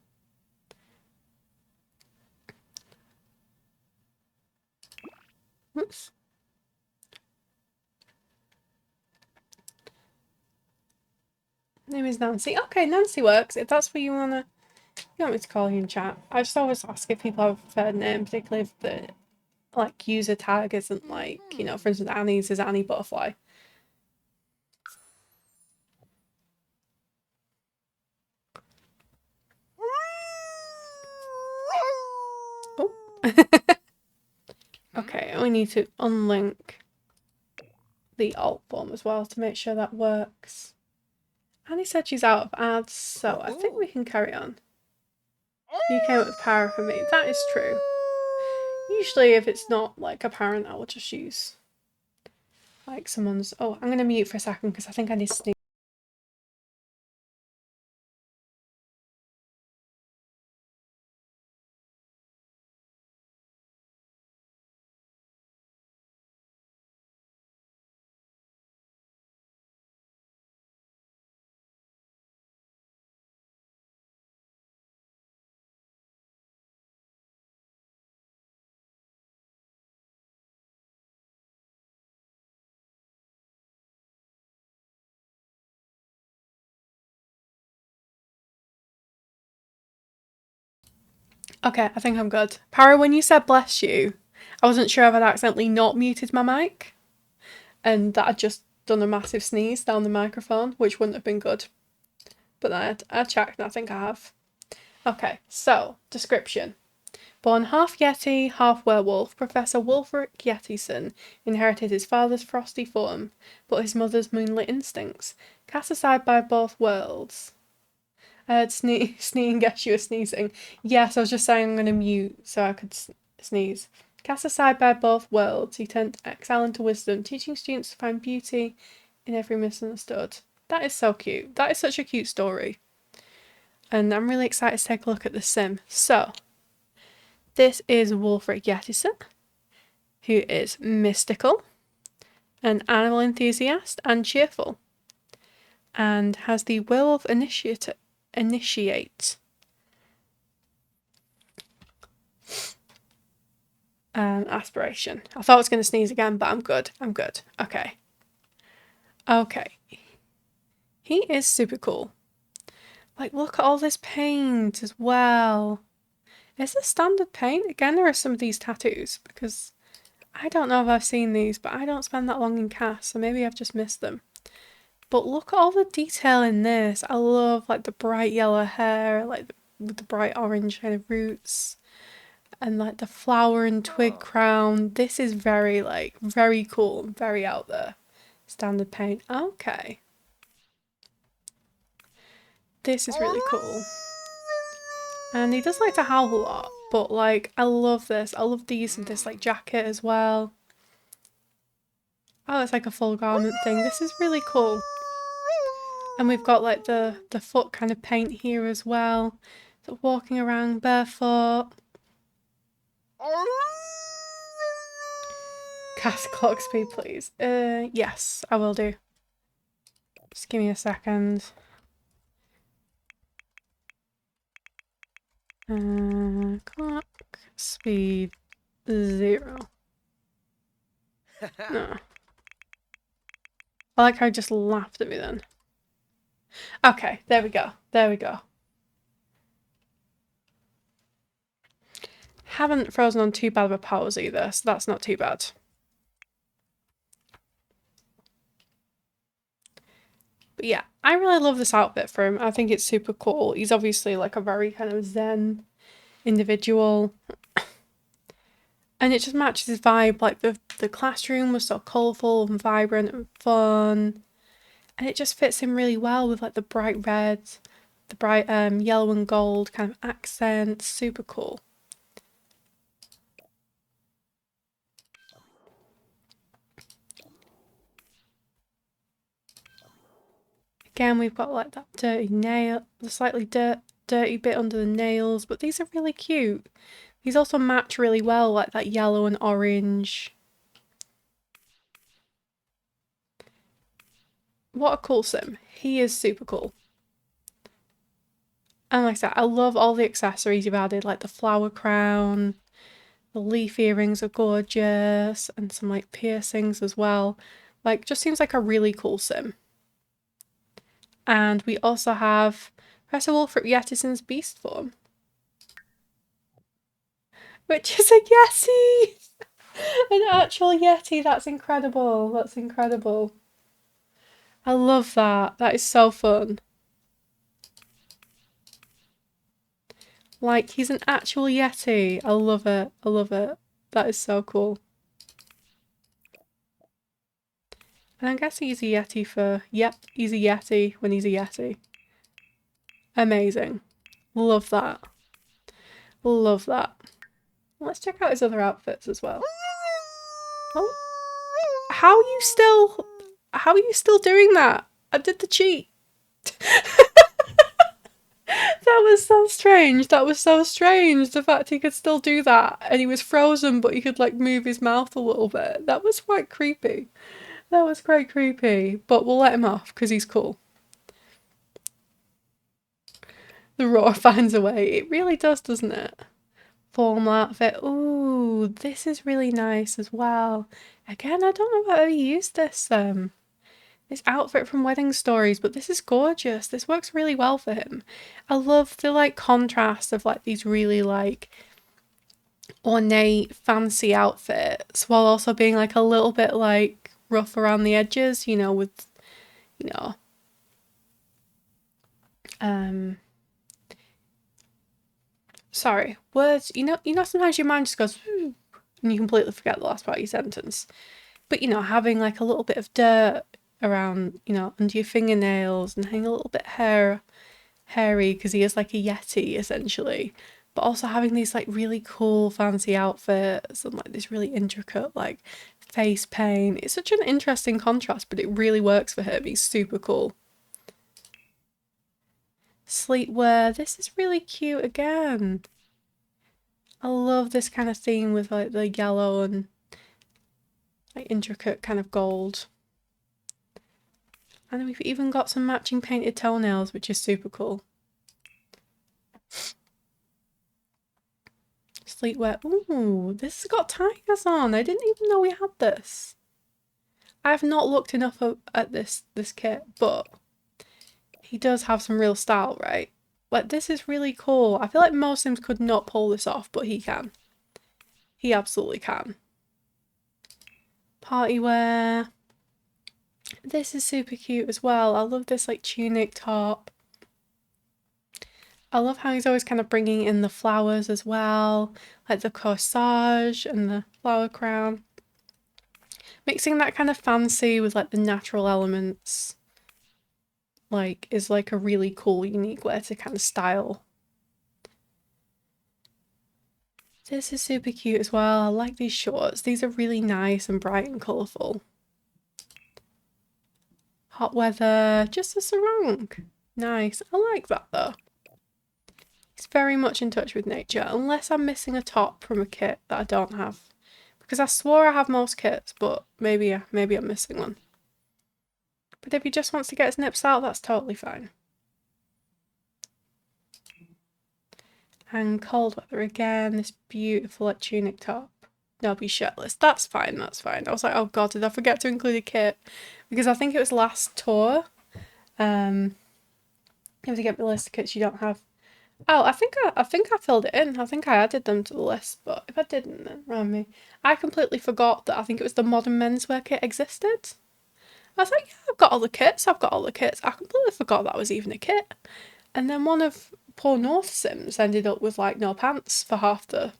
Oops. Name is Nancy. Okay, Nancy works. If that's what you want me to call you in chat. I just always ask if people have a preferred name, particularly if the like user tag isn't like, you know, for instance, Annie's is Annie Butterfly. Okay, we need to unlink the alt form as well to make sure that works. Annie said she's out of ads, so I think we can carry on. You came up with power for me. That is true. Usually if it's not like apparent, I will just use like someone's... Oh, I'm going to mute for a second because I think I need to sneeze. Okay, I think I'm good. Para, when you said bless you, I wasn't sure if I'd accidentally not muted my mic and that I'd just done a massive sneeze down the microphone, which wouldn't have been good. But then I checked and I think I have. Okay, so, description. Born half Yeti, half werewolf, Professor Wulfric Yettison inherited his father's frosty form, but his mother's moonlit instincts. Cast aside by both worlds. I heard sneezing, guess you were sneezing. Yes, I was just saying I'm going to mute so I could sneeze. Cast aside by both worlds, he turned exile into wisdom, teaching students to find beauty in every misunderstood. That is so cute. That is such a cute story. And I'm really excited to take a look at the sim. So, this is Wulfric Yettison, who is mystical, an animal enthusiast, and cheerful, and has the werewolf initiate aspiration. I thought I was going to sneeze again, but I'm good. I'm good. Okay. Okay. He is super cool. Like, look at all this paint as well. Is this standard paint? Again, there are some of these tattoos, because I don't know if I've seen these, but I don't spend that long in cast, so maybe I've just missed them. But look at all the detail in this. I love like the bright yellow hair, like with the bright orange kind of roots, and like the flower and twig crown. This is very very cool, very out there. Standard paint. Okay. This is really cool. And he does like to howl a lot, but like I love this. I love the use of this like jacket as well. Oh, it's like a full garment thing. This is really cool. And we've got like the foot kind of paint here as well. So walking around barefoot. Cast clock speed, please. Yes, I will do. Just give me a second. Clock speed 0. No. I like how he just laughed at me then. Okay, there we go. There we go. Haven't frozen on too bad of a pause either, so that's not too bad. But yeah, I really love this outfit for him. I think it's super cool. He's obviously like a very kind of zen individual. And it just matches his vibe. Like the classroom was so colourful and vibrant and fun. And it just fits him really well with like the bright red, the bright yellow and gold kind of accents. Super cool. Again, we've got like that dirty nail, the slightly dirty bit under the nails, but these are really cute. These also match really well, like that yellow and orange. What a cool sim. He is super cool. And like I said, I love all the accessories you've added, like the flower crown, the leaf earrings are gorgeous, and some like piercings as well. Like, just seems like a really cool sim. And we also have Professor Wulfric Yettison's beast form, which is a Yeti! An actual Yeti, that's incredible. That's incredible. I love that. That is so fun. Like, he's an actual Yeti. I love it. I love it. That is so cool. And I'm guessing he's a Yeti for... Yep, he's a Yeti when he's a Yeti. Amazing. Love that. Love that. Let's check out his other outfits as well. Oh. How are you still doing that? I did the cheat. That was so strange. That was so strange. The fact he could still do that and he was frozen but he could like move his mouth a little bit. That was quite creepy. That was quite creepy. But we'll let him off because he's cool. The roar finds a way. It really does, doesn't it? Formal outfit. Ooh, this is really nice as well. Again, I don't know if I've ever used this outfit from Wedding Stories, but this is gorgeous. This works really well for him. I love the like contrast of like these really like ornate, fancy outfits while also being like a little bit like rough around the edges, you know, with, you know, sorry, words, you know, sometimes your mind just goes, and you completely forget the last part of your sentence. But, you know, having like a little bit of dirt around, you know, under your fingernails and having a little bit hairy because he is like a Yeti essentially. But also having these like really cool fancy outfits and like this really intricate like face paint. It's such an interesting contrast, but it really works for him. He's super cool. Sleepwear. This is really cute again. I love this kind of theme with like the yellow and like intricate kind of gold. And then we've even got some matching painted toenails, which is super cool. Sleepwear. Ooh, this has got tigers on. I didn't even know we had this. I have not looked enough at this kit, but he does have some real style, right? Like, this is really cool. I feel like most Sims could not pull this off, but he can. He absolutely can. Party wear. This is super cute as well. I love this like tunic top. I love how he's always kind of bringing in the flowers as well, like the corsage and the flower crown. Mixing that kind of fancy with like the natural elements like is like a really cool, unique way to kind of style. This is super cute as well. I like these shorts. These are really nice and bright and colourful. Hot weather, just a sarong. Nice. I like that though. He's very much in touch with nature, unless I'm missing a top from a kit that I don't have. Because I swore I have most kits, but maybe I'm missing one. But if he just wants to get his nips out, that's totally fine. And cold weather again, this beautiful like tunic top. No, be shirtless. That's fine, that's fine. I was like, oh god, did I forget to include a kit? Because I think it was last tour. You have to get the list of kits you don't have. Oh, I think I filled it in. I think I added them to the list, but if I didn't, then remind me. I completely forgot that I think it was the modern menswear kit existed. I was like, yeah, I've got all the kits. I completely forgot that was even a kit. And then one of poor North Sims ended up with like no pants for half the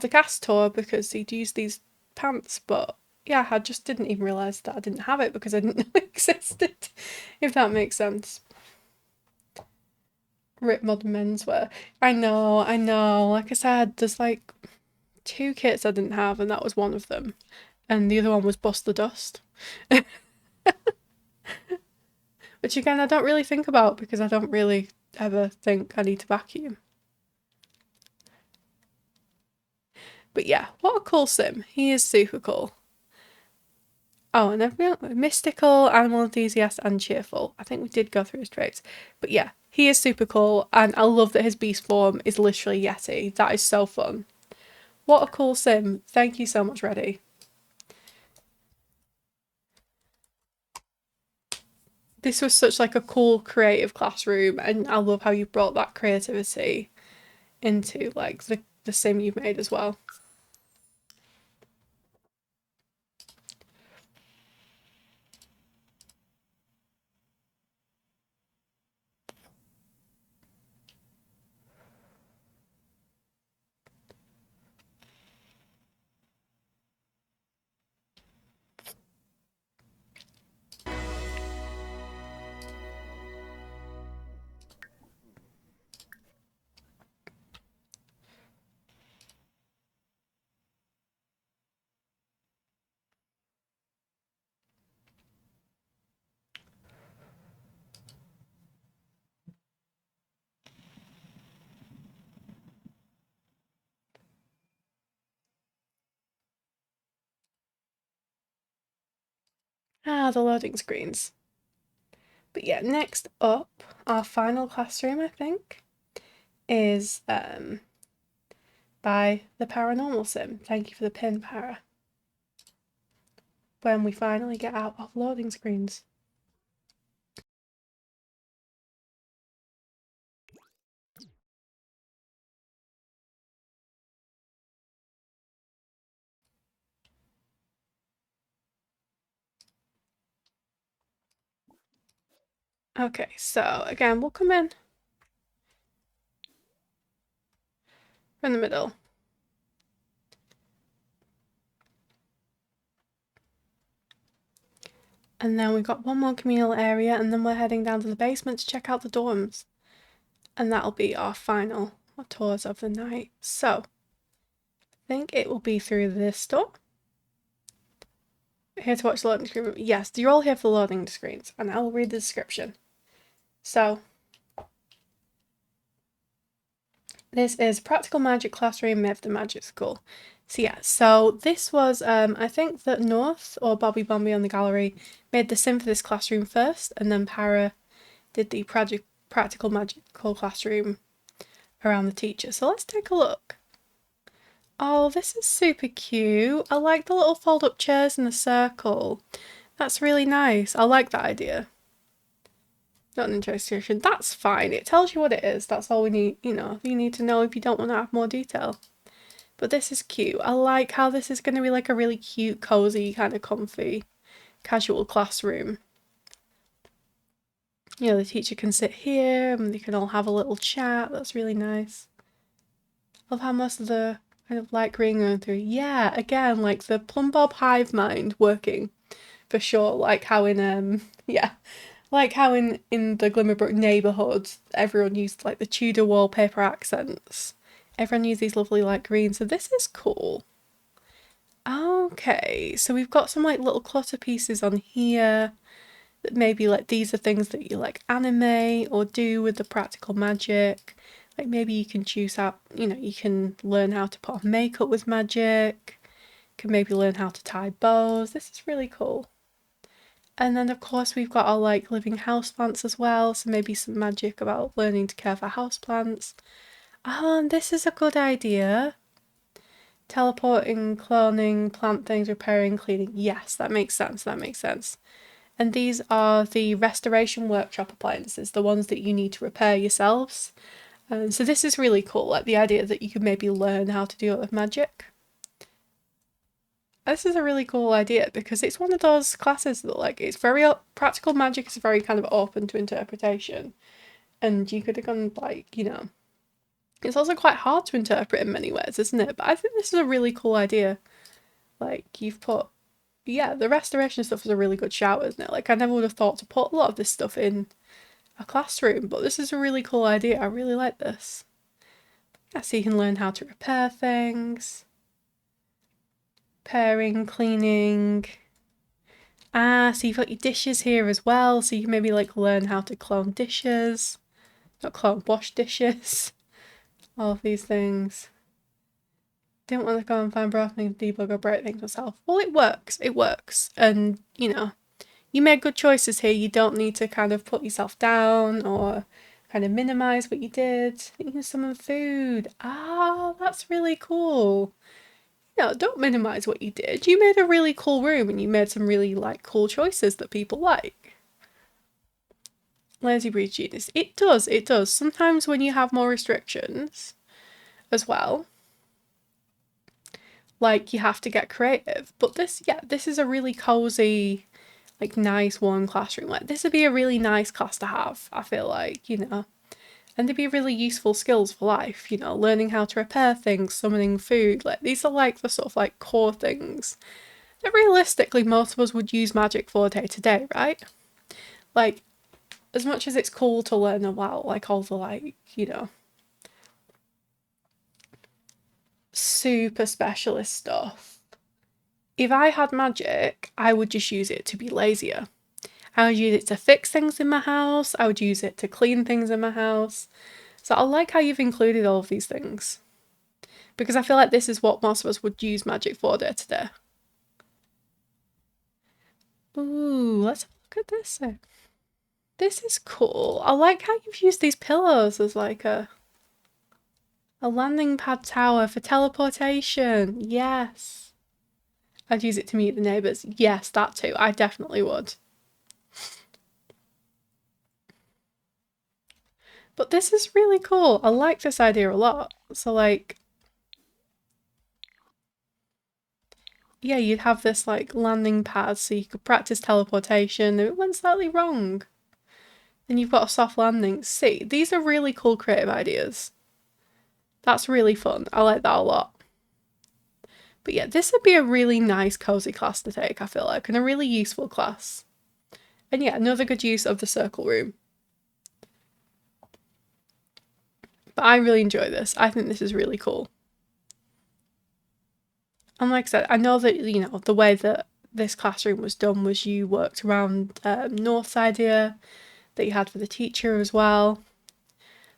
cast tour because he'd used these pants. But yeah, I just didn't even realise that I didn't have it because I didn't know it existed, if that makes sense. Rip modern menswear. I know. Like I said, there's like 2 kits I didn't have and that was one of them. And the other one was Bust the Dust. Which again, I don't really think about because I don't really ever think I need to vacuum. But yeah, what a cool sim. He is super cool. Oh, and everyone, mystical, animal enthusiast, and cheerful. I think we did go through his traits. But yeah, he is super cool, and I love that his beast form is literally Yeti. That is so fun. What a cool sim. Thank you so much, Reddy. This was such like a cool creative classroom, and I love how you brought that creativity into like the sim you've made as well. Ah, the loading screens. But yeah, next up, our final classroom, I think, is by the paranormal sim. Thank you for the pin, Para. When we finally get out of loading screens. Okay, so again, we'll come in from the middle. And then we've got one more communal area, and then we're heading down to the basement to check out the dorms. And that'll be our final tours of the night. So, I think it will be through this door. Here to watch the loading screen. Yes, you're all here for the loading screens, and I will read the description. So, this is Practical Magic Classroom Myth the Magic School. So yeah, so this was, I think that North, or Bobby Bomby on the gallery, made the sim for this classroom first, and then Para did the Practical Magical Classroom around the teacher. So let's take a look. Oh, this is super cute. I like the little fold-up chairs in the circle. That's really nice. I like that idea. Not an illustration. That's fine. It tells you what it is. That's all we need, you need to know if you don't want to have more detail. But this is cute. I like how this is going to be like a really cute, cozy, kind of comfy, casual classroom. The teacher can sit here and they can all have a little chat. That's really nice. Love how most of the kind of light green going through. Yeah, again, like the Plumbob hive mind working for sure. Like how in, like how in the Glimmerbrook neighbourhood, everyone used like the Tudor wallpaper accents. Everyone used these lovely light greens, so this is cool. Okay, so we've got some like little clutter pieces on here that maybe like these are things that you like animate or do with the practical magic. Like maybe you can choose out, you can learn how to put on makeup with magic. You can maybe learn how to tie bows. This is really cool. And then of course we've got our like living houseplants as well, so maybe some magic about learning to care for houseplants. Oh, and this is a good idea. Teleporting, cloning, plant things, repairing, cleaning. Yes, that makes sense, that makes sense. And these are the restoration workshop appliances, the ones that you need to repair yourselves. And so this is really cool, like the idea that you could maybe learn how to do it with magic. This is a really cool idea because it's one of those classes that like, it's very, practical magic is very kind of open to interpretation. And you could have gone like, it's also quite hard to interpret in many ways, isn't it? But I think this is a really cool idea. Like, you've put, the restoration stuff is a really good shout, isn't it? Like, I never would have thought to put a lot of this stuff in a classroom, but this is a really cool idea. I really like this. Yeah, so you can learn how to repair things. Repairing, cleaning. Ah, so you've got your dishes here as well, so you can maybe like learn how to clone dishes. Not clone, wash dishes. All of these things. Didn't want to go and find broth and debug or break things myself. Well, it works. And, you made good choices here. You don't need to kind of put yourself down or kind of minimize what you did. Use some of the food. Ah, that's really cool. Don't minimize what you did. You made a really cool room and you made some really like cool choices that people like. Lazy breed genius. It does. Sometimes when you have more restrictions as well, like you have to get creative. But this is a really cozy, like nice warm classroom. Like this would be a really nice class to have, I feel like, and they'd be really useful skills for life, learning how to repair things, summoning food. Like these are like the sort of like core things that realistically most of us would use magic for day to day, right? Like, as much as it's cool to learn about like all the like, super specialist stuff, if I had magic, I would just use it to be lazier. I would use it to fix things in my house. I would use it to clean things in my house. So I like how you've included all of these things, because I feel like this is what most of us would use magic for day to day. Ooh, let's have a look at this then. This is cool. I like how you've used these pillows as like a landing pad tower for teleportation. Yes. I'd use it to meet the neighbours. Yes, that too. I definitely would. But this is really cool. I like this idea a lot. So like, yeah, you'd have this like landing pad so you could practice teleportation. If it went slightly wrong, then you've got a soft landing. See, these are really cool creative ideas. That's really fun. I like that a lot. But yeah, this would be a really nice cozy class to take, I feel like, and a really useful class. And yeah, another good use of the circle room. But I really enjoy this. I think this is really cool. And like I said, I know that, you know, the way that this classroom was done was you worked around North's idea that you had for the teacher as well.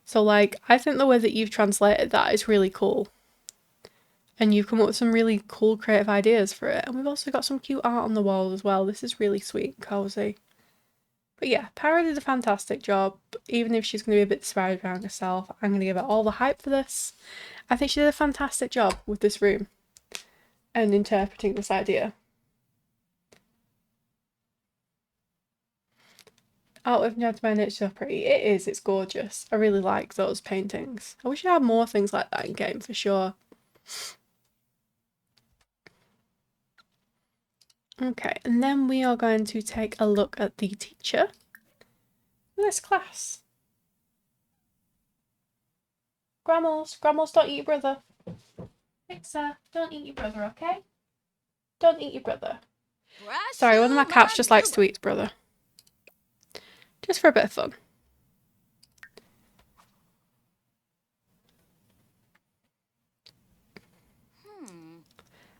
So like, I think the way that you've translated that is really cool. And you've come up with some really cool creative ideas for it. And we've also got some cute art on the walls as well. This is really sweet and cozy. But yeah, Para did a fantastic job. Even if she's going to be a bit disparaged around herself, I'm going to give her all the hype for this. I think she did a fantastic job with this room and interpreting this idea. Out of Nedman, it's so pretty. It is, it's gorgeous. I really like those paintings. I wish I had more things like that in game for sure. Okay, and then we are going to take a look at the teacher for this class. Grammels, don't eat your brother. Fixer, don't eat your brother, okay? Don't eat your brother. Sorry, one of my cats just likes to eat his brother. Just for a bit of fun.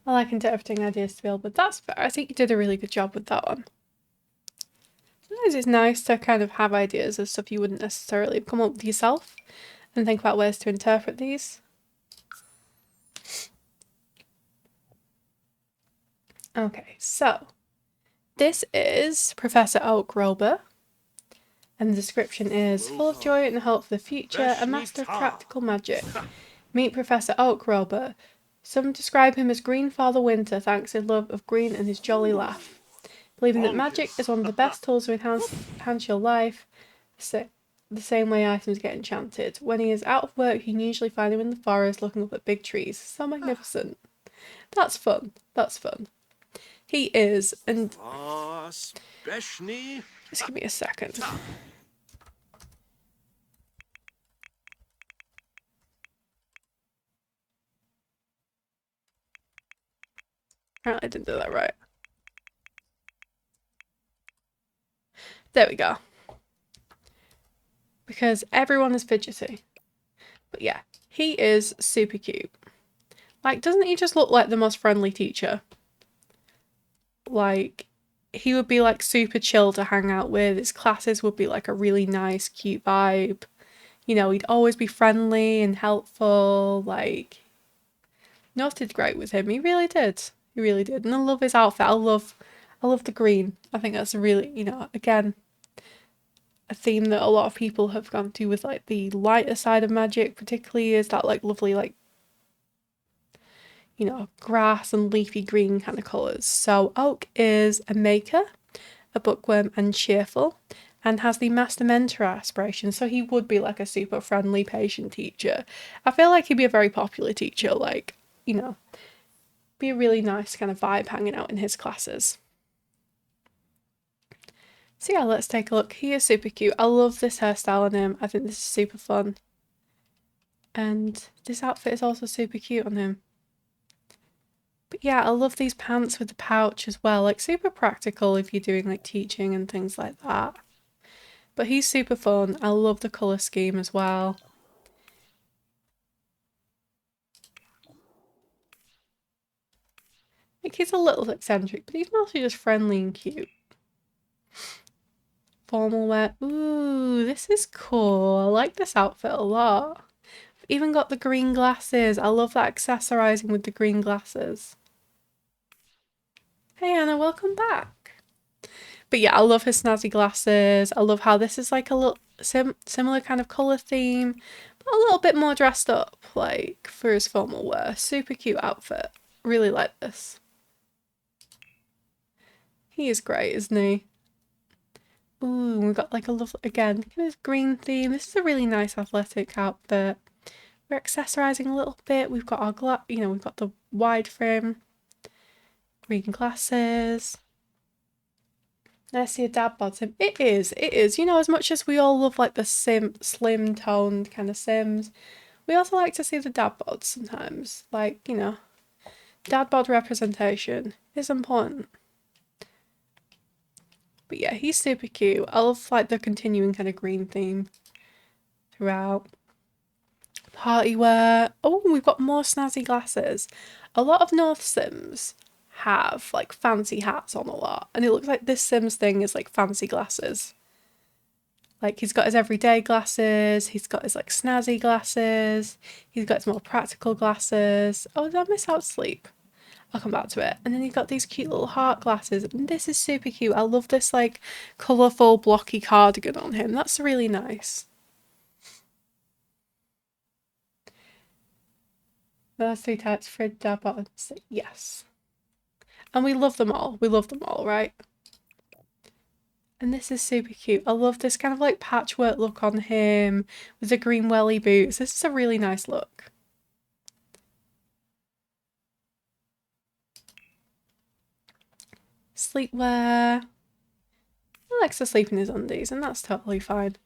I like interpreting ideas to build, but that's fair. I think you did a really good job with that one. Sometimes it's nice to kind of have ideas of stuff you wouldn't necessarily come up with yourself and think about ways to interpret these. Okay, so this is Professor Oak Rober, and the description is full of joy and hope for the future, a master of practical magic. Meet Professor Oak Rober. Some describe him as Green Father Winter, thanks to his love of green and his jolly laugh. Believing that magic is one of the best tools to enhance your life, the same way items get enchanted. When he is out of work, you can usually find him in the forest looking up at big trees. So magnificent. That's fun. That's fun. He is, and just give me a second. Apparently I didn't do that right. There we go. Because everyone is fidgety. But yeah, he is super cute. Like, doesn't he just look like the most friendly teacher? Like, he would be like super chill to hang out with. His classes would be like a really nice, cute vibe. You know, he'd always be friendly and helpful. Like, North did great with him. He really did. He really did. And I love his outfit. I love the green. I think that's a really, you know, again, a theme that a lot of people have gone to with like the lighter side of magic, particularly is that like lovely, like, you know, grass and leafy green kind of colours. So Oak is a maker, a bookworm and cheerful, and has the master mentor aspiration. So he would be like a super friendly, patient teacher. I feel like he'd be a very popular teacher, like, you know, be a really nice kind of vibe hanging out in his classes. So yeah, let's take a look. He is super cute. I love this hairstyle on him. I think this is super fun. And this outfit is also super cute on him. But yeah, I love these pants with the pouch as well. Like, super practical if you're doing like teaching and things like that. But he's super fun. I love the colour scheme as well. Like, he's a little eccentric, but he's mostly just friendly and cute. Formal wear. Ooh, this is cool. I like this outfit a lot. I've even got the green glasses. I love that accessorizing with the green glasses. Hey Anna, welcome back. But yeah, I love his snazzy glasses. I love how this is like a little similar kind of colour theme, but a little bit more dressed up, like for his formal wear. Super cute outfit. Really like this. He is great, isn't he? Ooh, we've got like a lovely, again, kind of green theme. This is a really nice athletic outfit. We're accessorising a little bit. We've got our we've got the wide frame, green glasses. I see a dad bod sim. It is. You know, as much as we all love like the slim toned kind of Sims, we also like to see the dad bods sometimes. Like, you know, dad bod representation is important. But yeah, he's super cute. I love like the continuing kind of green theme throughout. Party wear. Oh, we've got more snazzy glasses. A lot of North Sims have like fancy hats on a lot, and it looks like this Sims thing is like fancy glasses. Like he's got his everyday glasses, he's got his like snazzy glasses, he's got his more practical glasses. Oh, did I miss out sleep? I'll come back to it. And then you've got these cute little heart glasses, and this is super cute. I love this like colourful blocky cardigan on him. That's really nice. Those 3 types for dad buttons. Yes. And we love them all. We love them all, right? And this is super cute. I love this kind of like patchwork look on him with the green welly boots. This is a really nice look. Sleepwear. He likes to sleep in his undies, and that's totally fine.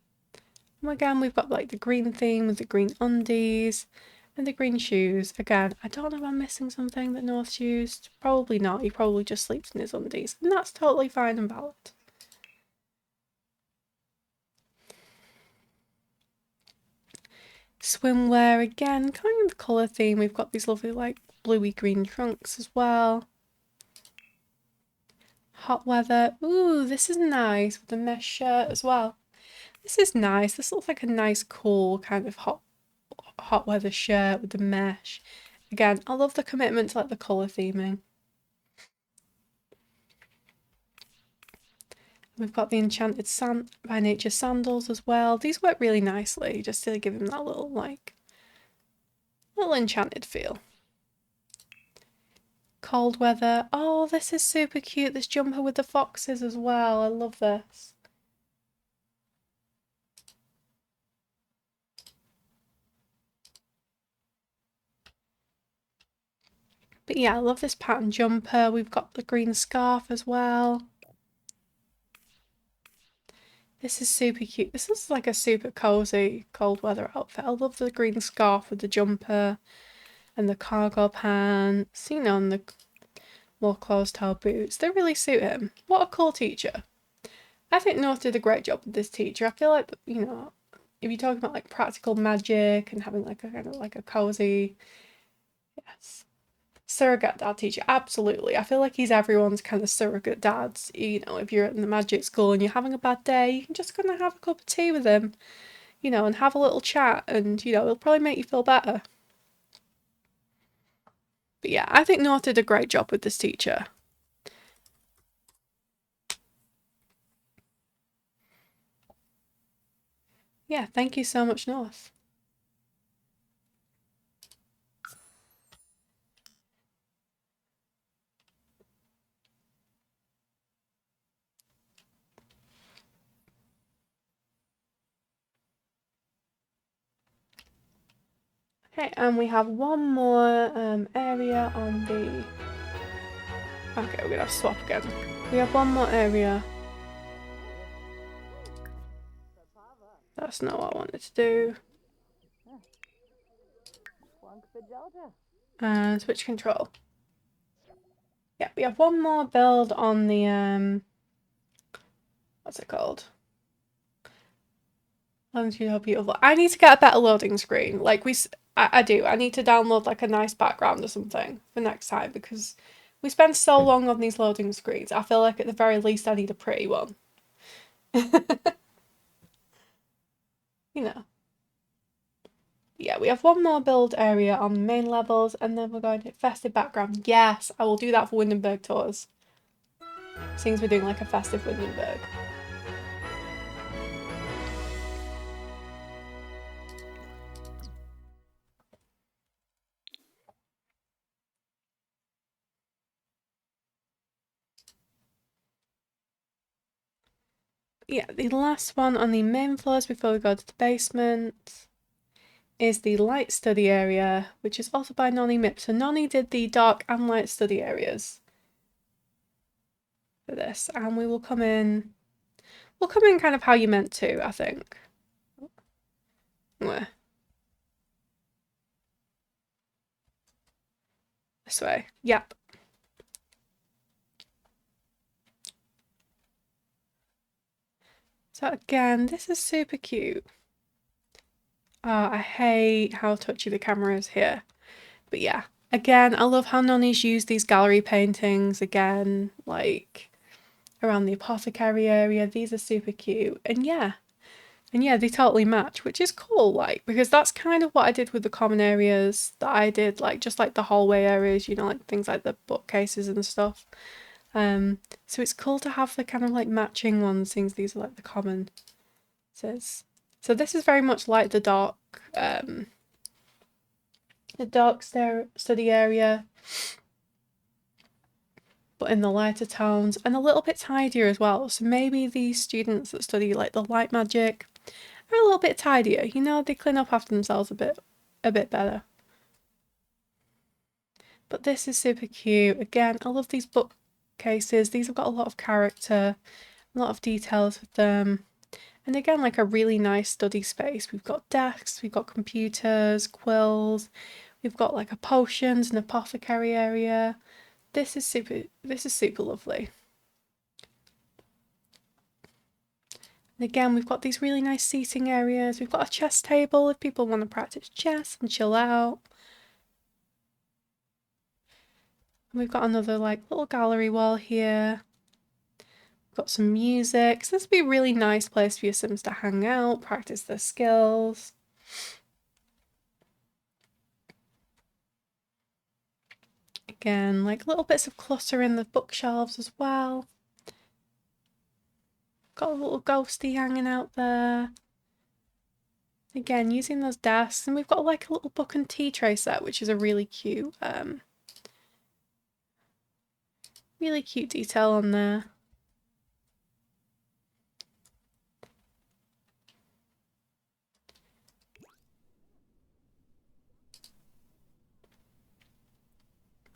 And again, we've got like the green theme with the green undies and the green shoes. Again, I don't know if I'm missing something that North's used. Probably not. He probably just sleeps in his undies, and that's totally fine and valid. Swimwear again, kind of the colour theme. We've got these lovely like bluey green trunks as well. Hot weather. Ooh, this is nice with the mesh shirt as well. This is nice. This looks like a nice cool kind of hot weather shirt with the mesh. Again, I love the commitment to like the colour theming. We've got the Enchanted Sand by Nature sandals as well. These work really nicely, just to give him that little like little enchanted feel. Cold weather. Oh, this is super cute. This jumper with the foxes as well. I love this. But yeah, I love this pattern jumper. We've got the green scarf as well. This is super cute. This is like a super cozy cold weather outfit. I love the green scarf with the jumper and the cargo pants, you know, and the more closed-toe boots. They really suit him. What a cool teacher. I think North did a great job with this teacher. I feel like, you know, if you're talking about like practical magic and having like a kind of like a cozy, yes, surrogate dad teacher, absolutely. I feel like he's everyone's kind of surrogate dad. You know, if you're in the magic school and you're having a bad day, you can just gonna have a cup of tea with him, you know, and have a little chat, and you know, it'll probably make you feel better. But yeah, I think North did a great job with this teacher. Yeah, thank you so much, North. Okay, and we have one more area on the... Okay, we're gonna have to swap again. We have one more area. That's not what I wanted to do. And switch control. Yeah, we have one more build on the what's it called? Beautiful. I need to get a better loading screen. Like I do. I need to download like a nice background or something for next time, because we spend so long on these loading screens. I feel like at the very least I need a pretty one. You know. Yeah, we have one more build area on the main levels, and then we're going to festive background. Yes, I will do that for Windenburg tours. Seems we're doing like a festive Glimmerberg. Yeah, the last one on the main floors before we go to the basement is the light study area, which is also by Nonny Mip. So Nonny did the dark and light study areas for this, and we will come in. We'll come in kind of how you meant to, I think. Where? This way. Yep. So again, this is super cute. I hate how touchy the camera is here. But yeah, again, I love how Nonny's used these gallery paintings again, like around the apothecary area. These are super cute. And yeah, they totally match, which is cool, like, because that's kind of what I did with the common areas that I did, like, just like the hallway areas, you know, like things like the bookcases and stuff. So it's cool to have the kind of like matching ones, since these are like the common. So this is very much like the dark study area, but in the lighter tones and a little bit tidier as well. So maybe these students that study like the light magic are a little bit tidier, you know, they clean up after themselves a bit better. But this is super cute. Again, I love these bookcases. These have got a lot of character, a lot of details with them. And again, like a really nice study space. We've got desks, we've got computers, quills, we've got like a potions and apothecary area. This is super lovely. And again, we've got these really nice seating areas. We've got a chess table if people want to practice chess and chill out. And we've got another like little gallery wall here. We've got some music. So this would be a really nice place for your Sims to hang out, practice their skills. Again, like little bits of clutter in the bookshelves as well. Got a little ghosty hanging out there. Again, using those desks, and we've got like a little book and tea tray set, which is a really cute detail on there.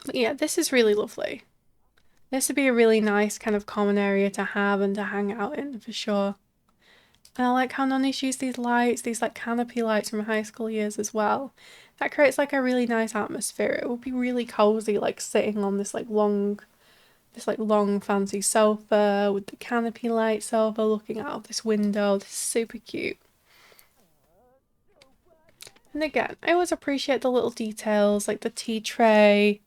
But yeah, this is really lovely. This would be a really nice kind of common area to have and to hang out in for sure. And I like how Nonny's used these lights, these like canopy lights from high school years as well. That creates like a really nice atmosphere. It would be really cozy, like sitting on this long fancy sofa with the canopy lights over, looking out of this window. This is super cute. And again, I always appreciate the little details, like the tea tray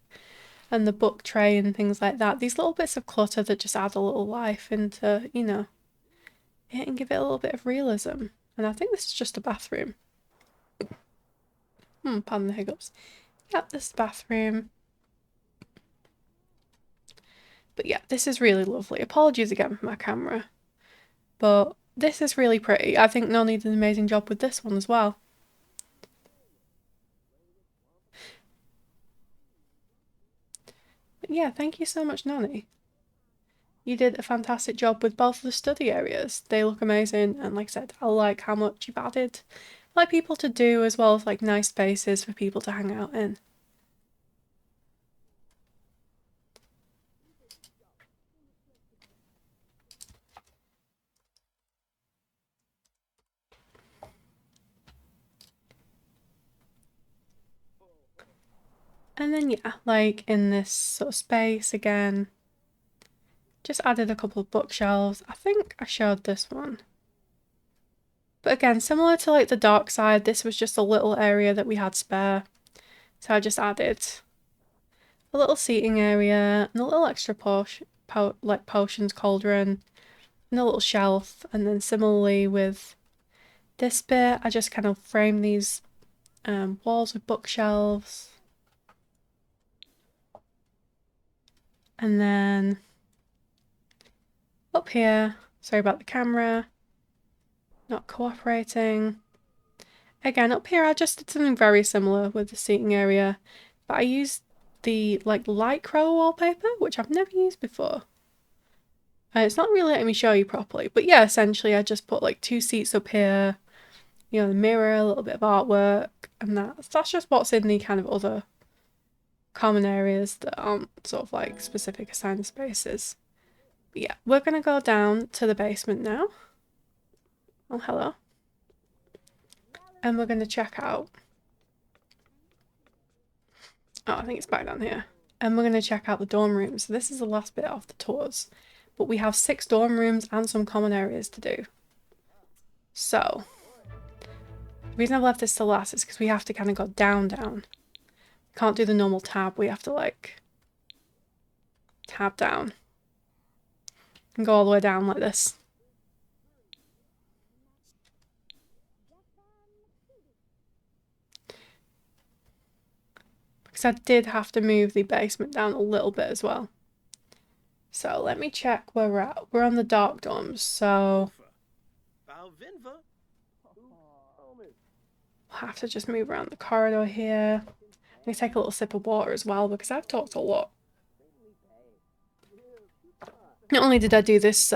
and the book tray and things like that. These little bits of clutter that just add a little life into, you know, it and give it a little bit of realism. And I think this is just a bathroom. Pardon the hiccups. Yep, this is the bathroom. But yeah, this is really lovely. Apologies again for my camera. But this is really pretty. I think Nonny did an amazing job with this one as well. But yeah, thank you so much, Nonny. You did a fantastic job with both of the study areas. They look amazing, and like I said, I like how much you've added like people to do, as well as like nice spaces for people to hang out in. And then yeah, like in this sort of space again, just added a couple of bookshelves. I think I showed this one. But again, similar to like the dark side, this was just a little area that we had spare. So I just added a little seating area and a little extra potions cauldron and a little shelf. And then similarly with this bit, I just kind of framed these walls with bookshelves. And then Up here, sorry about the camera, not cooperating. Again, up here I just did something very similar with the seating area, but I used the like Lycra wallpaper, which I've never used before. It's not really letting me show you properly, but yeah, essentially I just put like 2 seats up here, you know, the mirror, a little bit of artwork, and that's just what's in the kind of other common areas that aren't sort of like specific assigned spaces. But yeah, we're gonna go down to the basement now. Oh, hello. And we're gonna check out. Oh, I think it's back down here. And we're gonna check out the dorm rooms. So this is the last bit of the tours. But we have 6 dorm rooms and some common areas to do. So, the reason I've left this to last is because we have to kind of go down. Can't do the normal tab, we have to like tab down and go all the way down like this. Because I did have to move the basement down a little bit as well. So let me check where we're at. We're on the dark dorms, so we'll have to just move around the corridor here. Let me take a little sip of water as well because I've talked a lot. Not only did I do this,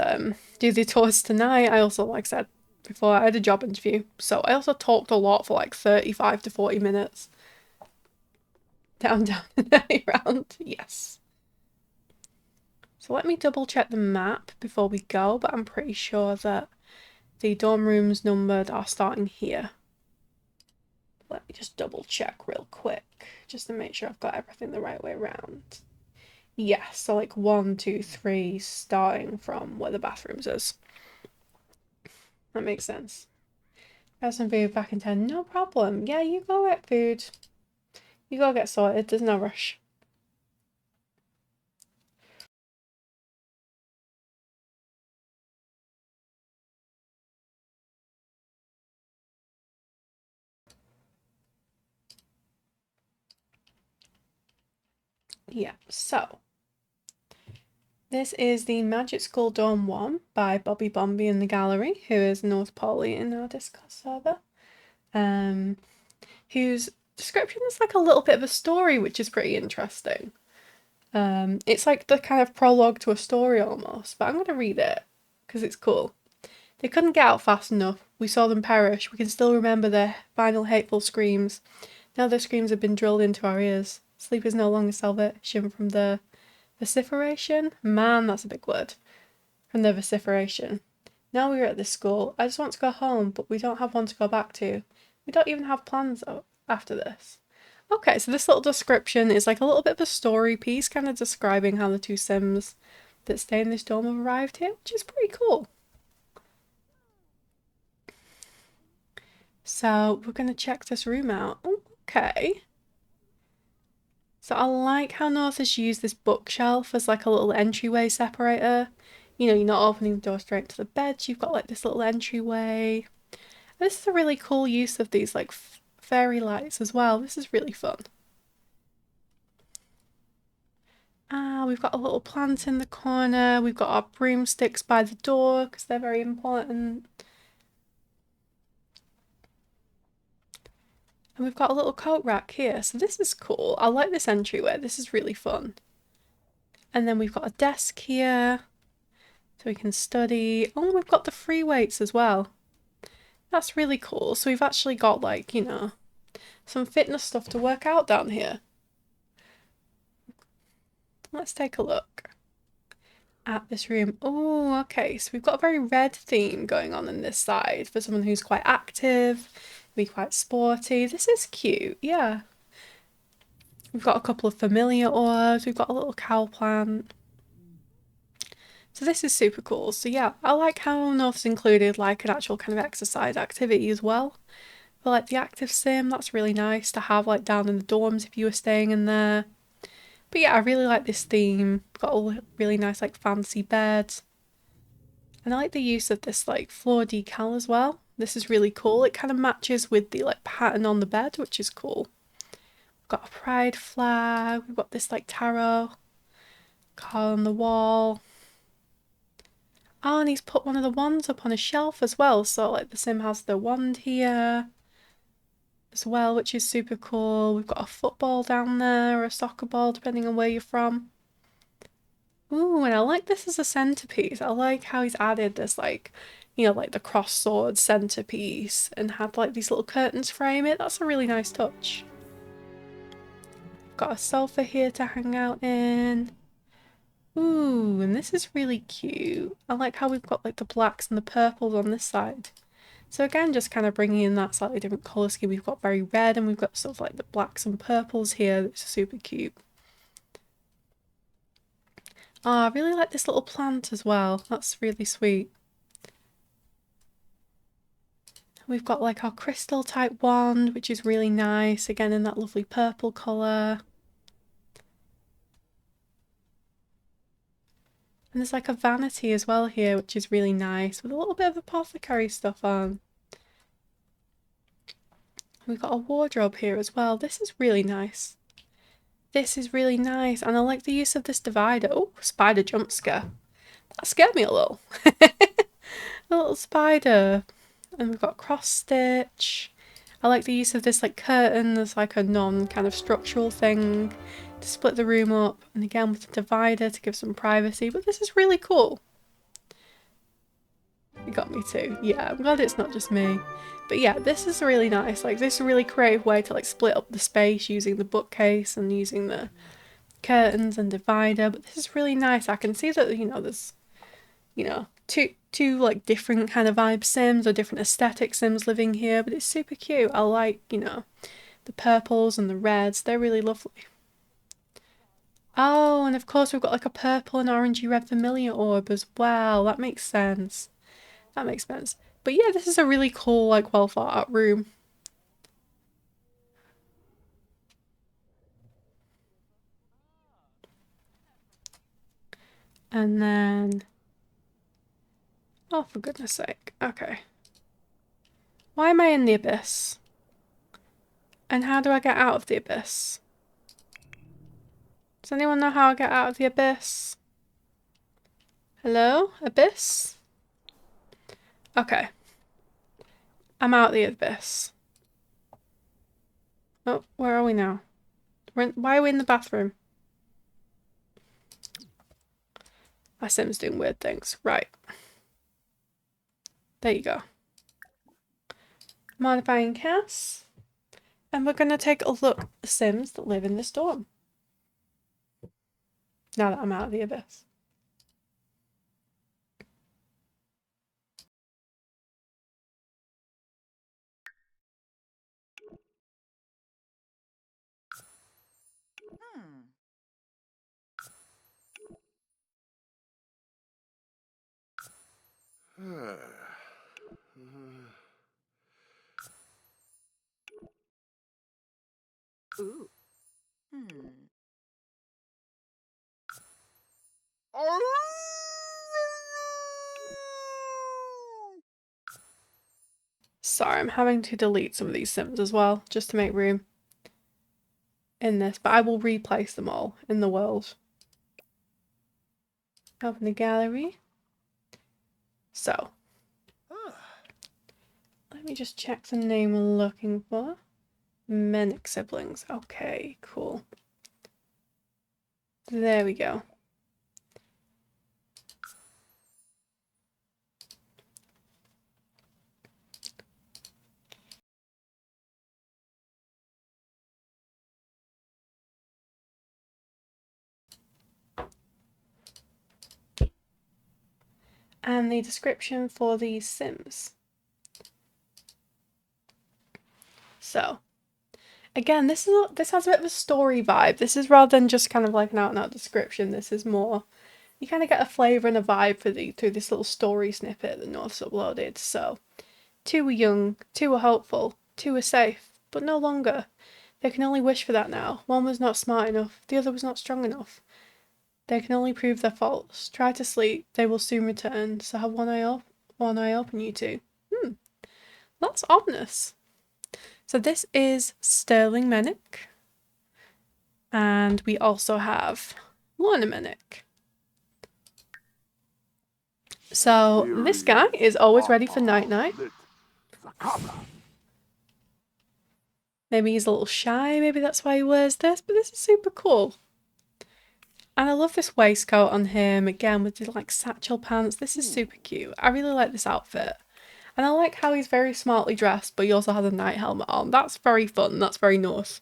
do the tours tonight, I also, like I said before, I had a job interview. So I also talked a lot for like 35 to 40 minutes. Down, and around, yes. So let me double check the map before we go, but I'm pretty sure that the dorm rooms numbered are starting here. Let me just double check real quick, just to make sure I've got everything the right way around. Yes, so like 1, 2, 3, starting from where the bathrooms is. That makes sense. Have some food back in 10, no problem. Yeah, you go get food. You go get sorted, there's no rush. Yeah, so this is the Magic School Dorm 1 by Bobby Bombi in the gallery, who is North Poly in our Discord server. Whose description is like a little bit of a story, which is pretty interesting. It's like the kind of prologue to a story almost, but I'm going to read it because it's cool. They couldn't get out fast enough. We saw them perish. We can still remember their final hateful screams. Now their screams have been drilled into our ears. Sleep is no longer salvation from the vociferation. Man, that's a big word. From the vociferation. Now we're at this school. I just want to go home, but we don't have one to go back to. We don't even have plans after this. Okay, so this little description is like a little bit of a story piece, kind of describing how the 2 Sims that stay in this dorm have arrived here, which is pretty cool. So we're going to check this room out. Okay. So I like how North has used this bookshelf as like a little entryway separator. You know, you're not opening the door straight to the bed, you've got like this little entryway. This is a really cool use of these like fairy lights as well. This is really fun. We've got a little plant in the corner. We've got our broomsticks by the door because they're very important. And we've got a little coat rack here. So this is cool. I like this entryway. This is really fun. And then we've got a desk here so we can study. Oh, we've got the free weights as well. That's really cool. So we've actually got like, you know, some fitness stuff to work out down here. Let's take a look at this room. Oh, okay. So we've got a very red theme going on this side for someone who's quite active, be quite sporty. This is cute, yeah. We've got a couple of familiar orbs. We've got a little cow plant. So this is super cool. So yeah, I like how North's included like an actual kind of exercise activity as well. But like the active sim, that's really nice to have like down in the dorms if you were staying in there. But yeah, I really like this theme. Got a really nice like fancy bed. And I like the use of this like floor decal as well. This is really cool. It kind of matches with the like pattern on the bed, which is cool. We've got a pride flag. We've got this like tarot card on the wall. Oh, and he's put one of the wands up on a shelf as well. So like the sim has the wand here as well, which is super cool. We've got a football down there, or a soccer ball, depending on where you're from. Ooh, and I like this as a centerpiece. I like how he's added this, like, you know, like the cross sword centerpiece and had like these little curtains frame it. That's a really nice touch. Got a sofa here to hang out in. Ooh, and this is really cute. I like how we've got like the blacks and the purples on this side. So again, just kind of bringing in that slightly different colour scheme. We've got very red and we've got sort of like the blacks and purples here. That's super cute. Oh, I really like this little plant as well. That's really sweet. We've got like our crystal type wand, which is really nice. Again, in that lovely purple colour. And there's like a vanity as well here, which is really nice, with a little bit of apothecary stuff on. We've got a wardrobe here as well. This is really nice. This is really nice, and I like the use of this divider. Oh, spider jump scare. That scared me a little. A little spider. And we've got cross stitch. I like the use of this like curtain as like a non kind of structural thing to split the room up, and again with the divider to give some privacy, but this is really cool. You got me too. Yeah, I'm glad it's not just me. But yeah, this is really nice. Like, this is a really creative way to like split up the space using the bookcase and using the curtains and divider. But this is really nice. I can see that, you know, there's, you know, two like different kind of vibe sims or different aesthetic sims living here. But it's super cute. I like, you know, the purples and the reds. They're really lovely. Oh, and of course we've got like a purple and orangey red familiar orb as well. That makes sense. That makes sense. But yeah, this is a really cool, like, well thought out room. And then... oh, for goodness sake. Okay. Why am I in the abyss? And how do I get out of the abyss? Does anyone know how I get out of the abyss? Hello? Abyss? Okay. I'm out of the abyss. Oh, where are we now? Why are we in the bathroom? My sim's doing weird things. Right. There you go. Modifying cast. And we're going to take a look at the sims that live in this dorm. Now that I'm out of the abyss. Ooh. Hmm. Sorry, I'm having to delete some of these sims as well, just to make room in this, but I will replace them all in the world. Open the gallery. So, let me just check the name we're looking for. Menick siblings. Okay, cool. There we go. And the description for these sims. So, again, this has a bit of a story vibe. This is rather than just kind of like an out-and-out description. This is more, you kind of get a flavour and a vibe through this little story snippet that North's uploaded. So, 2 were young, 2 were hopeful, 2 were safe, but no longer. They can only wish for that now. One was not smart enough, the other was not strong enough. They can only prove their faults. Try to sleep, they will soon return, so have one eye open, you two. That's ominous. So this is Sterling Menick. And we also have Lorna Menick. So this guy is always ready for night-night. Maybe he's a little shy, maybe that's why he wears this, but this is super cool. And I love this waistcoat on him, again with the like satchel pants. This is super cute. I really like this outfit. And I like how he's very smartly dressed, but he also has a night helmet on. That's very fun, that's very nice.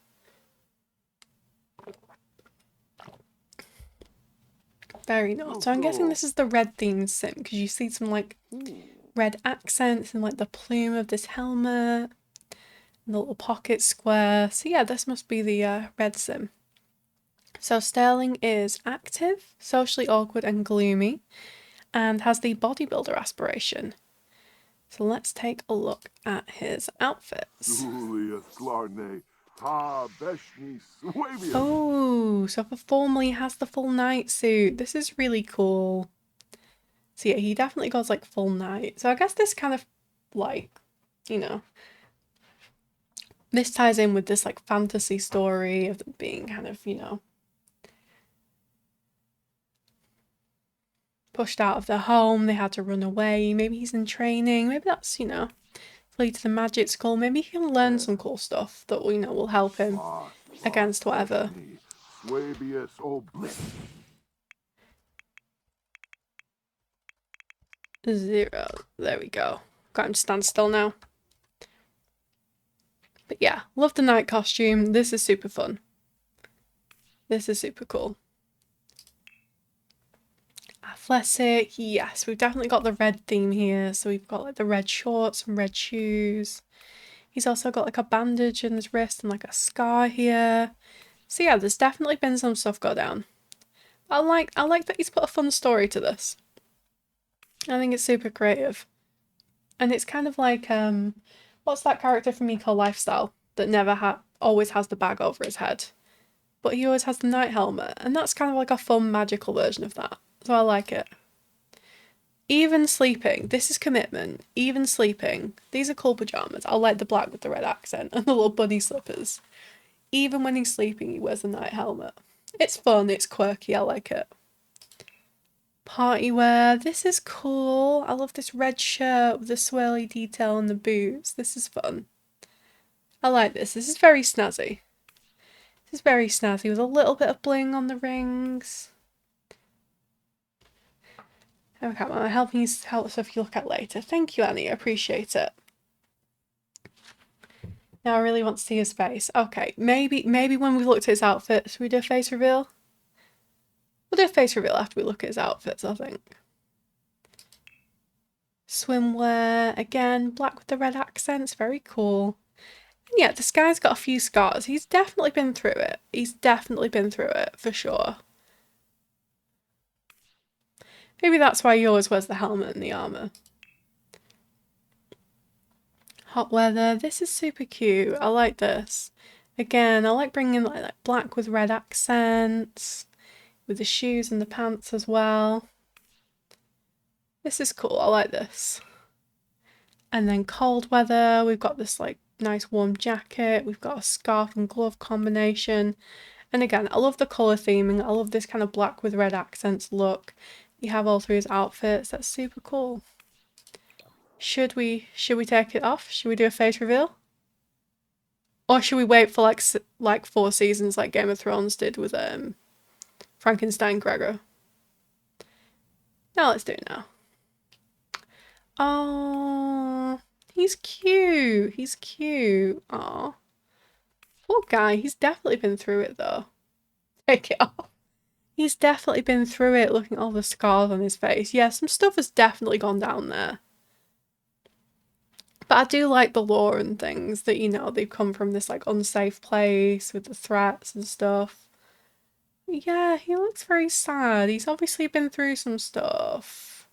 Very nice. So I'm guessing this is the red themed sim, because you see some like red accents and like the plume of this helmet. And the little pocket square. So yeah, this must be the red sim. So Sterling is active, socially awkward and gloomy, and has the bodybuilder aspiration. So let's take a look at his outfits. Oh, so for formal he has the full night suit. This is really cool. So yeah, he definitely goes like full night. So I guess this kind of like, you know, this ties in with this like fantasy story of them being kind of, you know, pushed out of their home. They had to run away. Maybe he's in training. Maybe that's, you know, lead to the magic school. Maybe he can learn some cool stuff that, you know, will help him against whatever. 0. There we go. Got him to stand still now. But yeah, love the night costume. This is super fun. This is super cool. Athletic, yes, we've definitely got the red theme here. So we've got like the red shorts and red shoes. He's also got like a bandage in his wrist and like a scar here. So yeah, there's definitely been some stuff go down. I like that he's put a fun story to this. I think it's super creative. And it's kind of like what's that character from Eco Lifestyle that never always has the bag over his head, but he always has the night helmet, and that's kind of like a fun magical version of that. So I like it. Even sleeping, this is commitment. Even sleeping, these are cool pajamas. I like the black with the red accent and the little bunny slippers. Even when he's sleeping, he wears the night helmet. It's fun, it's quirky, I like it. Party wear, this is cool. I love this red shirt with the swirly detail on the boots. This is fun. I like this. This is very snazzy. This is very snazzy with a little bit of bling on the rings. Okay, I'm helping you help stuff you look at later. Thank you, Annie. I appreciate it. Now I really want to see his face. Okay, maybe when we looked at his outfit, should we do a face reveal? We'll do a face reveal after we look at his outfits, I think. Swimwear, again, black with the red accents, very cool. And yeah, this guy's got a few scars. He's definitely been through it. He's definitely been through it, for sure. Maybe that's why he always wears the helmet and the armour. Hot weather, this is super cute. I like this. Again, I like bringing like black with red accents. With the shoes and the pants as well. This is cool, I like this. And then cold weather, we've got this like nice warm jacket, we've got a scarf and glove combination. And again, I love the colour theming, I love this kind of black with red accents look. You have all through his outfits, that's super cool. Should we take it off? Should we do a face reveal? Or should we wait for like 4 seasons like Game of Thrones did with Frankenstein Gregor? Now let's do it now. Oh, he's cute. He's cute. Aw. Poor guy. He's definitely been through it though. Take it off. He's definitely been through it, looking at all the scars on his face. Yeah, some stuff has definitely gone down there. But I do like the lore and things that, you know, they've come from this like unsafe place with the threats and stuff. Yeah, he looks very sad. He's obviously been through some stuff.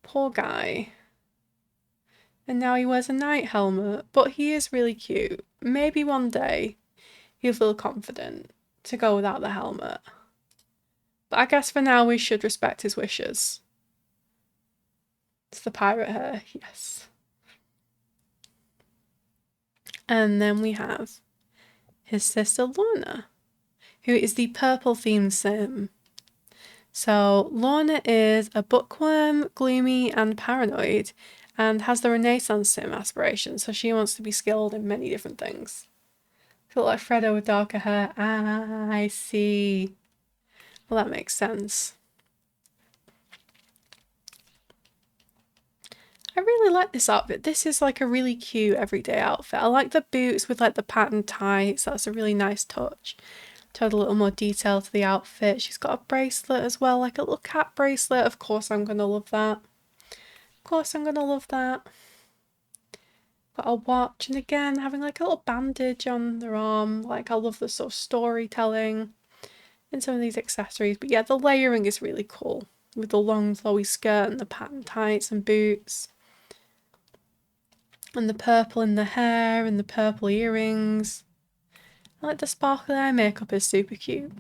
Poor guy. And now he wears a night helmet. But he is really cute. Maybe one day he'll feel confident to go without the helmet. But I guess for now we should respect his wishes. It's the pirate hair, yes. And then we have his sister Lorna, who is the purple themed sim. So Lorna is a bookworm, gloomy and paranoid, and has the Renaissance sim aspiration, so she wants to be skilled in many different things. Feel like Freddo with darker hair. Ah, I see. Well, that makes sense. I really like this outfit. This is like a really cute everyday outfit. I like the boots with like the patterned tights. That's a really nice touch. To add a little more detail to the outfit. She's got a bracelet as well, like a little cat bracelet. Of course I'm going to love that. Of course I'm going to love that. Got a watch, and again, having like a little bandage on their arm. Like, I love the sort of storytelling in some of these accessories. But yeah, the layering is really cool. With the long flowy skirt and the patterned tights and boots. And the purple in the hair and the purple earrings. I like the sparkly eye makeup is super cute.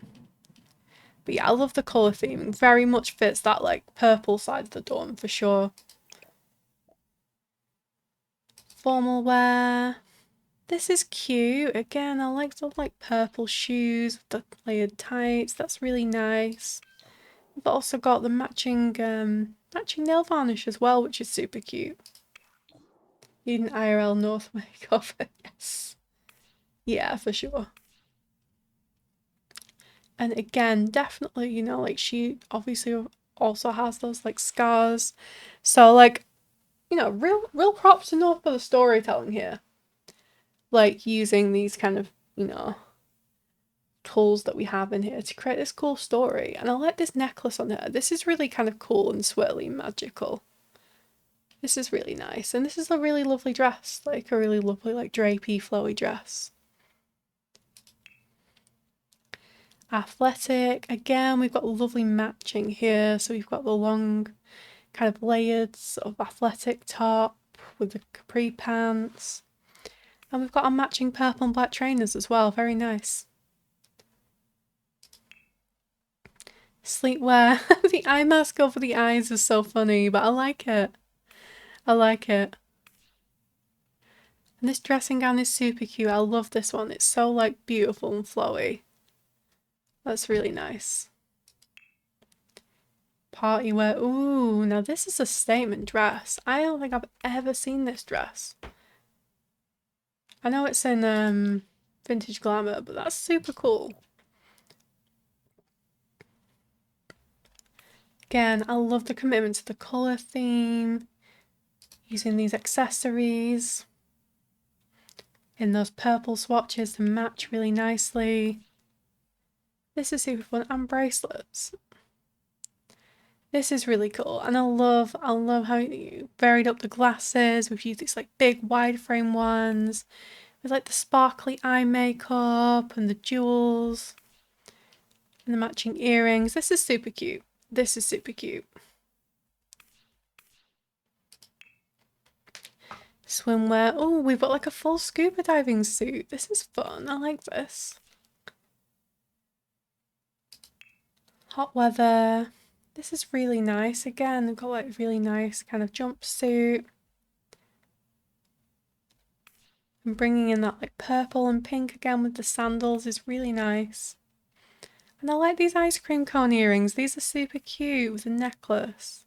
But yeah, I love the colour theming. Very much fits that like purple side of the dawn for sure. Formal wear. This is cute. Again, I like the like purple shoes with the layered tights. That's really nice. We've also got the matching nail varnish as well, which is super cute. Need an IRL North makeover. Yes. Yeah, for sure. And again, definitely, you know, like she obviously also has those like scars. So like, you know, real props to North for the storytelling here. Like using these kind of, you know, tools that we have in here to create this cool story. And I like this necklace on her. This is really kind of cool and swirly and magical. This is really nice. And this is a really lovely dress. Like a really lovely like drapey flowy dress. Athletic. Again, we've got lovely matching here. So we've got the long kind of layered sort of athletic top with the capri pants. And we've got our matching purple and black trainers as well. Very nice. Sleepwear. The eye mask over the eyes is so funny, but I like it. I like it. And this dressing gown is super cute. I love this one. It's so like beautiful and flowy. That's really nice. Party wear. Ooh, now this is a statement dress. I don't think I've ever seen this dress. I know it's in Vintage Glamour, but that's super cool. Again, I love the commitment to the colour theme. Using these accessories in those purple swatches to match really nicely. This is super fun. And bracelets. This is really cool. And I love how you varied up the glasses. We've used these like big wide frame ones with like the sparkly eye makeup and the jewels and the matching earrings. This is super cute. This is super cute. Swimwear. Oh, we've got like a full scuba diving suit. This is fun. I like this. Hot weather. This is really nice. Again, they've got like really nice kind of jumpsuit. And bringing in that like purple and pink again with the sandals is really nice. And I like these ice cream cone earrings. These are super cute with a necklace.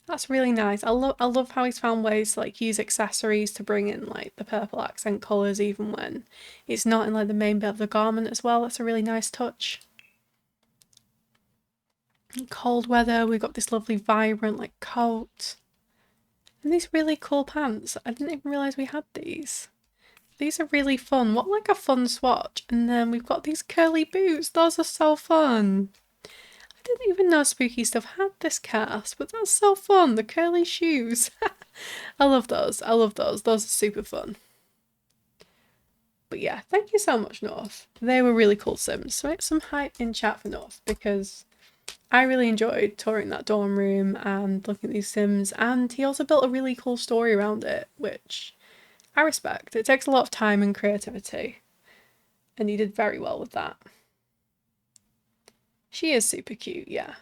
That's really nice. I love how he's found ways to like use accessories to bring in like the purple accent colours even when it's not in like the main bit of the garment as well. That's a really nice touch. In cold weather, we've got this lovely vibrant like coat. And these really cool pants. I didn't even realise we had these. These are really fun. What like a fun swatch. And then we've got these curly boots. Those are so fun. I didn't even know Spooky Stuff had this cast, but that's so fun. The curly shoes. I love those. I love those. Those are super fun. But yeah, thank you so much, North. They were really cool sims. So make some hype in chat for North because I really enjoyed touring that dorm room and looking at these sims, and he also built a really cool story around it, which I respect. It takes a lot of time and creativity, and he did very well with that. She is super cute, yeah.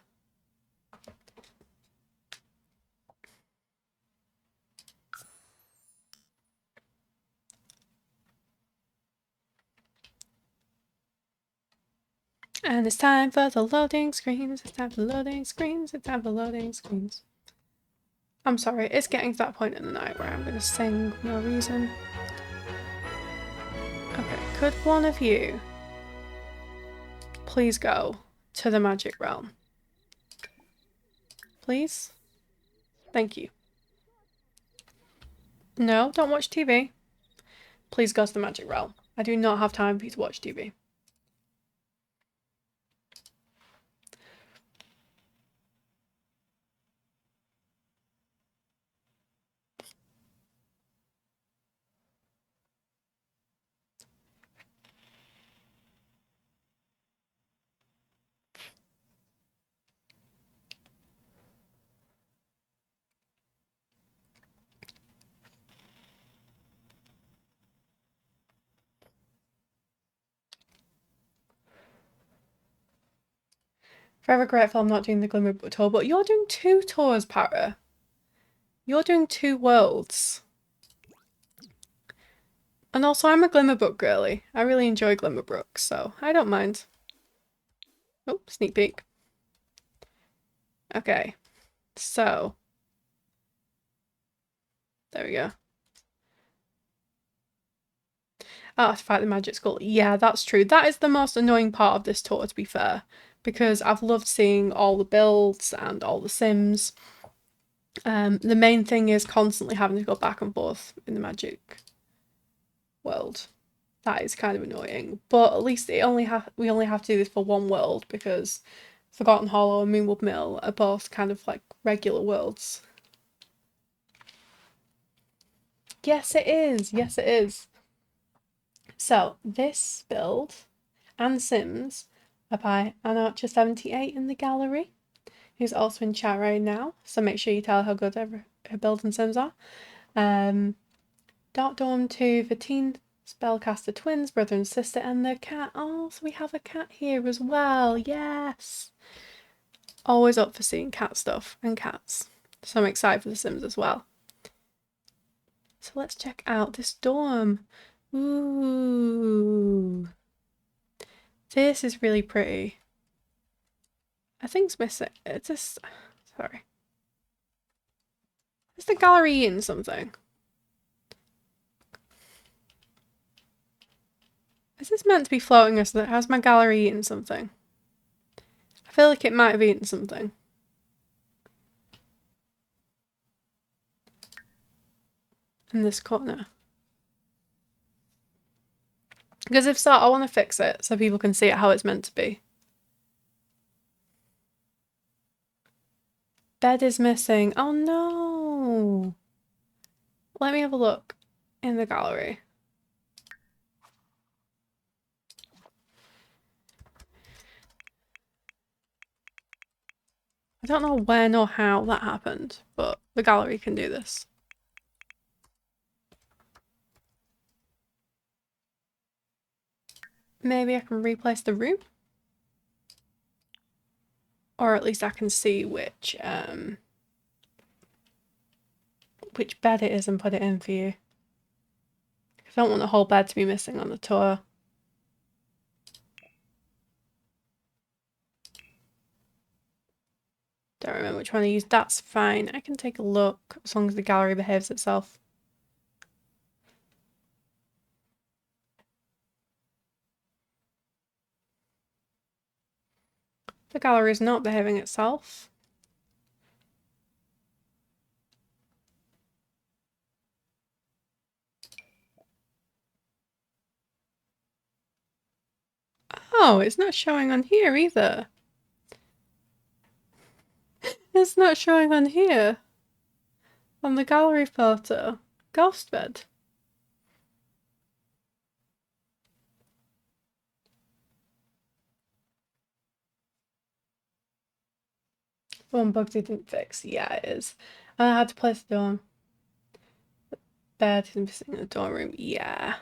And it's time for the loading screens. It's time for the loading screens. It's time for the loading screens. I'm sorry, it's getting to that point in the night where I'm going to sing for no reason. Okay, could one of you please go to the magic realm? Please? Thank you. No, don't watch TV. Please go to the magic realm. I do not have time for you to watch TV. Forever grateful I'm not doing the Glimmerbrook tour, but you're doing 2 tours, Para. You're doing 2 worlds. And also, I'm a Glimmerbrook girly. I really enjoy Glimmerbrook, so I don't mind. Oh, sneak peek. Okay, so there we go. Oh, to fight the magic skull. Yeah, that's true. That is the most annoying part of this tour, to be fair, because I've loved seeing all the builds and all the sims. The main thing is constantly having to go back and forth in the magic world. That is kind of annoying, but at least we only have to do this for 1 world, because Forgotten Hollow and Moonwood Mill are both kind of like regular worlds. Yes, it is. Yes, it is. So this build and sims are by Anarcha78 in the gallery, who's also in chat right now. So make sure you tell her how good her build and sims are. Dark Dawn 2 for teen spellcaster twins, brother and sister, and their cat. Oh, so we have a cat here as well. Yes. Always up for seeing cat stuff and cats. So I'm excited for the sims as well. So let's check out this dorm. Ooh. This is really pretty. I think it's missing. It's just. Sorry. Is the gallery eating something? Is this meant to be floating us? Has my gallery eaten something? I feel like it might have eaten something. In this corner. Because if so, I want to fix it so people can see it how it's meant to be. Bed is missing. Oh no! Let me have a look in the gallery. I don't know when or how that happened, but the gallery can do this. Maybe I can replace the room? Or at least I can see which bed it is and put it in for you. I don't want the whole bed to be missing on the tour. Don't remember which one I used. That's fine. I can take a look as long as the gallery behaves itself. The gallery is not behaving itself. Oh, it's not showing on here either. It's not showing on here. On the gallery photo. Ghost bed. One bug didn't fix. Yeah, it is. I had to place the dorm. The bed is missing in the dorm room. Yeah.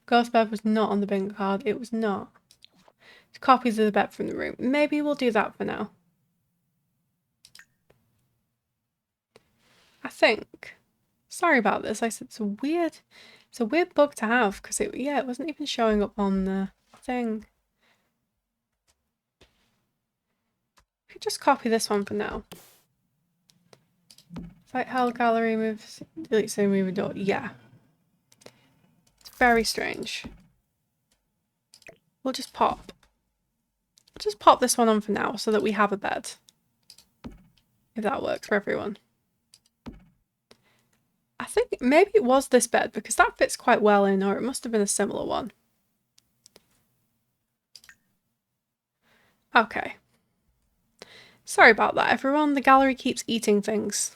Ghost bed was not on the bingo card. It was not. It's copies of the bed from the room. Maybe we'll do that for now. I think. Sorry about this. I said it's a weird bug to have because it wasn't even showing up on the thing. could just copy this one for now. Fight Hell Gallery moves. Delete say move a door. Yeah. It's very strange. We'll just pop. We'll just pop this one on for now so that we have a bed. If that works for everyone. I think maybe it was this bed because that fits quite well in, or it must have been a similar one. Okay. Sorry about that, everyone. The gallery keeps eating things.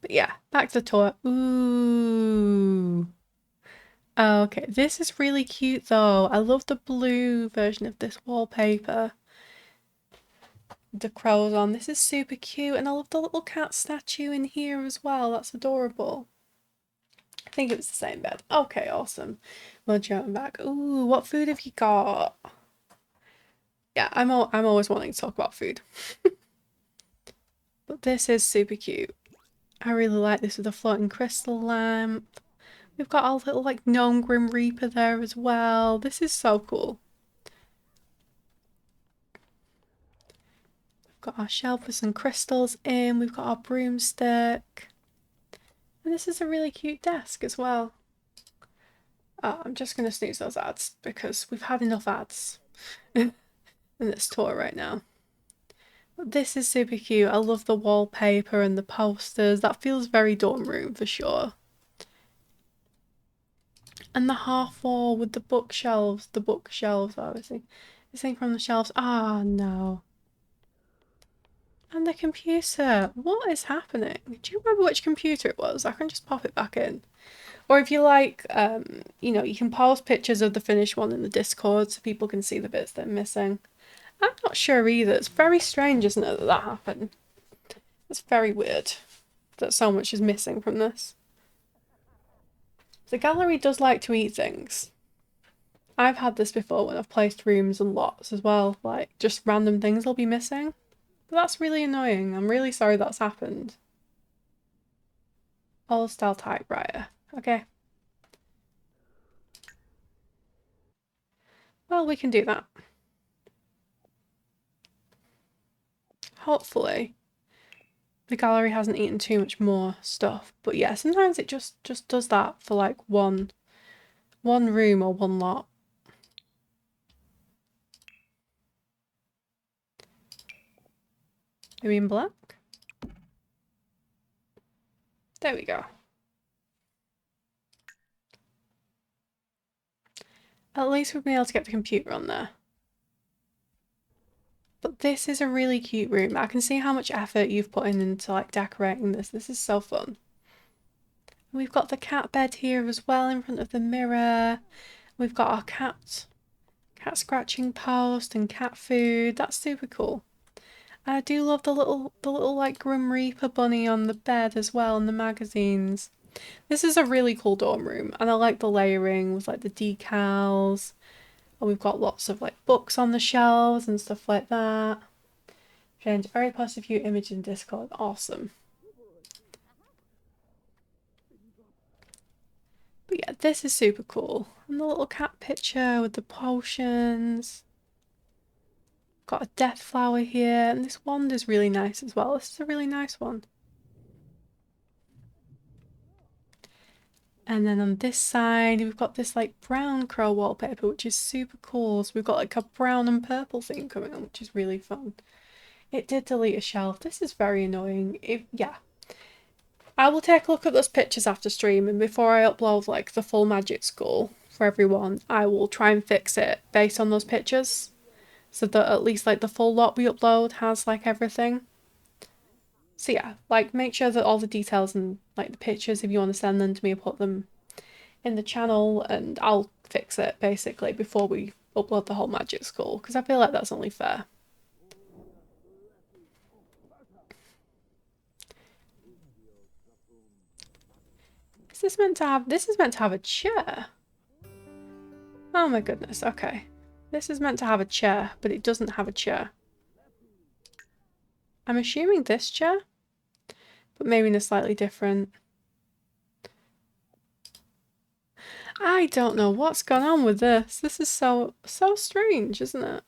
But yeah, back to the tour. Ooh. Okay, this is really cute though. I love the blue version of this wallpaper. The crows on. This is super cute, and I love the little cat statue in here as well. That's adorable. I think it was the same bed. Okay, awesome. We'll jump back. Ooh, what food have you got? Yeah, I'm always wanting to talk about food. But this is super cute. I really like this with the floating crystal lamp. We've got our little like gnome Grim Reaper there as well. This is so cool. We've got our shelf with some crystals in. We've got our broomstick. And this is a really cute desk as well. I'm just going to snooze those ads because we've had enough ads in this tour right now. But this is super cute. I love the wallpaper and the posters. That feels very dorm room for sure. And the half wall with the bookshelves. The bookshelves, obviously. This thing from the shelves. Ah, no. And the computer. What is happening? Do you remember which computer it was? I can just pop it back in. Or if you like, you know, you can post pictures of the finished one in the Discord so people can see the bits they're missing. I'm not sure either. It's very strange, isn't it, that that happened? It's very weird that so much is missing from this. The gallery does like to eat things. I've had this before when I've placed rooms and lots as well. Like, just random things will be missing. But that's really annoying. I'm really sorry that's happened. Old style typewriter. Okay. Well, we can do that. Hopefully the gallery hasn't eaten too much more stuff. But yeah, sometimes it just does that for like one room or one lot. Maybe in black? There we go. At least we've been able to get the computer on there. But this is a really cute room. I can see how much effort you've put into like decorating this. This is so fun. We've got the cat bed here as well in front of the mirror. We've got our cat scratching post and cat food. That's super cool. I do love the little like Grim Reaper bunny on the bed as well, and the magazines. This is a really cool dorm room, and I like the layering with like the decals. And we've got lots of like books on the shelves and stuff like that. Change already posted a few images in Discord. Awesome. But yeah, this is super cool. And the little cat picture with the potions. Got a death flower here, and this wand is really nice as well. This is a really nice one. And then on this side, we've got this like brown crow wallpaper, which is super cool. So we've got like a brown and purple theme coming on, which is really fun. It did delete a shelf. This is very annoying. Yeah. I will take a look at those pictures after stream, and before I upload like the full magic school for everyone, I will try and fix it based on those pictures. So that at least like the full lot we upload has like everything. So yeah, like make sure that all the details and like the pictures, if you want to send them to me, I'll put them in the channel and I'll fix it basically before we upload the whole magic school, because I feel like that's only fair. Is this meant to have, this is meant to have a chair? Oh my goodness, okay. This is meant to have a chair, but it doesn't have a chair. I'm assuming this chair, but maybe in a slightly different. I don't know what's gone on with this. This is so strange, isn't it?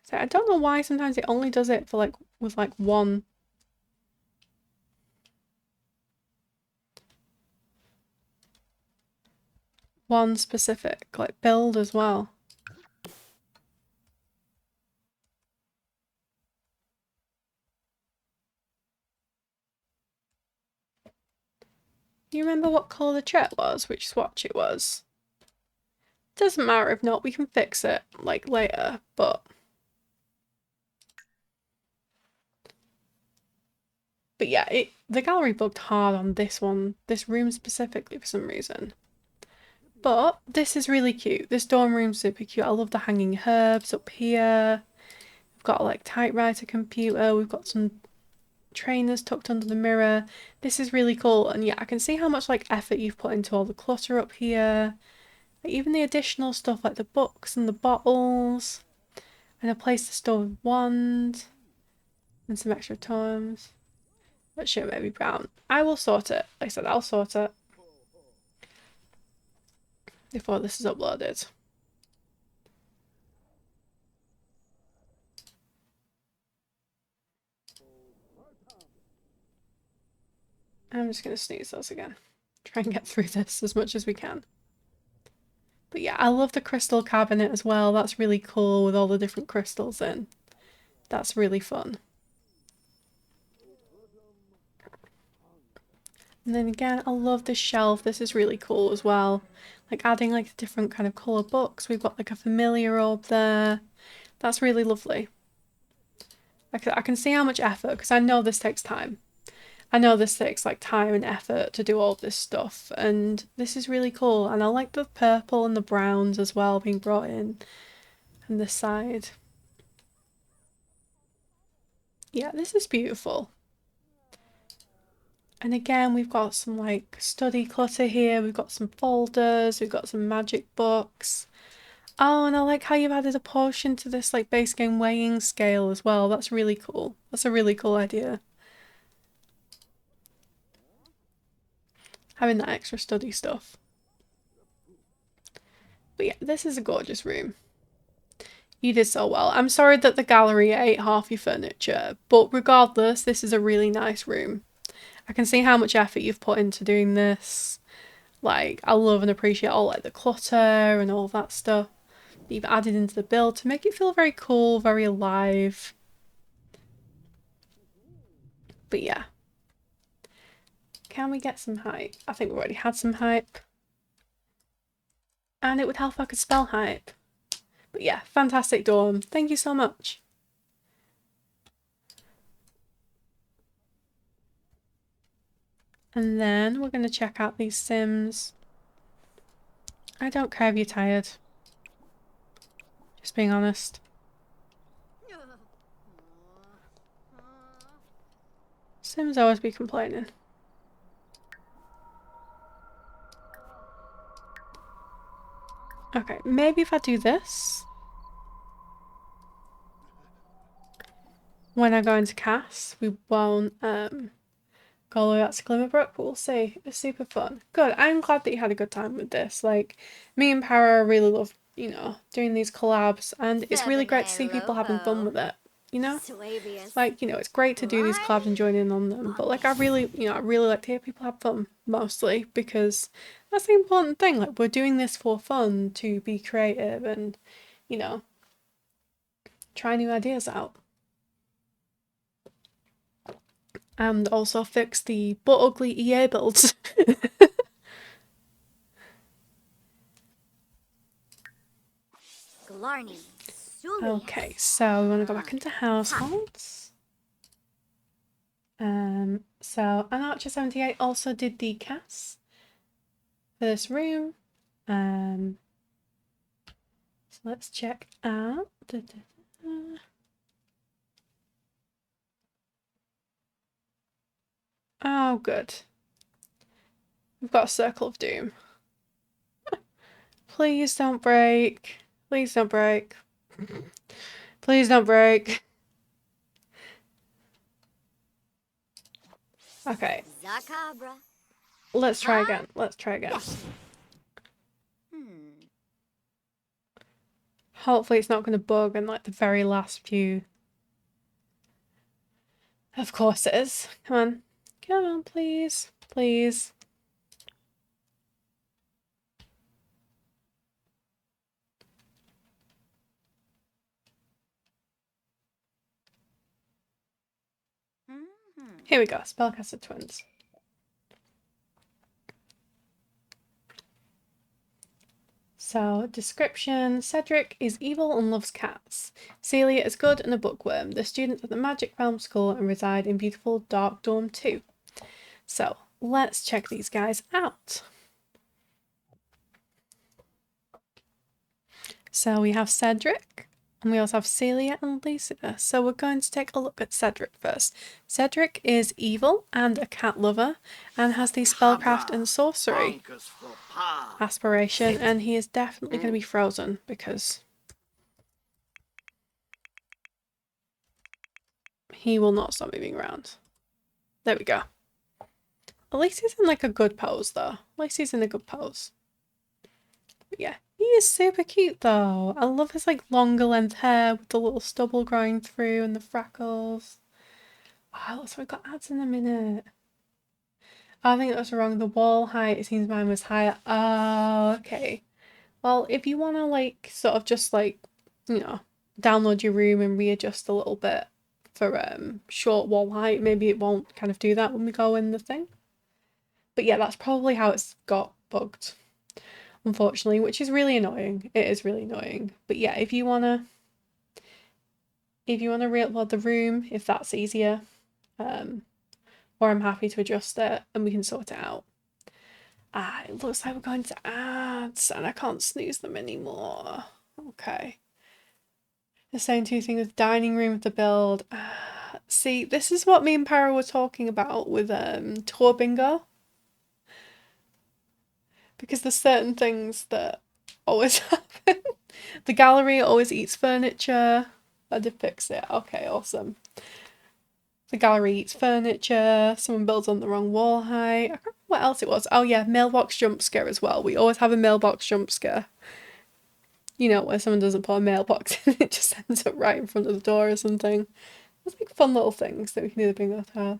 So I don't know why sometimes it only does it for like with like one specific like build as well. You remember what colour the chair was? Which swatch it was? Doesn't matter if not, we can fix it like later, but yeah, the gallery booked hard on this one, this room specifically for some reason. But this is really cute. This dorm room's super cute. I love the hanging herbs up here. We've got a like typewriter computer. We've got some trainers tucked under the mirror. This is really cool. And yeah, I can see how much like effort you've put into all the clutter up here. Like, even the additional stuff like the books and the bottles. And a place to store a wand. And some extra tomes. That shit may be brown. I will sort it. Like I said, I'll sort it before this is uploaded. I'm just gonna sneeze those again. Try and get through this as much as we can. But yeah, I love the crystal cabinet as well. That's really cool with all the different crystals in. That's really fun. And then again, I love this shelf. This is really cool as well. Like adding like different kind of colour books. We've got like a familiar orb there. That's really lovely. I can see how much effort, because I know this takes time. I know this takes like time and effort to do all this stuff, and this is really cool. And I like the purple and the browns as well being brought in, and this side. Yeah, this is beautiful. And again, we've got some like study clutter here. We've got some folders. We've got some magic books. Oh, and I like how you've added a portion to this like base game weighing scale as well. That's really cool. That's a really cool idea. Having that extra study stuff. But yeah, this is a gorgeous room. You did so well. I'm sorry that the gallery ate half your furniture, but regardless, this is a really nice room. I can see how much effort you've put into doing this. Like, I love and appreciate all like the clutter and all that stuff that you've added into the build to make it feel very cool, very alive. But yeah. Can we get some hype? I think we already had some hype. And it would help if I could spell hype. But yeah, fantastic dorm. Thank you so much. And then we're going to check out these Sims. I don't care if you're tired. Just being honest. Sims always be complaining. Okay, maybe if I do this. When I go into cast, we won't go all the way out to Glimmerbrook, but we'll see. It's super fun. Good, I'm glad that you had a good time with this. Like, me and Para really love, you know, doing these collabs, and it's really great to see people having fun with it, you know? Like, you know, it's great to do these collabs and join in on them, but like I really like to hear people have fun, mostly, because that's the important thing. Like, we're doing this for fun, to be creative and, you know, try new ideas out. And also fix the but ugly EA builds. Okay, so we want to go back into households. So Anarcher 78 also did the cast for this room. So let's check out. Oh, good. We've got a Circle of Doom. Please don't break. Please don't break. Please don't break. Okay. Dakabra. Let's try again. Let's try again. Hopefully it's not going to bug in like the very last few. Of course it is. Come on. Come on, please. Please. Here we go. Spellcaster twins. So, description. Cedric is evil and loves cats. Celia is good and a bookworm. The students at the Magic Realm School and reside in beautiful Dark Dorm 2. So, let's check these guys out. So we have Cedric, and we also have Celia and Lisa. So we're going to take a look at Cedric first. Cedric is evil and a cat lover, and has the spellcraft and sorcery aspiration, and he is definitely going to be frozen because he will not stop moving around. There we go. At least he's in like a good pose though. At least he's in a good pose. But yeah, he is super cute though. I love his like longer length hair with the little stubble growing through and the freckles. Oh, so we got ads in a minute. Oh, I think that was wrong. The wall height, it seems mine was higher. Oh, okay. Well, if you want to like sort of just like, you know, download your room and readjust a little bit for short wall height, maybe it won't kind of do that when we go in the thing. But yeah, that's probably how it's got bugged, unfortunately, which is really annoying. It is really annoying. But yeah, if you wanna re-upload the room, if that's easier, or I'm happy to adjust it and we can sort it out. Ah, it looks like we're going to ads and I can't snooze them anymore. Okay. The same two things with dining room with the build. See, this is what me and Para were talking about with tour bingo. Because there's certain things that always happen. The gallery always eats furniture. I did fix it. Okay, awesome. The gallery eats furniture. Someone builds on the wrong wall height. I can't remember what else it was. Oh yeah, mailbox jump scare as well. We always have a mailbox jump scare. You know, where someone doesn't put a mailbox in, it just ends up right in front of the door or something. It's like fun little things that we can do the bingo to.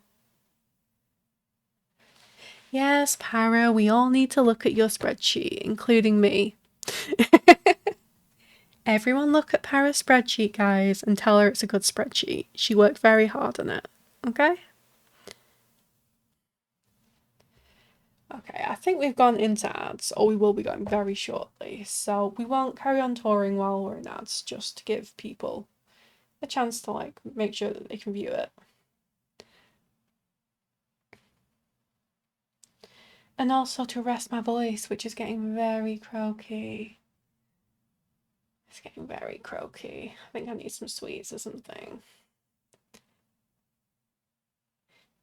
Yes, Para, we all need to look at your spreadsheet, including me. Everyone look at Para's spreadsheet, guys, and tell her it's a good spreadsheet. She worked very hard on it, okay? Okay, I think we've gone into ads, or we will be going very shortly, so we won't carry on touring while we're in ads, just to give people a chance to, like, make sure that they can view it. And also to rest my voice, which is getting very croaky. It's getting very croaky. I think I need some sweets or something.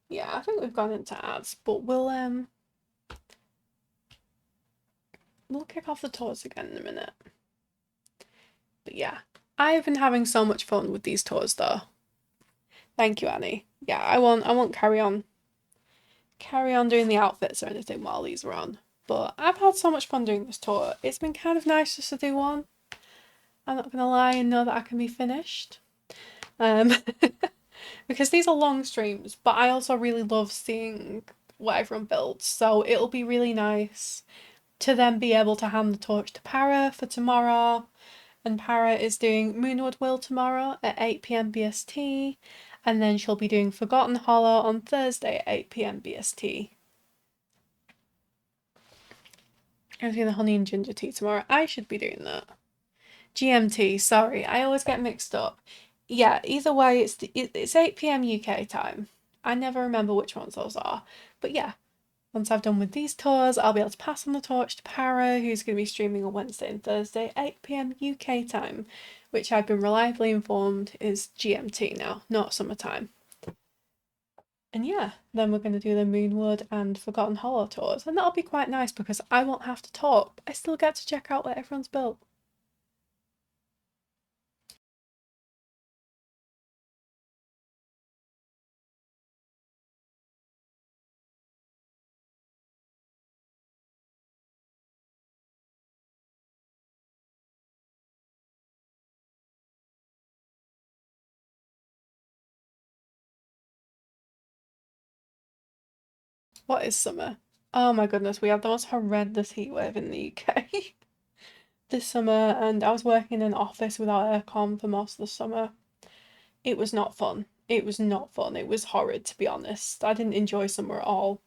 Yeah, I think we've gone into ads, but we'll kick off the tours again in a minute. But yeah, I've been having so much fun with these tours though. Thank you, Annie. Yeah, I won't carry on doing the outfits or anything while these are on. But I've had so much fun doing this tour. It's been kind of nice just to do one. I'm not gonna lie and know that I can be finished. Because these are long streams, but I also really love seeing what everyone builds. So it'll be really nice to then be able to hand the torch to Para for tomorrow. And Para is doing Moonwood Will tomorrow at 8 PM BST. And then she'll be doing Forgotten Hollow on Thursday at 8 PM BST. I'm doing the honey and ginger tea tomorrow. I should be doing that. GMT, sorry, I always get mixed up. Yeah, either way, it's 8 PM UK time. I never remember which ones those are. But yeah, once I've done with these tours, I'll be able to pass on the torch to Para, who's going to be streaming on Wednesday and Thursday, 8 PM UK time, which I've been reliably informed is GMT now, not summertime. And yeah, then we're going to do the Moonwood and Forgotten Hollow tours, and that'll be quite nice because I won't have to talk, but I still get to check out what everyone's built. What is summer? Oh my goodness, we had the most horrendous heat wave in the UK this summer, and I was working in an office without aircon for most of the summer. It was not fun. It was not fun. It was horrid, to be honest. I didn't enjoy summer at all.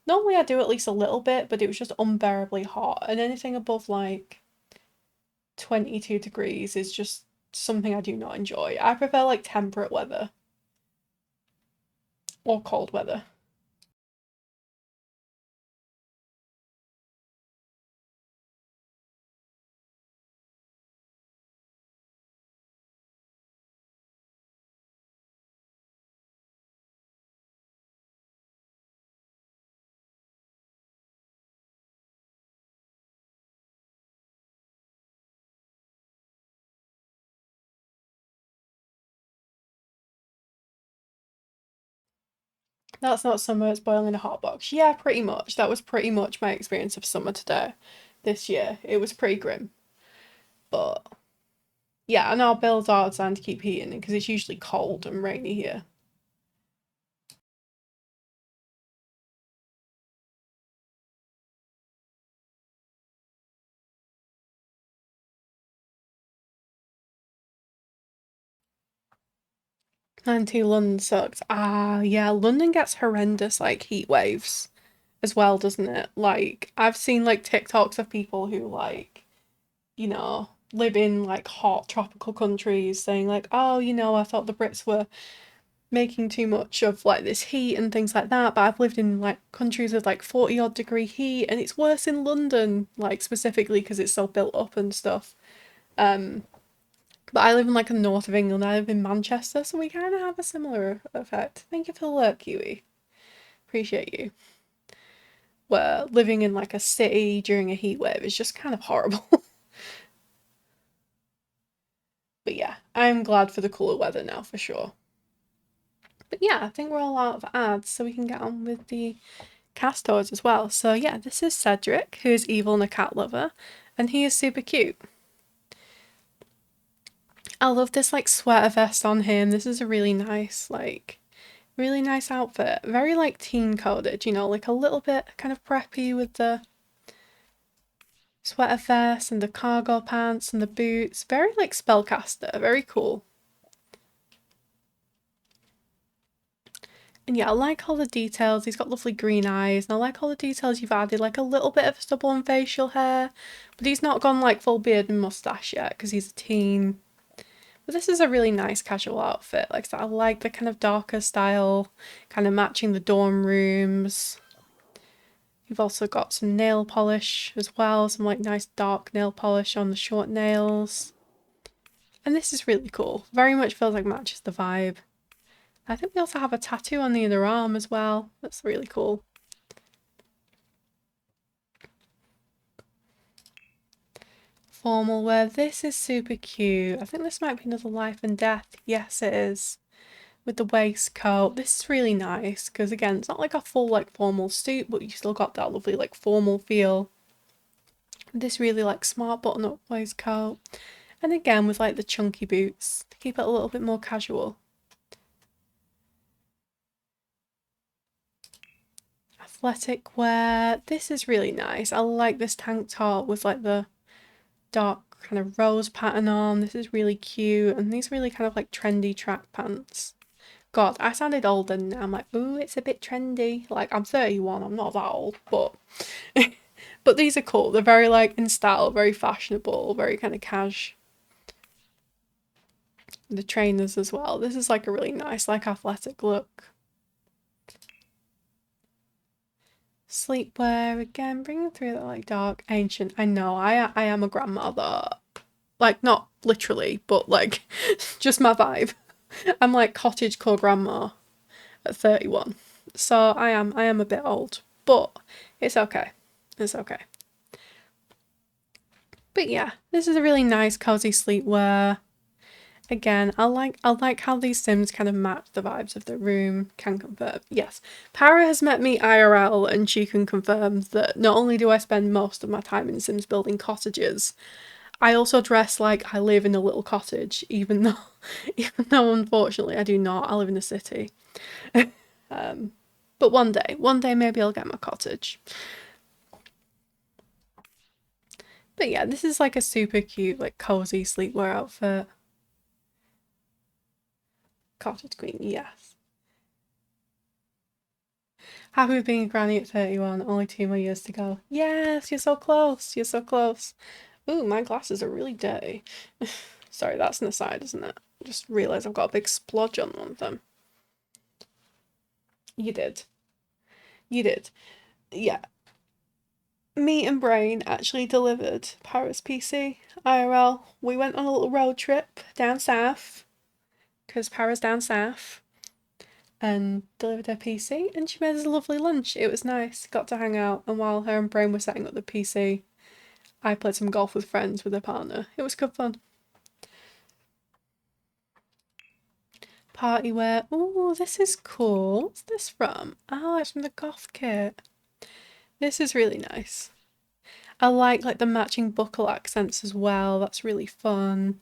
Normally I do at least a little bit, but it was just unbearably hot, and anything above like 22 degrees is just something I do not enjoy. I prefer like temperate weather or cold weather. That's not summer, it's boiling a hot box. Yeah, pretty much. That was pretty much my experience of summer today, this year. It was pretty grim. But yeah, and our bills are designed to keep heating because it's usually cold and rainy here. And two, London sucks. Ah, yeah, London gets horrendous like heat waves as well, doesn't it? Like I've seen like TikToks of people who like, live in like hot tropical countries saying like, oh, I thought the Brits were making too much of like this heat and things like that, but I've lived in like countries with like 40 odd degree heat and it's worse in London, like specifically because it's so built up and stuff. Um, but I live in like the north of England. I live in Manchester, so we kind of have a similar effect. Thank you for the alert, Kiwi. Appreciate you. Where living in like a city during a heat wave is just kind of horrible. But yeah, I'm glad for the cooler weather now for sure. But yeah, I think we're all out of ads, so we can get on with the castors as well. So yeah, this is Cedric, who is evil and a cat lover, and he is super cute. I love this like sweater vest on him. This is a really nice outfit. Very like teen coded, like a little bit kind of preppy with the sweater vest and the cargo pants and the boots. Very like spellcaster, very cool. And yeah, I like all the details. He's got lovely green eyes, and I like all the details you've added, like a little bit of stubble and facial hair. But he's not gone like full beard and mustache yet because he's a teen. But this is a really nice casual outfit. Like I said, I like the kind of darker style, kind of matching the dorm rooms. You've also got some nail polish as well, some like nice dark nail polish on the short nails. And this is really cool. Very much feels like matches the vibe. I think we also have a tattoo on the other arm as well. That's really cool. Formal wear. This is super cute. I think this might be another Life and Death. Yes, it is. With the waistcoat. This is really nice because again, it's not like a full like formal suit, but you still got that lovely like formal feel. This really like smart button-up waistcoat. And again with like the chunky boots to keep it a little bit more casual. Athletic wear. This is really nice. I like this tank top with like the dark kind of rose pattern on. This is really cute. And these really kind of like trendy track pants. God, I sounded older now. I'm like, ooh, it's a bit trendy. Like, I'm 31, I'm not that old, but but these are cool. They're very like in style, very fashionable, very kind of cash. The trainers as well. This is like a really nice, like athletic look. Sleepwear again, bringing through that like dark ancient. I know, I am a grandmother. Like, not literally, but like just my vibe. I'm like cottagecore grandma at 31. So I am a bit old, but it's okay. It's okay. But yeah, this is a really nice cozy sleepwear. Again, I like how these Sims kind of match the vibes of the room. Can confirm. Yes. Para has met me IRL and she can confirm that not only do I spend most of my time in Sims building cottages, I also dress like I live in a little cottage, even though unfortunately I do not. I live in a city. But one day maybe I'll get my cottage. But yeah, this is like a super cute, like cozy sleepwear outfit. Cottage queen, yes. Happy with being a granny at 31, only 2 more years to go. Yes, you're so close, you're so close. Ooh, my glasses are really dirty. Sorry, that's an aside, isn't it? Just realised I've got a big splodge on one of them. You did. You did. Yeah. Me and Brain actually delivered Paris PC IRL. We went on a little road trip down south, because Paris down south, and delivered her PC, and she made us a lovely lunch. It was nice. Got to hang out, and while her and Brain were setting up the PC, I played some golf with friends with her partner. It was good fun. Party wear. Ooh, this is cool. What's this from? Oh, it's from the goth kit. This is really nice. I like the matching buckle accents as well. That's really fun.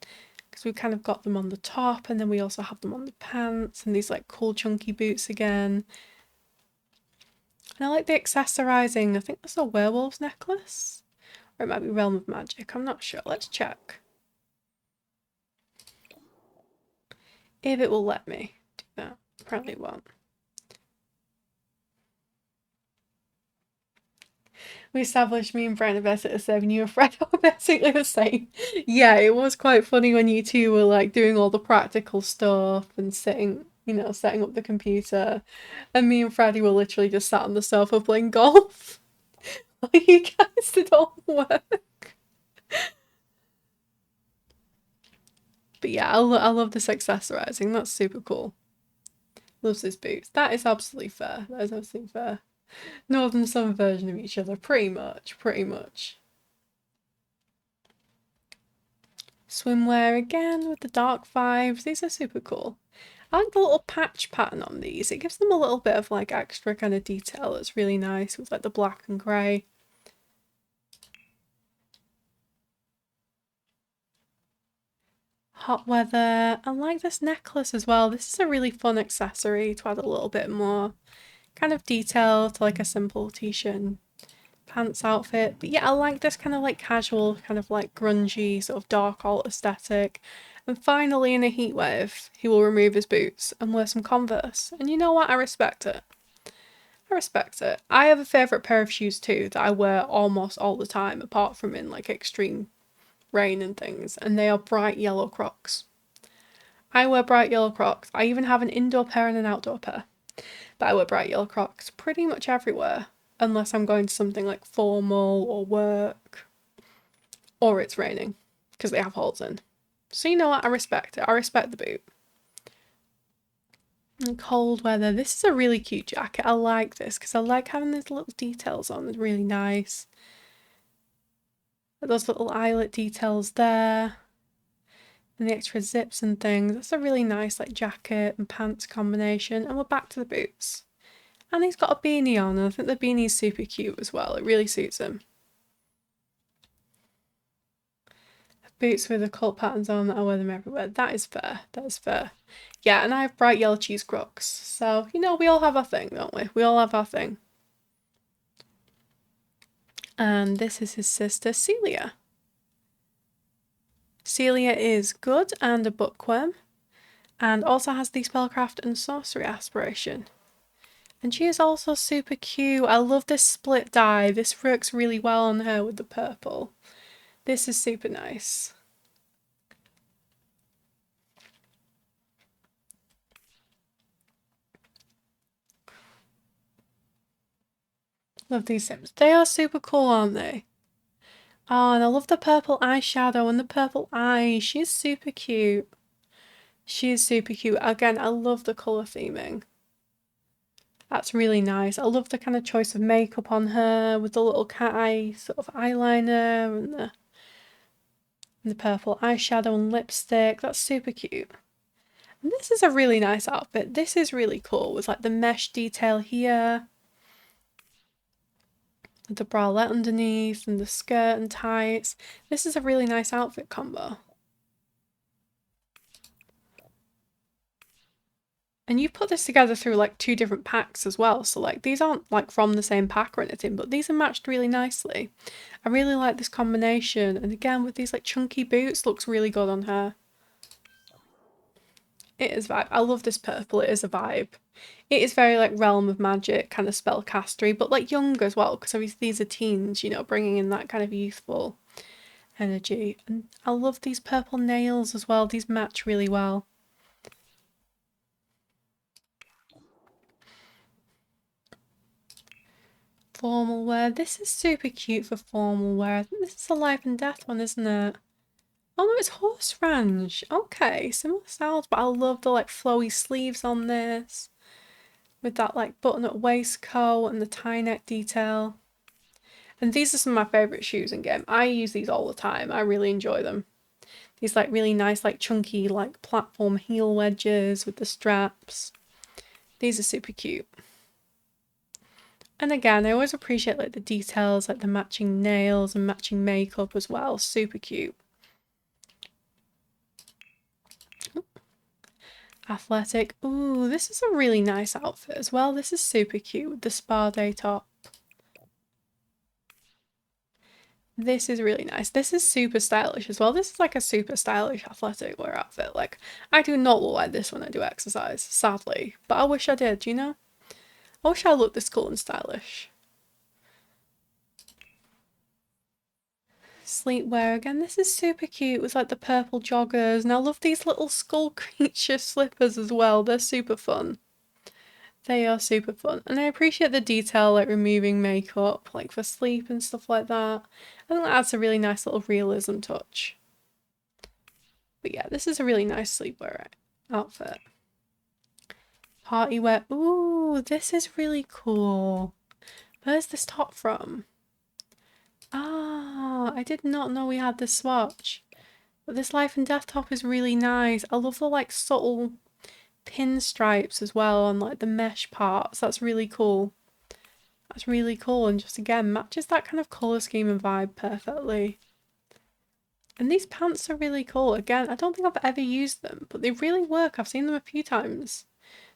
Because we've kind of got them on the top, and then we also have them on the pants, and these like cool chunky boots again. And I like the accessorizing. I think that's a werewolf's necklace. Or it might be Realm of Magic. I'm not sure. Let's check. If it will let me do that. Apparently it won't. We established me and Brent are best at the 7, you and Fred are basically the same. Yeah, it was quite funny when you two were like doing all the practical stuff and setting up the computer. And me and Freddie were literally just sat on the sofa playing golf. Like, you guys did all the work. But yeah, I love this accessorizing. That's super cool. Loves his boots. That is absolutely fair. That is absolutely fair. Northern and southern version of each other, pretty much. Swimwear again with the dark vibes. These are super cool. I like the little patch pattern on these. It gives them a little bit of like extra kind of detail that's really nice with like the black and grey. Hot weather. I like this necklace as well. This is a really fun accessory to add a little bit more kind of detail to like a simple t-shirt and pants outfit. But yeah, I like this kind of like casual, kind of like grungy, sort of dark alt aesthetic. And finally, in a heatwave, he will remove his boots and wear some Converse. And you know what? I respect it. I respect it. I have a favourite pair of shoes too that I wear almost all the time, apart from in like extreme rain and things, and they are bright yellow Crocs. I wear bright yellow Crocs. I even have an indoor pair and an outdoor pair. But I wear bright yellow Crocs pretty much everywhere, unless I'm going to something like formal or work, or it's raining, because they have holes in. So you know what? I respect it. I respect the boot. And cold weather. This is a really cute jacket. I like this because I like having these little details on. It's really nice. Those little eyelet details there. And the extra zips and things. That's a really nice like jacket and pants combination. And we're back to the boots. And he's got a beanie on, and I think the beanie's super cute as well. It really suits him. Boots with the cult patterns on, I wear them everywhere. That is fair. That is fair. Yeah, and I have bright yellow cheese Crocs. So, you know, we all have our thing, don't we? We all have our thing. And this is his sister, Celia. Celia is good and a bookworm, and also has the spellcraft and sorcery aspiration. And she is also super cute. I love this split dye. This works really well on her with the purple. This is super nice. Love these Sims. They are super cool, aren't they? Oh, and I love the purple eyeshadow and the purple eyes. She's super cute. She is super cute. Again, I love the colour theming. That's really nice. I love the kind of choice of makeup on her with the little cat eye sort of eyeliner and the purple eyeshadow and lipstick. That's super cute. And this is a really nice outfit. This is really cool with like the mesh detail here. With the bralette underneath and the skirt and tights. This is a really nice outfit combo. And you put this together through like 2 different packs as well. So like these aren't like from the same pack or anything, but these are matched really nicely. I really like this combination. And again, with these like chunky boots, looks really good on her. It is vibe. I love this purple. It is a vibe. It is very like Realm of Magic kind of spellcastery, but like young as well, because obviously these are teens, you know, bringing in that kind of youthful energy. And I love these purple nails as well. These match really well. Formal wear. This is super cute for formal wear. I think this is a life and death one, isn't it? Oh no, it's horse ranch. Okay, similar styles, but I love the like flowy sleeves on this. With that like button-up waistcoat and the tie neck detail. And these are some of my favourite shoes in game. I use these all the time. I really enjoy them. These like really nice like chunky like platform heel wedges with the straps. These are super cute. And again, I always appreciate like the details, like the matching nails and matching makeup as well. Super cute. Athletic. Ooh, this is a really nice outfit as well. This is super cute with the spa day top. This is really nice. This is super stylish as well. This is like a super stylish athletic wear outfit. Like, I do not look like this when I do exercise, sadly. But I wish I did, you know? I wish I looked this cool and stylish. Sleepwear again. This is super cute with like the purple joggers. And I love these little skull creature slippers as well. They're super fun. They are super fun. And I appreciate the detail, like removing makeup, like for sleep and stuff like that. I think that adds a really nice little realism touch. But yeah, this is a really nice sleepwear outfit. Party wear. Ooh, this is really cool. Where's this top from? Ah, I did not know we had this swatch. But this life and death top is really nice. I love the like subtle pinstripes as well on like the mesh parts. That's really cool. That's really cool, and just again matches that kind of colour scheme and vibe perfectly. And these pants are really cool. Again, I don't think I've ever used them, but they really work. I've seen them a few times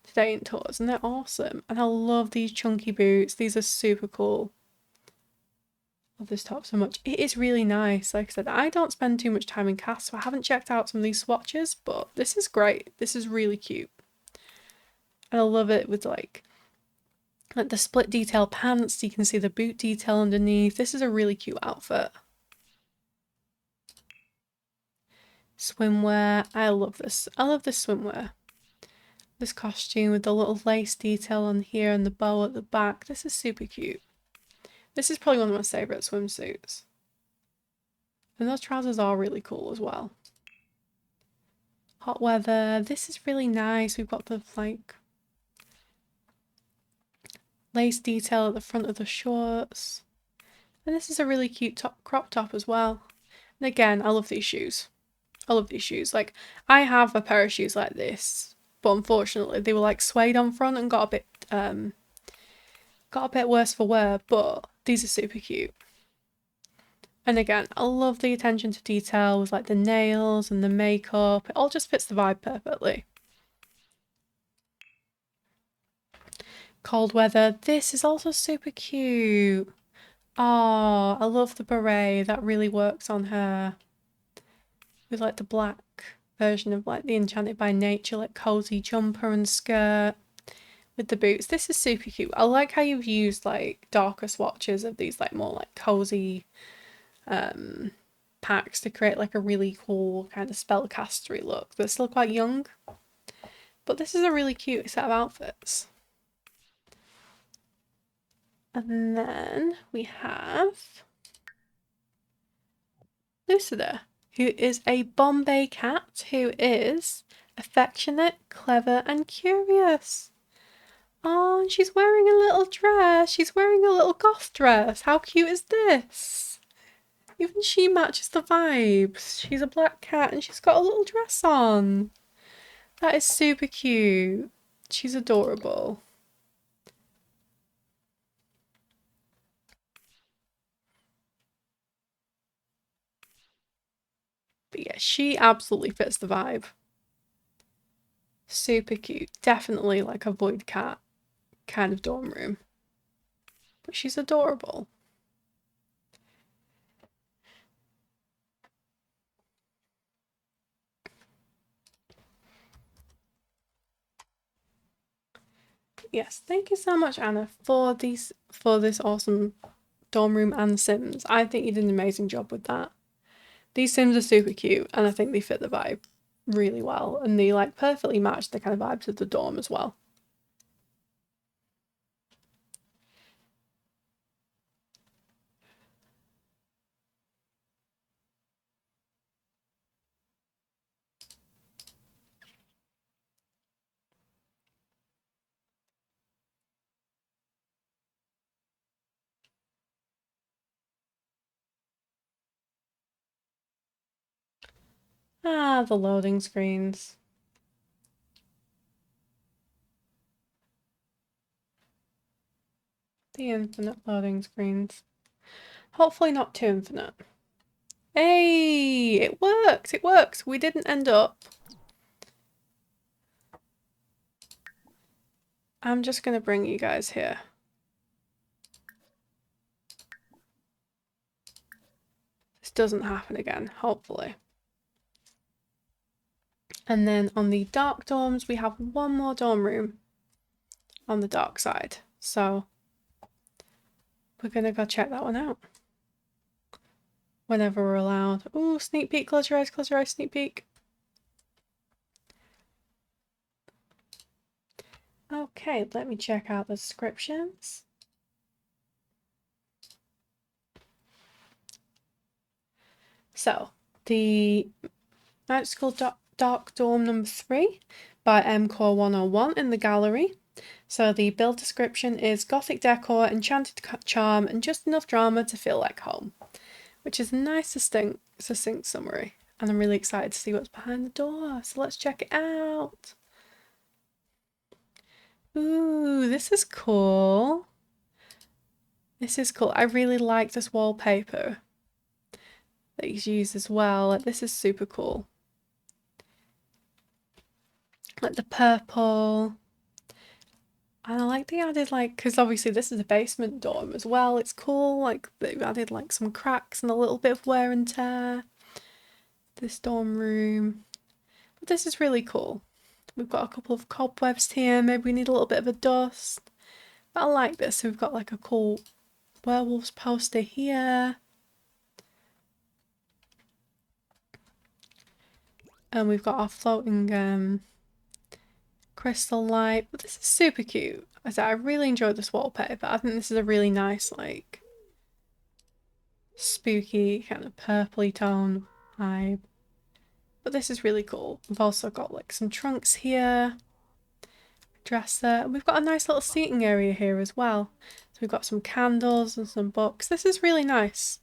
today in tours and they're awesome. And I love these chunky boots. These are super cool. Love this top so much. It is really nice. Like I said, I don't spend too much time in cast, so I haven't checked out some of these swatches, but this is great. This is really cute. And I love it with like the split detail pants. You can see the boot detail underneath. This is a really cute outfit. Swimwear. I love this. I love this swimwear. This costume with the little lace detail on here and the bow at the back. This is super cute. This is probably one of my favourite swimsuits. And those trousers are really cool as well. Hot weather. This is really nice. We've got the like lace detail at the front of the shorts. And this is a really cute crop top as well. And again, I love these shoes. I love these shoes. Like, I have a pair of shoes like this, but unfortunately they were like suede on front and got a bit worse for wear, but these are super cute. And again, I love the attention to detail with like the nails and the makeup. It all just fits the vibe perfectly. Cold weather. This is also super cute. Oh, I love the beret. That really works on her. With like the black version of like the Enchanted by Nature, like cozy jumper and skirt. With the boots. This is super cute. I like how you've used like darker swatches of these like more like cozy packs to create like a really cool kind of spellcastery look. They're still quite young, but this is a really cute set of outfits. And then we have Lucida, who is a Bombay cat who is affectionate, clever, and curious. Oh, and she's wearing a little dress. She's wearing a little goth dress. How cute is this? Even she matches the vibes. She's a black cat and she's got a little dress on. That is super cute. She's adorable. But yeah, she absolutely fits the vibe. super cute. Definitely like a void cat kind of dorm room. But she's adorable. Yes, thank you so much, Anna, for this awesome dorm room and Sims. I think you did an amazing job with that. These Sims are super cute and I think they fit the vibe really well, and they like perfectly match the kind of vibes of the dorm as well. Ah, the loading screens. The infinite loading screens. Hopefully not too infinite. Hey, it works, it works. We didn't end up. I'm just going to bring you guys here. This doesn't happen again, hopefully. And then on the dark dorms, we have one more dorm room on the dark side. So we're going to go check that one out. Whenever we're allowed. Ooh, sneak peek, close your eyes, sneak peek. Okay, let me check out the descriptions. So, the Night School Dark Dorm number 3 by MCore 101 in the gallery. So the build description is Gothic decor, enchanted charm, and just enough drama to feel like home. Which is a nice succinct summary. And I'm really excited to see what's behind the door. So let's check it out. Ooh, this is cool. This is cool. I really like this wallpaper that he's used as well. Like, this is super cool. Like the purple. And I like they added like, because obviously this is a basement dorm as well. It's cool. Like they've added like some cracks and a little bit of wear and tear. This dorm room. But this is really cool. We've got a couple of cobwebs here. Maybe we need a little bit of a dust. But I like this. So we've got like a cool werewolves poster here. And we've got our floating crystal light. But this is super cute. I said I really enjoyed this wallpaper. I think this is a really nice, like, spooky kind of purpley tone vibe. But this is really cool. We've also got like some trunks here, dresser. We've got a nice little seating area here as well. So we've got some candles and some books. This is really nice.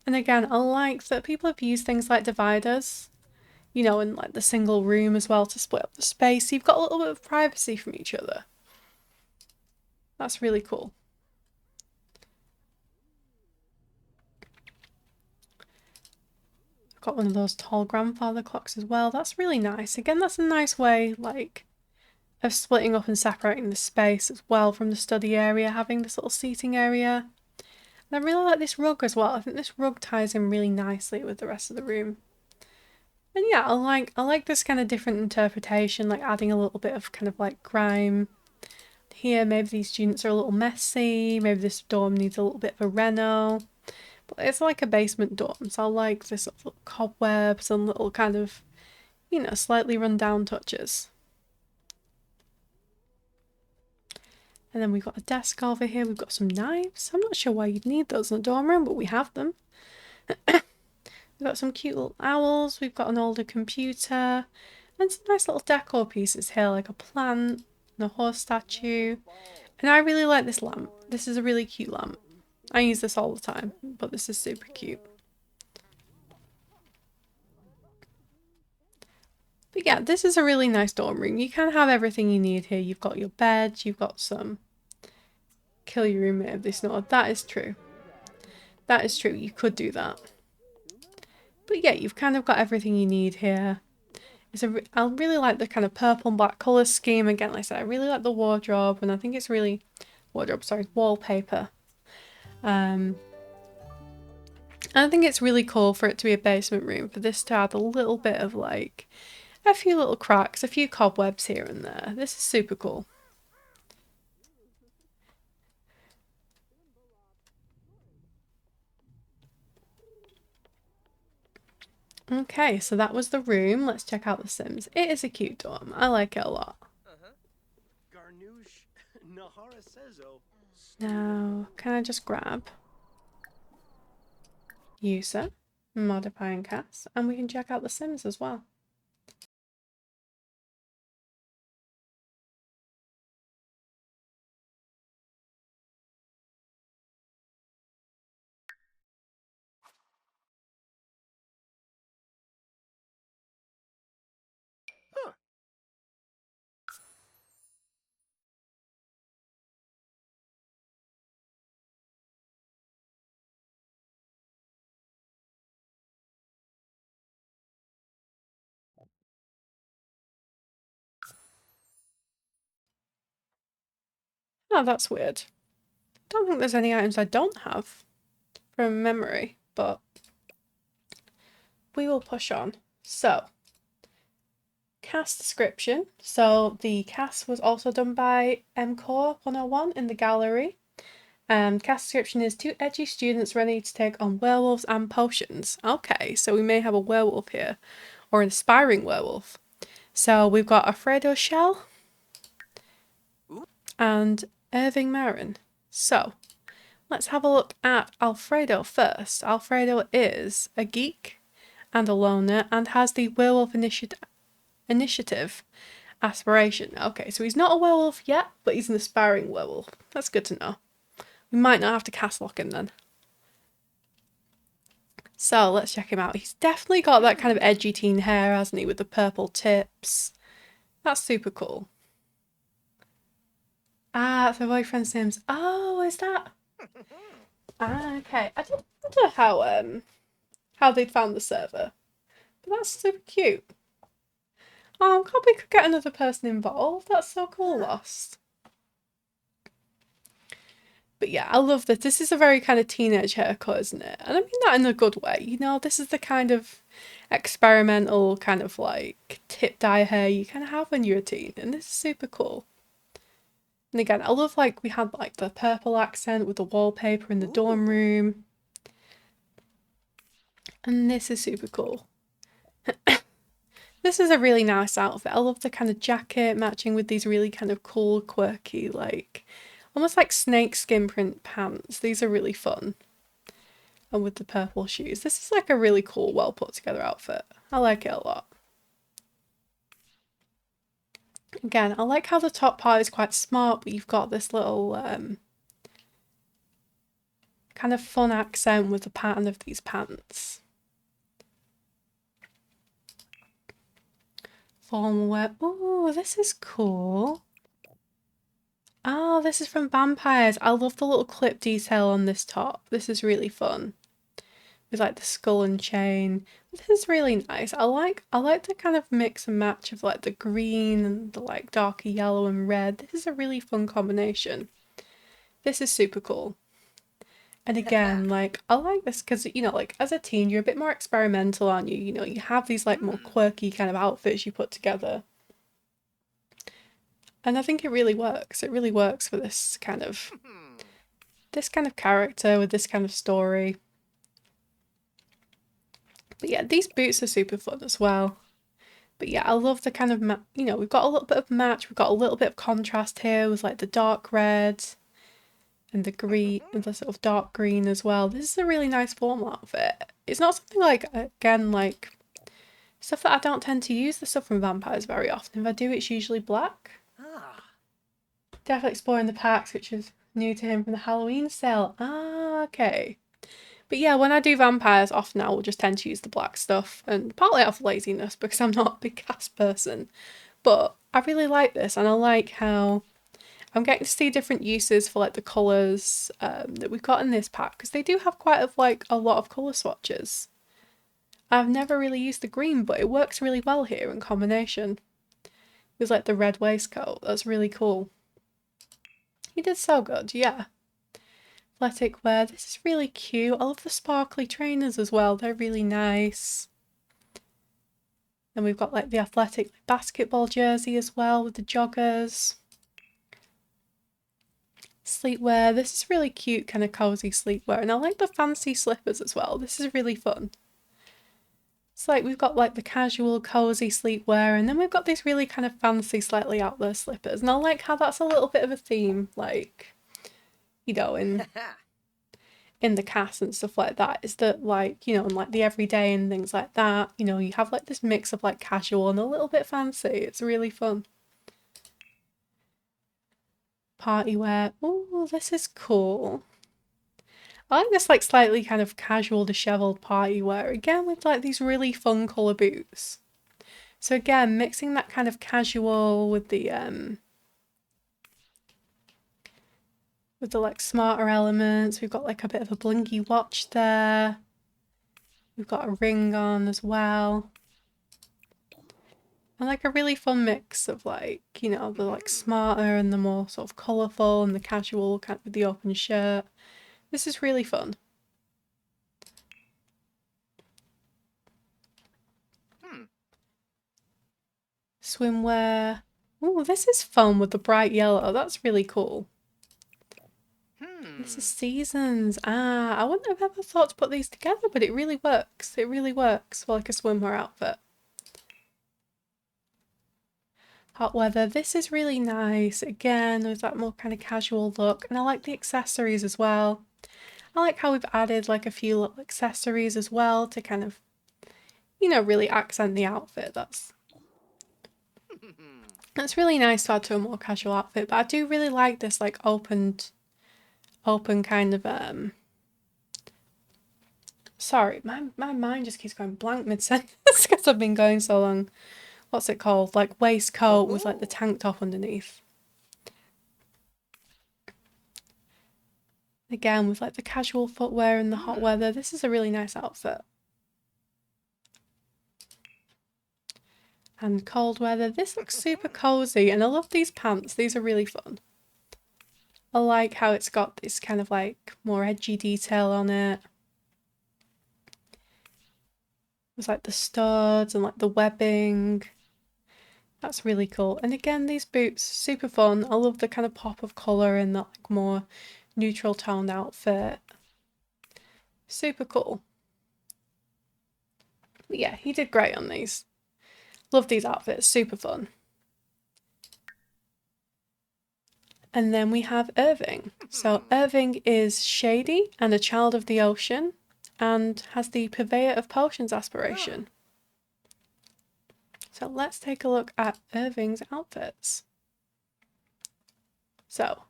And again, I like that people have used things like dividers, you know, in like the single room as well to split up the space. So you've got a little bit of privacy from each other. That's really cool. I've got one of those tall grandfather clocks as well. That's really nice. Again, that's a nice way, like, of splitting up and separating the space as well from the study area, having this little seating area. And I really like this rug as well. I think this rug ties in really nicely with the rest of the room. And yeah, I like this kind of different interpretation, like adding a little bit of kind of like grime. Here, maybe these students are a little messy. Maybe this dorm needs a little bit of a reno. But it's like a basement dorm, so I like this little cobwebs and little kind of, you know, slightly run down touches. And then we've got a desk over here. We've got some knives. I'm not sure why you'd need those in a dorm room, but we have them. We've got some cute little owls. We've got an older computer. And some nice little decor pieces here, like a plant and a horse statue. And I really like this lamp. This is a really cute lamp. I use this all the time, but this is super cute. But yeah, this is a really nice dorm room. You can have everything you need here. You've got your bed, you've got some kill your roommate if they snore. That is true. That is true. You could do that. But yeah, you've kind of got everything you need here. I really like the kind of purple and black colour scheme. Again, like I said, I really like the wardrobe, and I think it's really wallpaper. And I think it's really cool for it to be a basement room, for this to add a little bit of like a few little cracks, a few cobwebs here and there. This is super cool. Okay, so that was the room. Let's check out the Sims. It is a cute dorm. I like it a lot. Now, can I just grab user, modify and cast, and we can check out the Sims as well. Oh, that's weird. Don't think there's any items I don't have from memory, but we will push on. So, cast description. So the cast was also done by MCore 101 in the gallery. Cast description is 2 edgy students ready to take on werewolves and potions. Okay, so we may have a werewolf here, or an aspiring werewolf. So we've got Alfredo Shell and Irving Marin. So let's have a look at Alfredo first. Alfredo is a geek and a loner and has the werewolf initiative aspiration. Okay, so he's not a werewolf yet, but he's an aspiring werewolf. That's good to know. We might not have to cast lock him then. So let's check him out. He's definitely got that kind of edgy teen hair, hasn't he, with the purple tips. That's super cool. Ah, it's my boyfriend Sims. Oh, is that? Ah, okay. I don't know how they'd found the server, but that's super cute. Oh, I'm glad we could get another person involved. That's so cool, Lost. But yeah, I love this. This is a very kind of teenage haircut, isn't it? And I mean that in a good way. You know, this is the kind of experimental kind of like tip dye hair you kind of have when you're a teen. And this is super cool. And again, I love like we had like the purple accent with the wallpaper in the dorm room. And this is super cool. This is a really nice outfit. I love the kind of jacket matching with these really kind of cool, quirky, like almost like snake skin print pants. These are really fun. And with the purple shoes. This is like a really cool, well put together outfit. I like it a lot. Again, I like how the top part is quite smart, but you've got this little kind of fun accent with the pattern of these pants. Formal wear. Oh, this is cool. Oh, this is from Vampires. I love the little clip detail on this top. This is really fun. With like the skull and chain. This is really nice. I like the kind of mix and match of like the green and the like darker yellow and red. This is a really fun combination. This is super cool. And again, like I like this because, you know, like as a teen you're a bit more experimental, aren't you? You know, you have these like more quirky kind of outfits you put together. And I think it really works. It really works for this kind of character with this kind of story. But yeah, these boots are super fun as well. But yeah, I love the kind of, you know, we've got a little bit of match. We've got a little bit of contrast here with like the dark red and the green and the sort of dark green as well. This is a really nice formal outfit. It's not something like, again, like stuff that I don't tend to use the stuff from Vampires very often. If I do, it's usually black. Definitely exploring the packs, which is new to him from the Halloween sale. Ah, okay. But yeah, when I do Vampires, often I will just tend to use the black stuff, and partly out of laziness because I'm not a big cast person. But I really like this, and I like how I'm getting to see different uses for like the colours that we've got in this pack, because they do have quite a lot of colour swatches. I've never really used the green, but it works really well here in combination with like the red waistcoat. That's really cool. He did so good, yeah. Athletic wear. This is really cute. I love the sparkly trainers as well. They're really nice. Then we've got like the athletic basketball jersey as well with the joggers. Sleepwear. This is really cute, kind of cozy sleepwear. And I like the fancy slippers as well. This is really fun. It's like we've got like the casual cozy sleepwear, and then we've got these really kind of fancy, slightly out there slippers. And I like how that's a little bit of a theme, like, you know, in the cast and stuff like that, is that like, you know, in like the everyday and things like that, you know, you have like this mix of like casual and a little bit fancy. It's really fun. Party wear. Oh, this is cool. I like this like slightly kind of casual disheveled party wear, again with like these really fun colour boots. So again, mixing that kind of casual with the like smarter elements. We've got like a bit of a blinky watch there. We've got a ring on as well. And like a really fun mix of like, you know, the like smarter and the more sort of colourful and the casual kind of with the open shirt. This is really fun. Swimwear. Oh, this is fun with the bright yellow. That's really cool. This is seasons. Ah, I wouldn't have ever thought to put these together, but it really works. It really works for like a swimwear outfit. Hot weather. This is really nice. Again, there's that more kind of casual look. And I like the accessories as well. I like how we've added like a few little accessories as well to kind of, you know, really accent the outfit. That's really nice to add to a more casual outfit. But I do really like this like open kind of sorry, my mind just keeps going blank mid-sentence because I've been going so long. What's it called? Like waistcoat with like the tank top underneath. Again, with like the casual footwear and the hot weather, this is a really nice outfit. And cold weather, this looks super cozy, and I love these pants. These are really fun. I like how it's got this kind of like more edgy detail on it. There's like the studs and like the webbing. That's really cool. And again, these boots, super fun. I love the kind of pop of colour in that like more neutral toned outfit. Super cool. But yeah, he did great on these. Love these outfits, super fun. And then we have Irving. So Irving is shady and a child of the ocean and has the purveyor of potions aspiration. So let's take a look at Irving's outfits. So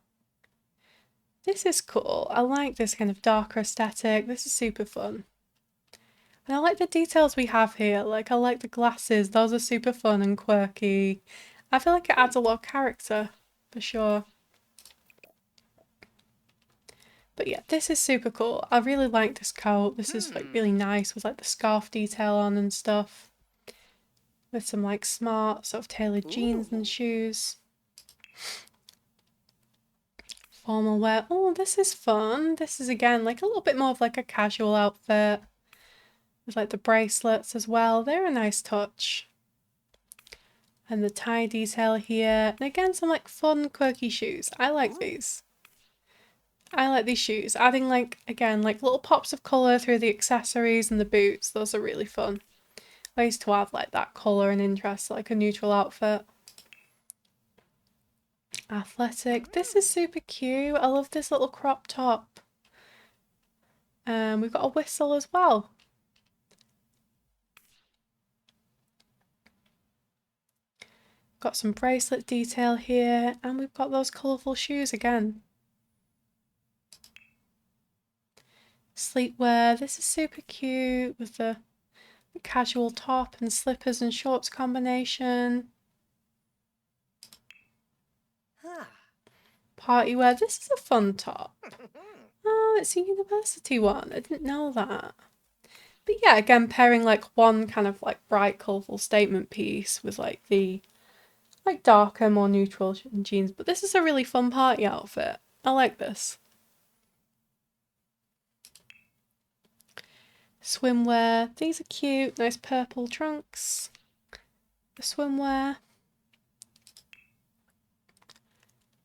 this is cool. I like this kind of darker aesthetic. This is super fun. And I like the details we have here. Like I like the glasses. Those are super fun and quirky. I feel like it adds a lot of character for sure. But yeah, this is super cool. I really like this coat. This is like really nice with like the scarf detail on and stuff. With some like smart sort of tailored jeans and shoes. Formal wear. Oh, this is fun. This is again like a little bit more of like a casual outfit. With like the bracelets as well. They're a nice touch. And the tie detail here. And again, some like fun quirky shoes. I like these. I like these shoes. Adding like, again, like little pops of colour through the accessories and the boots. Those are really fun. Ways to add like that colour and interest, like a neutral outfit. Athletic. This is super cute. I love this little crop top. We've got a whistle as well. Got some bracelet detail here, and we've got those colourful shoes again. Sleepwear. This is super cute with the casual top and slippers and shorts combination. Party wear. This is a fun top. Oh, it's a university one. I didn't know that. But yeah, again, pairing like one kind of like bright, colourful statement piece with like the like darker, more neutral jeans. But this is a really fun party outfit. I like this. Swimwear. These are cute. Nice purple trunks. The swimwear.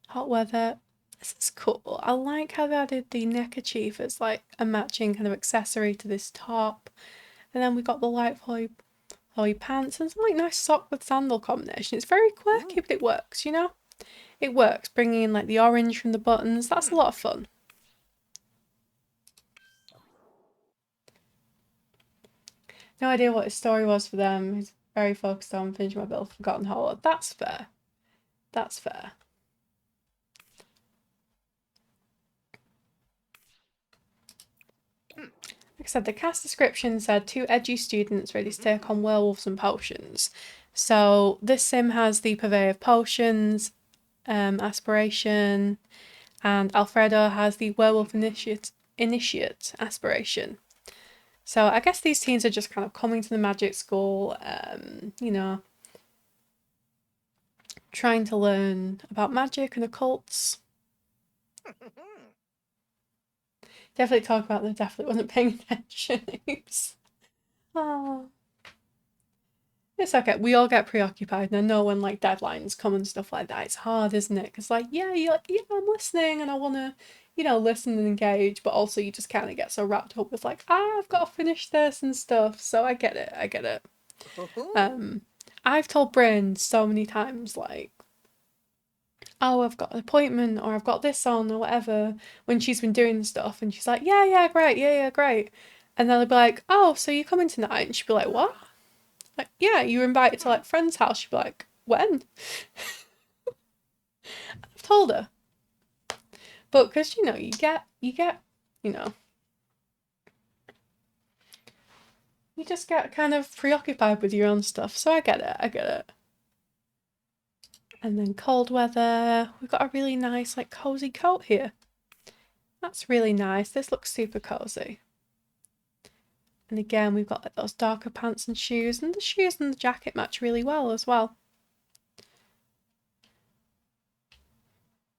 Hot weather. This is cool. I like how they added the neckerchief as like a matching kind of accessory to this top. And then we got the light flowy pants and some like nice sock with sandal combination. It's very quirky, but it works, you know? It works, bringing in like the orange from the buttons. That's a lot of fun. No idea what his story was for them. He's very focused on finishing my bill, Forgotten Hollow. That's fair. That's fair. Like I said, the cast description said 2 edgy students ready to take on werewolves and potions. So this sim has the purveyor of potions aspiration, and Alfredo has the werewolf initiate aspiration. So I guess these teens are just kind of coming to the magic school, you know, trying to learn about magic and occults. Definitely talk about them, definitely wasn't paying attention. Oops. Oh. It's okay. We all get preoccupied, and I know when like deadlines come and stuff like that, it's hard, isn't it? Because like, yeah, you're like, yeah, I'm listening, and I want to, you know, listen and engage, but also you just kind of get so wrapped up with like, I've got to finish this and stuff. So I get it. I get it. I've told Bryn so many times like, oh, I've got an appointment or I've got this on or whatever when she's been doing stuff, and she's like, yeah, great, yeah, great, and then I'll be like, oh, so you're coming tonight, and she'll be like, what? Like, yeah, you were invited to like friend's house. She'd be like, when? I've told her. But because, you know, you get, you know, you just get kind of preoccupied with your own stuff. So I get it. And then cold weather. We've got a really nice, like, cozy coat here. That's really nice. This looks super cozy. And again, we've got like those darker pants and shoes. And the shoes and the jacket match really well as well.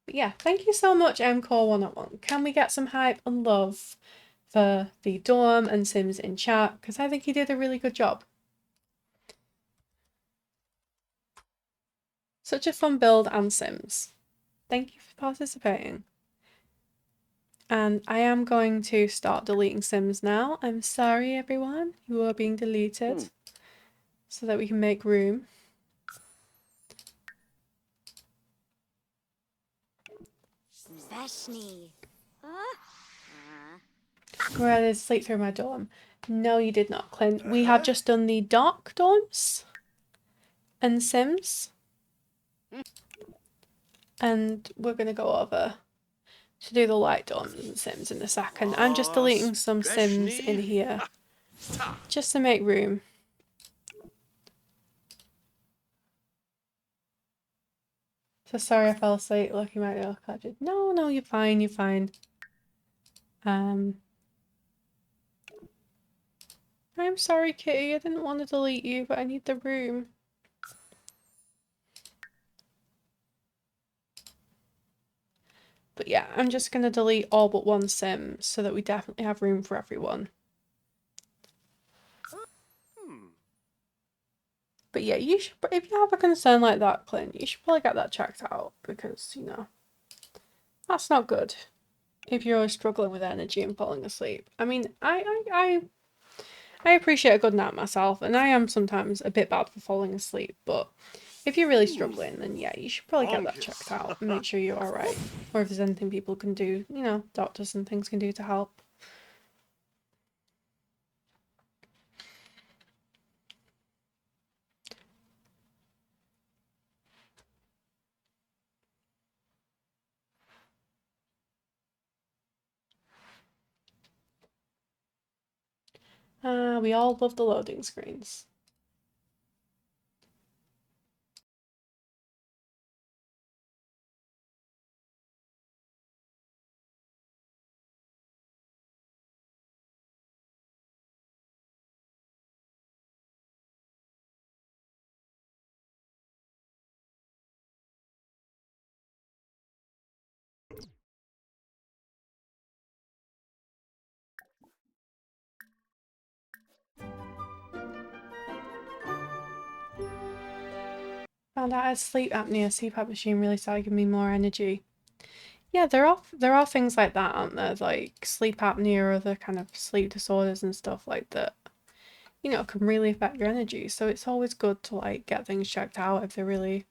But yeah, thank you so much, MCore101. Can we get some hype and love for the dorm and Sims in chat? Because I think he did a really good job. Such a fun build and Sims. Thank you for participating. And I am going to start deleting Sims now. I'm sorry, everyone. You are being deleted so that we can make room. Vashni. We're ready to sleep through my dorm. No, you did not, Clint. We have just done the dark dorms and Sims. And we're going to go over to do the light dorms and Sims in a second. I'm just deleting some Sims in here just to make room. So sorry I fell asleep. Look, you might look like no, you're fine, you're fine. I'm sorry, Kitty. I didn't want to delete you, but I need the room. But yeah, I'm just going to delete all but one sim so that we definitely have room for everyone. But yeah, you should, if you have a concern like that, Clint, you should probably get that checked out because, you know, that's not good if you're struggling with energy and falling asleep. I mean, I appreciate a good nap myself, and I am sometimes a bit bad for falling asleep, but if you're really struggling, then yeah, you should probably get that checked out and make sure you're alright. Or if there's anything people can do, you know, doctors and things can do to help. We all love the loading screens. Found out I had sleep apnea. CPAP machine really started giving me more energy. Yeah, there are things like that, aren't there? Like sleep apnea or other kind of sleep disorders and stuff like that. You know, can really affect your energy. So it's always good to like get things checked out if they're really,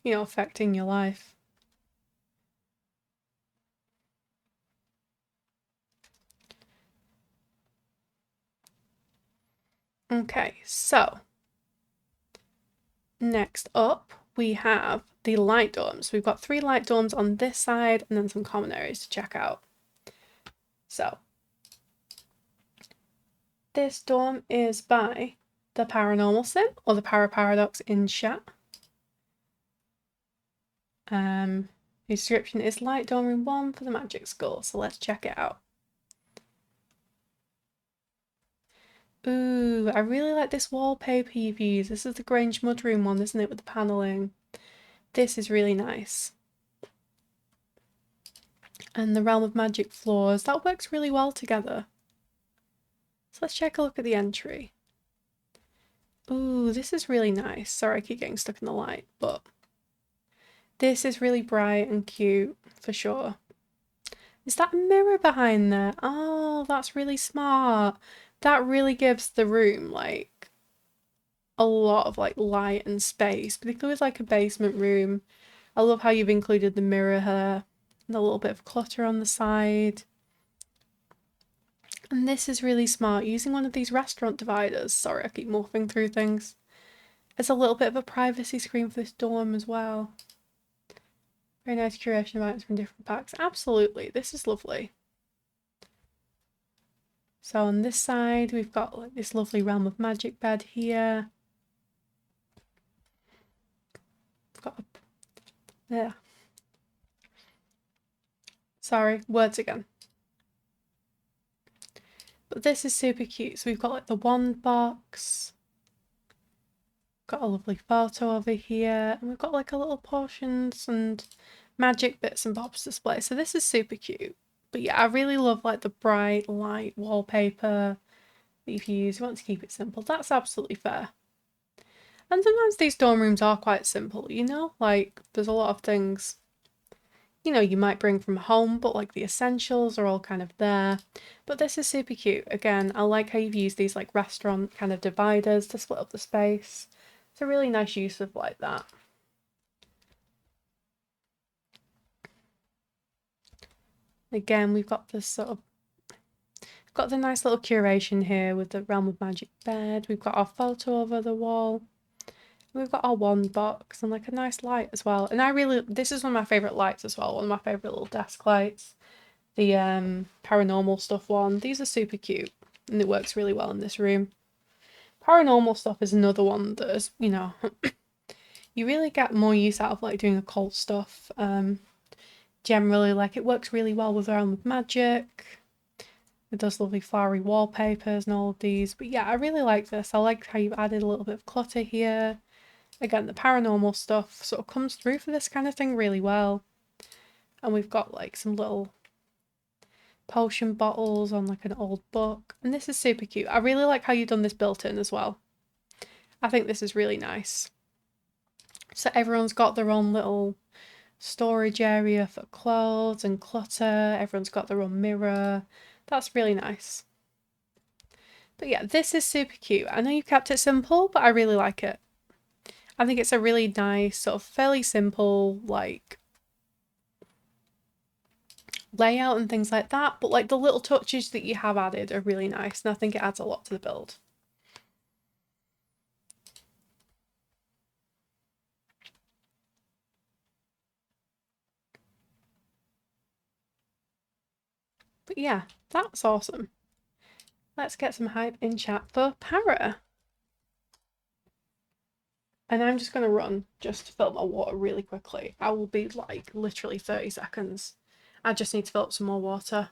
you know, affecting your life. Okay, so next up we have the light dorms. We've got 3 light dorms on this side and then some common areas to check out. So this dorm is by the Paranormal Sim or the Paradox in chat. The description is light dorm room 1 for the magic school, so let's check it out. Ooh, I really like this wallpaper you've used. This is the Grange Mudroom one, isn't it, with the panelling? This is really nice. And the Realm of Magic floors, that works really well together. So let's take a look at the entry. Ooh, this is really nice. Sorry, I keep getting stuck in the light, but this is really bright and cute for sure. Is that a mirror behind there? Oh, that's really smart. That really gives the room like a lot of like light and space, particularly with like a basement room. I love how you've included the mirror here and a little bit of clutter on the side. And this is really smart, using one of these restaurant dividers. Sorry, I keep morphing through things. It's a little bit of a privacy screen for this dorm as well. Very nice curation of items from different packs. Absolutely, this is lovely. So on this side, we've got like this lovely Realm of Magic bed here. We've got yeah. Sorry, words again. But this is super cute. So we've got like the wand box. Got a lovely photo over here. And we've got like a little potions and magic bits and bobs display. So this is super cute. But yeah, I really love like the bright light wallpaper that you've used. You want to keep it simple. That's absolutely fair. And sometimes these dorm rooms are quite simple, you know? Like there's a lot of things, you know, you might bring from home, but like the essentials are all kind of there. But this is super cute. Again, I like how you've used these like restaurant kind of dividers to split up the space. It's a really nice use of like that. Again, we've got this sort of, got the nice little curation here with the Realm of Magic bed. We've got our photo over the wall. We've got our wand box and like a nice light as well. And I really, this is one of my favourite lights as well. One of my favourite little desk lights. The paranormal stuff one. These are super cute and it works really well in this room. Paranormal stuff is another one that is, you know, you really get more use out of like doing occult stuff. Generally, like it works really well with Realm of Magic. It does lovely flowery wallpapers and all of these. But yeah, I really like this. I like how you've added a little bit of clutter here. Again, the paranormal stuff sort of comes through for this kind of thing really well. And we've got like some little potion bottles on like an old book. And this is super cute. I really like how you've done this built in as well. I think this is really nice. So everyone's got their own little storage area for clothes and clutter. Everyone's got their own mirror. That's really nice. But yeah, this is super cute. I know you kept it simple, but I really like it. I think it's a really nice, sort of fairly simple, like, layout and things like that. But like the little touches that you have added are really nice. And I think it adds a lot to the build. But yeah, that's awesome. Let's get some hype in chat for Para. And I'm just going to run just to fill my water really quickly. I will be like literally 30 seconds. I just need to fill up some more water.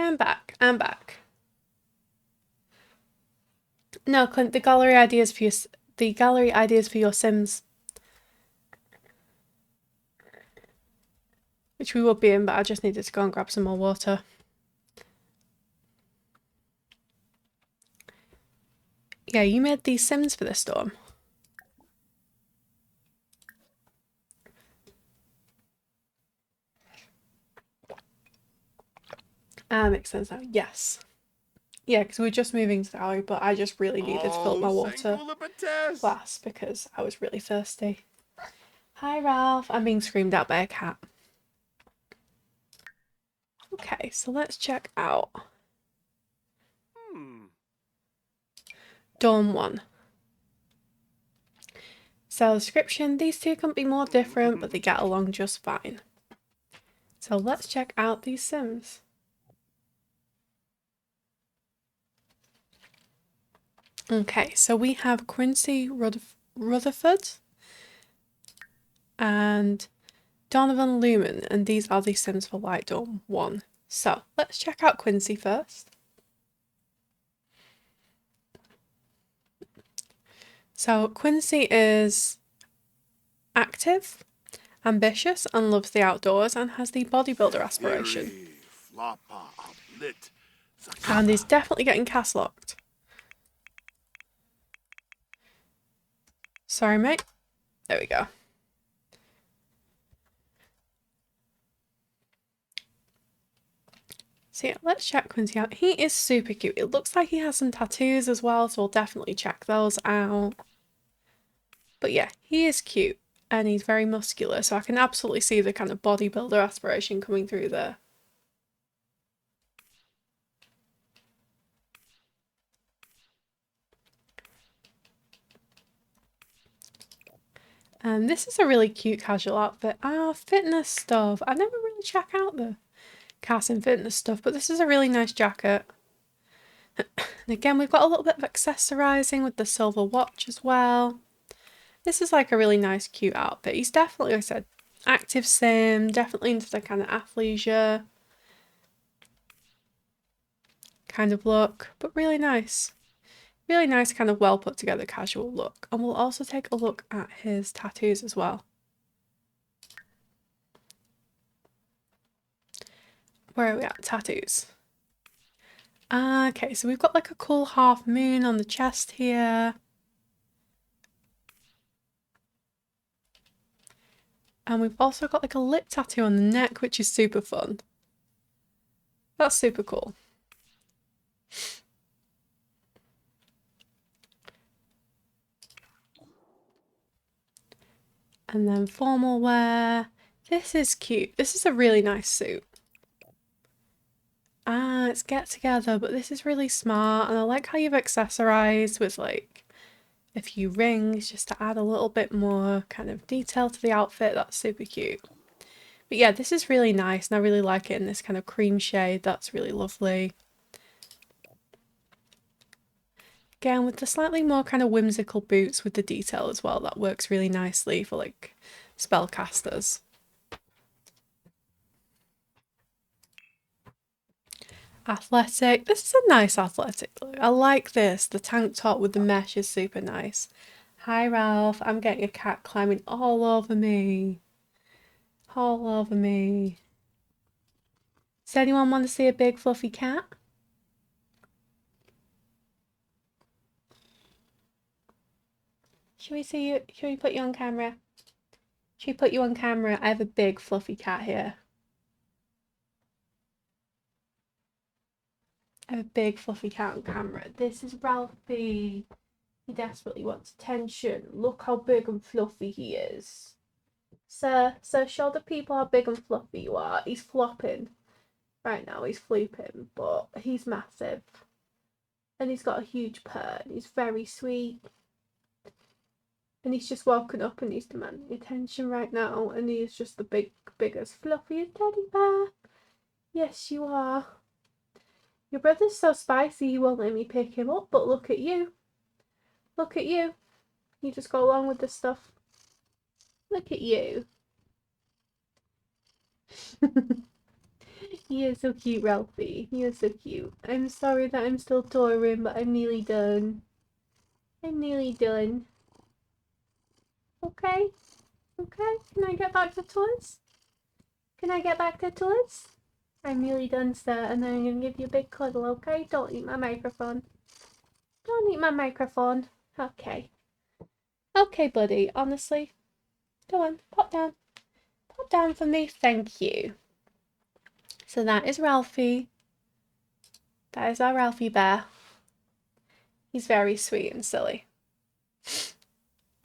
I'm back. I'm back. No, Clint, the gallery ideas for your Sims. Which we would be in, but I just needed to go and grab some more water. Yeah, you made these Sims for this storm. Makes sense now. Yes. Yeah, because we were just moving to the gallery, but I just really needed to fill up my water glass because I was really thirsty. Hi, Ralph. I'm being screamed at by a cat. Okay, so let's check out Dorm 1. So description, these two couldn't be more different, but they get along just fine. So let's check out these Sims. Okay, so we have Quincy Rutherford and Donovan Lumen, and these are the Sims for Light Dorm 1. So let's check out Quincy first. So Quincy is active, ambitious, and loves the outdoors, and has the bodybuilder aspiration. And he's definitely getting cast locked. Sorry, mate. There we go. So yeah, let's check Quincy out. He is super cute. It looks like he has some tattoos as well, so we'll definitely check those out. But yeah, he is cute and he's very muscular, so I can absolutely see the kind of bodybuilder aspiration coming through there. And this is a really cute casual outfit. Fitness stuff. I never really check out the cast and fitness stuff, but this is a really nice jacket. And again, we've got a little bit of accessorizing with the silver watch as well. This is like a really nice, cute outfit. He's definitely, like I said, active sim, definitely into the kind of athleisure kind of look, but really nice. Really nice kind of well put together casual look. And we'll also take a look at his tattoos as well. Where are we at? Tattoos. Okay, so we've got like a cool half moon on the chest here. And we've also got like a lip tattoo on the neck, which is super fun. That's super cool. And then formal wear. This is cute. This is a really nice suit. It's get together, but this is really smart. And I like how you've accessorized with like a few rings just to add a little bit more kind of detail to the outfit. That's super cute. But yeah, this is really nice and I really like it in this kind of cream shade. That's really lovely. Again, with the slightly more kind of whimsical boots with the detail as well, that works really nicely for like spellcasters. Athletic. This is a nice athletic look. I like this. The tank top with the mesh is super nice. Hi, Ralph. I'm getting a cat climbing all over me. All over me. Does anyone want to see a big fluffy cat? Should we see you? Should we put you on camera? Should we put you on camera? I have a big fluffy cat here. I have a big fluffy cat on camera. This is Ralphie. He desperately wants attention. Look how big and fluffy he is. Sir, show the people how big and fluffy you are. He's flopping. Right now he's flooping, but he's massive. And he's got a huge purr. He's very sweet. And he's just woken up and he's demanding attention right now. And he is just the biggest, fluffiest teddy bear. Yes, you are. Your brother's so spicy he won't let me pick him up, but look at you. Look at you. You just go along with the stuff. Look at you. You're so cute, Ralphie. You're so cute. I'm sorry that I'm still touring, but I'm nearly done. I'm nearly done. Okay? Okay? Can I get back to toys? Can I get back to toys? I'm nearly done, sir, and then I'm gonna give you a big cuddle, okay? Don't eat my microphone. Don't eat my microphone. Okay. Okay, buddy, honestly. Go on, pop down. Pop down for me, thank you. So that is Ralphie. That is our Ralphie bear. He's very sweet and silly.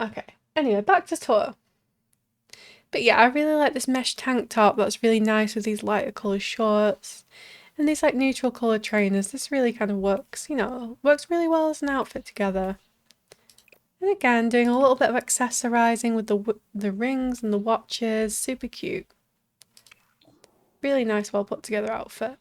Okay, anyway, back to tour. But yeah, I really like this mesh tank top. That's really nice with these lighter colour shorts. And these like neutral colour trainers. This really kind of works, you know, works really well as an outfit together. And again, doing a little bit of accessorising with the rings and the watches. Super cute. Really nice, well put together outfit.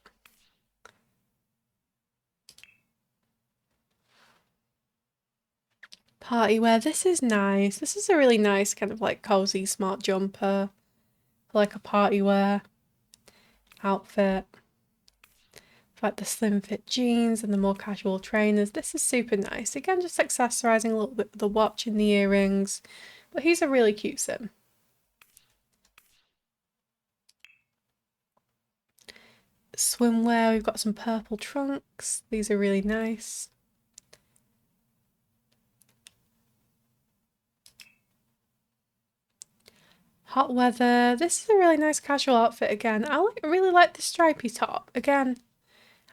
Party wear. This is nice. This is a really nice kind of like cozy smart jumper. Like a party wear outfit. Like the slim fit jeans and the more casual trainers. This is super nice. Again, just accessorising a little bit with the watch and the earrings. But he's a really cute sim. Swimwear, we've got some purple trunks. These are really nice. Hot weather. This is a really nice casual outfit again. I really like the stripy top. Again,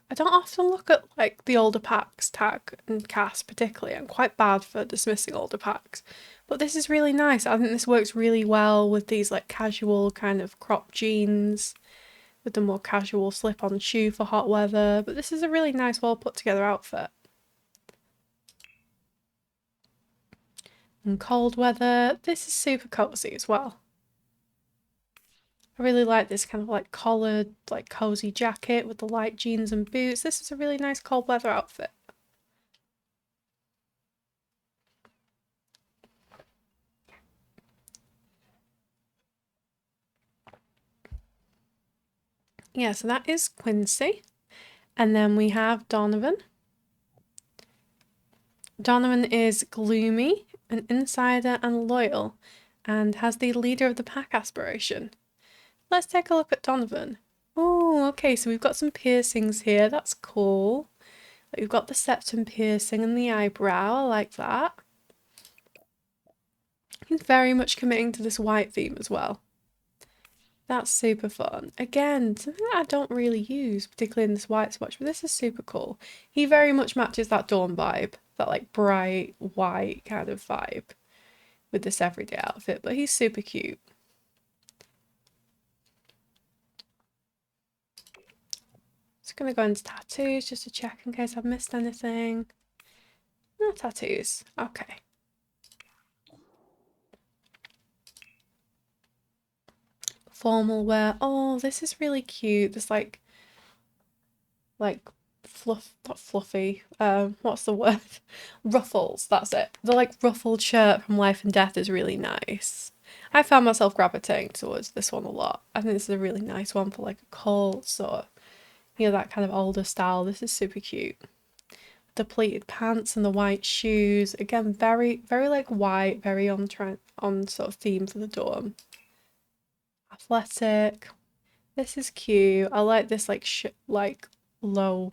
I don't often look at like the older packs tag and cast particularly. I'm quite bad for dismissing older packs. But this is really nice. I think this works really well with these like casual kind of crop jeans with the more casual slip-on shoe for hot weather. But this is a really nice, well put together outfit. And cold weather, this is super cozy as well. I really like this kind of like collared, like cozy jacket with the light jeans and boots. This is a really nice cold weather outfit. Yeah, so that is Quincy. And then we have Donovan. Donovan is gloomy, an insider and loyal, and has the leader of the pack aspiration. Let's take a look at Donovan. Oh, okay, so we've got some piercings here. That's cool. We've got the septum piercing and the eyebrow. I like that. He's very much committing to this white theme as well. That's super fun. Again, something that I don't really use, particularly in this white swatch, but this is super cool. He very much matches that Dawn vibe, that like bright white kind of vibe with this everyday outfit, but he's super cute. Just gonna go into tattoos just to check in case I've missed anything. No tattoos. Okay. Formal wear. Oh, this is really cute. This like fluff, not fluffy. What's the word? Ruffles. That's it. The like ruffled shirt from Life and Death is really nice. I found myself gravitating towards this one a lot. I think this is a really nice one for like a cult or, you know, that kind of older style. This is super cute. The pleated pants and the white shoes. Again, very, very like white, very on sort of theme for the dorm. Athletic. This is cute. I like this like low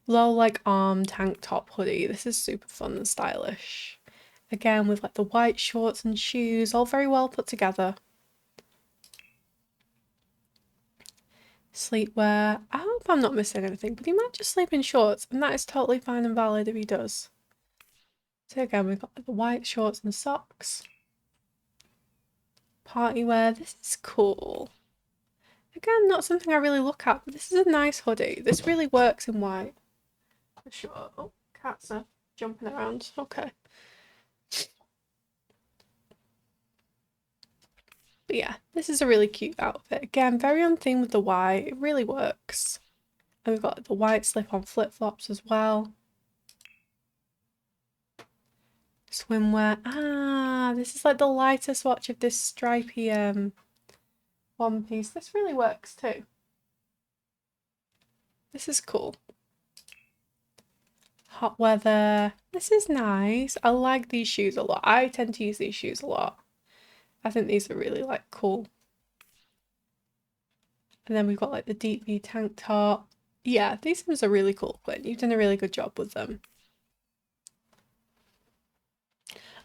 like arm tank top hoodie. This is super fun and stylish. Again, with like the white shorts and shoes, all very well put together. Sleepwear. I hope I'm not missing anything, but he might just sleep in shorts, and that is totally fine and valid if he does. So again, we've got the white shorts and socks. Party wear. This is cool. Again, not something I really look at, but this is a nice hoodie. This really works in white. For sure. Oh, cats are jumping around. Okay. But yeah, this is a really cute outfit. Again, very on theme with the white. It really works. And we've got the white slip-on flip-flops as well. Swimwear. Ah, this is like the lighter swatch of this stripy one piece. This really works too. This is cool. Hot weather. This is nice. I like these shoes a lot. I tend to use these shoes a lot. I think these are really like cool. And then we've got like the deep V tank top. Yeah, these ones are really cool, Quinn. You've done a really good job with them.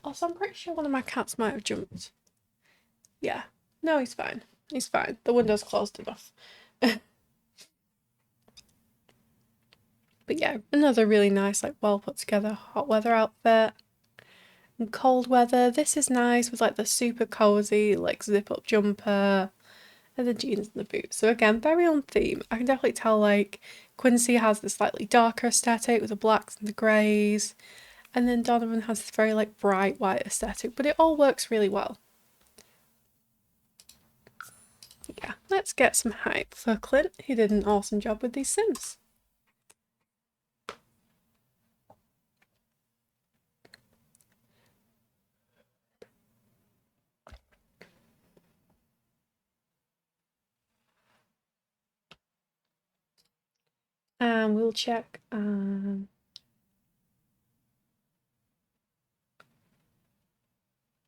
Also, I'm pretty sure one of my cats might have jumped. Yeah. No, he's fine. He's fine. The window's closed enough. But yeah, another really nice, like well put together hot weather outfit. And cold weather, this is nice with like the super cozy, like zip up jumper and the jeans and the boots. So again, very on theme. I can definitely tell like Quincy has this slightly darker aesthetic with the blacks and the greys. And then Donovan has this very like bright white aesthetic, but it all works really well. Yeah, let's get some hype for Clint. He did an awesome job with these Sims. And we'll check.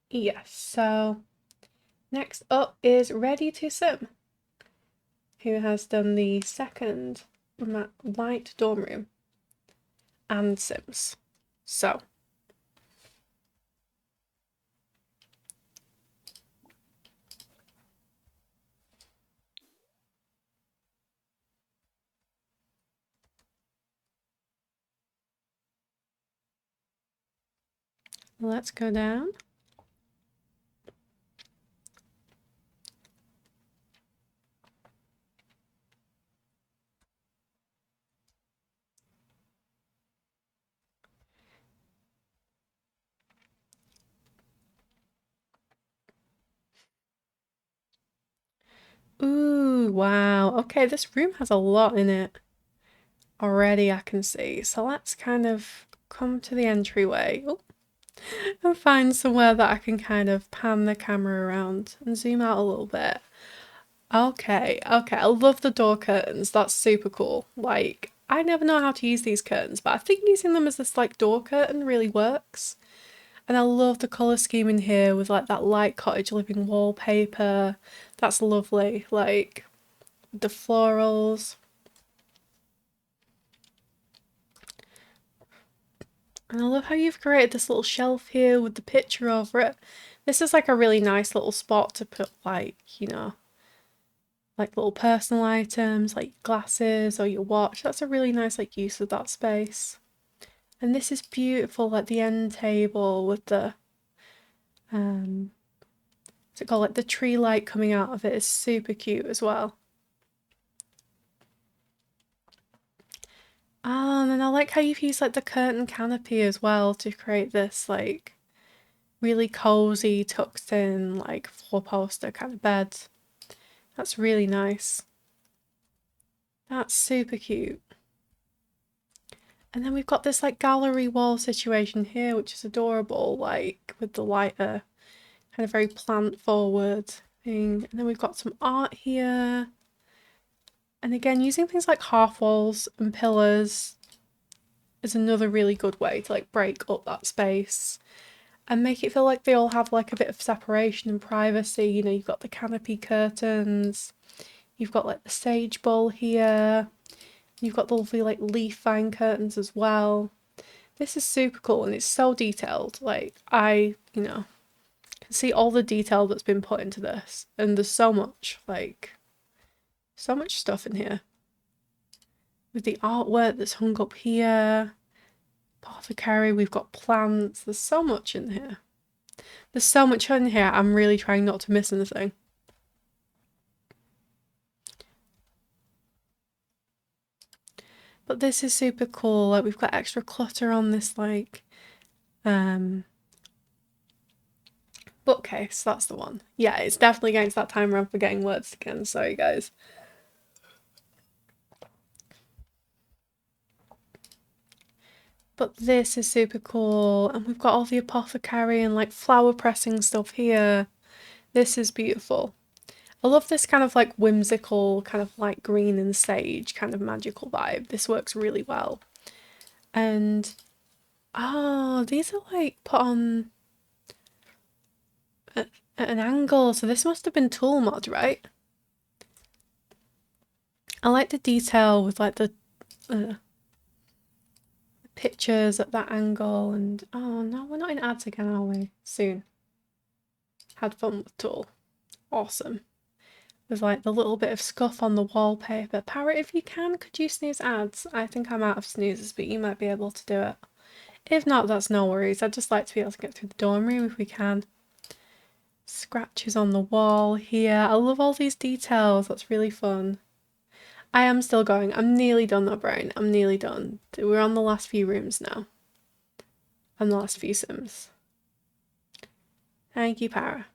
Yes, so next up is Ready to Sim, who has done the second light dorm room and Sims. So let's go down. Ooh, wow. Okay, this room has a lot in it already, I can see. So let's kind of come to the entryway. Oh, and find somewhere that I can kind of pan the camera around and zoom out a little bit. Okay, I love the door curtains. That's super cool. Like, I never know how to use these curtains, but I think using them as this like door curtain really works. And I love the colour scheme in here with like that light cottage living wallpaper. That's lovely. Like, the florals. And I love how you've created this little shelf here with the picture over it. This is like a really nice little spot to put like, you know, like little personal items like glasses or your watch. That's a really nice like use of that space. And this is beautiful, like the end table with the what's it called, like the tree light coming out of it is super cute as well. Oh, and then I like how you've used like the curtain canopy as well to create this like really cozy tucked in like four poster kind of bed. That's really nice. That's super cute. And then we've got this like gallery wall situation here, which is adorable, like with the lighter kind of very plant forward thing. And then we've got some art here. And again, using things like half walls and pillars is another really good way to like break up that space and make it feel like they all have like a bit of separation and privacy. You know, you've got the canopy curtains, you've got like the sage bowl here, you've got the lovely like leaf vine curtains as well. This is super cool and it's so detailed. Like I, you know, can see all the detail that's been put into this, and there's so much, like, so much stuff in here. With the artwork that's hung up here, apothecary, we've got plants, there's so much in here. There's so much in here, I'm really trying not to miss anything. But this is super cool, like we've got extra clutter on this like bookcase, that's the one. Yeah, it's definitely getting to that time where I'm forgetting words again, sorry guys. But this is super cool, and we've got all the apothecary and like flower pressing stuff here. This is beautiful. I love this kind of like whimsical, kind of like green and sage kind of magical vibe. This works really well. And oh, these are like put on at an angle, so this must have been tool mod, right? I like the detail with like the pictures at that angle. And oh no, we're not in ads again, are we? Soon. Had fun with tool. Awesome. There's like the little bit of scuff on the wallpaper. Parrot, if you can, could you snooze ads? I think I'm out of snoozes, but you might be able to do it. If not, that's no worries. I'd just like to be able to get through the dorm room if we can. Scratches on the wall here. I love all these details. That's really fun. I am still going. I'm nearly done though, Brian. I'm nearly done. We're on the last few rooms now. And the last few sims. Thank you, Para.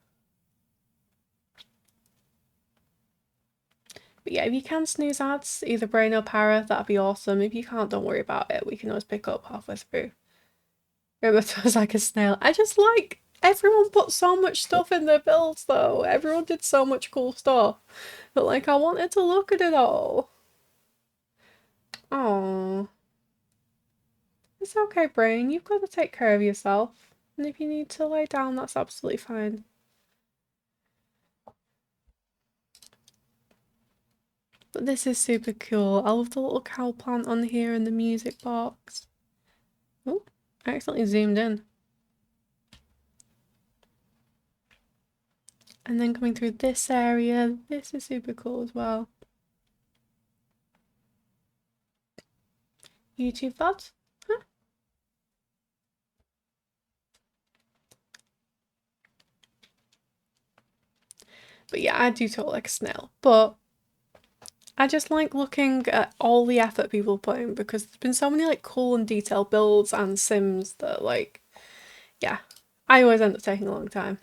But yeah, if you can snooze ads, either Brain or Para, that'd be awesome. If you can't, don't worry about it. We can always pick up halfway through. Remember, it was like a snail. I just like, everyone put so much stuff in their builds though. Everyone did so much cool stuff. But like, I wanted to look at it all. Oh, it's okay, Brain. You've got to take care of yourself. And if you need to lay down, that's absolutely fine. But this is super cool. I love the little cow plant on here and the music box. Oh, I accidentally zoomed in. And then coming through this area, this is super cool as well. YouTube VOD? Huh? But yeah, I do talk like a snail. But I just like looking at all the effort people put in, because there's been so many like cool and detailed builds and sims that like, yeah, I always end up taking a long time.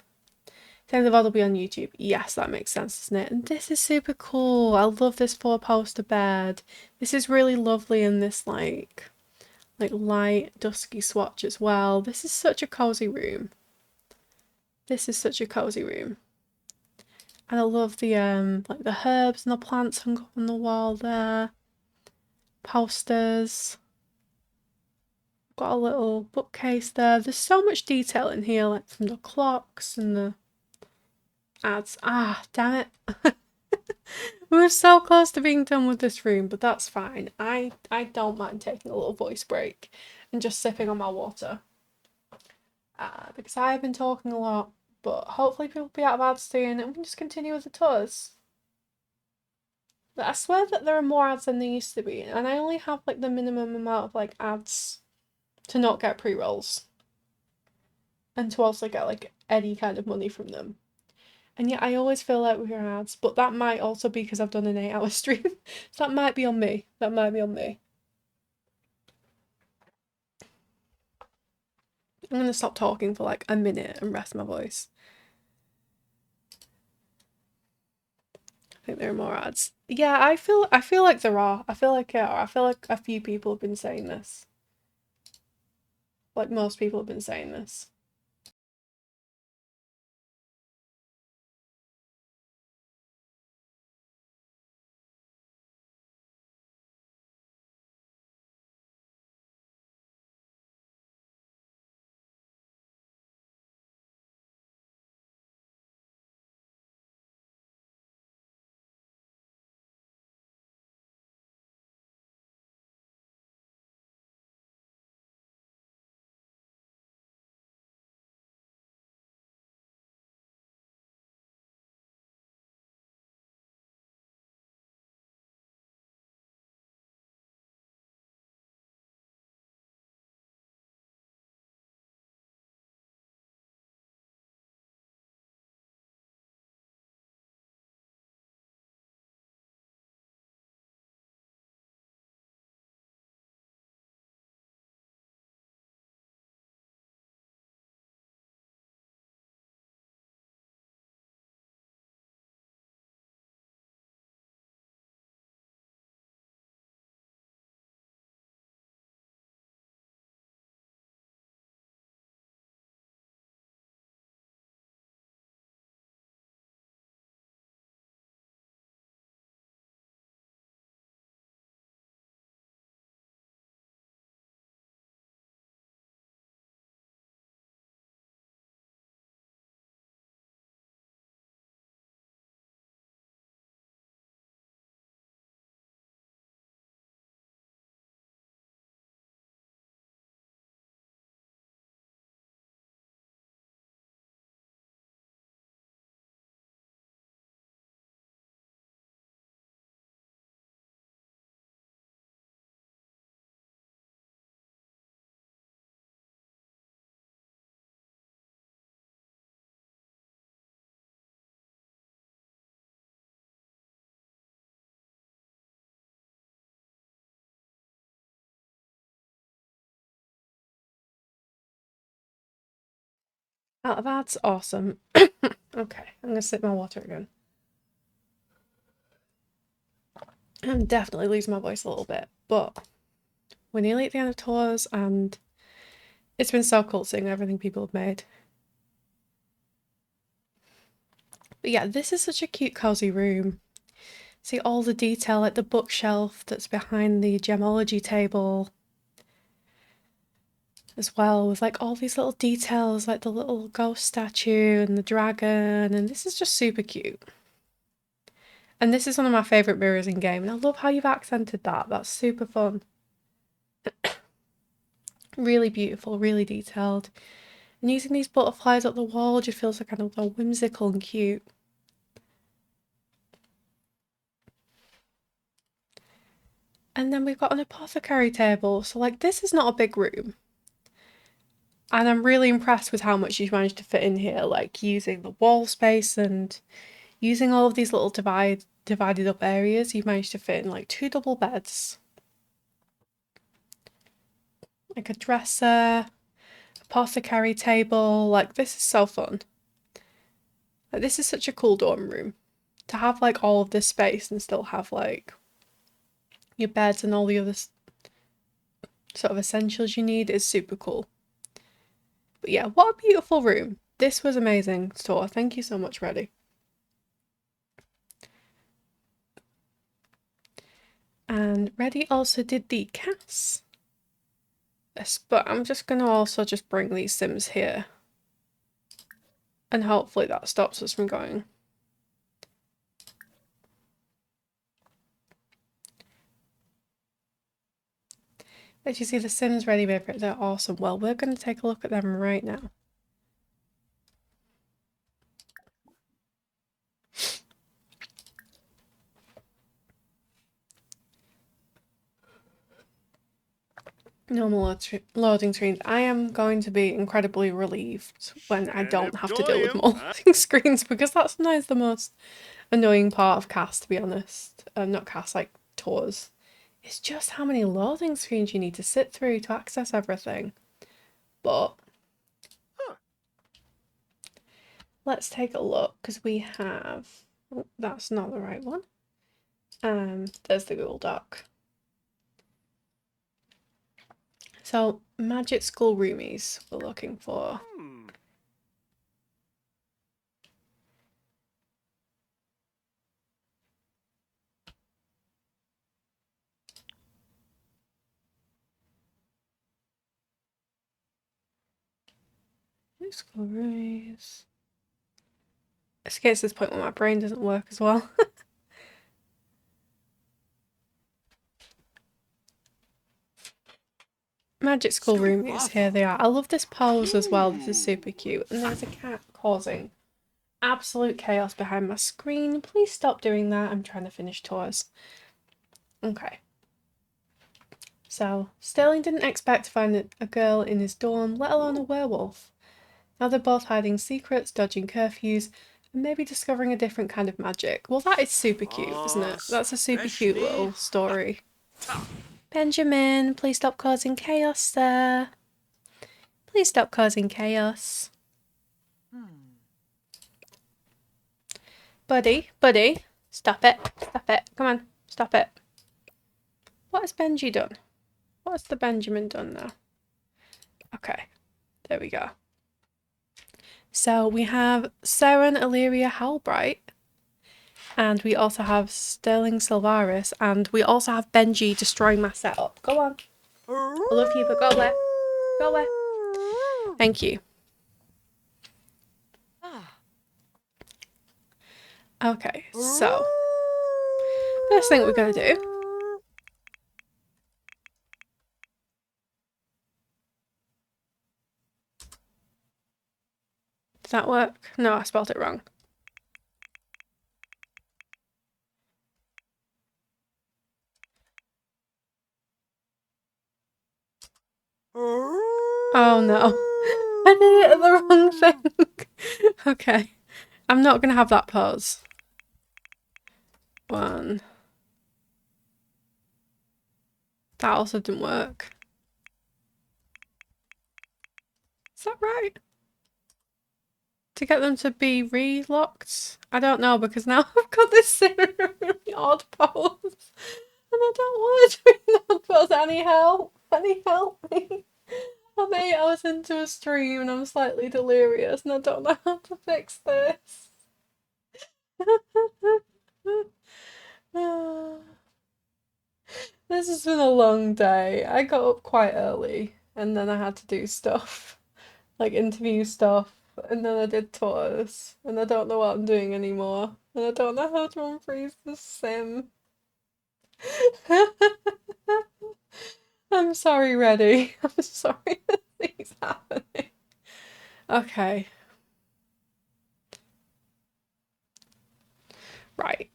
Then the VOD will be on YouTube. Yes, that makes sense, doesn't it? And this is super cool. I love this 4-poster bed. This is really lovely in this like light dusky swatch as well. This is such a cozy room. This is such a cozy room. And I love the like the herbs and the plants hung up on the wall there. Posters. Got a little bookcase there. There's so much detail in here, like from the clocks and the ads. Ah, damn it. We were so close to being done with this room, but that's fine. I don't mind taking a little voice break and just sipping on my water. Because I've been talking a lot, but hopefully people will be out of ads soon and we can just continue with the tours. But I swear that there are more ads than there used to be, and I only have like the minimum amount of like ads to not get pre-rolls. And to also get like any kind of money from them. And yet I always feel like we're ads, but that might also be because I've done an 8-hour stream. So that might be on me. That might be on me. I'm gonna stop talking for like a minute and rest my voice. I think there are more ads. Yeah, I feel like there are. I feel like there are. I feel like a few people have been saying this. Like most people have been saying this. Oh, that's awesome. Okay, I'm gonna sip my water again. I'm definitely losing my voice a little bit, but we're nearly at the end of tours and it's been so cool seeing everything people have made. But yeah, this is such a cute cozy room. See all the detail, like the bookshelf that's behind the gemology table as well, with like all these little details, like the little ghost statue and the dragon, and this is just super cute. And this is one of my favourite mirrors in game, and I love how you've accented that. That's super fun. Really beautiful, really detailed. And using these butterflies up the wall just feels like kind of whimsical and cute. And then we've got an apothecary table. So like this is not a big room. And I'm really impressed with how much you've managed to fit in here, like using the wall space and using all of these little divided up areas. You've managed to fit in like 2 double beds, like a dresser, apothecary table. Like this is so fun. Like this is such a cool dorm room to have like all of this space and still have like your beds and all the other sort of essentials you need is super cool. But yeah, what a beautiful room. This was amazing, store. Thank you so much, Reddy. And Reddy also did the cast. Yes, but I'm just going to also just bring these Sims here. And hopefully that stops us from going. As you see, the Sims Ready made for it, they're awesome. Well, we're going to take a look at them right now. Normal loading screens. I am going to be incredibly relieved when I don't have to deal with more loading screens, because that's sometimes the most annoying part of cast, to be honest. Not cast, like tours. It's just how many loading screens you need to sit through to access everything. But let's take a look, because we have... Oh, that's not the right one. There's the Google Doc. So, Magic School Roomies we're looking for. Magic School Roomies. It's getting to this point where my brain doesn't work as well. Magic School Roomies, here they are. I love this pose as well, this is super cute. And there's a cat causing absolute chaos behind my screen. Please stop doing that, I'm trying to finish tours. Okay. So, Sterling didn't expect to find a girl in his dorm, let alone a werewolf. Now they're both hiding secrets, dodging curfews, and maybe discovering a different kind of magic. Well, that is super cute, isn't it? That's a super cute little story. Benjamin, please stop causing chaos, sir. Please stop causing chaos. Buddy, stop it. Stop it. Come on, stop it. What has Benji done? What has the Benjamin done now? Okay, there we go. So we have Seren Illyria Halbright. And we also have Sterling Silvaris. And we also have Benji destroying my setup. Go on. I love you, but go away. Go away. Thank you. Okay, so first thing we're going to do Does that work? No, I spelled it wrong. Oh no. I did it at the wrong thing. Okay. I'm not going to have that pose. 1. That also didn't work. Is that right? to get them to be relocked? I don't know, because now I've got this in a really odd pose. And I don't want to do an odd pose. Any help? Any help me? I'm 8 hours into a stream and I'm slightly delirious and I don't know how to fix this. This has been a long day. I got up quite early and then I had to do stuff, like interview stuff, and then I did tours, and I don't know what I'm doing anymore, and I don't know how to unfreeze the sim. I'm sorry, Reddy. I'm sorry that this is happening. Okay. Right.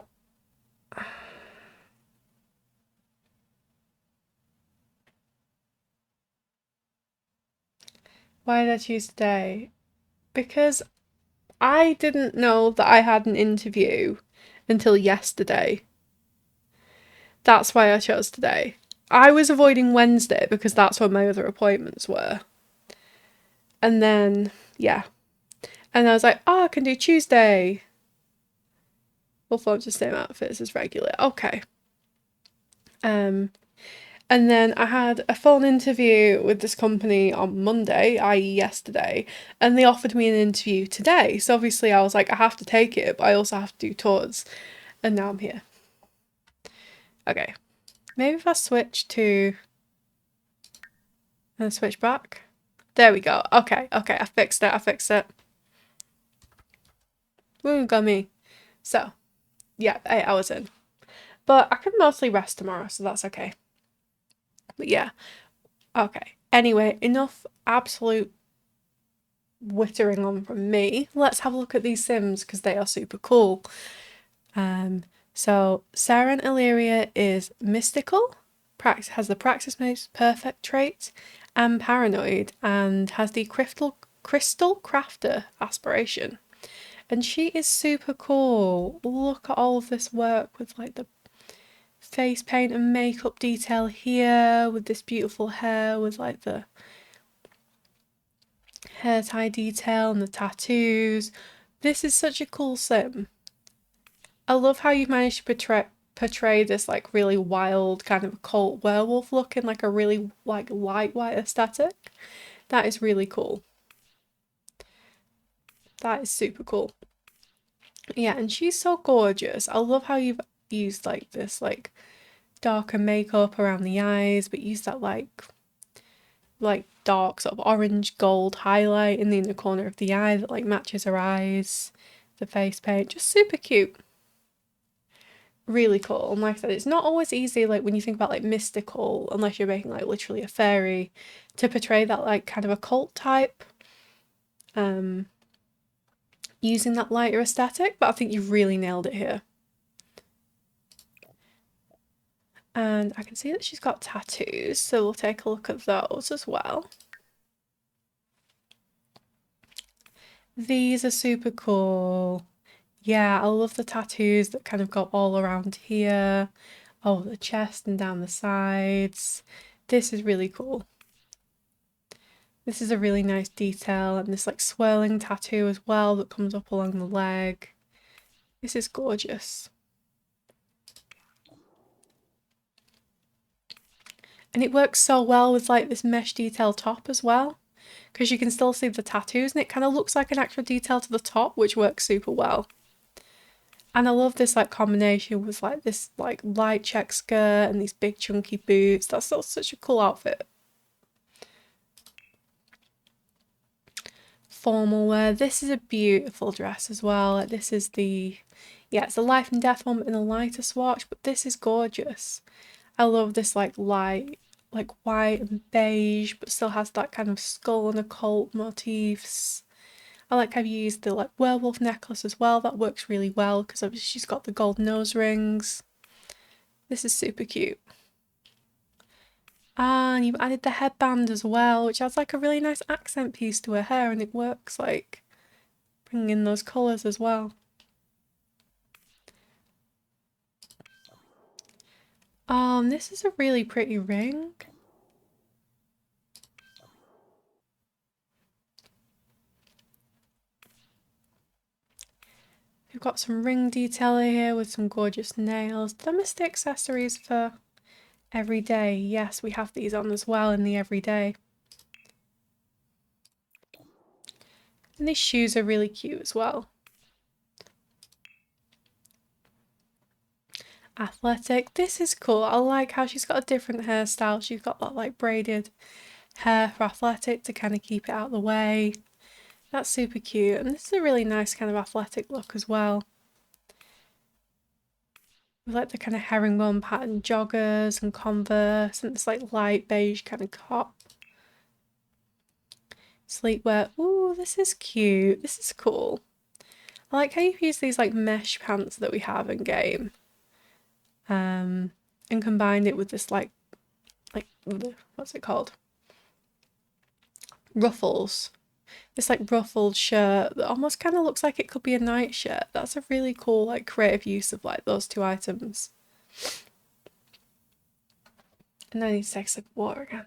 Why did I choose today? Because I didn't know that I had an interview until yesterday. That's why I chose today. I was avoiding Wednesday because that's when my other appointments were. And then, yeah. And I was like, oh, I can do Tuesday. We'll form the same outfits as regular. Okay. And then I had a phone interview with this company on Monday, i.e. yesterday, and they offered me an interview today. So obviously I was like, I have to take it, but I also have to do tours. And now I'm here. Okay. Maybe if I switch to... and switch back. There we go. Okay, I fixed it. Ooh, got me. So, yeah, 8 hours in. But I can mostly rest tomorrow, so that's okay. But yeah, okay. Anyway, enough absolute wittering on from me. Let's have a look at these Sims because they are super cool. So Sarah and Illyria is mystical, has the practice makes perfect trait, and paranoid, and has the crystal crafter aspiration. And she is super cool. Look at all of this work with like the face paint and makeup detail here, with this beautiful hair, with like the hair tie detail and the tattoos. This is such a cool sim. I love how you've managed to portray this like really wild kind of occult werewolf look in like a really like light white aesthetic. That is really cool. That is super cool. Yeah, and she's so gorgeous. I love how you've used like this like darker makeup around the eyes, but use that like dark sort of orange gold highlight in the inner corner of the eye that like matches her eyes. The face paint, just super cute. Really cool. And like I said, it's not always easy, like when you think about like mystical, unless you're making like literally a fairy, to portray that like kind of occult type. Using that lighter aesthetic, but I think you've really nailed it here. And I can see that she's got tattoos, so we'll take a look at those as well. These are super cool. Yeah, I love the tattoos that kind of go all around here. Oh, the chest and down the sides. This is really cool. This is a really nice detail, and this like swirling tattoo as well that comes up along the leg. This is gorgeous. And it works so well with like this mesh detail top as well, because you can still see the tattoos and it kind of looks like an extra detail to the top, which works super well. And I love this like combination with like this like light check skirt and these big chunky boots. That's such a cool outfit. Formal wear. This is a beautiful dress as well. This is the, yeah, it's a life and death one but in a lighter swatch, but this is gorgeous. I love this like light, like white and beige, but still has that kind of skull and occult motifs. I like how you used the like werewolf necklace as well. That works really well because obviously she's got the gold nose rings. This is super cute. And you've added the headband as well, which adds like a really nice accent piece to her hair, and it works like bringing in those colours as well. This is a really pretty ring. We've got some ring detail here with some gorgeous nails. Domestic accessories for everyday. Yes, we have these on as well in the everyday. And these shoes are really cute as well. Athletic. This is cool. I like how she's got a different hairstyle. She's got that like braided hair for athletic to kind of keep it out of the way. That's super cute. And this is a really nice kind of athletic look as well. We like the kind of herringbone pattern joggers and Converse and this like light beige kind of top. Sleepwear. Ooh, this is cute. This is cool. I like how you use these like mesh pants that we have in game. And combined it with this like what's it called? Ruffles. This like ruffled shirt that almost kind of looks like it could be a night shirt. That's a really cool like creative use of like those two items. And I need to take a sip of water again.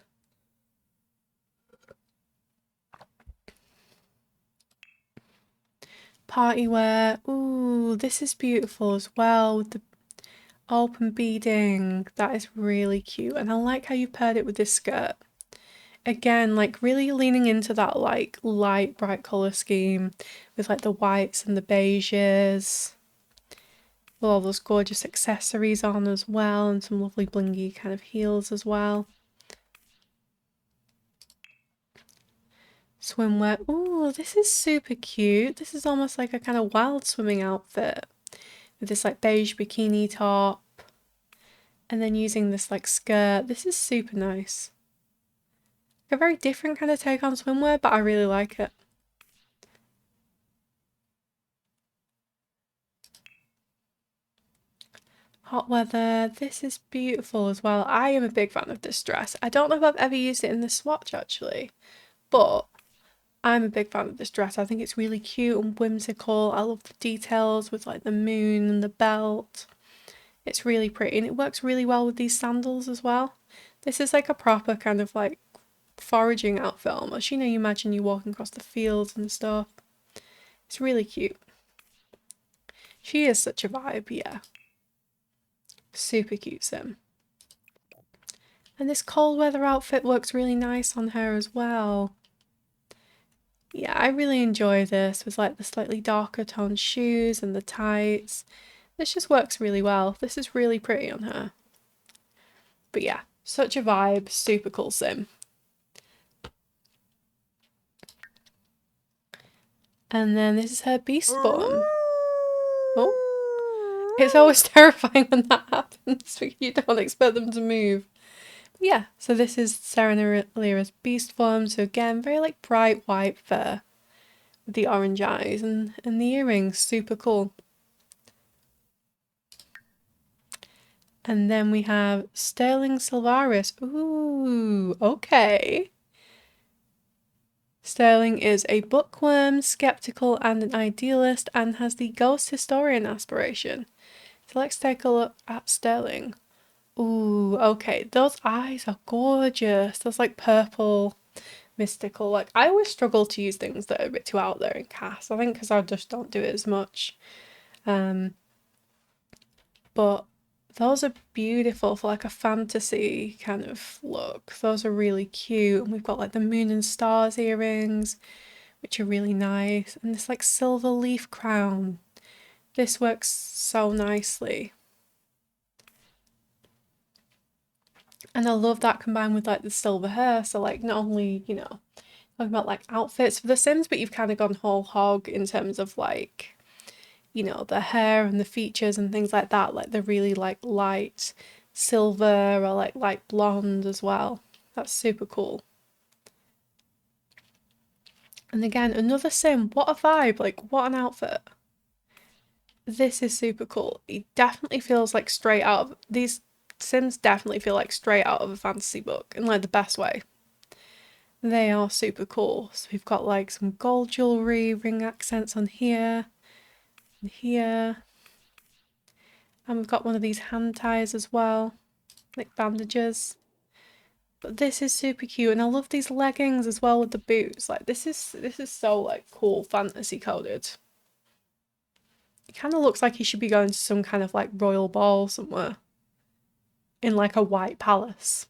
Party wear. Ooh, this is beautiful as well with the open beading. That is really cute. And I like how you paired it with this skirt. Again, like really leaning into that like light bright colour scheme with like the whites and the beiges. With all those gorgeous accessories on as well and some lovely blingy kind of heels as well. Swimwear. Ooh, this is super cute. This is almost like a kind of wild swimming outfit with this like beige bikini top and then using this like skirt. This is super nice. A very different kind of take on swimwear, but I really like it. Hot weather. This is beautiful as well. I am a big fan of this dress. I don't know if I've ever used it in this swatch actually, but I'm a big fan of this dress. I think it's really cute and whimsical. I love the details with like the moon and the belt. It's really pretty and it works really well with these sandals as well. This is like a proper kind of like foraging outfit almost. You know, you imagine you walking across the fields and stuff. It's really cute. She is such a vibe, yeah. Super cute sim. And this cold weather outfit works really nice on her as well. Yeah, I really enjoy this with like the slightly darker toned shoes and the tights. This just works really well. This is really pretty on her. But yeah, such a vibe, super cool sim. And then this is her beast form. Oh, it's always terrifying when that happens because you don't expect them to move. But yeah, so this is Serenalira's beast form. So again, very like bright white fur with the orange eyes and the earrings, super cool. And then we have Sterling Silvaris. Ooh, okay. Sterling is a bookworm, skeptical and an idealist and has the ghost historian aspiration. So let's take a look at Sterling. Ooh, okay. Those eyes are gorgeous. Those like purple, mystical. Like I always struggle to use things that are a bit too out there in cast. I think because I just don't do it as much. But those are beautiful for like a fantasy kind of look. Those are really cute. And we've got like the moon and stars earrings, which are really nice. And this like silver leaf crown. This works so nicely. And I love that combined with like the silver hair. So like not only, you know, talking about like outfits for the Sims, but you've kind of gone whole hog in terms of like, you know, the hair and the features and things like that, like the really like light silver or like light blonde as well. That's super cool. And again, another sim, what a vibe, like what an outfit. This is super cool. It definitely feels like straight out of, these sims definitely feel like straight out of a fantasy book in like the best way. They are super cool. So we've got like some gold jewelry, ring accents on here. Here, and we've got one of these hand ties as well, like bandages. But this is super cute, and I love these leggings as well with the boots. Like this is so like cool fantasy coded. It kind of looks like he should be going to some kind of like royal ball somewhere. In like a white palace.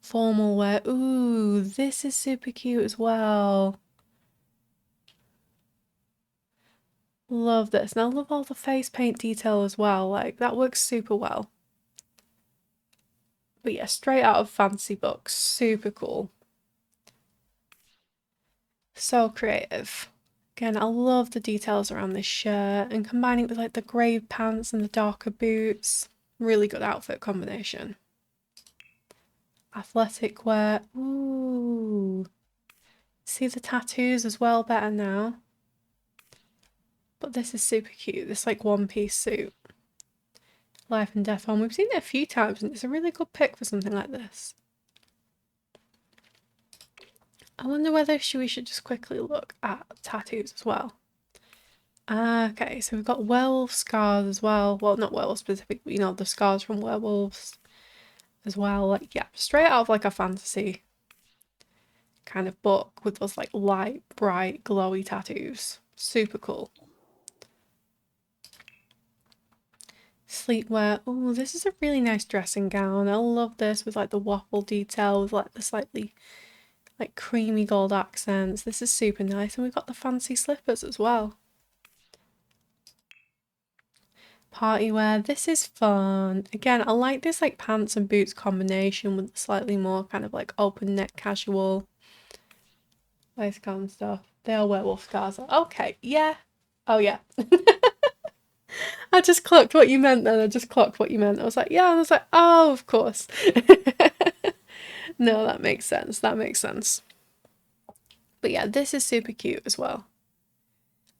Formal wear. Ooh, this is super cute as well. Love this. And I love all the face paint detail as well. Like, that works super well. But yeah, straight out of fantasy books. Super cool. So creative. Again, I love the details around this shirt and combining it with like the grey pants and the darker boots. Really good outfit combination. Athletic wear. Ooh. See the tattoos as well better now. But this is super cute. This like one-piece suit. Life and death one. We've seen it a few times and it's a really good pick for something like this. I wonder whether we should just quickly look at tattoos as well. Okay, so we've got werewolf scars as well. Well, not werewolf specific, but you know, the scars from werewolves as well. Like, yeah, straight out of like a fantasy kind of book with those like light, bright, glowy tattoos. Super cool. Sleepwear. Oh, this is a really nice dressing gown. I love this with like the waffle detail with like the slightly like creamy gold accents. This is super nice. And we've got the fancy slippers as well. Party wear. This is fun. Again, I like this like pants and boots combination with the slightly more kind of like open neck casual waistcoat stuff. They are werewolf scars. Okay, yeah. Oh yeah. I just clocked what you meant then. I just clocked what you meant. I was like, yeah. And I was like, oh, of course. No, that makes sense. That makes sense. But yeah, this is super cute as well.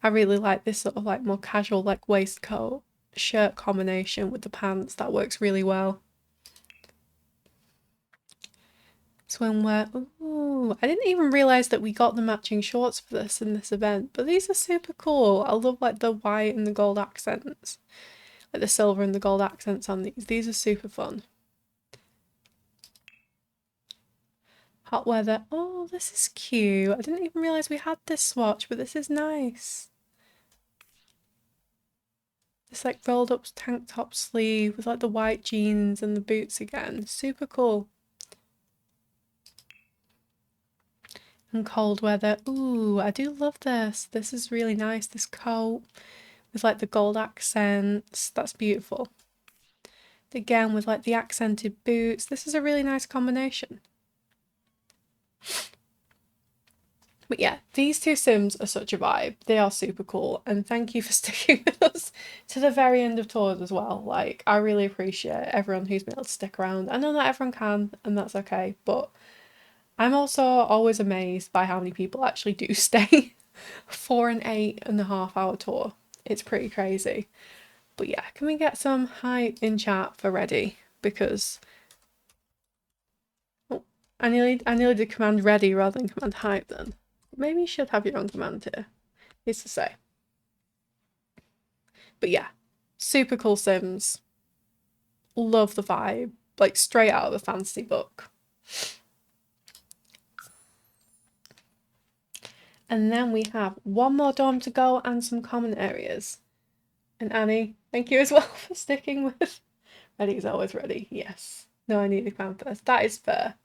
I really like this sort of like more casual like waistcoat shirt combination with the pants. That works really well. Swimwear. Ooh, I didn't even realise that we got the matching shorts for this in this event, but these are super cool. I love like the white and the gold accents. Like the silver and the gold accents on these. These are super fun. Hot weather. Oh, this is cute. I didn't even realise we had this swatch, but this is nice. This like rolled up tank top sleeve with like the white jeans and the boots again. Super cool. And cold weather. Ooh, I do love this. This is really nice. This coat with like the gold accents. That's beautiful. Again with like the accented boots. This is a really nice combination. But yeah, these two Sims are such a vibe. They are super cool. And thank you for sticking with us to the very end of tours as well. Like, I really appreciate everyone who's been able to stick around. I know not everyone can, and that's okay. But I'm also always amazed by how many people actually do stay for an 8.5 hour tour. It's pretty crazy. But yeah, can we get some hype in chat for ready? Because I nearly did command ready rather than command hype then. Maybe you should have your own command here. It's to say. But yeah, super cool Sims. Love the vibe. Like straight out of a fantasy book. And then we have one more dorm to go and some common areas. And Annie, thank you as well for sticking with. Ready is always ready. Yes. No, I need a command first. That is fair.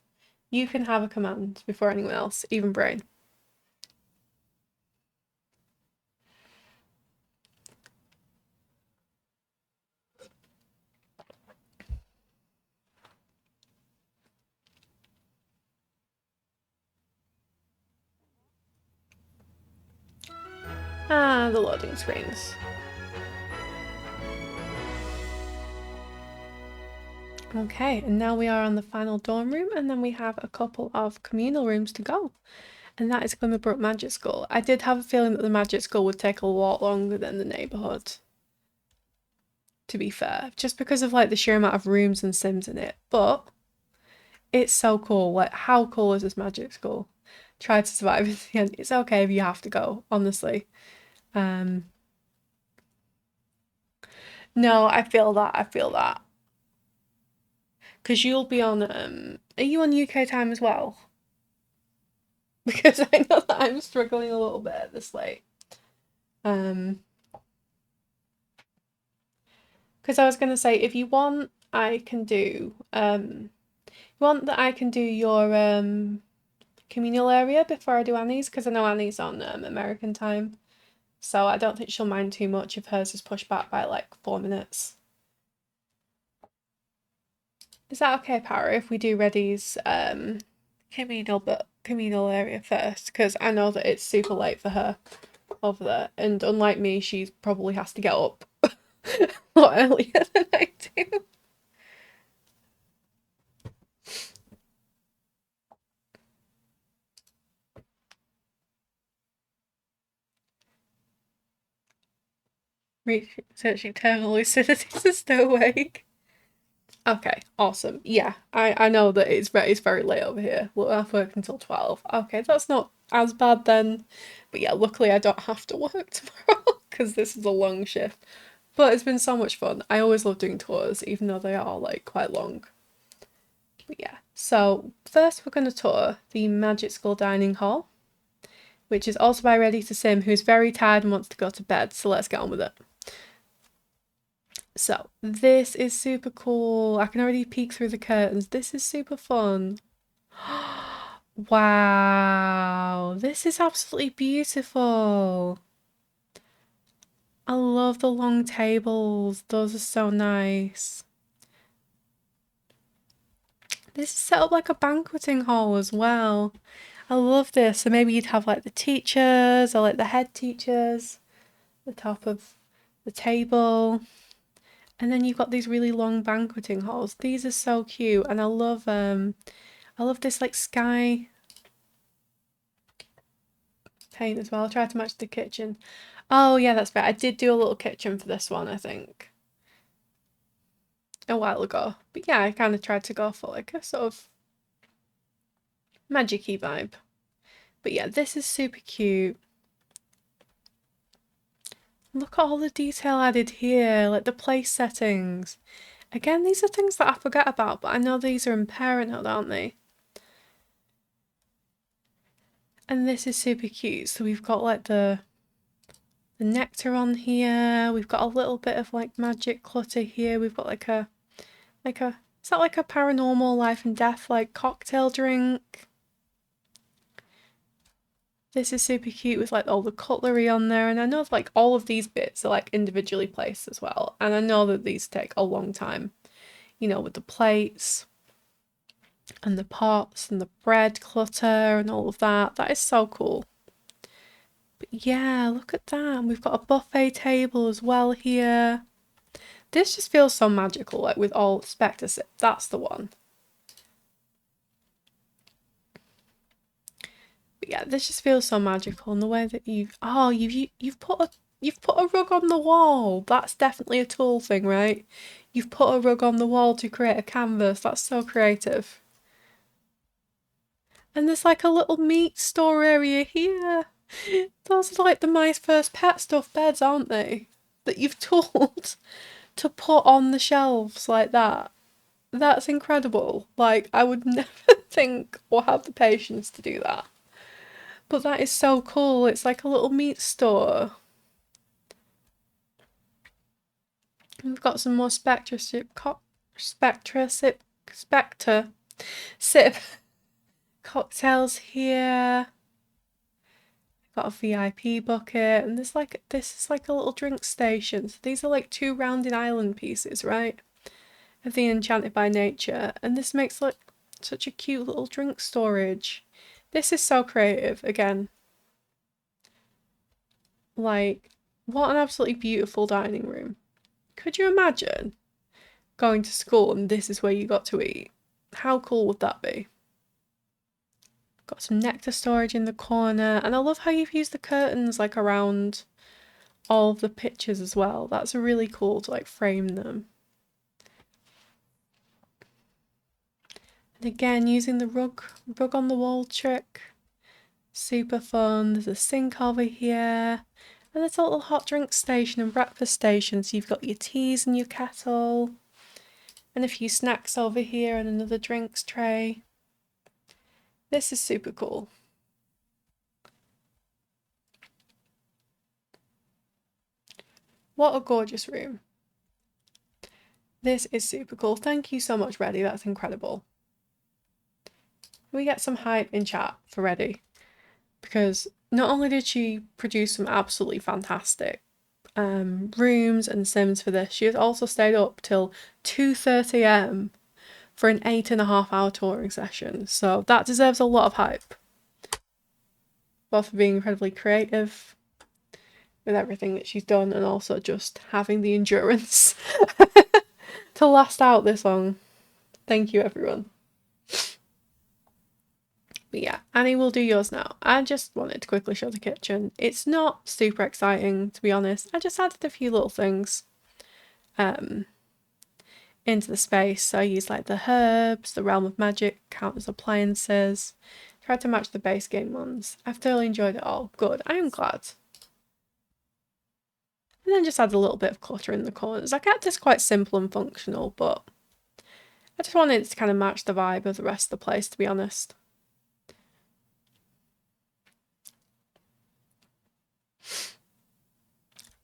You can have a command before anyone else, even Brain. Ah, the loading screens. Okay, and now we are on the final dorm room, and then we have a couple of communal rooms to go. And that is Glimmerbrook Magic School. I did have a feeling that the Magic School would take a lot longer than the neighbourhood, to be fair, just because of like the sheer amount of rooms and Sims in it. But it's so cool. Like, how cool is this Magic School? Try to survive in the end. It's okay if you have to go, honestly. No, I feel that. Because you'll be on, are you on UK time as well? Because I know that I'm struggling a little bit this late. Because I was going to say, if you want, I can do, you want that I can do your communal area before I do Annie's, because I know Annie's on American time. So I don't think she'll mind too much if hers is pushed back by like 4 minutes. Is that okay, Para, if we do Reddy's communal area first? Because I know that it's super late for her over there, and unlike me, she probably has to get up a lot earlier than I do. Researching terminal lucidity to still awake. Okay, awesome. Yeah, I know that it's very late over here. Well, I've worked until 12. Okay, that's not as bad then. But yeah, luckily I don't have to work tomorrow because this is a long shift. But it's been so much fun. I always love doing tours, even though they are like quite long. But yeah, so first we're going to tour the Magic School Dining Hall, which is also by Ready to Sim, who's very tired and wants to go to bed, so let's get on with it. So this is super cool. I can already peek through the curtains. This is super fun. Wow, this is absolutely beautiful. I love the long tables. Those are so nice. This is set up like a banqueting hall as well. I love this. So maybe you'd have like the teachers or like the head teachers at the top of the table. And then you've got these really long banqueting halls. These are so cute, and I love this like sky paint as well. I'll try to match the kitchen. Oh yeah, that's fair. I did do a little kitchen for this one, I think, a while ago. But yeah, I kind of tried to go for like a sort of magic-y vibe. But yeah, this is super cute. Look at all the detail added here, like the place settings. Again, these are things that I forget about, but I know these are in Parenthood, aren't they? And this is super cute. So we've got like the nectar on here. We've got a little bit of like magic clutter here. We've got like a is that like a paranormal life and death like cocktail drink? This is super cute with like all the cutlery on there, and I know like all of these bits are like individually placed as well, and I know that these take a long time, you know, with the plates and the pots and the bread clutter and all of that. That is so cool. But yeah, look at that. And we've got a buffet table as well here. This just feels so magical, like with all Spectre Sip. That's the one. But yeah, this just feels so magical, and the way that you've put a rug on the wall. That's definitely a tool thing, right? You've put a rug on the wall to create a canvas. That's so creative. And there's like a little meat store area here. Those are like the My First Pet stuffed beds, aren't they? That you've told to put on the shelves like that. That's incredible. Like, I would never think or have the patience to do that. But that is so cool. It's like a little meat store. We've got some more Spectre Sip cocktails here. Got a VIP bucket, and this is like a little drink station. So these are like 2 rounded island pieces, right? Of the Enchanted by Nature, and this makes like such a cute little drink storage. This is so creative again. Like, what an absolutely beautiful dining room. Could you imagine going to school and this is where you got to eat? How cool would that be? Got some nectar storage in the corner, and I love how you've used the curtains like around all of the pictures as well. That's really cool to like frame them. And again, using the rug on the wall trick. Super fun. There's a sink over here. And there's a little hot drink station and breakfast station. So you've got your teas and your kettle. And a few snacks over here and another drinks tray. This is super cool. What a gorgeous room. This is super cool. Thank you so much, Reddy. That's incredible. We get some hype in chat for Reddy, because not only did she produce some absolutely fantastic rooms and sims for this, she has also stayed up till 2:30 AM for an 8.5-hour touring session. So that deserves a lot of hype. Both for being incredibly creative with everything that she's done, and also just having the endurance to last out this long. Thank you, everyone. But yeah, Annie will do yours now. I just wanted to quickly show the kitchen. It's not super exciting, to be honest. I just added a few little things into the space. So I used like the herbs, the realm of magic, count as appliances. Tried to match the base game ones. I've thoroughly enjoyed it all. Good, I am glad. And then just add a little bit of clutter in the corners. I kept this quite simple and functional, but I just wanted it to kind of match the vibe of the rest of the place, to be honest.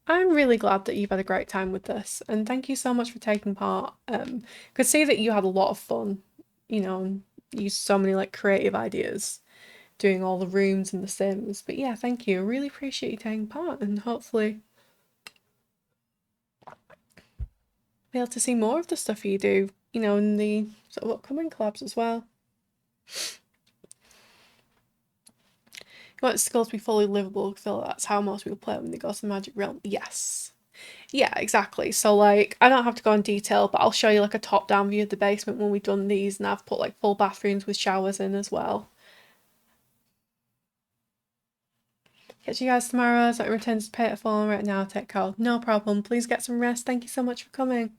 I'm really glad that you've had a great time with this, and thank you so much for taking part. Could see that you had a lot of fun, you know, and used so many like creative ideas doing all the rooms and the sims. But yeah, thank you. I really appreciate you taking part, and hopefully be able to see more of the stuff you do, you know, in the sort of upcoming collabs as well. You want skills to be fully livable, because that's how most people play when they go to the magic realm. Yes. Yeah, exactly. So like, I don't have to go in detail, but I'll show you like a top-down view of the basement when we've done these, and I've put like full bathrooms with showers in as well. Catch you guys tomorrow. So I return to pay it for right now. Take care. No problem. Please get some rest. Thank you so much for coming.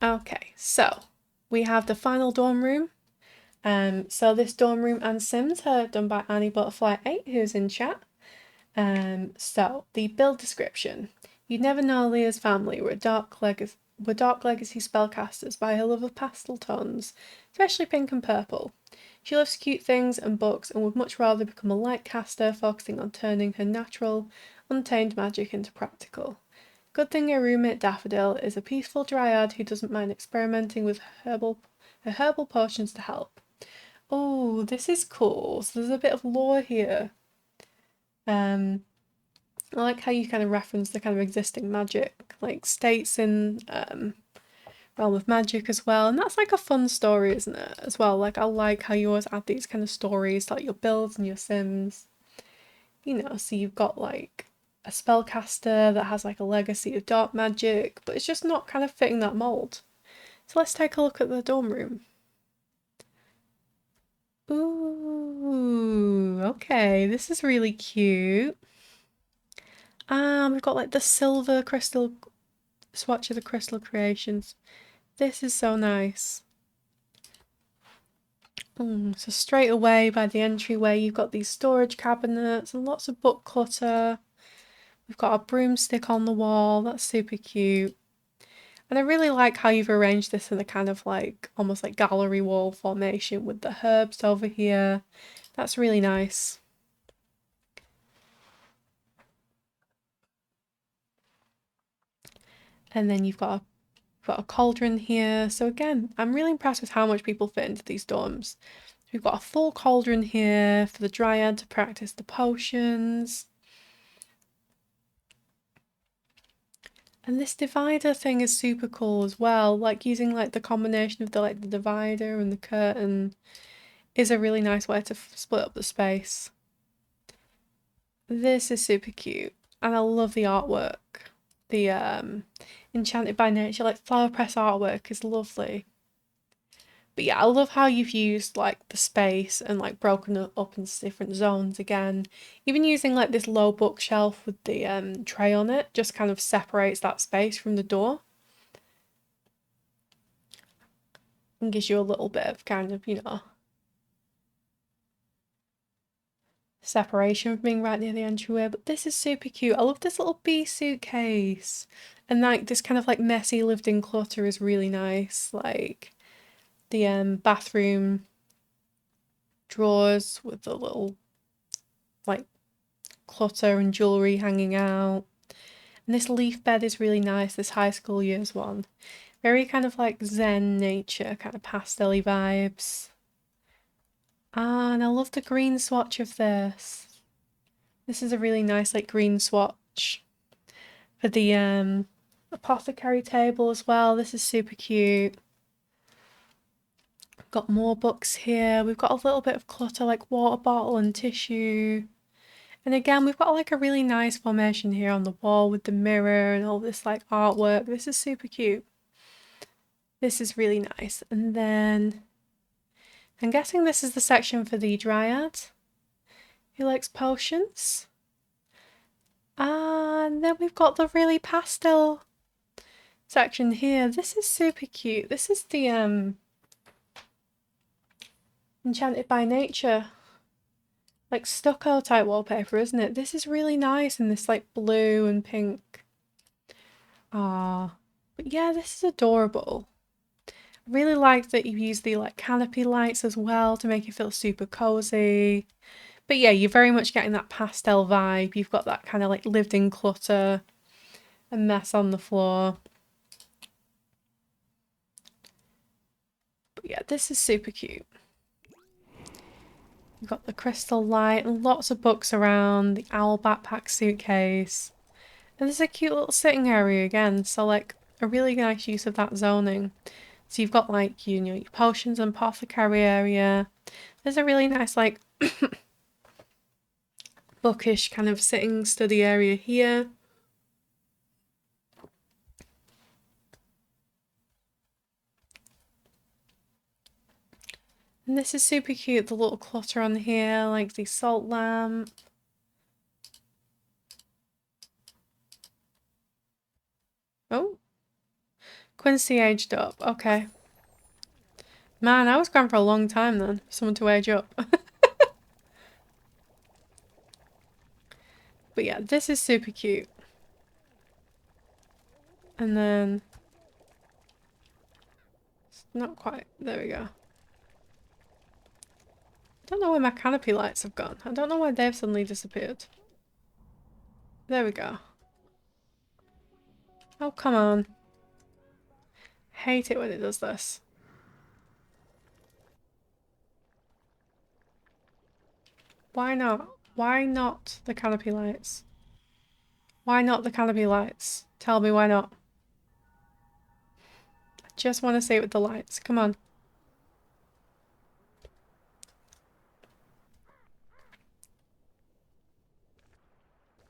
Okay, so we have the final dorm room. So this dorm room and sims are done by Annie Butterfly 8, who's in chat. So the build description. You'd never know Leah's family were dark legacy spellcasters by her love of pastel tones, especially pink and purple. She loves cute things and books and would much rather become a light caster, focusing on turning her natural, untamed magic into practical. Good thing her roommate Daffodil is a peaceful dryad who doesn't mind experimenting with her herbal potions to help. Oh, this is cool. So there's a bit of lore here. I like how you kind of reference the kind of existing magic, like states in Realm of Magic as well. And that's like a fun story, isn't it? As well. Like I like how you always add these kind of stories to like your builds and your sims. You know, so you've got like a spellcaster that has like a legacy of dark magic, but it's just not kind of fitting that mold. So let's take a look at the dorm room. Ooh, okay, this is really cute. We've got like the silver crystal swatch of the crystal creations. This is so nice. So straight away by the entryway you've got these storage cabinets and lots of book clutter. We've got a broomstick on the wall, that's super cute. And I really like how you've arranged this in a kind of like almost like gallery wall formation with the herbs over here. That's really nice. And then you've got a cauldron here. So again, I'm really impressed with how much people fit into these dorms. We've got a full cauldron here for the dryad to practice the potions. And this divider thing is super cool as well. Like using like the combination of the divider and the curtain is a really nice way to split up the space. This is super cute, and I love the artwork. The Enchanted by Nature like flower press artwork is lovely. But yeah, I love how you've used like the space and like broken it up into different zones again. Even using like this low bookshelf with the tray on it just kind of separates that space from the door. And gives you a little bit of kind of, you know, separation from being right near the entryway. But this is super cute. I love this little bee suitcase. And like this kind of like messy lived in clutter is really nice. Like the bathroom drawers with the little like clutter and jewellery hanging out. And this leaf bed is really nice, this high school years one. Very kind of like zen nature, kind of pastel-y vibes. Ah, and I love the green swatch of this. This is a really nice like green swatch for the apothecary table as well. This is super cute. Got more books here. We've got a little bit of clutter like water bottle and tissue. And again, we've got like a really nice formation here on the wall with the mirror and all this like artwork. This is super cute. This is really nice. And then I'm guessing this is the section for the dryad who likes potions. And then we've got the really pastel section here. This is super cute. This is the Enchanted by Nature like stucco type wallpaper, isn't it? This is really nice in this like blue and pink. Ah, but yeah, this is adorable. I really like that you use the like canopy lights as well to make it feel super cozy. But yeah, you're very much getting that pastel vibe. You've got that kind of like lived in clutter and mess on the floor. But yeah, this is super cute. You've got the crystal light and lots of books around, the owl backpack suitcase. And there's a cute little sitting area again, so like a really nice use of that zoning. So you've got like, you know, your potions and apothecary area. There's a really nice like bookish kind of sitting study area here. And this is super cute, the little clutter on here, like the salt lamp. Oh, Quincy aged up, okay. Man, I was gone for a long time then, for someone to age up. But yeah, this is super cute. And then, it's not quite, there we go. I don't know where my canopy lights have gone. I don't know why they've suddenly disappeared. There we go. Oh, come on. Hate it when it does this. Why not? Why not the canopy lights? Why not the canopy lights? Tell me why not. I just want to see it with the lights. Come on.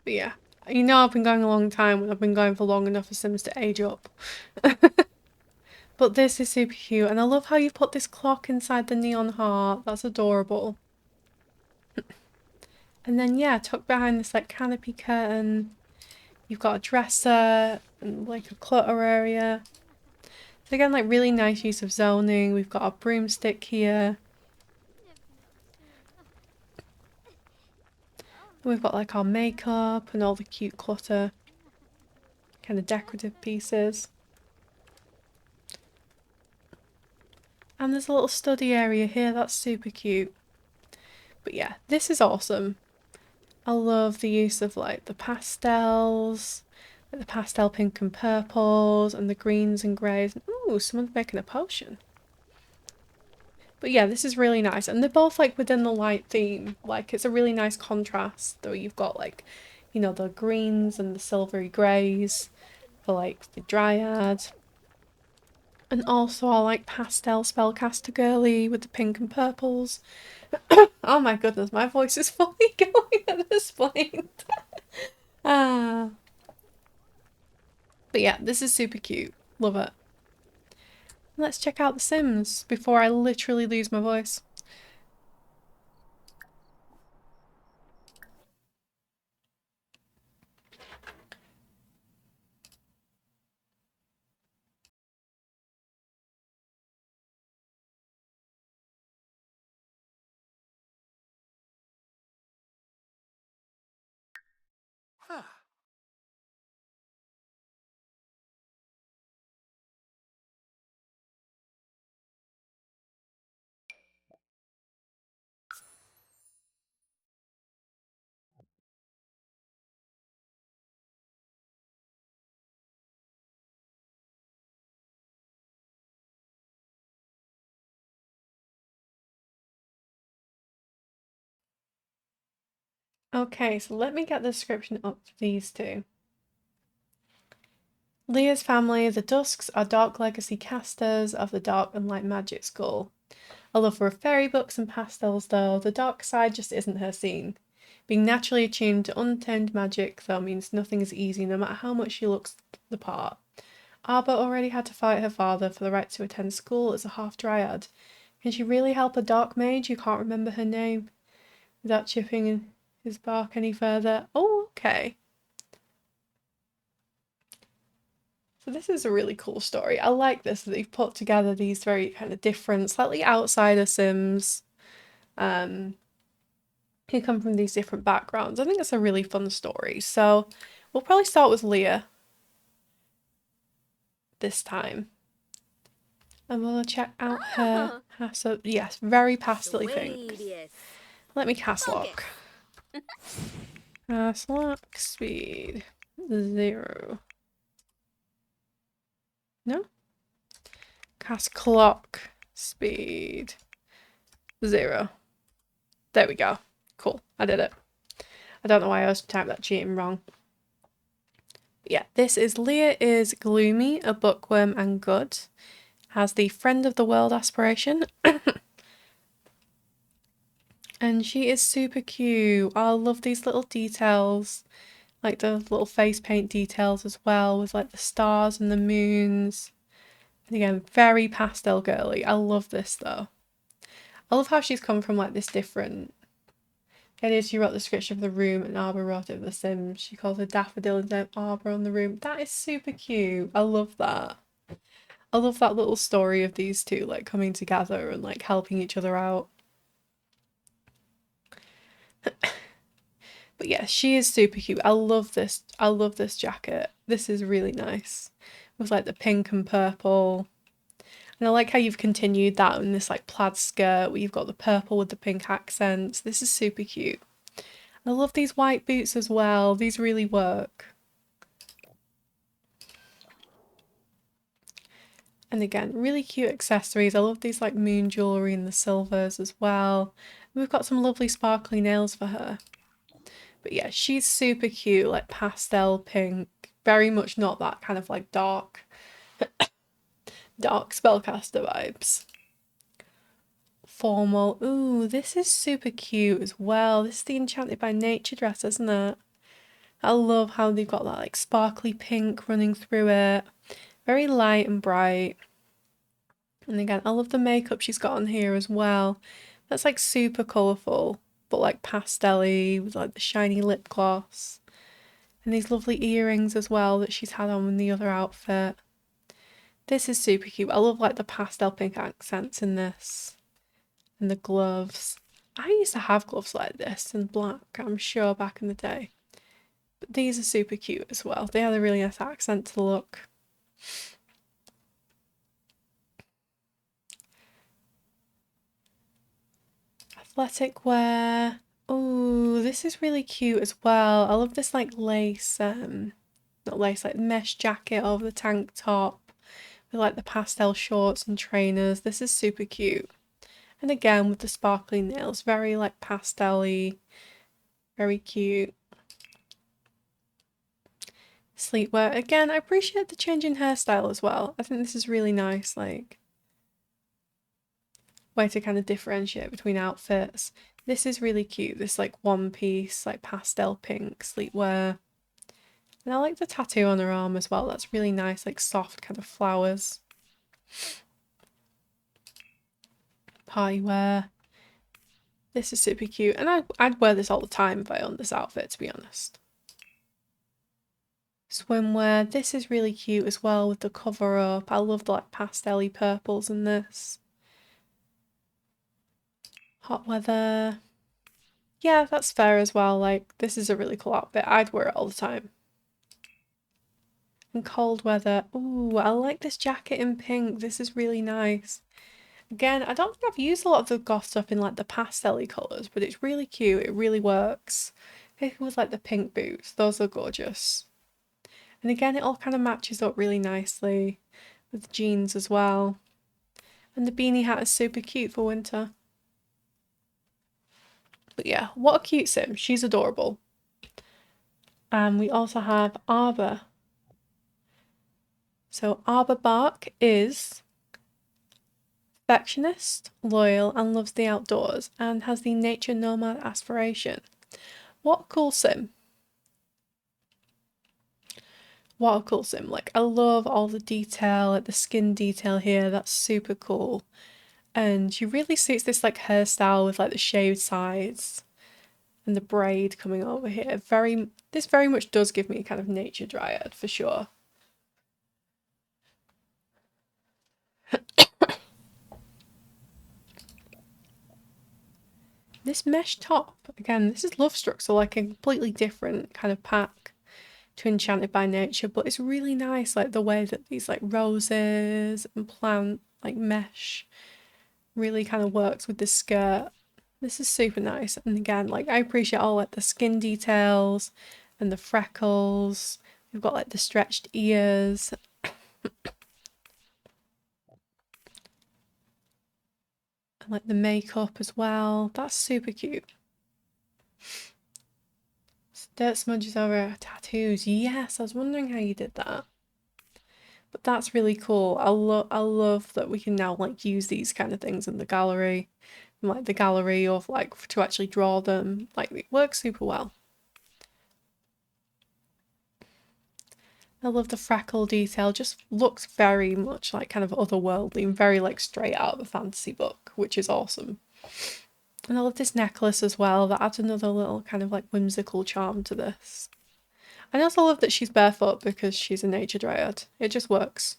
But yeah, you know I've been going a long time when I've been going for long enough for Sims to age up. But this is super cute, and I love how you've put this clock inside the neon heart. That's adorable. And then yeah, tucked behind this like canopy curtain, you've got a dresser and like a clutter area. So again, like really nice use of zoning. We've got a broomstick here. And we've got like our makeup and all the cute clutter, kind of decorative pieces. And there's a little study area here, that's super cute. But yeah, this is awesome. I love the use of like the pastels, like the pastel pink and purples and the greens and greys. Ooh, someone's making a potion. But yeah, this is really nice. And they're both like within the light theme. Like it's a really nice contrast though. You've got like, you know, the greens and the silvery greys for like the dryad. And also I like pastel spellcaster girly with the pink and purples. Oh my goodness, my voice is fully going at this point. Ah. But yeah, this is super cute. Love it. Let's check out The Sims before I literally lose my voice. Okay, so let me get the description up for these two. Leah's family, the Dusks, are dark legacy casters of the Dark and Light Magic School. A love for fairy books and pastels, though, the dark side just isn't her scene. Being naturally attuned to untamed magic, though, means nothing is easy no matter how much she looks the part. Arba already had to fight her father for the right to attend school as a half-dryad. Can she really help a dark mage who can't remember her name without chipping his bark any further? Oh, okay. So this is a really cool story. I like this, that they've put together these very kind of different, slightly outsider Sims who come from these different backgrounds. I think it's a really fun story. So we'll probably start with Leah this time. And we'll check out her. So yes, very pastely pink. Let me cast lock. Cast lock speed 0. No? Cast clock speed 0. There we go. Cool. I did it. I don't know why I was typing that cheating wrong. But yeah, this is Leah is gloomy, a bookworm and good. Has the friend of the world aspiration. And she is super cute. I love these little details. Like the little face paint details as well, with like the stars and the moons. And again, very pastel girly. I love this though. I love how she's come from like this different... It is, she wrote the description of the room and Arbor wrote it of the Sims. She calls her daffodil and Arbor on the room. That is super cute. I love that. I love that little story of these two like coming together and like helping each other out. But yeah, she is super cute. I love this. I love this jacket. This is really nice. With like the pink and purple. And I like how you've continued that in this like plaid skirt where you've got the purple with the pink accents. This is super cute. I love these white boots as well. These really work. And again, really cute accessories. I love these like moon jewellery and the silvers as well. And we've got some lovely sparkly nails for her. But yeah, she's super cute, like pastel pink. Very much not that kind of like dark spellcaster vibes. Formal. Ooh, this is super cute as well. This is the Enchanted by Nature dress, isn't it? I love how they've got that like sparkly pink running through it. Very light and bright. And again, I love the makeup she's got on here as well. That's like super colourful, but like pastel-y with like the shiny lip gloss. And these lovely earrings as well that she's had on in the other outfit. This is super cute. I love like the pastel pink accents in this. And the gloves. I used to have gloves like this in black, I'm sure, back in the day. But these are super cute as well. They have a really nice accent to the look. Athletic wear. Oh, this is really cute as well. I love this like lace, not lace, like mesh jacket over the tank top. With like the pastel shorts and trainers. This is super cute. And again with the sparkly nails, very like pastel-y, very cute. Sleepwear. Again, I appreciate the change in hairstyle as well. I think this is really nice, like way to kind of differentiate between outfits. This is really cute, this like one piece, like pastel pink sleepwear. And I like the tattoo on her arm as well. That's really nice, like soft kind of flowers. Party wear. This is super cute. And I'd wear this all the time if I owned this outfit, to be honest. Swimwear. This is really cute as well with the cover up. I love the like pastel-y purples in this. Hot weather. Yeah, that's fair as well. Like, this is a really cool outfit. I'd wear it all the time. And cold weather. Ooh, I like this jacket in pink. This is really nice. Again, I don't think I've used a lot of the goth stuff in like the pastel-y colours, but it's really cute. It really works. Particularly with like the pink boots. Those are gorgeous. And again, it all kind of matches up really nicely with the jeans as well. And the beanie hat is super cute for winter. But yeah, what a cute sim. She's adorable. And we also have Arbor. So Arbor Bark is perfectionist, loyal, and loves the outdoors, and has the nature nomad aspiration. What a cool sim. What a cool sim. Like, I love all the detail, like the skin detail here. That's super cool. And she really suits this like hairstyle with like the shaved sides and the braid coming over here. This very much does give me a kind of nature dryad for sure. This mesh top, again, this is Lovestruck, so like a completely different kind of pack to Enchanted by Nature, but it's really nice, like the way that these like roses and plant like mesh really kind of works with the skirt. This is super nice. And again, like I appreciate all like the skin details and the freckles. We've got like the stretched ears. And like the makeup as well. That's super cute. Dirt smudges over tattoos. Yes, I was wondering how you did that. But that's really cool. I love that we can now like use these kind of things in the gallery. Like the gallery of like to actually draw them. Like it works super well. I love the freckle detail, just looks very much like kind of otherworldly and very like straight out of a fantasy book, which is awesome. And I love this necklace as well, that adds another little kind of like whimsical charm to this. I also love that she's barefoot because she's a nature dryad. It just works.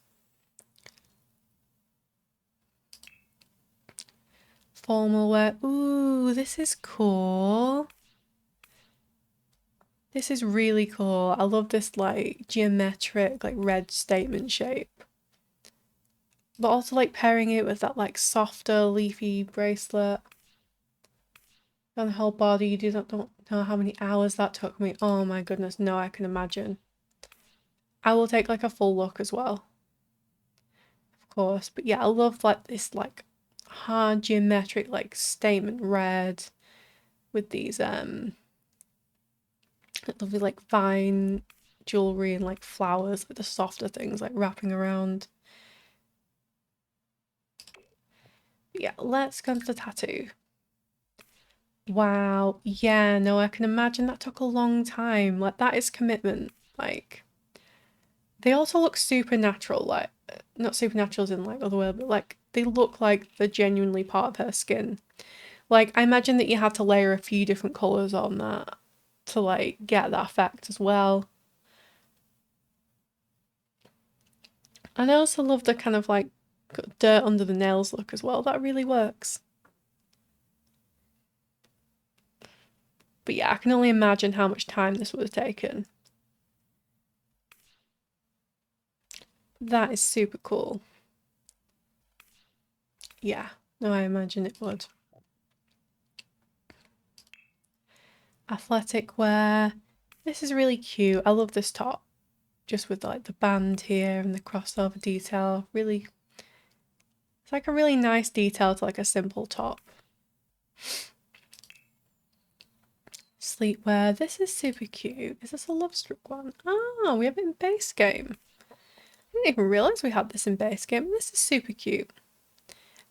Formal wear. Ooh, this is cool. This is really cool. I love this like geometric like red statement shape. But also like pairing it with that like softer leafy bracelet. On the whole body, you don't know how many hours that took me. Oh my goodness, no, I can imagine. I will take like a full look as well. Of course. But yeah, I love like this like hard geometric like statement red with these lovely like vine jewelry and like flowers, like the softer things like wrapping around. But yeah, let's go into the tattoo. Wow, yeah, no, I can imagine that took a long time. Like that is commitment. Like they also look supernatural, like not supernatural as in like otherworldly, but like they look like they're genuinely part of her skin. Like I imagine that you had to layer a few different colours on that to like get that effect as well. And I also love the kind of like dirt under the nails look as well. That really works. But yeah, I can only imagine how much time this would have taken. That is super cool. Yeah, no, I imagine it would. Athletic wear. This is really cute. I love this top. Just with like the band here and the crossover detail. Really, it's like a really nice detail to like a simple top. Sleepwear. This is super cute. Is this a Lovestruck one? Oh, we have it in base game. I didn't even realise we had this in base game. This is super cute.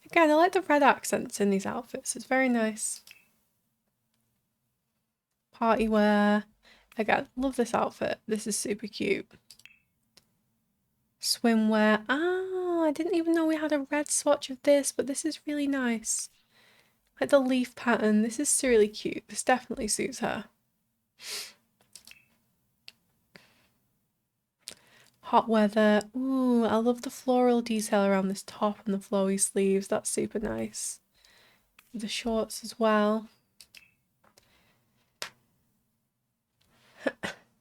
Again, I like the red accents in these outfits. It's very nice. Party wear. Again, love this outfit. This is super cute. Swimwear. Ah, I didn't even know we had a red swatch of this, but this is really nice. Like the leaf pattern. This is really cute. This definitely suits her. Hot weather. Ooh, I love the floral detail around this top and the flowy sleeves. That's super nice. The shorts as well.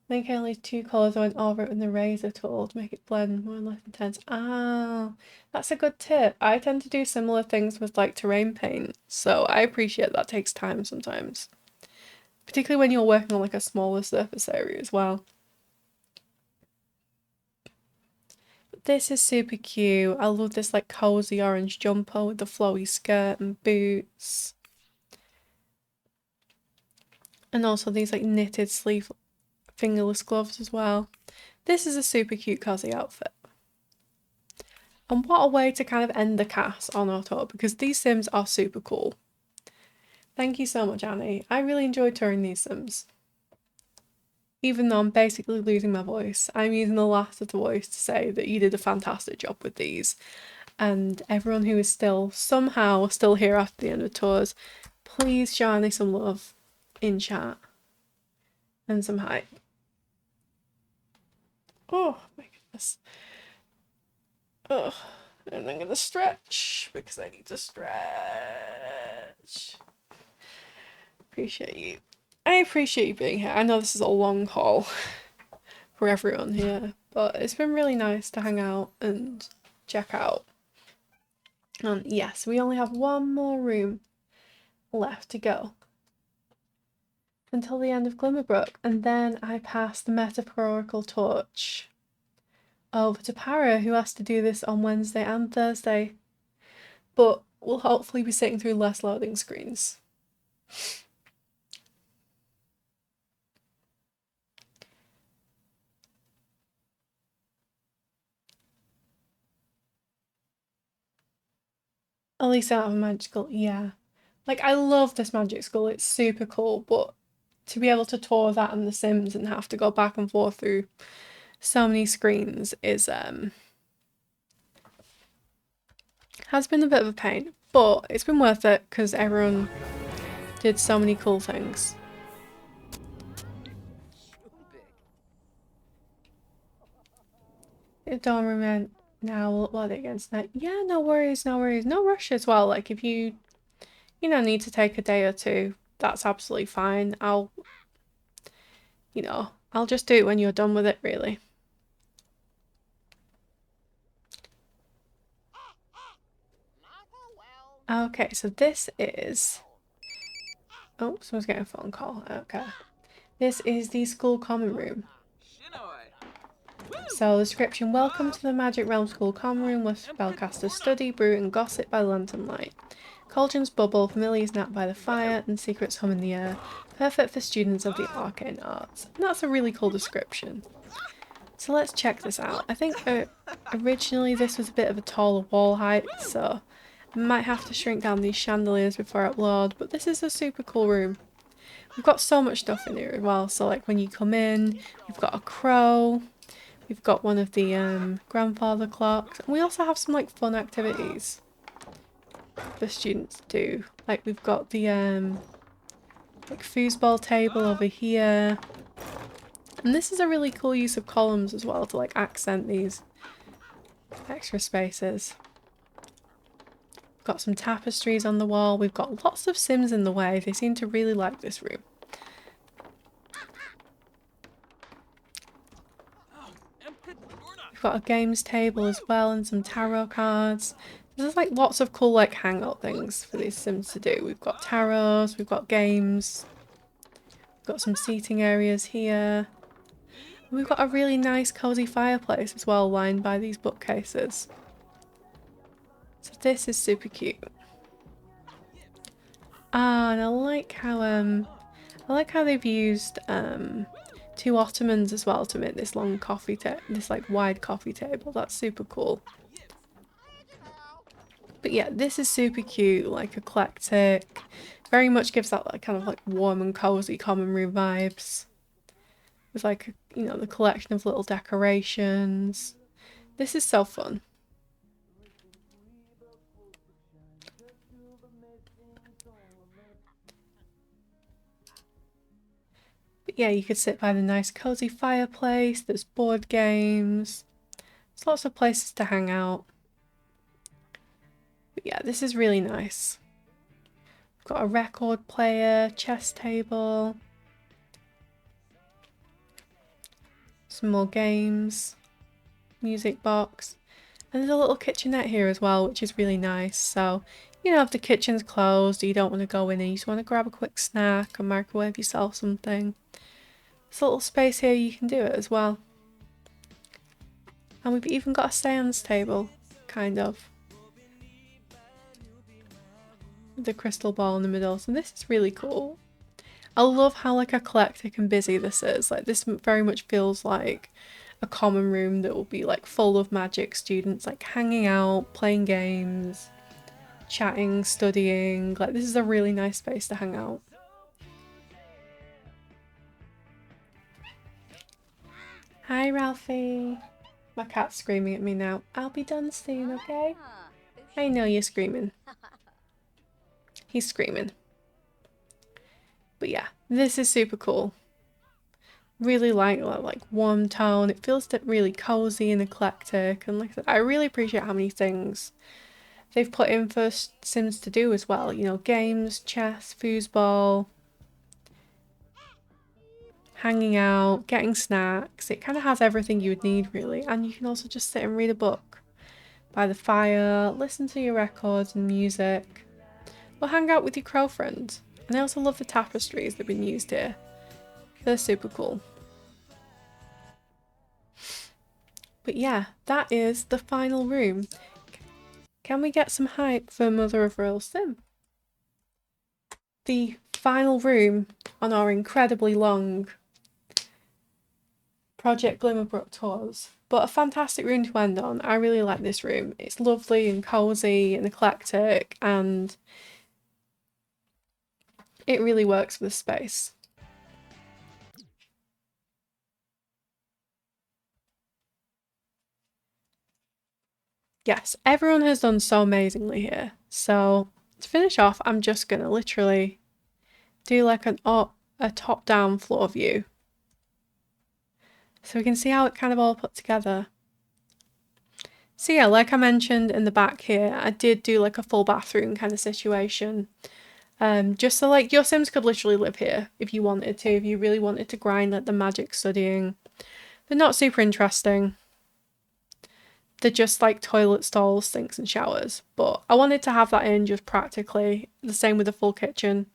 Make only 2 colours I went over it with the razor tool to make it blend more and less intense. Ah, that's a good tip. I tend to do similar things with like terrain paint, so I appreciate that takes time sometimes. Particularly when you're working on like a smaller surface area as well. But this is super cute. I love this like cozy orange jumper with the flowy skirt and boots. And also these like knitted sleeve fingerless gloves as well. This is a super cute cozy outfit. And what a way to kind of end the cast on our tour, because these Sims are super cool. Thank you so much, Annie. I really enjoyed touring these Sims. Even though I'm basically losing my voice, I'm using the last of the voice to say that you did a fantastic job with these. And everyone who is still somehow still here after the end of tours, please show Annie some love in chat and some hype. Oh my goodness. Oh, and I'm gonna stretch because I need to stretch. Appreciate you. I appreciate you being here. I know this is a long haul for everyone here, but it's been really nice to hang out and check out. And yes, we only have one more room left to go until the end of Glimmerbrook, and then I pass the metaphorical torch over to Para, who has to do this on Wednesday and Thursday, but will hopefully be sitting through less loading screens. At least I don't have a magic school, yeah. Like, I love this magic school, it's super cool, but to be able to tour that and The Sims and have to go back and forth through so many screens is has been a bit of a pain, but it's been worth it because everyone did so many cool things. Don't remember now, we'll upload it against that. Yeah, no worries, no worries. No rush as well. Like, if you need to take a day or two, that's absolutely fine. I'll just do it when you're done with it, really. Okay, so this is... Oh, someone's getting a phone call. Okay. This is the school common room. So, description: welcome to the Magic Realm School Common Room, where spellcasters study, brew and gossip by lantern light. Cauldrons bubble, familiars nap by the fire, and secrets hum in the air. Perfect for students of the arcane arts. And that's a really cool description. So let's check this out. I think originally this was a bit of a taller wall height, so I might have to shrink down these chandeliers before I upload, but this is a super cool room. We've got so much stuff in here as well, so like when you come in, we've got a crow, we've got one of the grandfather clocks, and we also have some like fun activities for students to do. Like we've got the like foosball table over here, and this is a really cool use of columns as well to like accent these extra spaces. We've got some tapestries on the wall, we've got lots of Sims in the way. They seem to really like this room. We've got a games table as well and some tarot cards. There's like lots of cool like hangout things for these Sims to do. We've got tarots, we've got games, we've got some seating areas here. We've got a really nice cozy fireplace as well, lined by these bookcases. So this is super cute. Ah, and I like how they've used 2 ottomans as well to make this long coffee table, this like wide coffee table. That's super cool. But yeah, this is super cute, like eclectic. Very much gives that like kind of like warm and cozy common room vibes. With like, the collection of little decorations. This is so fun. But yeah, you could sit by the nice cozy fireplace. There's board games. There's lots of places to hang out. But yeah, this is really nice. We've got a record player, chess table. Some more games. Music box. And there's a little kitchenette here as well, which is really nice. So, if the kitchen's closed, or you don't want to go in and you just want to grab a quick snack or microwave yourself something. There's a little space here you can do it as well. And we've even got a seance table, kind of. With the crystal ball in the middle, so this is really cool. I love how like eclectic and busy this is. Like this very much feels like a common room that will be like full of magic students like hanging out, playing games, chatting, studying. Like this is a really nice space to hang out. Hi Ralphie. My cat's screaming at me now. I'll be done soon, okay? I know you're screaming. He's screaming. But yeah, this is super cool. Really like that like warm tone. It feels really cozy and eclectic, and like I said, I really appreciate how many things they've put in for Sims to do as well. You know, games, chess, foosball, hanging out, getting snacks. It kind of has everything you would need really, and you can also just sit and read a book by the fire, listen to your records and music, or hang out with your crow friends. And I also love the tapestries that have been used here. They're super cool. But yeah, that is the final room. Can we get some hype for Mother of Real Sim? The final room on our incredibly long Project Glimmerbrook tours. But a fantastic room to end on. I really like this room. It's lovely and cozy and eclectic, and it really works for the space. Yes, everyone has done so amazingly here. So to finish off, I'm just gonna literally do like a top-down floor view, so we can see how it kind of all put together. So yeah, like I mentioned in the back here, I did do like a full bathroom kind of situation. Just so like your Sims could literally live here if you wanted to, if you really wanted to grind like the magic studying. They're not super interesting. They're just like toilet stalls, sinks and showers. But I wanted to have that in just practically. The same with the full kitchen.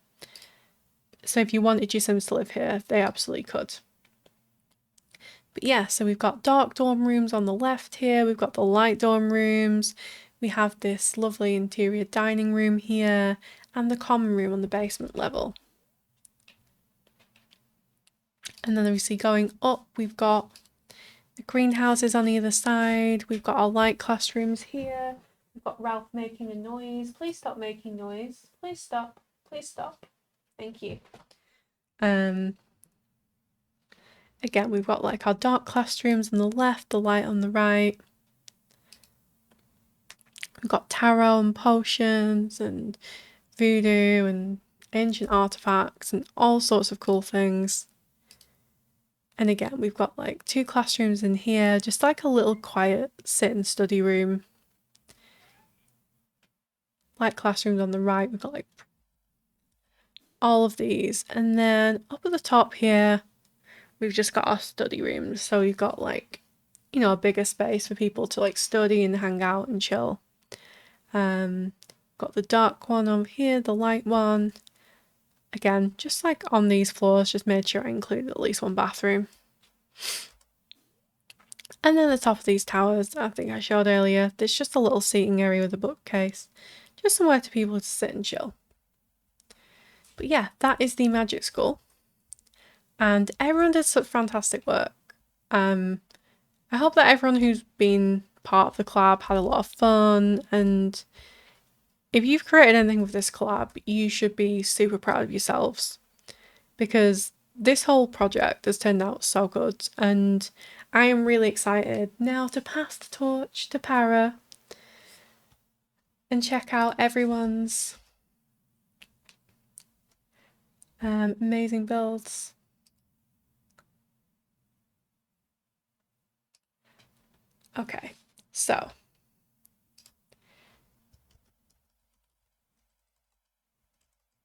So if you wanted your Sims to live here, they absolutely could. But yeah, so we've got dark dorm rooms on the left here. We've got the light dorm rooms. We have this lovely interior dining room here and the common room on the basement level. And then obviously going up, we've got the greenhouses on either side. We've got our light classrooms here. We've got Ralph making a noise. Please stop making noise. Please stop. Please stop. Thank you. Again, we've got like our dark classrooms on the left, the light on the right. We've got tarot and potions and voodoo and ancient artifacts and all sorts of cool things. And again, we've got like 2 classrooms in here, just like a little quiet sit and study room. Light classrooms on the right, we've got like all of these. And then up at the top here, we've just got our study rooms. So we've got like, you know, a bigger space for people to like study and hang out and chill. Got the dark one over here, the light one. Again, just like on these floors, just made sure I included at least 1 bathroom. And then the top of these towers, I think I showed earlier, there's just a little seating area with a bookcase. Just somewhere for people to sit and chill. But yeah, that is the Magic School. And everyone did such fantastic work. I hope that everyone who's been part of the collab had a lot of fun, and if you've created anything with this collab, you should be super proud of yourselves, because this whole project has turned out so good, and I am really excited now to pass the torch to Para and check out everyone's amazing builds. Okay, so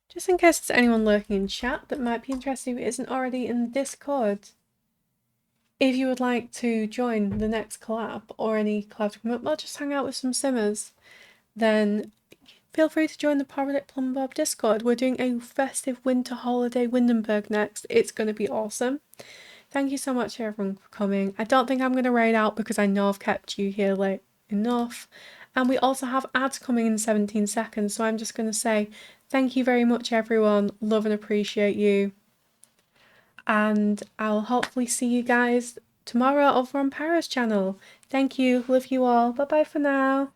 just in case there's anyone lurking in chat that might be interested who isn't already in Discord, if you would like to join the next collab or any collab to come up, or just hang out with some simmers, then feel free to join the Project Plumbob Discord. We're doing a festive winter holiday Windenburg next. It's going to be awesome. Thank you so much everyone for coming. I don't think I'm going to raid out because I know I've kept you here late enough. And we also have ads coming in 17 seconds. So I'm just going to say thank you very much everyone. Love and appreciate you. and I'll hopefully see you guys tomorrow over on Para's channel. Thank you. Love you all. Bye bye for now.